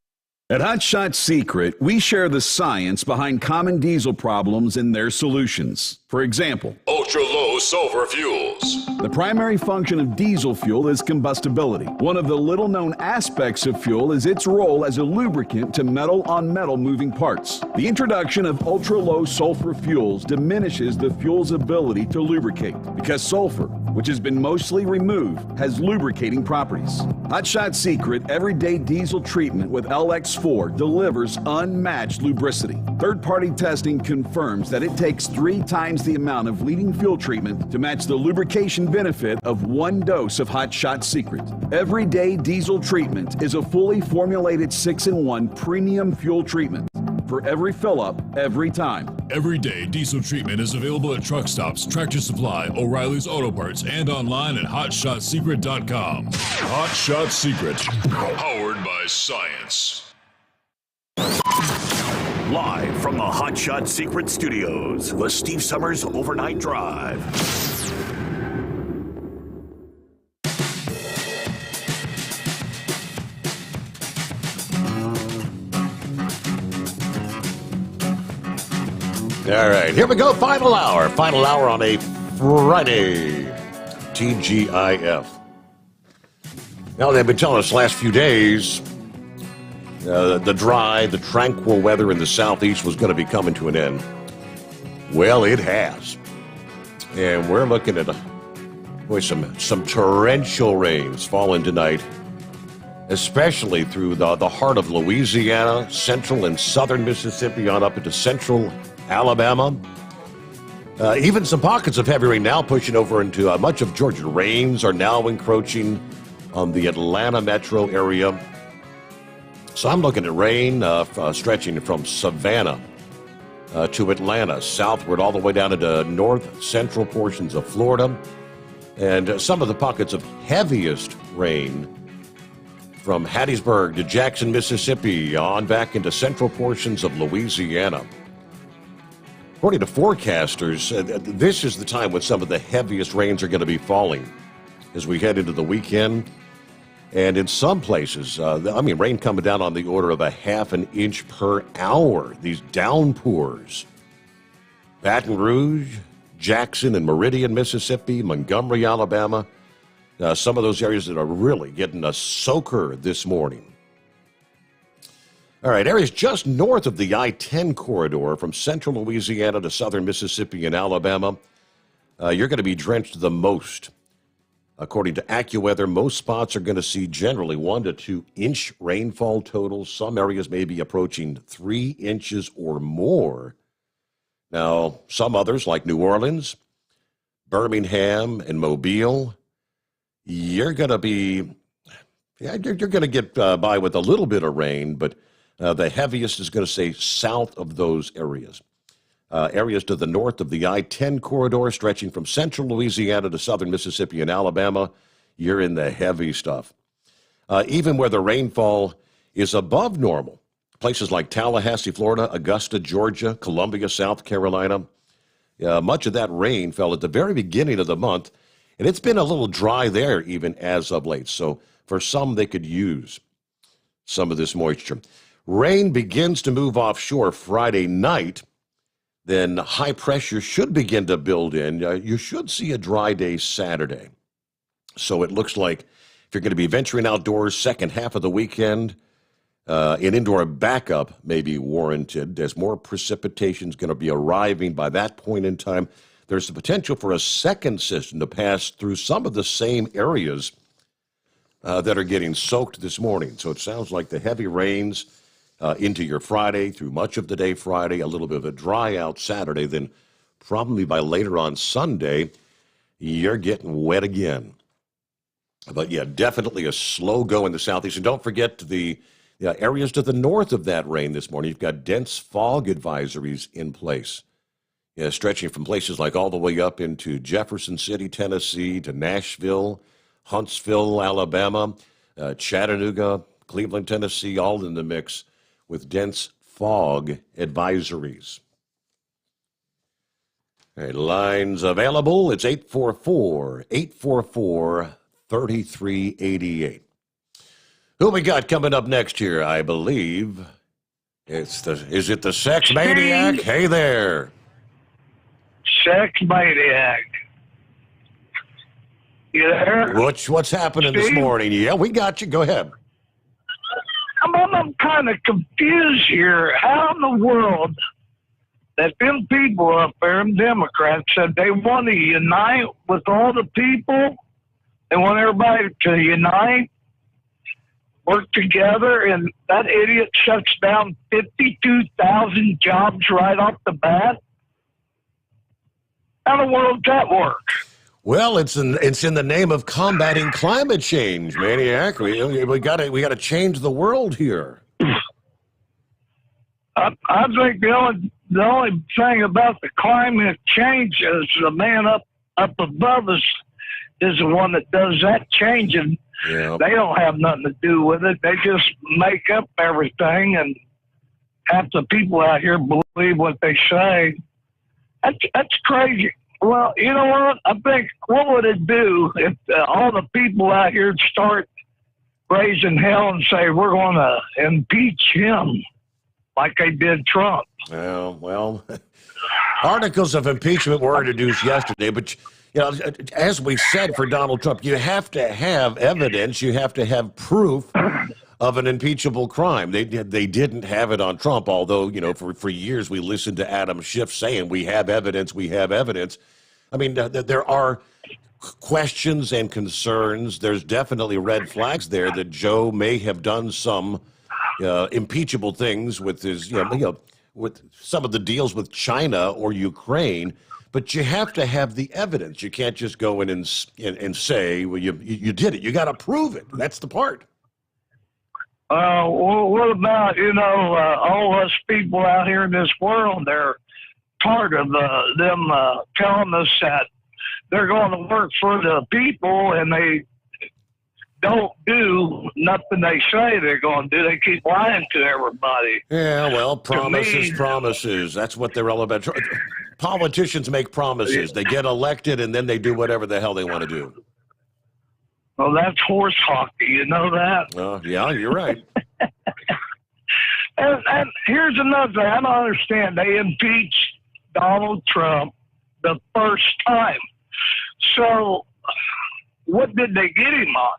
At Hot Shot Secret, we share the science behind common diesel problems and their solutions. For example, Ultra-low sulfur fuels. the primary function of diesel fuel is combustibility. One of the little-known aspects of fuel is its role as a lubricant to metal-on-metal moving parts. The introduction of ultra-low sulfur fuels diminishes the fuel's ability to lubricate because sulfur, which has been mostly removed, has lubricating properties. Hot Shot Secret Everyday Diesel Treatment with LX4 delivers unmatched lubricity. Third-party testing confirms that it takes 3 times the amount of leading fuel treatment to match the lubrication benefit of 1 dose of Hot Shot Secret. Everyday Diesel Treatment is a fully formulated 6-in-1 premium fuel treatment for every fill-up, every time. Everyday diesel treatment is available at truck stops, Tractor Supply, O'Reilly's Auto Parts, and online at hotshotsecret.com. Hot Shot Secret, powered by science. Live from the Hot Shot Secret Studios, the Steve Summers Overnight Drive. All right, here we go. Final hour on a Friday. TGIF. Now, they've been telling us the last few days the dry, the tranquil weather in the southeast was going to be coming to an end. Well, it has. And we're looking at some torrential rains falling tonight, especially through the heart of Louisiana, central and southern Mississippi, on up into central Alabama. Even some pockets of heavy rain now pushing over into much of Georgia. Rains are now encroaching on the Atlanta metro area. So I'm looking at rain stretching from Savannah to Atlanta, southward all the way down into north central portions of Florida. And some of the pockets of heaviest rain from Hattiesburg to Jackson, Mississippi, on back into central portions of Louisiana. According to forecasters, this is the time when some of the heaviest rains are going to be falling as we head into the weekend. And in some places, rain coming down on the order of a half an inch per hour. These downpours. Baton Rouge, Jackson and Meridian, Mississippi, Montgomery, Alabama. Some of those areas that are really getting a soaker this morning. All right, areas just north of the I-10 corridor from central Louisiana to southern Mississippi and Alabama, you're going to be drenched the most. According to AccuWeather, most spots are going to see generally 1 to 2 inch rainfall totals. Some areas may be approaching 3 inches or more. Now, some others, like New Orleans, Birmingham, and Mobile, you're going to get by with a little bit of rain, but the heaviest is going to stay south of those areas. Areas to the north of the I-10 corridor, stretching from central Louisiana to southern Mississippi and Alabama, you're in the heavy stuff. Even where the rainfall is above normal, places like Tallahassee, Florida, Augusta, Georgia, Columbia, South Carolina, much of that rain fell at the very beginning of the month, and it's been a little dry there even as of late. So for some, they could use some of this moisture. Rain begins to move offshore Friday night. Then high pressure should begin to build in. You should see a dry day Saturday. So it looks like if you're going to be venturing outdoors second half of the weekend, an indoor backup may be warranted as more precipitation is going to be arriving by that point in time. There's the potential for a second system to pass through some of the same areas that are getting soaked this morning. So it sounds like the heavy rains into your Friday, through much of the day Friday, a little bit of a dry out Saturday, then probably by later on Sunday, you're getting wet again. But yeah, definitely a slow go in the southeast. And don't forget the areas to the north of that rain this morning. You've got dense fog advisories in place, stretching from places like all the way up into Jefferson City, Tennessee, to Nashville, Huntsville, Alabama, Chattanooga, Cleveland, Tennessee, all in the mix with dense fog advisories. All right, lines available. It's 844-3388. Who we got coming up next here? I believe is it the Sex Maniac? Hey there. Sex Maniac. You there? What's happening this morning? Yeah, we got you. Go ahead. I'm kind of confused here. How in the world that them people up there, them Democrats, said they want to unite with all the people? They want everybody to unite, work together, and that idiot shuts down 52,000 jobs right off the bat? How in the world does that work? Well, it's in the name of combating climate change, Maniac. We got to change the world here. I think the only thing about the climate change is the man up above us is the one that does that changing. Yeah. They don't have nothing to do with it. They just make up everything, and half the people out here believe what they say. That's crazy. Well, you know what? I think, what would it do if all the people out here start raising hell and say, we're going to impeach him like they did Trump? Well, articles of impeachment were introduced yesterday, but as we said for Donald Trump, you have to have evidence, you have to have proof of an impeachable crime. They didn't have it on Trump, although, for years we listened to Adam Schiff saying, we have evidence, we have evidence. I mean, there are questions and concerns. There's definitely red flags there that Joe may have done some impeachable things with his, with some of the deals with China or Ukraine. But you have to have the evidence. You can't just go in and say, well, you did it. You got to prove it. That's the part. Well, what about, all us people out here in this world? They're part of them telling us that they're going to work for the people, and they don't do nothing they say they're going to do. They keep lying to everybody. Yeah, well, promises. That's what they're all about. Politicians make promises. They get elected, and then they do whatever the hell they want to do. Well, that's horse hockey. You know that? Yeah, you're right. And here's another thing. I don't understand. They impeached Donald Trump the first time. So what did they get him on?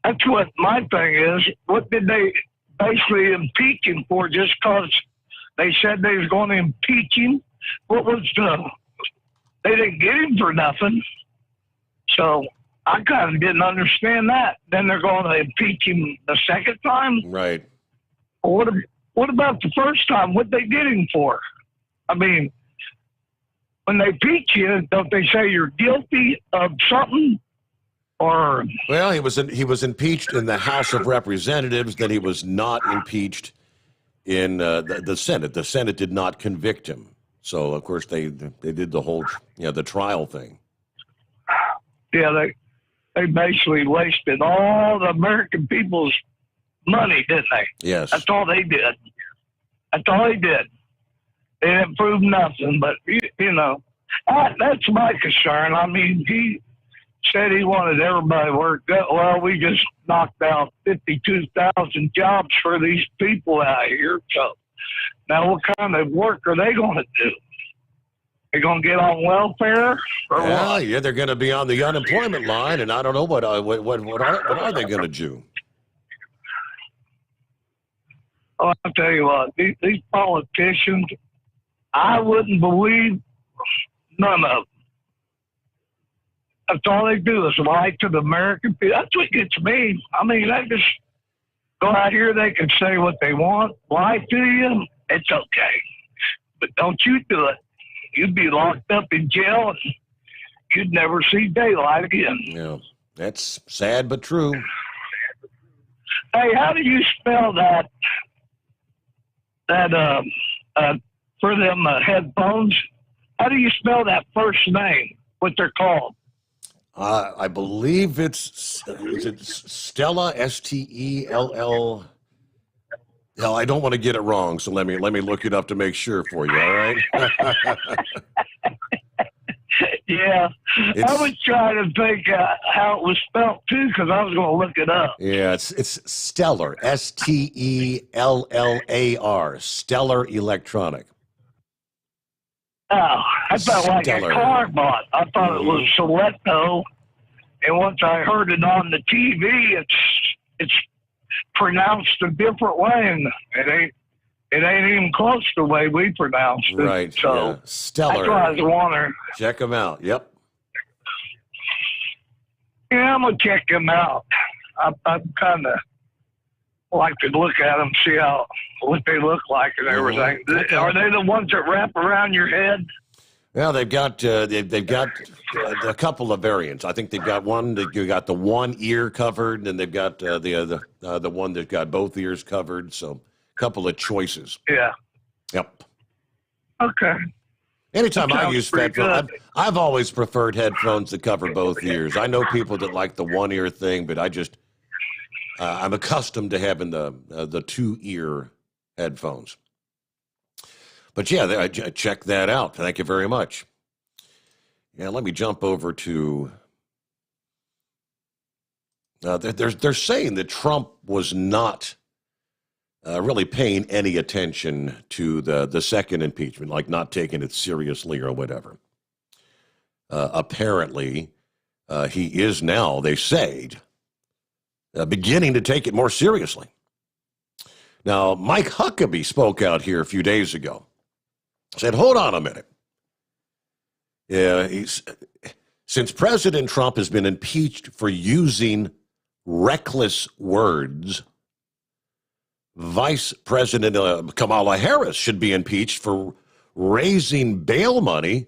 That's what my thing is. What did they basically impeach him for? Just because they said they was going to impeach him? What was they didn't get him for nothing. So I kind of didn't understand that. Then they're going to impeach him the second time? Right. What about the first time? What they get him for? I mean, when they impeach you, don't they say you're guilty of something? Or well, he was impeached in the House of Representatives. Then he was not impeached in the Senate. The Senate did not convict him. So of course they did the whole the trial thing. Yeah, they basically wasted all the American people's money, didn't they? Yes. That's all they did. That's all they did. They didn't prove nothing, but, that's my concern. I mean, he said he wanted everybody to work. Well, we just knocked out 52,000 jobs for these people out here. So now what kind of work are they going to do? They're going to get on welfare or what? Yeah, they're going to be on the unemployment line, and I don't know what are they going to do? Oh, I'll tell you what, these politicians, I wouldn't believe none of them. That's all they do is lie to the American people. That's what gets me. I mean, go out here, they can say what they want, lie to you, it's okay. But don't you do it. You'd be locked up in jail and you'd never see daylight again. Yeah, that's sad but true. Hey, how do you spell that for them headphones? How do you spell that first name, what they're called? I believe is it Stella, Stell? Hell, I don't want to get it wrong, so let me look it up to make sure for you, all right? Yeah, I was trying to think how it was spelled, too, because I was going to look it up. Yeah, it's Stellar, Stellar, Stellar Electronic. Oh, I felt like Stellar. a car bought. I thought it was Selecto, and once I heard it on the TV, it's pronounced a different way, and it ain't even close to the way we pronounced it. Right. So yeah. Stellar. that's why I was wondering. Check them out. Yep. Yeah, I'm gonna check them out. I kind of like to look at them, see what they look like and everything. Okay. Are they the ones that wrap around your head? Well, they've got they've got a couple of variants. I think they've got one that you got the one ear covered, and they've got the one that got both ears covered. So, a couple of choices. Yeah. Yep. Okay. Anytime I Sounds use pretty headphones, good. I've always preferred headphones that cover both ears. I know people that like the one ear thing, but I just I'm accustomed to having the two ear headphones. But yeah, check that out. Thank you very much. Yeah, let me jump over to. They're saying that Trump was not really paying any attention to the second impeachment, like not taking it seriously or whatever. Apparently, he is now, they say, beginning to take it more seriously. Now, Mike Huckabee spoke out here a few days ago. Said, hold on a minute. Since President Trump has been impeached for using reckless words, Vice President Kamala Harris should be impeached for raising bail money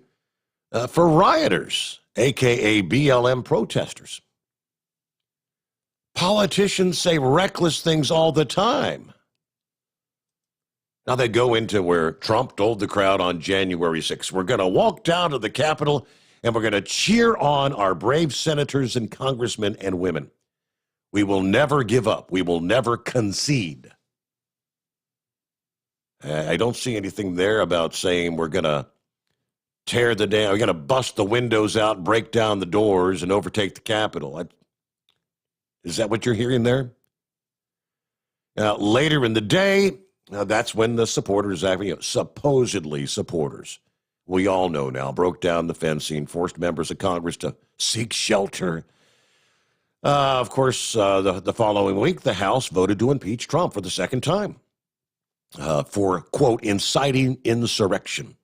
for rioters, a.k.a. BLM protesters. Politicians say reckless things all the time. Now they go into where Trump told the crowd on January 6th, we're going to walk down to the Capitol and we're going to cheer on our brave senators and congressmen and women. We will never give up. We will never concede. I don't see anything there about saying we're going to tear we're going to bust the windows out, break down the doors, and overtake the Capitol. Is that what you're hearing there? Now, later in the day, that's when the supporters, supposedly supporters, we all know now, broke down the fencing, forced members of Congress to seek shelter. Of course, the following week, the House voted to impeach Trump for the second time for, quote, inciting insurrection.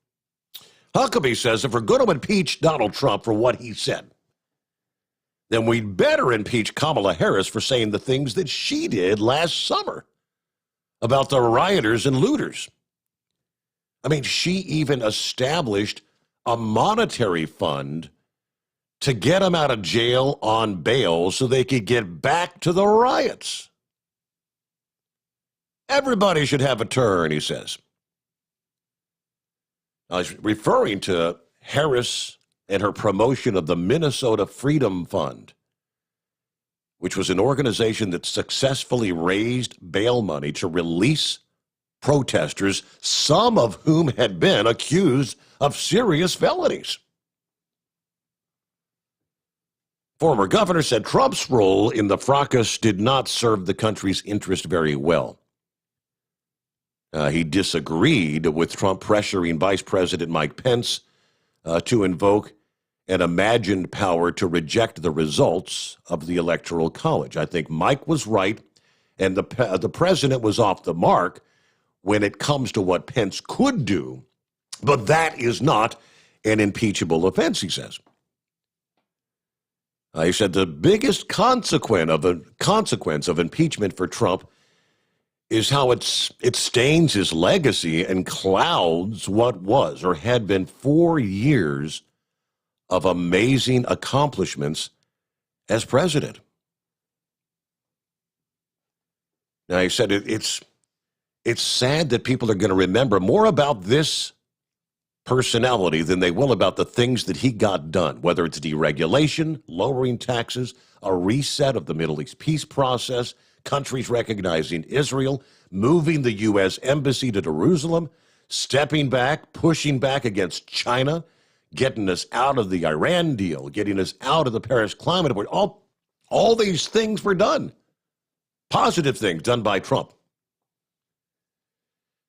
Huckabee says if we're going to impeach Donald Trump for what he said, then we'd better impeach Kamala Harris for saying the things that she did last summer about the rioters and looters. I mean, she even established a monetary fund to get them out of jail on bail so they could get back to the riots. Everybody should have a turn, he says. Now, he's referring to Harris and her promotion of the Minnesota Freedom Fund, which was an organization that successfully raised bail money to release protesters, some of whom had been accused of serious felonies. Former governor said Trump's role in the fracas did not serve the country's interest very well. He disagreed with Trump pressuring Vice President Mike Pence to invoke an imagined power to reject the results of the Electoral College. I think Mike was right, and the president was off the mark when it comes to what Pence could do, but that is not an impeachable offense, he says. He said the biggest consequence of impeachment for Trump is how it stains his legacy and clouds what was or had been 4 years of amazing accomplishments as president. Now, he said it's sad that people are going to remember more about this personality than they will about the things that he got done, whether it's deregulation, lowering taxes, a reset of the Middle East peace process, countries recognizing Israel, moving the U.S. embassy to Jerusalem, stepping back, pushing back against China, getting us out of the Iran deal, getting us out of the Paris Climate Accord. All these things were done. Positive things done by Trump.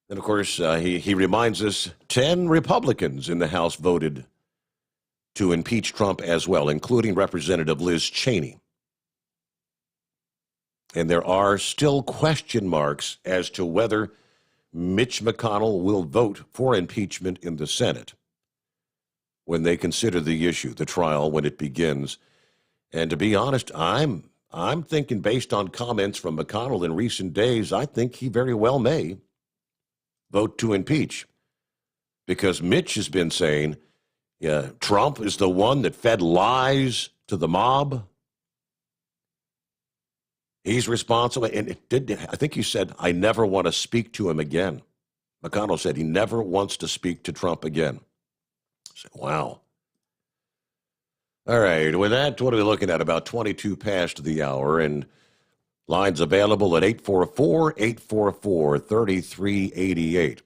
And, of course, he reminds us 10 Republicans in the House voted to impeach Trump as well, including Representative Liz Cheney. And there are still question marks as to whether Mitch McConnell will vote for impeachment in the Senate when they consider the issue, the trial, when it begins. And to be honest, I'm thinking, based on comments from McConnell in recent days, I think he very well may vote to impeach, because Mitch has been saying, yeah, Trump is the one that fed lies to the mob. He's responsible. And I think he said, I never want to speak to him again. McConnell said he never wants to speak to Trump again. I said, wow. All right, with that, what are we looking at? About 22 past the hour, and lines available at 844-3388.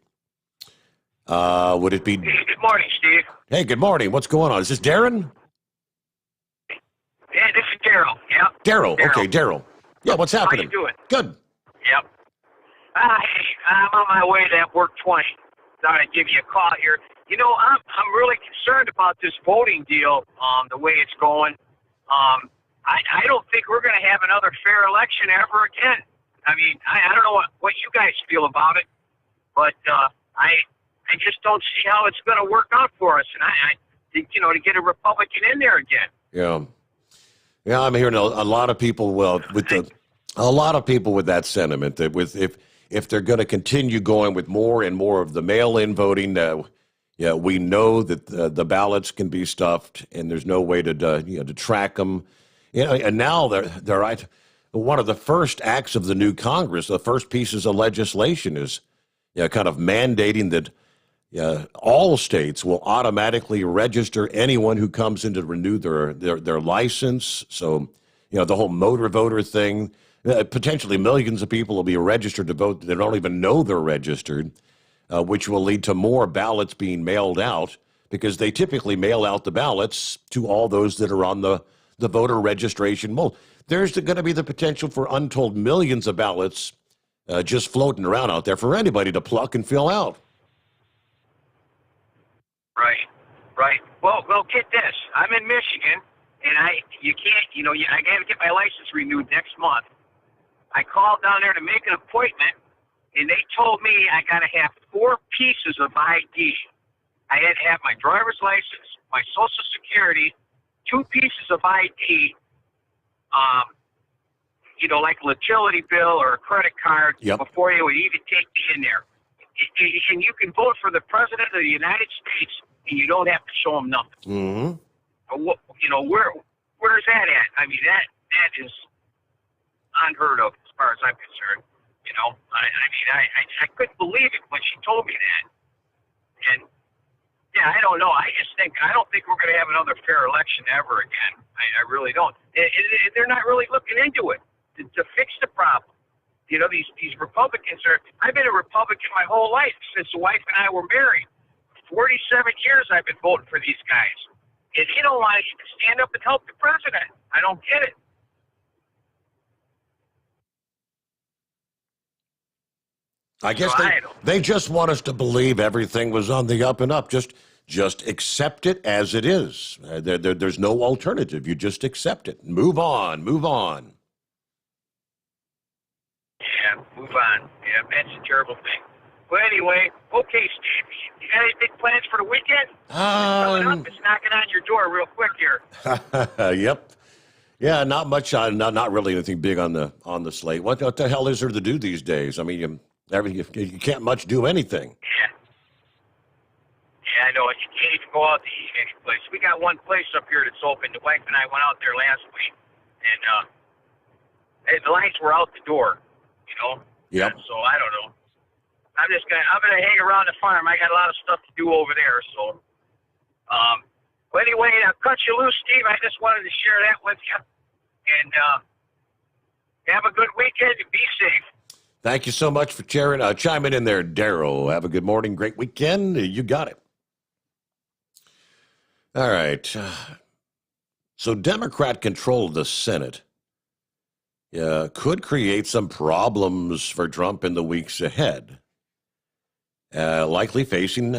Would it be... Hey, good morning, Steve. Hey, good morning. What's going on? Is this Darren? Yeah, this is Daryl. Yep. Daryl. Okay, Daryl. Yeah, what's happening? How you doing? Good. Yep. Hey, I'm on my way to that work 20. Thought I'd give you a call here. You know, I'm really concerned about this voting deal, the way it's going. I don't think we're going to have another fair election ever again. I mean, I don't know what you guys feel about it, but I just don't see how it's going to work out for us. And I think, you know, to get a Republican in there again. Yeah. Yeah, I'm hearing a lot of people with that sentiment that if they're going to continue going with more and more of the mail-in voting, yeah, we know that the ballots can be stuffed and there's no way to track them. You know, and now they're right. One of the first acts of the new Congress, the first pieces of legislation is, kind of mandating that all states will automatically register anyone who comes in to renew their license. So, the whole motor voter thing, potentially millions of people will be registered to vote. They don't even know they're registered, which will lead to more ballots being mailed out, because they typically mail out the ballots to all those that are on the voter registration. Well, there's going to be the potential for untold millions of ballots just floating around out there for anybody to pluck and fill out. Right. Well, get this. I'm in Michigan, and I got to get my license renewed next month. I called down there to make an appointment, and they told me I got to have 4 pieces of ID. I had to have my driver's license, my Social Security, 2 pieces of ID, like a utility bill or a credit card, before they would even take me in there. And you can vote for the President of the United States, and you don't have to show them nothing. Mm-hmm. Where's that at? I mean, that is unheard of as far as I'm concerned. I couldn't believe it when she told me that. And yeah, I don't know. I don't think we're going to have another fair election ever again. I really don't. They're not really looking into it to fix the problem. These Republicans I've been a Republican my whole life since the wife and I were married. 47 years I've been voting for these guys. And they don't want to stand up and help the president. I don't get it. I guess they just want us to believe everything was on the up and up. Just accept it as it is. There's no alternative. You just accept it. Move on. Yeah, move on. Yeah, that's a terrible thing. Well, anyway, okay, Steve, you got any big plans for the weekend? It's coming up. It's knocking on your door real quick here. Yep. Yeah, not much. Not really anything big on the slate. What the hell is there to do these days? I mean, you can't much do anything. Yeah, I know. You can't even go out to eat any place. We got one place up here that's open. The wife and I went out there last week, and the lights were out the door. You know. Yep. So I don't know. I'm gonna hang around the farm. I got a lot of stuff to do over there. So, but anyway, I'll cut you loose, Steve. I just wanted to share that with you. And have a good weekend and be safe. Thank you so much for chiming in there, Darrow. Have a good morning, great weekend. You got it. All right. So Democrat control of the Senate could create some problems for Trump in the weeks ahead, likely facing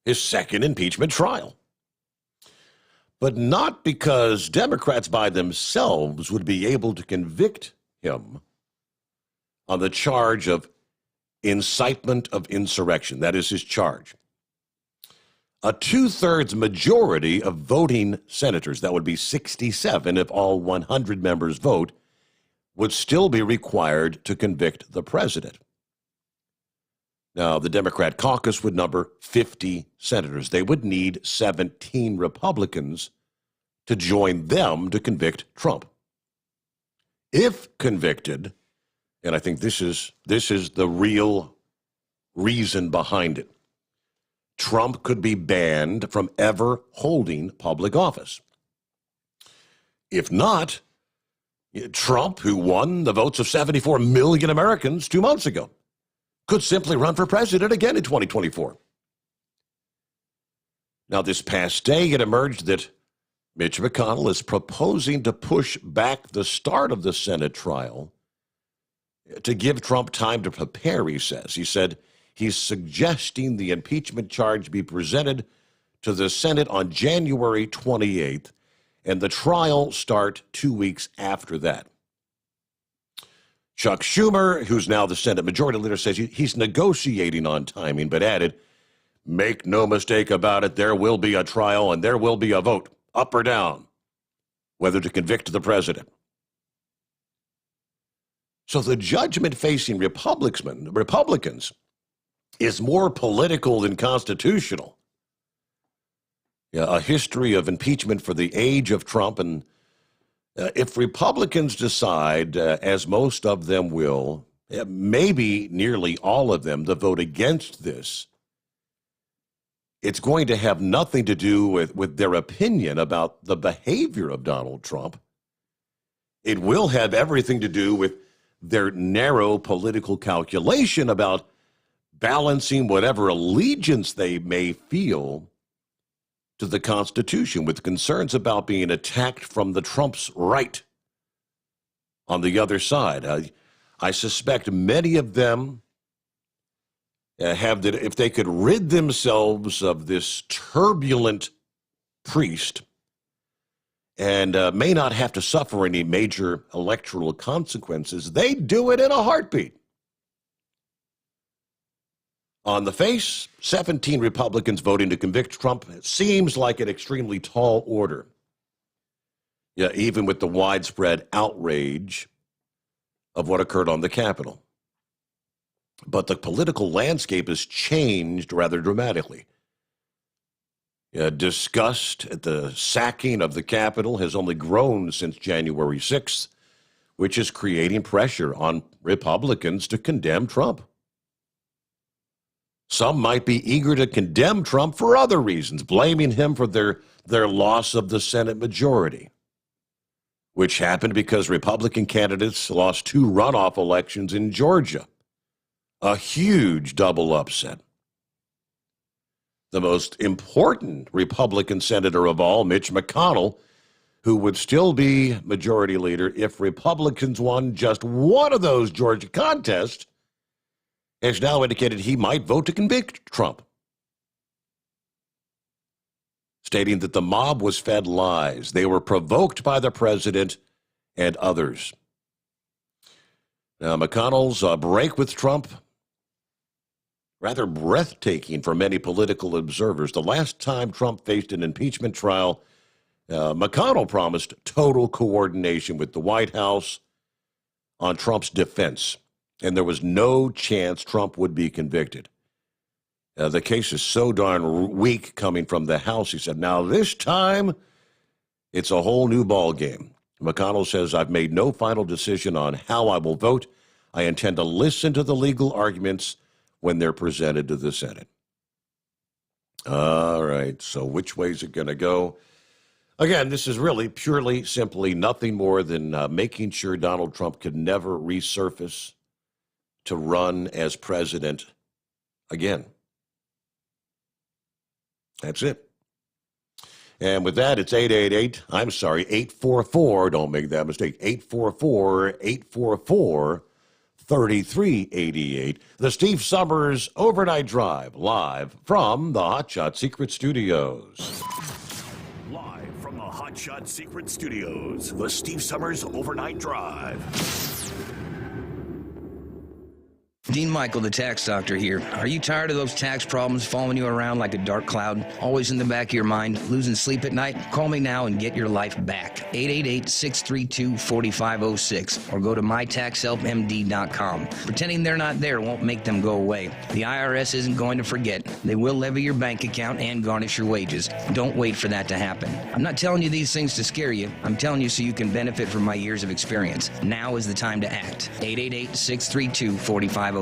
his second impeachment trial. But not because Democrats by themselves would be able to convict him on the charge of incitement of insurrection. That is his charge. A 2/3 majority of voting senators, that would be 67 if all 100 members vote, would still be required to convict the president. Now, the Democrat caucus would number 50 senators. They would need 17 Republicans to join them to convict Trump. If convicted, and I think this is the real reason behind it, Trump could be banned from ever holding public office. If not, Trump, who won the votes of 74 million Americans 2 months ago, could simply run for president again in 2024. Now, this past day, it emerged that Mitch McConnell is proposing to push back the start of the Senate trial to give Trump time to prepare, he says. He said he's suggesting the impeachment charge be presented to the Senate on January 28th, and the trial start 2 weeks after that. Chuck Schumer, who's now the Senate Majority Leader, says he's negotiating on timing, but added, make no mistake about it, there will be a trial and there will be a vote, up or down, whether to convict the president. So the judgment facing Republicans is more political than constitutional. A history of impeachment for the age of Trump, and if Republicans decide, as most of them will, maybe nearly all of them, to vote against this, it's going to have nothing to do with their opinion about the behavior of Donald Trump. It will have everything to do with their narrow political calculation about balancing whatever allegiance they may feel to the Constitution with concerns about being attacked from the Trump's right on the other side. I suspect many of them have that if they could rid themselves of this turbulent priest and may not have to suffer any major electoral consequences, they'd do it in a heartbeat. On the face, 17 Republicans voting to convict Trump seems like an extremely tall order. Yeah, even with the widespread outrage of what occurred on the Capitol. But the political landscape has changed rather dramatically. Disgust at the sacking of the Capitol has only grown since January 6th, which is creating pressure on Republicans to condemn Trump. Some might be eager to condemn Trump for other reasons, blaming him for their loss of the Senate majority, which happened because Republican candidates lost 2 runoff elections in Georgia. A huge double upset. The most important Republican senator of all, Mitch McConnell, who would still be majority leader if Republicans won just one of those Georgia contests, has now indicated he might vote to convict Trump, stating that the mob was fed lies. They were provoked by the president and others. Now, McConnell's break with Trump, rather breathtaking for many political observers. The last time Trump faced an impeachment trial McConnell promised total coordination with the White House on Trump's defense, and there was no chance Trump would be convicted. The case is so darn weak coming from the House, he said. Now, this time, it's a whole new ball game. McConnell says, I've made no final decision on how I will vote. I intend to listen to the legal arguments when they're presented to the Senate. All right, so which way is it going to go? Again, this is really purely, simply nothing more than making sure Donald Trump could never resurface to run as president again. That's it. And with that, it's 844, don't make that mistake, 844-3388. The Steve Sommers Overnight Drive, live from the Hot Shot Secret Studios. Live from the Hot Shot Secret Studios, the Steve Sommers Overnight Drive. Dean Michael, the tax doctor here. Are you tired of those tax problems following you around like a dark cloud, always in the back of your mind, losing sleep at night? Call me now and get your life back. 888-632-4506 or go to mytaxhelpmd.com. Pretending they're not there won't make them go away. The IRS isn't going to forget. They will levy your bank account and garnish your wages. Don't wait for that to happen. I'm not telling you these things to scare you. I'm telling you so you can benefit from my years of experience. Now is the time to act. 888-632-4506.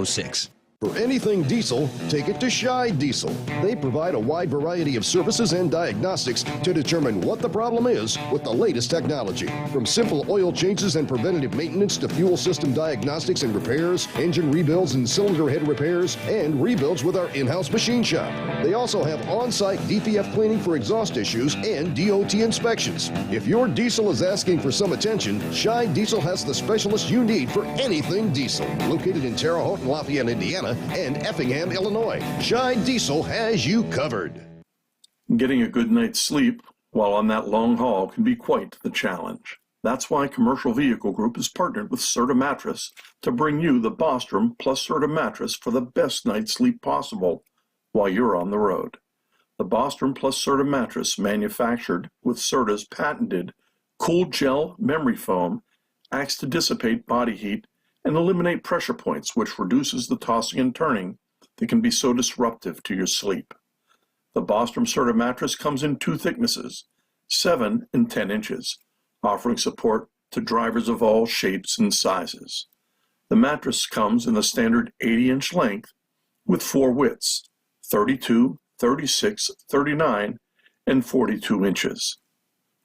For anything diesel, take it to Shy Diesel. They provide a wide variety of services and diagnostics to determine what the problem is with the latest technology. From simple oil changes and preventative maintenance to fuel system diagnostics and repairs, engine rebuilds and cylinder head repairs, and rebuilds with our in-house machine shop. They also have on-site DPF cleaning for exhaust issues and DOT inspections. If your diesel is asking for some attention, Shy Diesel has the specialist you need for anything diesel. Located in Terre Haute and Lafayette, Indiana, and Effingham, Illinois. Shy Diesel has you covered. Getting a good night's sleep while on that long haul can be quite the challenge. That's why Commercial Vehicle Group has partnered with Serta Mattress to bring you the Bostrom plus Serta mattress for the best night's sleep possible while you're on the road. The Bostrom plus Serta mattress, manufactured with Serta's patented cool gel memory foam, acts to dissipate body heat and eliminate pressure points, which reduces the tossing and turning that can be so disruptive to your sleep. The Bostrom Serta mattress comes in two thicknesses, 7 and 10 inches, offering support to drivers of all shapes and sizes. The mattress comes in the standard 80-inch length with 4 widths, 32, 36, 39, and 42 inches.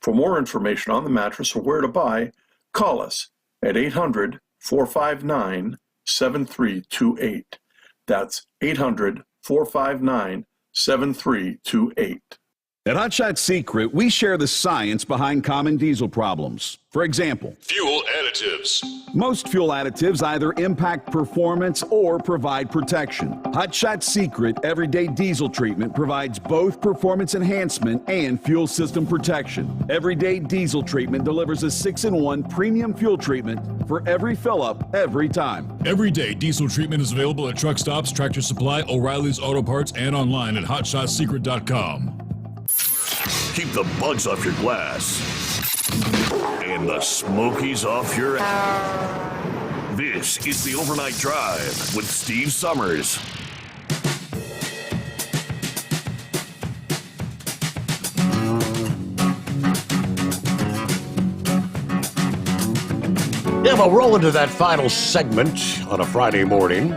For more information on the mattress or where to buy, call us at 800-459-7328. That's 800-459-7328. At Hot Shot Secret, we share the science behind common diesel problems. For example, Fuel additives. most fuel additives either impact performance or provide protection. Hot Shot Secret Everyday Diesel Treatment provides both performance enhancement and fuel system protection. Everyday Diesel Treatment delivers a 6-in-1 premium fuel treatment for every fill-up, every time. Everyday diesel treatment is available at truck stops, Tractor Supply, O'Reilly's Auto Parts, and online at hotshotsecret.com. Keep the bugs off your glass and the smokies off your ass. This is the Overnight Drive with Steve Sommers. Yeah, we'll roll into that final segment on a Friday morning.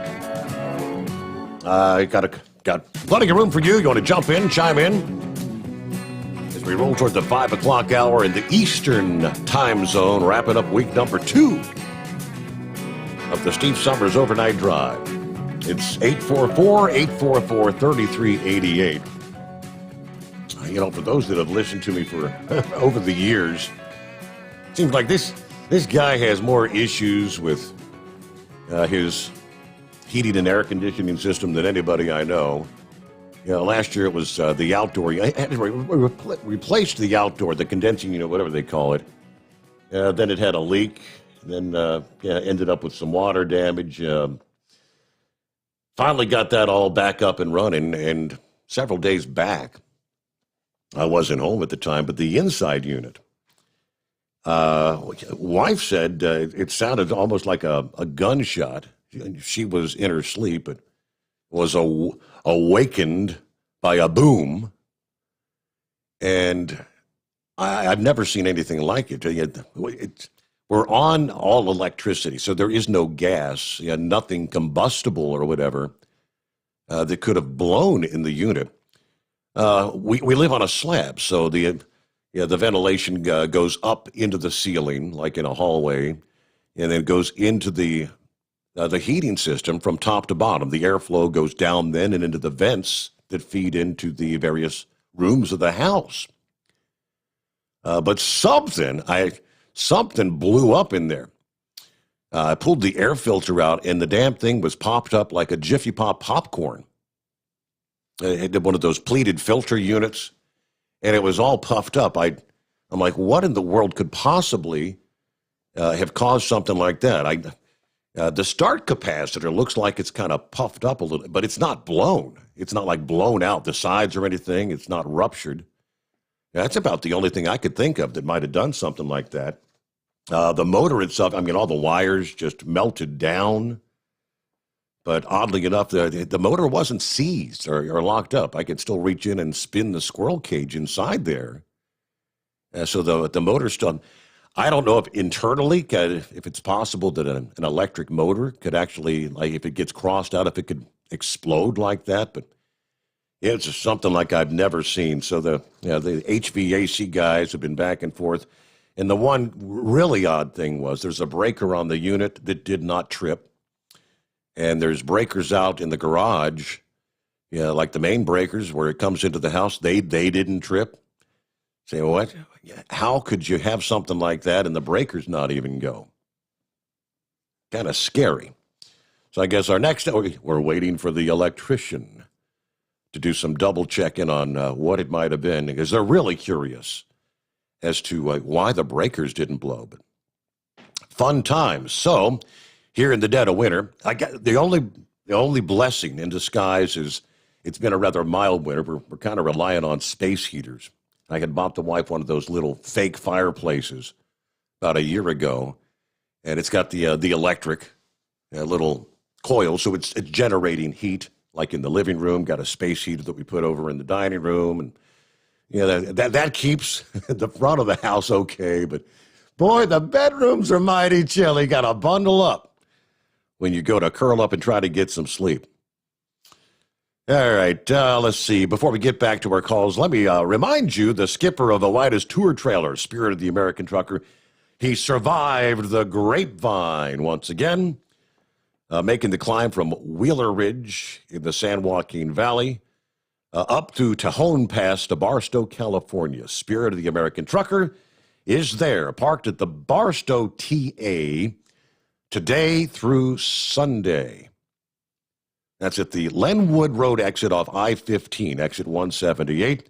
Got plenty of room for you. You want to jump in, chime in? As we roll toward the 5 o'clock hour in the Eastern time zone, wrapping up week number 2 of the Steve Sommers Overnight Drive. It's 844-844-3388. You know, for those that have listened to me for over the years, it seems like this guy has more issues with his heating and air conditioning system than anybody I know. You know, last year it was the outdoor. I had to replaced the outdoor, the condensing unit, whatever they call it. Then it had a leak. Then ended up with some water damage. Finally got that all back up and running. And several days back, I wasn't home at the time, but the inside unit. Wife said it sounded almost like a gunshot. She was in her sleep, but was awakened by a boom. And I've never seen anything like it. We're on all electricity, so there is no gas, nothing combustible or whatever that could have blown in the unit. We live on a slab, so the ventilation goes up into the ceiling, like in a hallway, and then goes into the heating system from top to bottom. The airflow goes down then and into the vents that feed into the various rooms of the house. But something blew up in there. I pulled the air filter out, and the damn thing was popped up like a Jiffy Pop popcorn. It did one of those pleated filter units, and it was all puffed up. I'm like, what in the world could possibly have caused something like that? The start capacitor looks like it's kind of puffed up a little, but it's not blown. It's not like blown out the sides or anything. It's not ruptured. That's about the only thing I could think of that might have done something like that. The motor itself, all the wires just melted down. But oddly enough, the motor wasn't seized or locked up. I could still reach in and spin the squirrel cage inside there. So the motor still, I don't know if internally, if it's possible that an electric motor could actually, like if it gets crossed out, if it could explode like that. But it's just something like I've never seen. So the HVAC guys have been back and forth. And the one really odd thing was there's a breaker on the unit that did not trip. And there's breakers out in the garage, like the main breakers where it comes into the house. They didn't trip. Say, what? How could you have something like that and the breakers not even go? Kind of scary. So I guess our next, we're waiting for the electrician to do some double checking on what it might have been, because they're really curious as to why the breakers didn't blow. But fun times. So here in the dead of winter, I got the only blessing in disguise is it's been a rather mild winter. We're kind of relying on space heaters. I had bought the wife one of those little fake fireplaces about a year ago, and it's got the electric little coil, so it's generating heat like in the living room. Got a space heater that we put over in the dining room, and that keeps the front of the house okay. But boy, the bedrooms are mighty chilly. Got to bundle up when you go to curl up and try to get some sleep. All right, let's see. Before we get back to our calls, let me remind you, the skipper of Oweida's tour trailer, Spirit of the American Trucker, he survived the grapevine once again, making the climb from Wheeler Ridge in the San Joaquin Valley up to Tejon Pass to Barstow, California. Spirit of the American Trucker is there, parked at the Barstow TA today through Sunday. That's at the Lenwood Road exit off I-15, exit 178.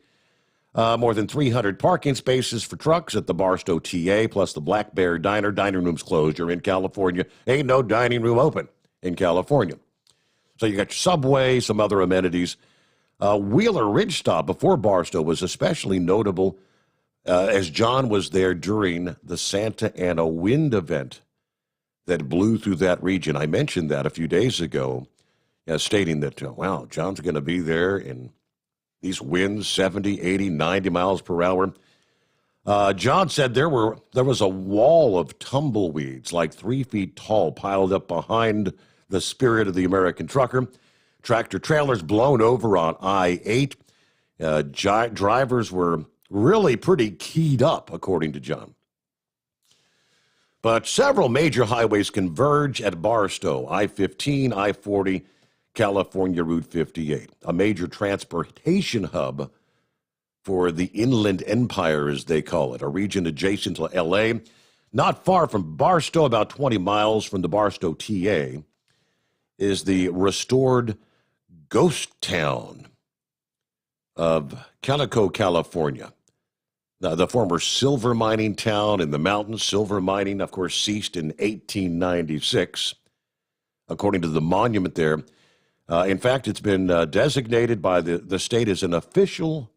More than 300 parking spaces for trucks at the Barstow TA, plus the Black Bear Diner. Dining room's closed. You're in California. Ain't no dining room open in California. So you got your subway, some other amenities. Wheeler Ridge stop before Barstow was especially notable as John was there during the Santa Ana wind event that blew through that region. I mentioned that a few days ago, stating that, wow, John's going to be there in these winds, 70, 80, 90 miles per hour. John said there was a wall of tumbleweeds, like 3 feet tall, piled up behind the Spirit of the American Trucker. Tractor trailers blown over on I-8. Drivers were really pretty keyed up, according to John. But several major highways converge at Barstow, I-15, I-40, California Route 58, a major transportation hub for the Inland Empire, as they call it, a region adjacent to L.A. Not far from Barstow, about 20 miles from the Barstow TA, is the restored ghost town of Calico, California. Now, the former silver mining town in the mountains. Silver mining, of course, ceased in 1896, according to the monument there. In fact, it's been designated by the state as an official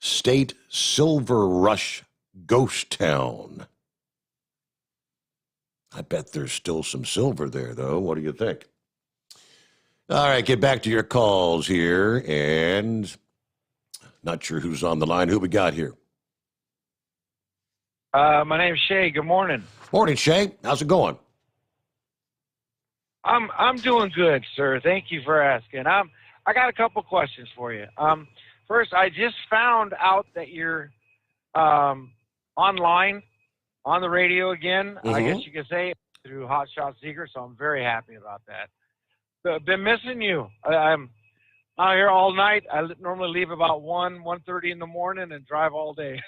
State Silver Rush Ghost Town. I bet there's still some silver there, though. What do you think? All right, get back to your calls here, and not sure who's on the line. Who we got here? My name's Shay. Good morning. Morning, Shay. How's it going? I'm doing good, sir. Thank you for asking. I got a couple questions for you. First, I just found out that you're online on the radio again. I guess you could say through Hot Shot Secret. So I'm very happy about that. But been missing you. I'm out here all night. I normally leave about 1:30 in the morning and drive all day.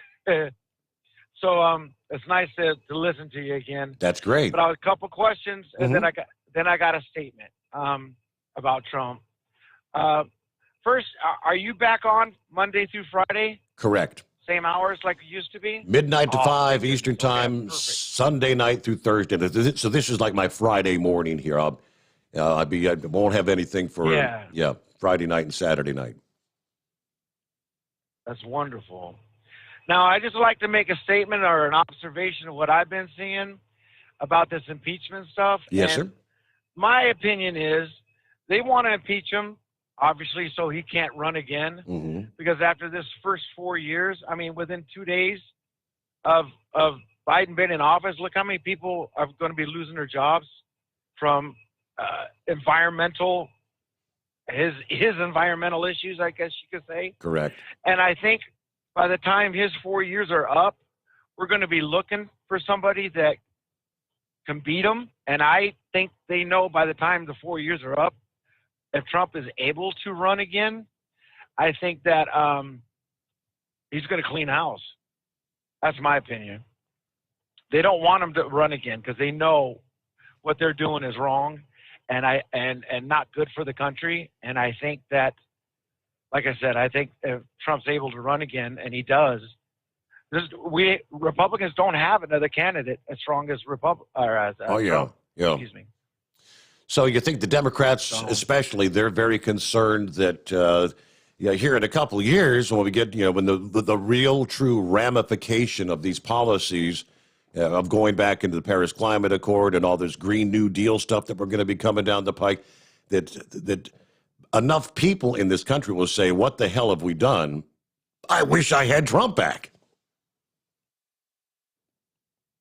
So it's nice to listen to you again. That's great. But I have a couple questions, and then I got a statement about Trump. First, are you back on Monday through Friday? Correct. Same hours like it used to be? Midnight to 5 Eastern Time, Sunday night through Thursday. So this is like my Friday morning here. I won't have anything for Friday night and Saturday night. That's wonderful. Now, I just like to make a statement or an observation of what I've been seeing about this impeachment stuff. Yes, And sir. my opinion is they want to impeach him, obviously, so he can't run again. Because after this first 4 years, I mean, within 2 days of Biden being in office, look how many people are going to be losing their jobs from his environmental issues, I guess you could say. Correct. And I think by the time his 4 years are up, we're going to be looking for somebody that can beat him. And I think they know by the time the 4 years are up, if Trump is able to run again, I think that he's going to clean house. That's my opinion. They don't want him to run again because they know what they're doing is wrong and not good for the country. And I think that, like I said, I think if Trump's able to run again, and he does, we Republicans don't have another candidate as strong as Trump. Excuse me. So you think the Democrats, especially, they're very concerned that here in a couple of years, when we get when the real true ramification of these policies of going back into the Paris Climate Accord and all this Green New Deal stuff that we're going to be coming down the pike, that enough people in this country will say, "What the hell have we done? I wish I had Trump back."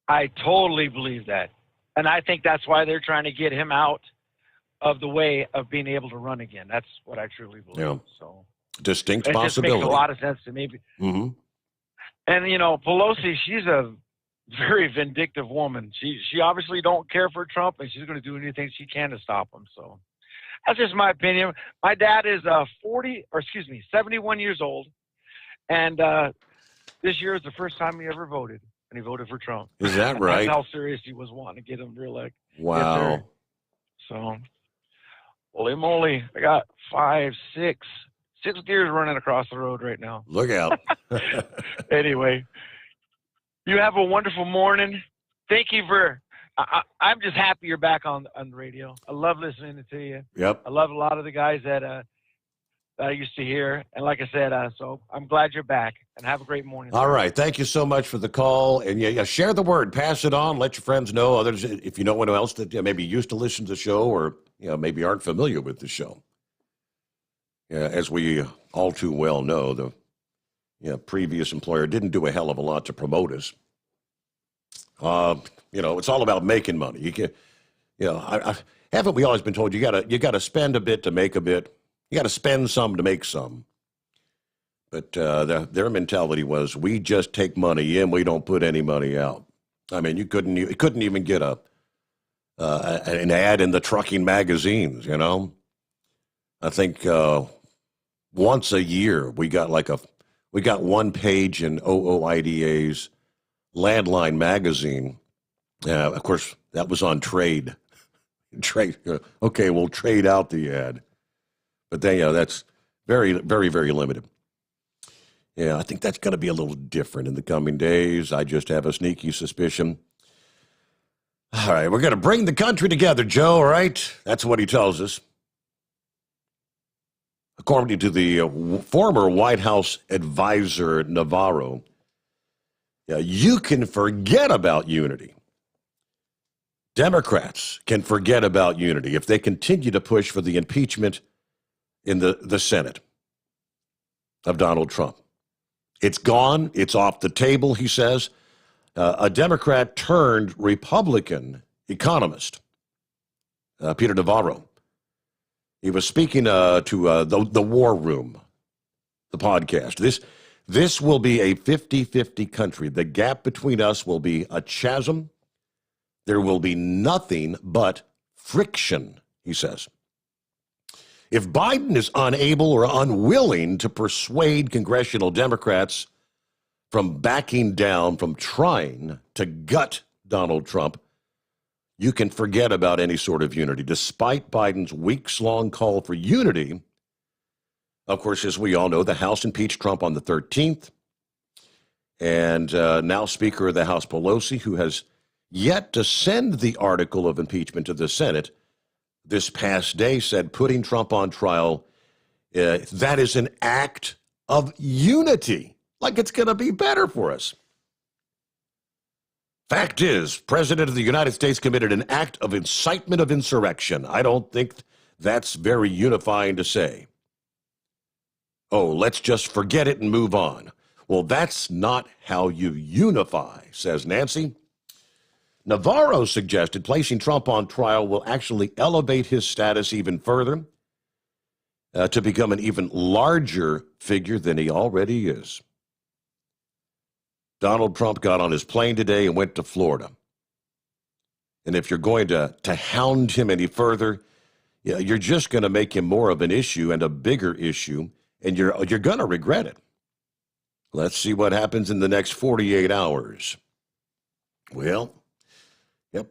I totally believe that. And I think that's why they're trying to get him out of the way of being able to run again. That's what I truly believe. Yeah. So distinct it possibility. just makes a lot of sense to me. Mm-hmm. And, Pelosi, she's a very vindictive woman. She obviously don't care for Trump, and she's going to do anything she can to stop him. So that's just my opinion. My dad is 71 years old, and this year is the first time he ever voted, and he voted for Trump. Is that right? That's how serious he was wanting to get him reelected. Wow. So, holy moly, I got six deers running across the road right now. Look out. Anyway, you have a wonderful morning. Thank you for, I'm just happy you're back on the radio. I love listening to you. Yep. I love a lot of the guys that I used to hear. And like I said, so I'm glad you're back, and have a great morning. All right. Thank you so much for the call. And share the word, pass it on, let your friends know. Others, if you know anyone else that maybe used to listen to the show or maybe aren't familiar with the show. As we all too well know, the previous employer didn't do a hell of a lot to promote us. It's all about making money. You can, haven't we always been told you gotta spend a bit to make a bit? You got to spend some to make some. But their mentality was, we just take money in, we don't put any money out. I mean, you couldn't even get an ad in the trucking magazines. I think once a year we got one page in OOIDA's Landline magazine. Of course, that was on trade. Okay, we'll trade out the ad. But then, that's very, very, very limited. I think that's going to be a little different in the coming days. I just have a sneaky suspicion. All right, we're going to bring the country together, Joe, all right? That's what he tells us. according to the former White House advisor Navarro, you can forget about unity. Democrats can forget about unity if they continue to push for the impeachment in the Senate of Donald Trump. It's gone. It's off the table, he says. A Democrat turned Republican economist, Peter Navarro, he was speaking to the War Room, the podcast. This will be a 50-50 country. The gap between us will be a chasm. There will be nothing but friction, he says. If Biden is unable or unwilling to persuade congressional Democrats from backing down, from trying to gut Donald Trump, you can forget about any sort of unity. Despite Biden's weeks-long call for unity, of course, as we all know, the House impeached Trump on the 13th, and now Speaker of the House Pelosi, who has yet to send the article of impeachment to the Senate, this past day said putting Trump on trial, that is an act of unity, like it's going to be better for us. Fact is, President of the United States committed an act of incitement of insurrection. I don't think that's very unifying to say. Oh, let's just forget it and move on. Well, that's not how you unify, says Nancy. Navarro suggested placing Trump on trial will actually elevate his status even further to become an even larger figure than he already is. Donald Trump got on his plane today and went to Florida. And if you're going to hound him any further, you're just going to make him more of an issue and a bigger issue, and you're going to regret it. Let's see what happens in the next 48 hours. Well, yep.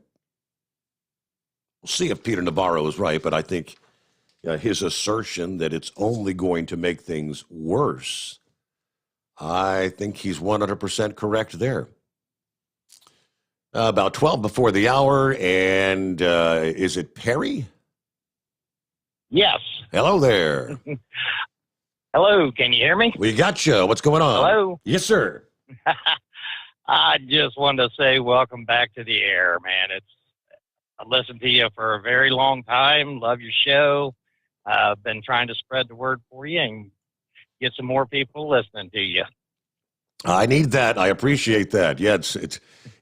We'll see if Peter Navarro is right, but I think his assertion that it's only going to make things worse, I think he's 100% correct there. About 12 before the hour, and is it Perry? Yes. Hello there. Hello, can you hear me? We got you. What's going on? Hello? Yes, sir. I just wanted to say welcome back to the air, man. I've listened to you for a very long time. Love your show. I've been trying to spread the word for you and get some more people listening to you. I need that. I appreciate that. Yeah,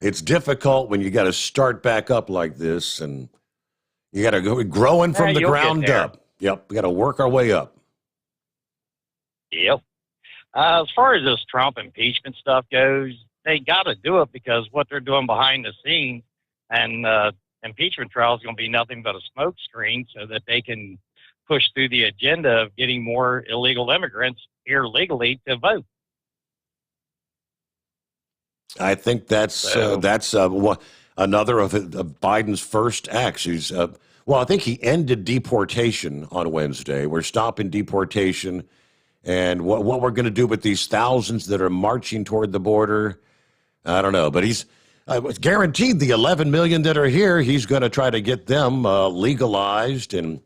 it's difficult when you got to start back up like this, and you got to go growing from the ground up. Yep, we got to work our way up. Yep. As far as this Trump impeachment stuff goes, they got to do it because what they're doing behind the scenes, and impeachment trial is going to be nothing but a smokescreen so that they can push through the agenda of getting more illegal immigrants here legally to vote. I think that's another of Biden's first acts. I think he ended deportation on Wednesday. We're stopping deportation. And what we're going to do with these thousands that are marching toward the border, I don't know. But he's guaranteed the 11 million that are here, he's going to try to get them legalized. And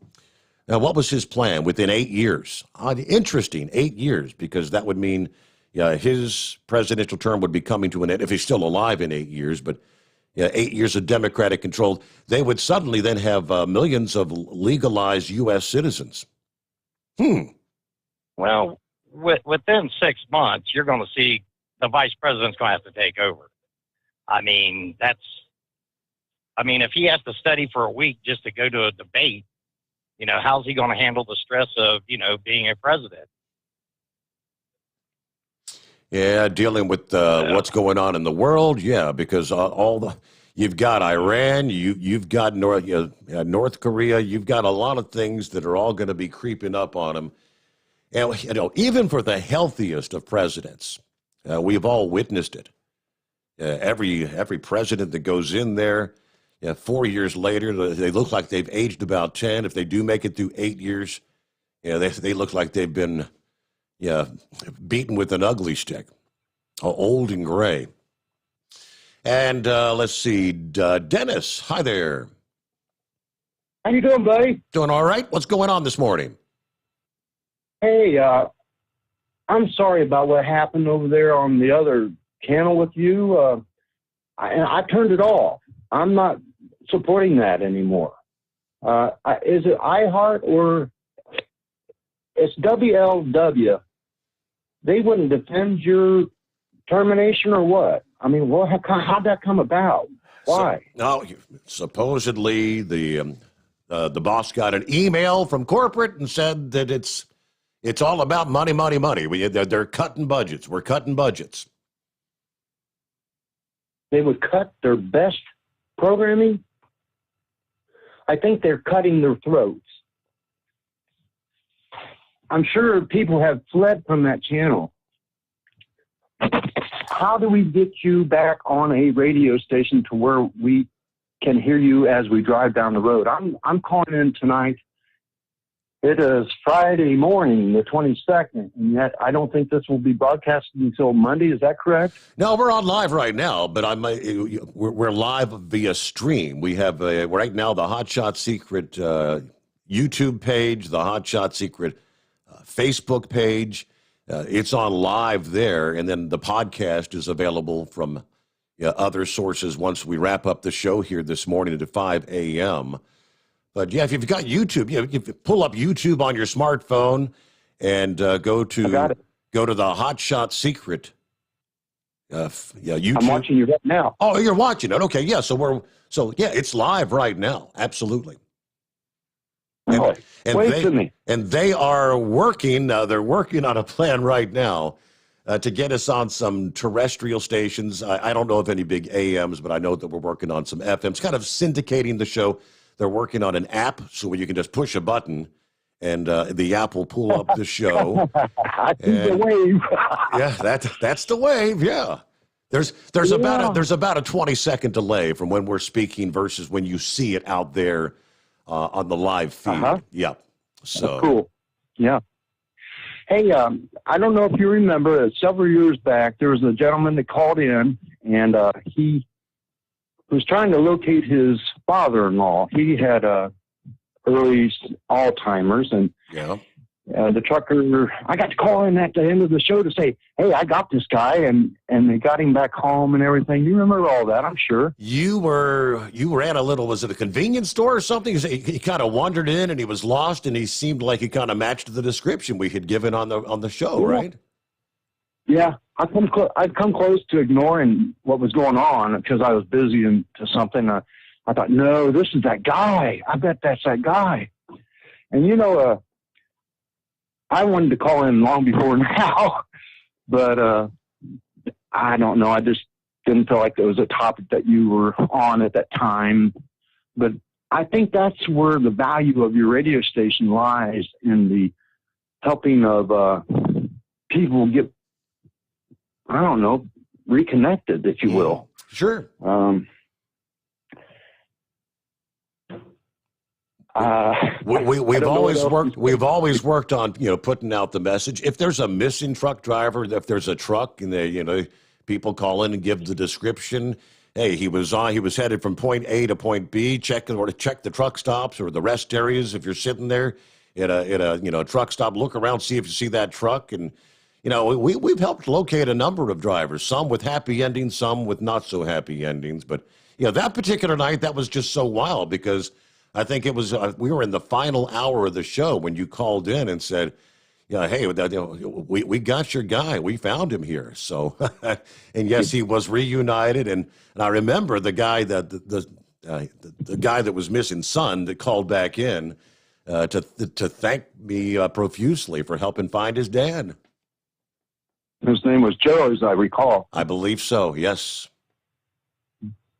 what was his plan? Within 8 years. Interesting, 8 years, because that would mean his presidential term would be coming to an end, if he's still alive in 8 years. But 8 years of Democratic control, they would suddenly then have millions of legalized U.S. citizens. Well, within 6 months, you're going to see the vice president's going to have to take over. I mean, if he has to study for a week just to go to a debate, how's he going to handle the stress of, being a president? Yeah, dealing with what's going on in the world. Yeah, because you've got Iran, you've got North Korea, you've got a lot of things that are all going to be creeping up on him. And, even for the healthiest of presidents, we've all witnessed it. Every president that goes in there, 4 years later, they look like they've aged about 10. If they do make it through 8 years, they look like they've been beaten with an ugly stick, old and gray. And let's see, Dennis, hi there. How you doing, buddy? Doing all right. What's going on this morning? Hey, I'm sorry about what happened over there on the other channel with you. I turned it off. I'm not supporting that anymore. Is it iHeart or it's WLW? They wouldn't defend your termination or what? I mean, how'd that come about? Why? No, supposedly the boss got an email from corporate and said that it's all about money, money, money. They're cutting budgets. We're cutting budgets. They would cut their best programming? I think they're cutting their throats. I'm sure people have fled from that channel. How do we get you back on a radio station to where we can hear you as we drive down the road? I'm calling in tonight. It is Friday morning, the 22nd, and yet I don't think this will be broadcasted until Monday. Is that correct? No, we're on live right now, but we're live via stream. We have right now the Hot Shot Secret YouTube page, the Hot Shot Secret Facebook page. It's on live there, and then the podcast is available from other sources once we wrap up the show here this morning at 5 a.m. But yeah, if you've got YouTube, you pull up YouTube on your smartphone and go to the Hot Shot Secret. YouTube. I'm watching you right now. Oh, you're watching it. Okay, yeah. So it's live right now. Absolutely. And they are working. They're working on a plan right now to get us on some terrestrial stations. I don't know of any big AMs, but I know that we're working on some FMs, kind of syndicating the show. They're working on an app so you can just push a button and the app will pull up the show. The wave. Yeah, that's the wave. Yeah. There's about a 20-second delay from when we're speaking versus when you see it out there on the live feed. Yeah. So that's cool. Yeah. Hey, I don't know if you remember, several years back, there was a gentleman that called in, and he was trying to locate his father-in-law. He had early Alzheimer's, and the trucker, I got to call in at the end of the show to say, hey, I got this guy, and they got him back home and everything. You remember all that, I'm sure. You were at a little, was it a convenience store or something? He kind of wandered in and he was lost, and he seemed like he kind of matched the description we had given on the show, right? Yeah, I'd come close to ignoring what was going on because I was busy into something. I thought, no, this is that guy. I bet that's that guy. And I wanted to call in long before now, but I don't know. I just didn't feel like there was a topic that you were on at that time. But I think that's where the value of your radio station lies, in the helping of people get, I don't know, reconnected, if you will. Sure. We've always worked on putting out the message. If there's a missing truck driver, if there's a truck and people call in and give the description. Hey, he was headed from point A to point B. Check the truck stops or the rest areas. If you're sitting there at a truck stop, look around, see if you see that truck. And we've helped locate a number of drivers, some with happy endings, some with not so happy endings. But that particular night, that was just so wild because I think it was we were in the final hour of the show when you called in and said, hey, we got your guy. We found him here. So, and yes, he was reunited. And I remember the guy the guy that was missing, son, that called back in to thank me profusely for helping find his dad. His name was Joe, as I recall. I believe so. Yes.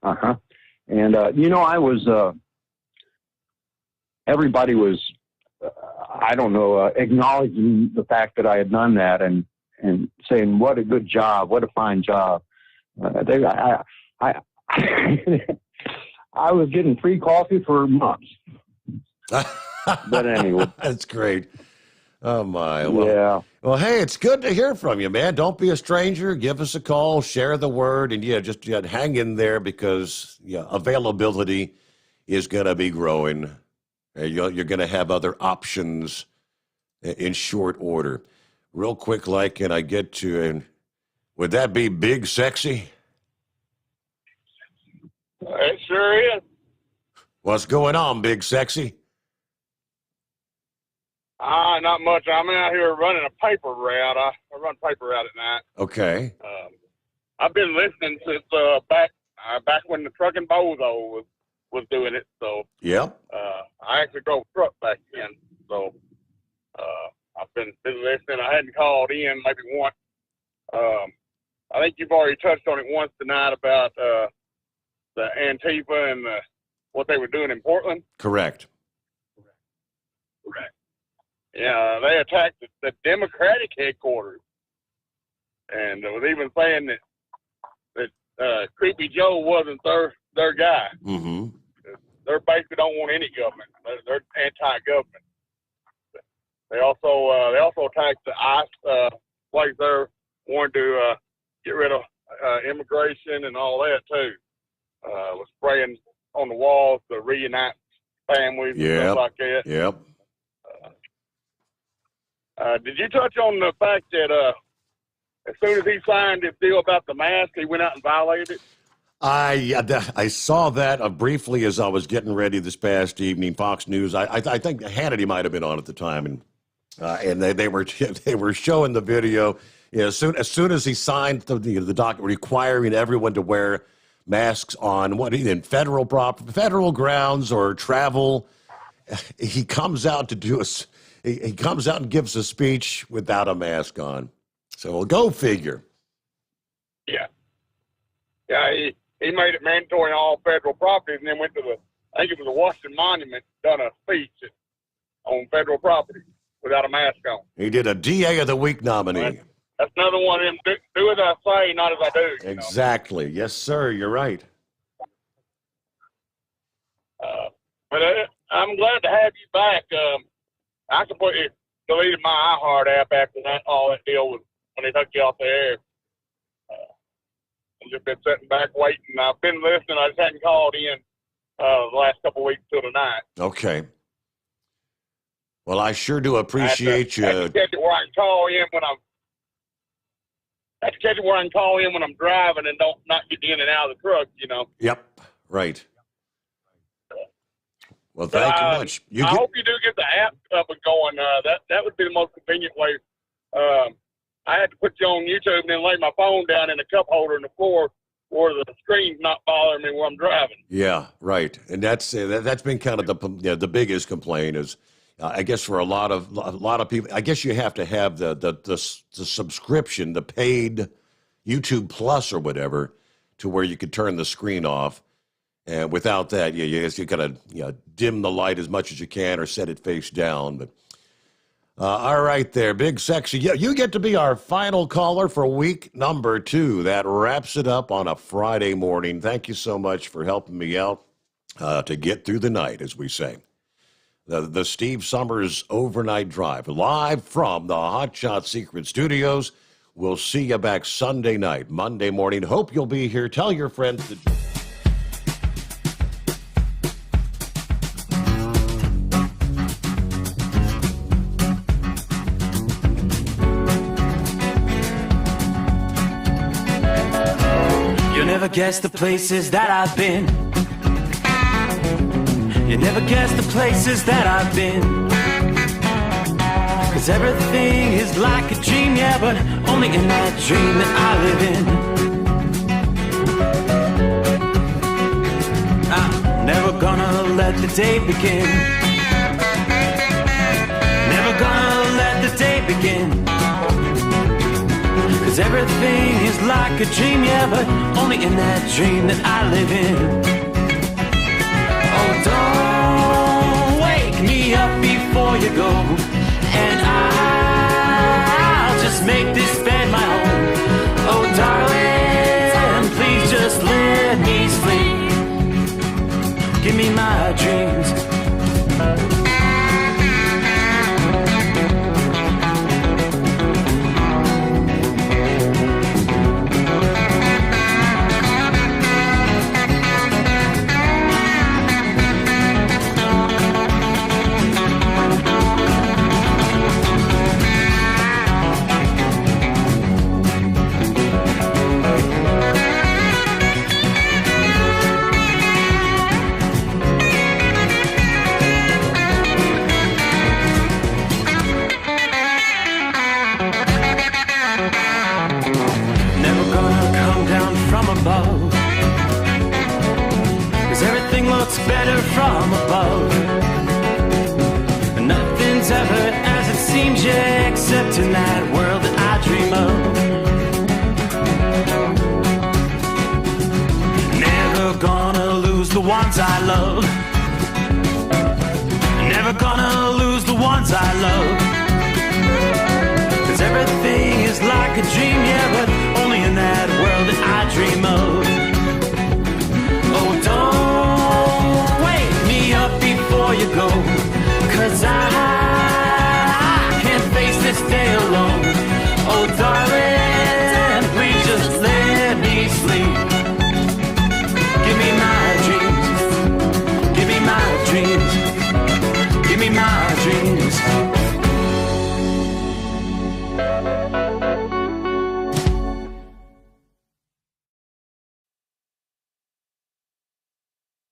And I was. Everybody was, acknowledging the fact that I had done that and saying, what a good job, what a fine job. I was getting free coffee for months. But anyway. That's great. Oh, my. Well, Well, hey, it's good to hear from you, man. Don't be a stranger. Give us a call, share the word, and just hang in there because availability is going to be growing. You're going to have other options in short order. Real quick, like, can I get to, and would that be Big Sexy? It sure is. What's going on, Big Sexy? Not much. I'm out here running a paper route. I run paper route at night. Okay. I've been listening since back when the trucking bozo was doing it. So Yep. I actually drove a truck back then. So I've been listening. I hadn't called in maybe once. I think you've already touched on it once tonight about the Antifa and what they were doing in Portland. Correct. Correct. Yeah, they attacked the Democratic headquarters, and it was even saying that Creepy Joe wasn't their guy. Mm-hmm. They basically don't want any government. They're anti-government. They also attacked the ICE place there, wanted to get rid of immigration and all that too. Was spraying on the walls to reunite families and stuff like that. Yep. Did you touch on the fact that as soon as he signed his deal about the mask, he went out and violated it? I saw that briefly as I was getting ready this past evening. Fox News. I think Hannity might have been on at the time, and they were showing the video. Yeah, as soon as he signed the document requiring everyone to wear masks on in federal grounds or travel, he comes out to do he comes out and gives a speech without a mask on. So we'll go figure. Yeah. Yeah, he made it mandatory on all federal properties and then went to I think it was the Washington Monument, done a speech on federal property without a mask on. He did a DA of the Week nominee. That's another one of them, do as I say, not as I do. Exactly. Yes, sir. You're right. But I'm glad to have you back. I completely deleted my iHeart app after all that deal was when they took you off the air. I've just been sitting back waiting. I've been listening. I just hadn't called in the last couple of weeks till tonight. Okay. Well, I sure do appreciate you. I have to catch it where I can call in when I'm driving and not get in and out of the truck, Yep. Right. Well, thank you much. I hope you do get the app up and going. That would be the most convenient way. I had to put you on YouTube and then lay my phone down in a cup holder in the floor where the screen's not bothering me while I'm driving. Yeah, right. And that's been kind of the biggest complaint is, I guess for a lot of people, I guess you have to have the subscription, the paid YouTube Plus or whatever, to where you could turn the screen off. And without that, you gotta dim the light as much as you can or set it face down. But all right, there, Big Sexy. Yeah, you get to be our final caller for week number 2. That wraps it up on a Friday morning. Thank you so much for helping me out to get through the night, as we say. The Steve Sommers Overnight Drive, live from the Hot Shot Secret Studios. We'll see you back Sunday night, Monday morning. Hope you'll be here. Tell your friends to... You'll never guess the places that I've been. You never guess the places that I've been. 'Cause everything is like a dream, yeah, but only in that dream that I live in. I'm never gonna let the day begin. Never gonna let the day begin. 'Cause everything is like a dream, yeah, but only in that dream that I live in. Oh, don't wake me up before you go, and I'll just make this bed my home. Oh, darling, please just let me sleep. Give me my dreams. from above. Nothing's ever as it seems, yeah, except in that world that I dream of. Never gonna lose the ones I love. Never gonna lose the ones I love. 'Cause everything is like a dream, yeah, but only in that world that I dream of.